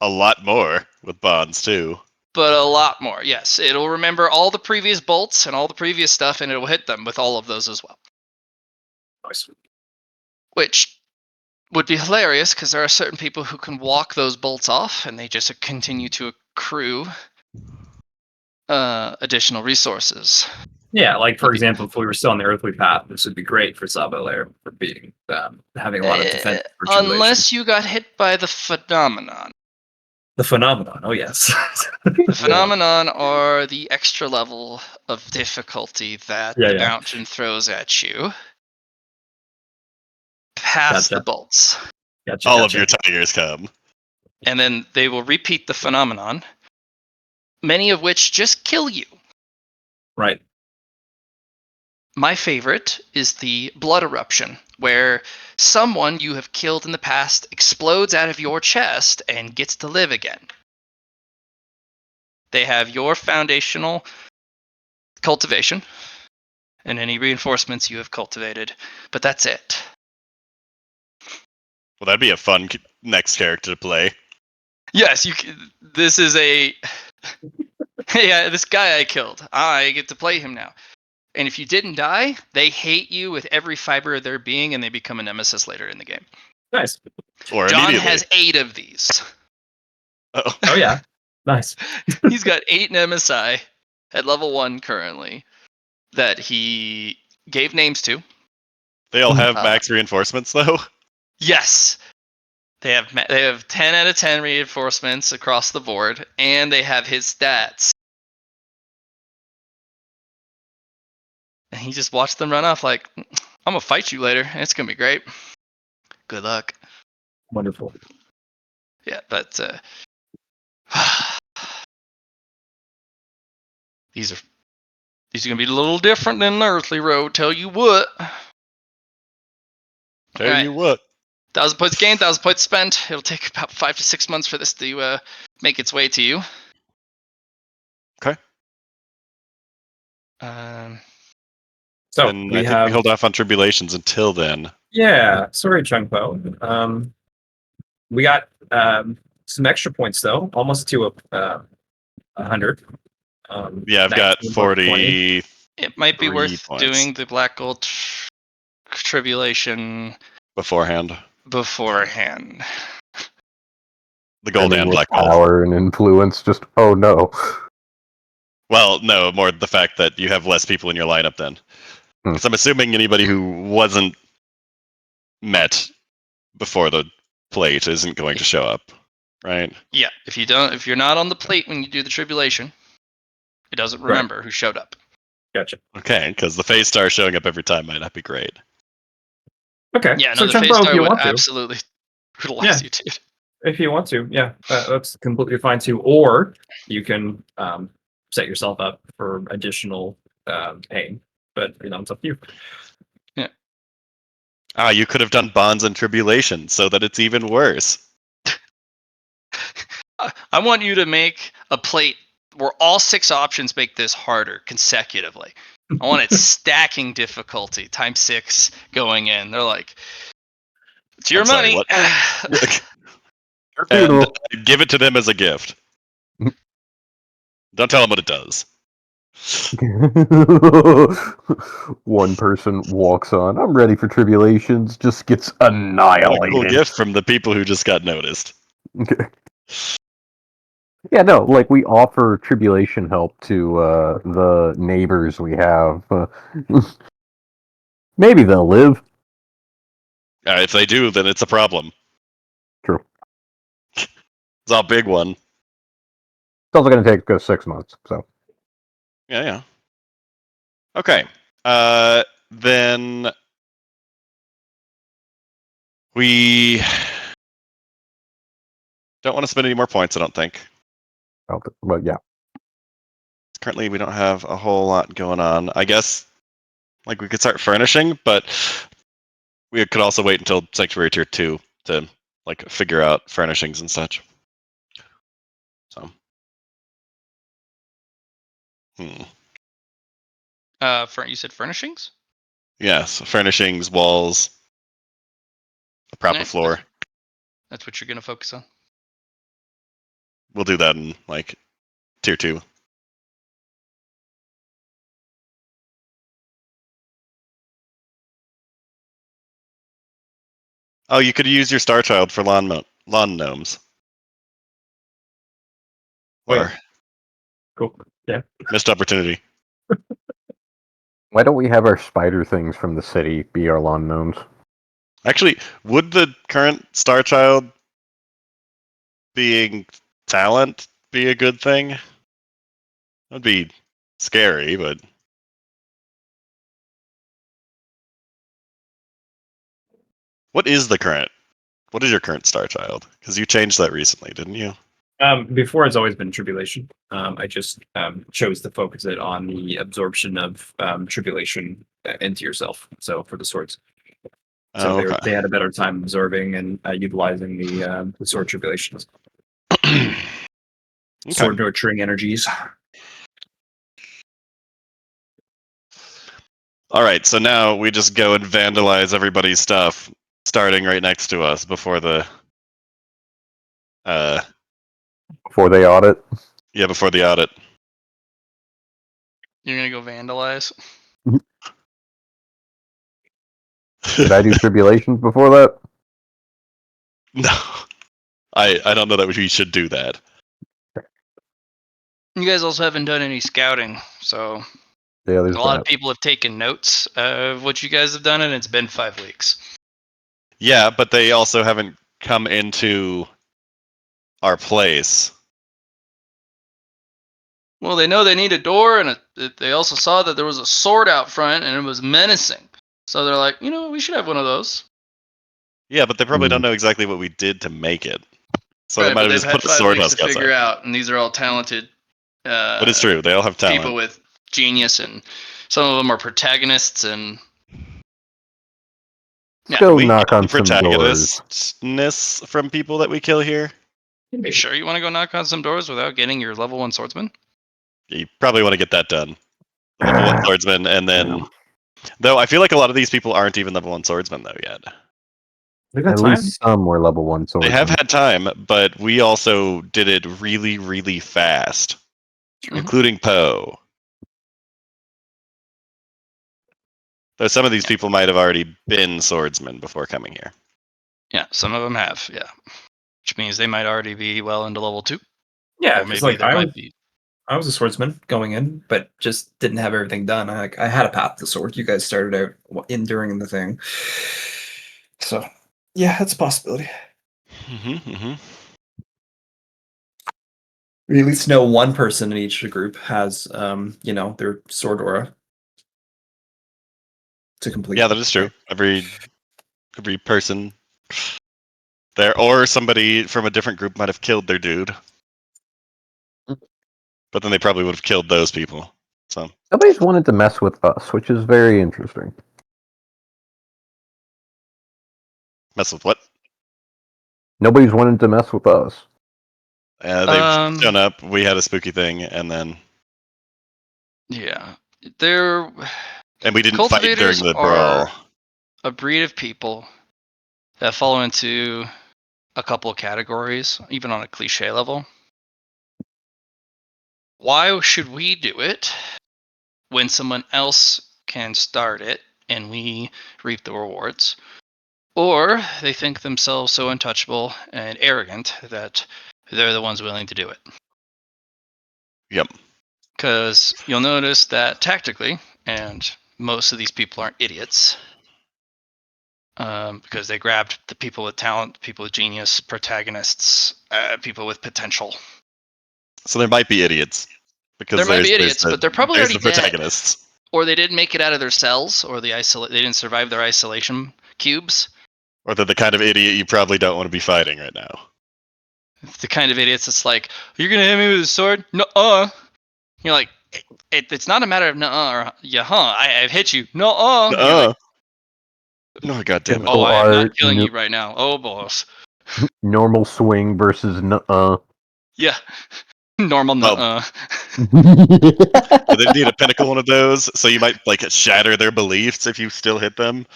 A lot more with bonds, too. but a lot more. Yes, it'll remember all the previous bolts and all the previous stuff, and it'll hit them with all of those as well. Nice. Which would be hilarious because there are certain people who can walk those bolts off, and they just continue to accrue additional resources. Yeah, like for example, if we were still on the earthly path, this would be great for Sabalair for being having a lot of defense for Tribulation. Unless you got hit by the phenomenon. The phenomenon. Oh yes. The phenomenon are the extra level of difficulty that the mountain throws at you past the bolts. Gotcha. All of your tigers come. And then they will repeat the phenomenon, many of which just kill you. Right. My favorite is the blood eruption, where someone you have killed in the past explodes out of your chest and gets to live again. They have your foundational cultivation and any reinforcements you have cultivated, but that's it. Well, that'd be a fun next character to play. Yes, this is a... Hey, this guy I killed. I get to play him now. And if you didn't die, they hate you with every fiber of their being, and they become a nemesis later in the game. Nice. Or John immediately. has 8 of these. Oh yeah. Nice. He's got 8 nemesi at level 1 currently that he gave names to. They all have max reinforcements, though? Yes. They have 10 out of 10 reinforcements across the board, and they have his stats. And he just watched them run off like, I'm going to fight you later. It's going to be great. Good luck. Wonderful. Yeah, but these are going to be a little different than the Earthly Road. Tell you what. Tell you what. 1,000 points gained, 1,000 points spent. It'll take about 5 to 6 months for this to make its way to you. Okay. So and I think we hold off on tribulations until then. Yeah, sorry, Chun Po. We got some extra points though, almost to 100. Yeah, I've got 40. It might be worth points. doing the Black Gold Tribulation beforehand. The gold and black gold. Power and influence, just oh no. Well, no, more the fact that you have less people in your lineup then. Because I'm assuming anybody who wasn't met before the plate isn't going to show up, right? Yeah, if you're not on the plate when you do the tribulation, it doesn't remember who showed up. Gotcha. Okay, because the phase star showing up every time might not be great. Okay. Yeah, so no, the phase star would absolutely brutalize you, dude. If you want to, yeah, that's completely fine too. Or you can set yourself up for additional pain, but it's up to you. Yeah. You could have done bonds and tribulation so that it's even worse. I want you to make a plate where all 6 options make this harder consecutively. I want it stacking difficulty times 6 going in. They're like, it's your money. And give it to them as a gift. Don't tell them what it does. One person walks on, I'm ready for tribulations, just gets annihilated. A cool gift from the people who just got noticed. Okay. Yeah, no, like we offer tribulation help to the neighbors we have. Maybe they'll live. If they do, then it's a problem. True. It's a big one. It's also going to take 6 months, so. Yeah. Okay. Then we don't want to spend any more points, I don't think. But yeah. currently we don't have a whole lot going on. I guess like we could start furnishing, but we could also wait until Sanctuary Tier 2 to like figure out furnishings and such. So. You said furnishings? Yes, furnishings, walls, a proper Yeah, floor. That's what you're gonna focus on. We'll do that in like Tier 2. Oh, you could use your Star Child for lawn gnomes. Or Wait. Cool. Yeah. missed opportunity. Why don't we have our spider things from the city be our lawn gnomes? Actually, would the current Star Child being talent be a good thing? That'd be scary, but what is your current Star Child? Because you changed that recently, didn't you? Before it's always been tribulation. I just chose to focus it on the absorption of tribulation into yourself. So for the swords, so Oh, okay. they had a better time absorbing and utilizing the sword tribulations, Okay. sword nurturing energies. All right, so now we just go and vandalize everybody's stuff, starting right next to us before the Before they audit? before the audit. You're gonna go vandalize. Did I do tribulations before that? No, I don't know that we should do that. You guys also haven't done any scouting, so Yeah, there's a lot of that. people have taken notes of what you guys have done, and it's been 5 weeks. Yeah, but they also haven't come into our place. Well, they know they need a door, and they also saw that there was a sword out front, and it was menacing. So they're like, we should have one of those. Yeah, but they probably don't know exactly what we did to make it. So they Right, might but have they've just had put the 5 sword weeks to husk figure outside. out, and these are all talented But it's true, they all have talent. people with genius, and some of them are protagonists, and Let's go Can we knock get on some doors. protagonistness from people that we kill here? you sure you want to go knock on some doors without getting your level 1 swordsman? You probably want to get that done. The level 1 swordsman, and then... Though I feel like a lot of these people aren't even level 1 swordsmen, though, yet. We got At time. least some were level 1 They swordsmen. have had time, but we also did it really, really fast. Mhm. Including Poe. Though some of these people might have already been swordsmen before coming here. Yeah, some of them have, yeah. Which means they might already be well into level 2. Yeah, Or because maybe like there might be. I was a swordsman going in, but just didn't have everything done. I had a path to sword. You guys started out during the thing, so yeah, that's a possibility. We at least know one person in each group has, their sword aura to complete. Yeah, that is true. Every person there, or somebody from a different group might have killed their dude. But then they probably would have killed those people. So Nobody's wanted to mess with us, which is very interesting. mess with what? Nobody's wanted to mess with us. They've shown up. We had a spooky thing, and then Yeah. we didn't fight during Cultivators the are brawl. a breed of people that fall into a couple of categories, even on a cliche level. Why should we do it when someone else can start it and we reap the rewards? Or they think themselves so untouchable and arrogant that they're the ones willing to do it. Yep. Because you'll notice that tactically, and most of these people aren't idiots, because they grabbed the people with talent, people with genius, protagonists, people with potential. So there might be idiots. Because There might be idiots, but they're probably there's already the dead. protagonists. Or they didn't make it out of their cells, or they didn't survive their isolation cubes. Or they're the kind of idiot you probably don't want to be fighting right now. The kind of idiots that's like, you're gonna hit me with a sword? No, You're like, It's not a matter of nuh-uh or yeah, I've hit you. Nuh-uh. You're like, Oh, God damn it. oh, I am not Art, killing you right now. Oh, boss. normal swing versus nuh-uh. Yeah. Normal Well, nuh-uh. But they need a pinnacle one of those, so you might like shatter their beliefs if you still hit them.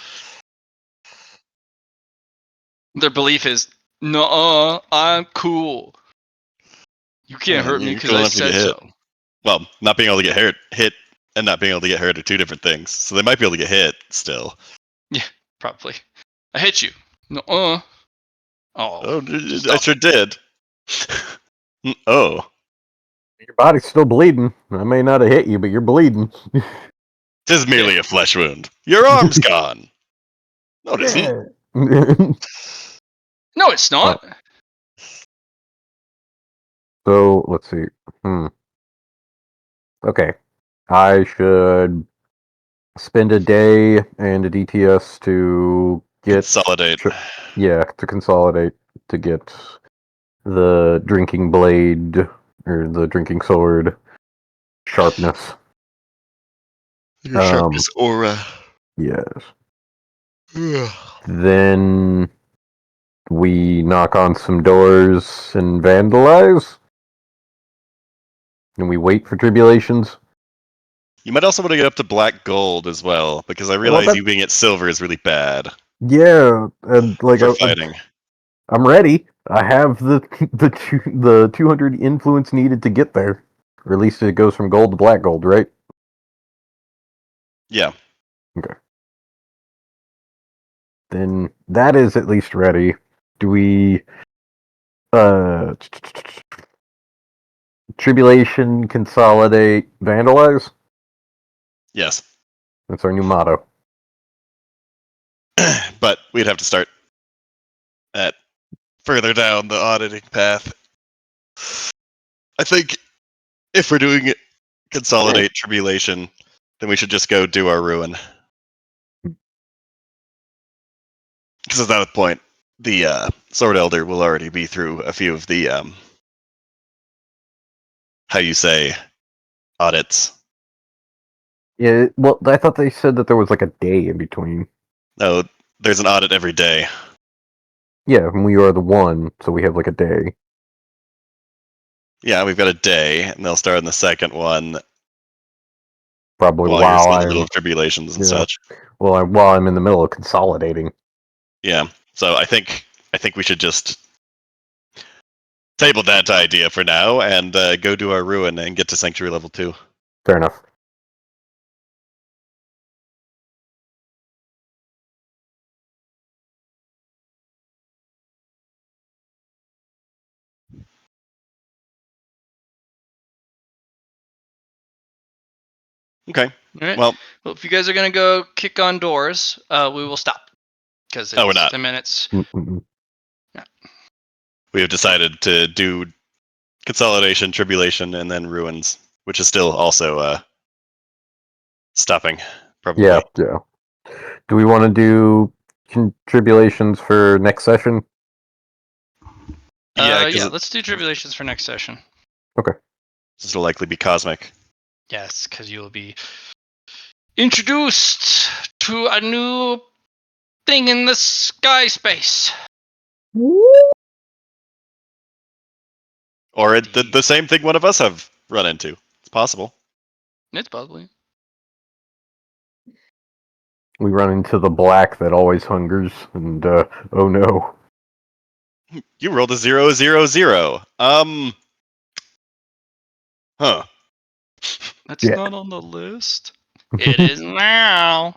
Their belief is, nuh-uh, I'm cool. You can't hurt me You're because cool I enough to get said hit. so. Well, not being able to get hit, and not being able to get hurt are two different things. So they might be able to get hit still. Yeah, probably. I hit you. Nuh-uh. Oh, Oh, I stop sure it. did. Oh, Your body's still bleeding. I may not have hit you, but you're bleeding. tis merely a flesh wound. Your arm's gone. No, it isn't. No, it's not. So let's see. Okay, I should spend a day and a DTS to get Consolidate. to consolidate to get the drinking blade or the drinking sword sharpness. Your sharpness aura. Yes. Then we knock on some doors and vandalize, and we wait for tribulations. You might also want to get up to black gold as well, because I Well, realize that- you being at silver is really bad Yeah, and like for fighting. I'm ready. I have the 200 influence needed to get there. Or at least it goes from gold to black gold, right? Yeah. Okay. Then that is at least ready. Do we tribulation, consolidate, vandalize? Yes. That's our new motto. But we'd have to start at further down the auditing path. I think if we're doing consolidate tribulation, then we should just go do our ruin. Because at that point, the Sword Elder will already be through a few of the how you say audits. Yeah, well, I thought they said that there was like a day in between. No, there's an audit every day. Yeah, and we are the one, so we have like a day. Yeah, we've got a day, and they'll start on the second one Probably while you're while still in the middle I'm of tribulations and yeah. such. while I'm in the middle of consolidating. Yeah. So I think we should just table that idea for now and go do our ruin and get to Sanctuary level 2. Fair enough. Okay. All right. Well, Well, if you guys are going to go kick on doors, we will stop. Because it's we're not. 10 minutes. Mm-mm. We have decided to do consolidation, tribulation, and then ruins, which is still also stopping, probably. Yeah. Do we want to do tribulations for next session? Yeah, because let's do tribulations for next session. this will likely be cosmic. Yes, because you'll be introduced to a new thing in the sky space. Or the same thing one of us have run into. It's possible. It's probably. We run into the black that always hungers, and oh no. You rolled a 0, 0, 0. Huh. That's Yeah. not on the list. It is now.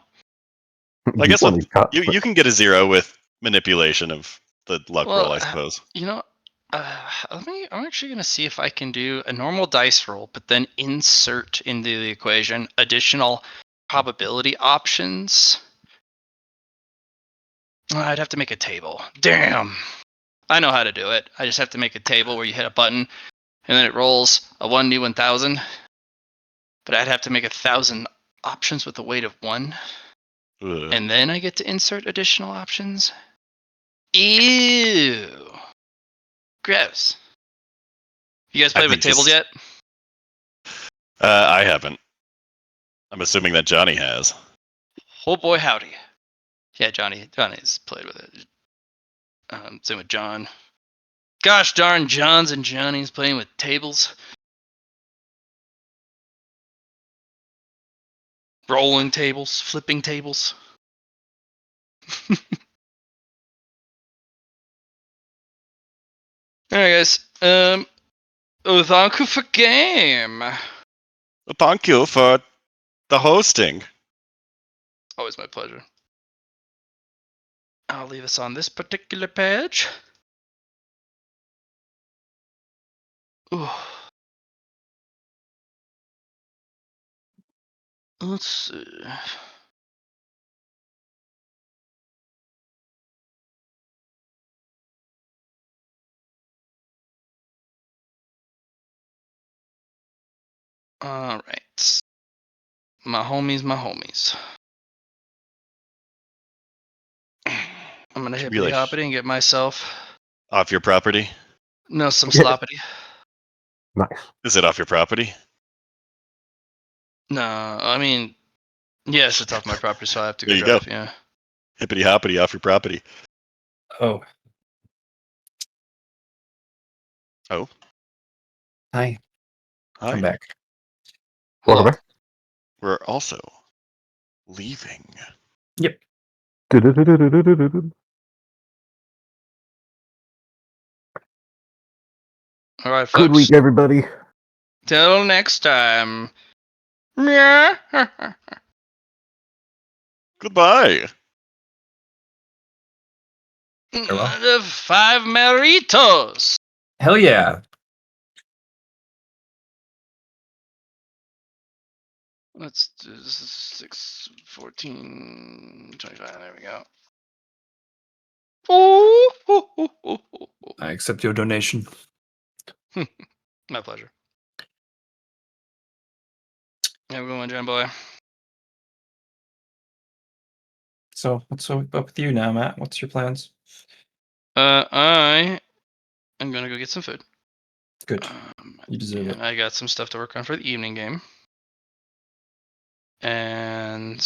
I guess Funny you can get a 0 with manipulation of the luck roll, I suppose. You know, I'm actually gonna see if I can do a normal dice roll, but then insert into the equation additional probability options. I'd have to make a table. Damn. I know how to do it. I just have to make a table where you hit a button and then it rolls a 1d1000. But I'd have to make 1,000 options with a weight of 1. Ugh. And then I get to insert additional options. Ew. Gross. You guys played with tables yet? I haven't. I'm assuming that Johnny has. Oh boy, howdy. Yeah, Johnny's played with it. Same with John. Gosh darn, Johns and Johnny's playing with tables. Rolling tables, flipping tables. Alright, guys. Thank you for game. Thank you for the hosting. Always my pleasure. I'll leave us on this particular page. Ooh. Let's see. Alright. My homies. I'm gonna Should be hippity like- hoppity and get myself Off your property? some sloppity. Nice. Is it off your property? No, I mean, yes, it's off my property, so I have to go There you drive. go. Yeah. Hippity hoppity off your property. Oh, Oh, hi. hi. I'm back. Welcome back. We're also leaving. Du-du-du-du-du-du-du-du. All right, folks. Good week, everybody. Till next time. Yeah. Goodbye. Farewell. 5 meritos. Hell yeah. Let's do 6, 14, 25. There we go. Ooh. I accept your donation. My pleasure. Have a good one, John Boy. So what's up with you now, Matt? What's your plans? I am gonna go get some food. Good. You deserve And it. I got some stuff to work on for the evening game. And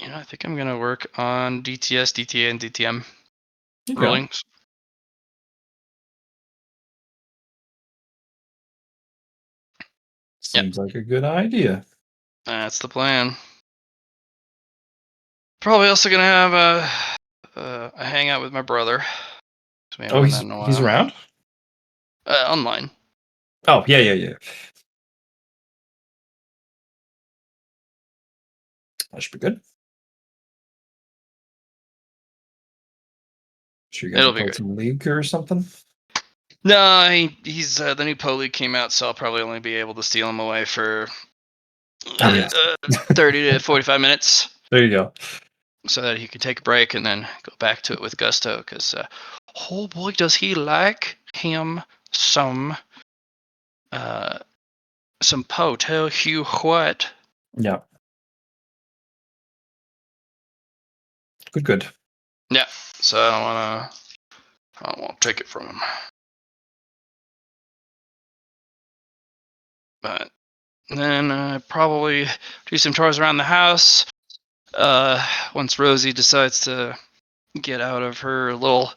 I think I'm gonna work on DTS, DTA, and DTM You go. rulings. Seems like a good idea. That's the plan. Probably also gonna have a hangout with my brother. We haven't Oh, done that in a he's while. around? Online. Oh, yeah. That should be good. Sure you guys It'll will be play great. some League or something? No, he's the new Po League came out, so I'll probably only be able to steal him away for Oh, yes. 30 to 45 minutes, There you go. so that he can take a break and then go back to it with gusto. Because oh boy, does he like him some Po. Tell you what. Yeah. Good. Yeah. So I don't want to take it from him. But then probably do some chores around the house. Once Rosie decides to get out of her little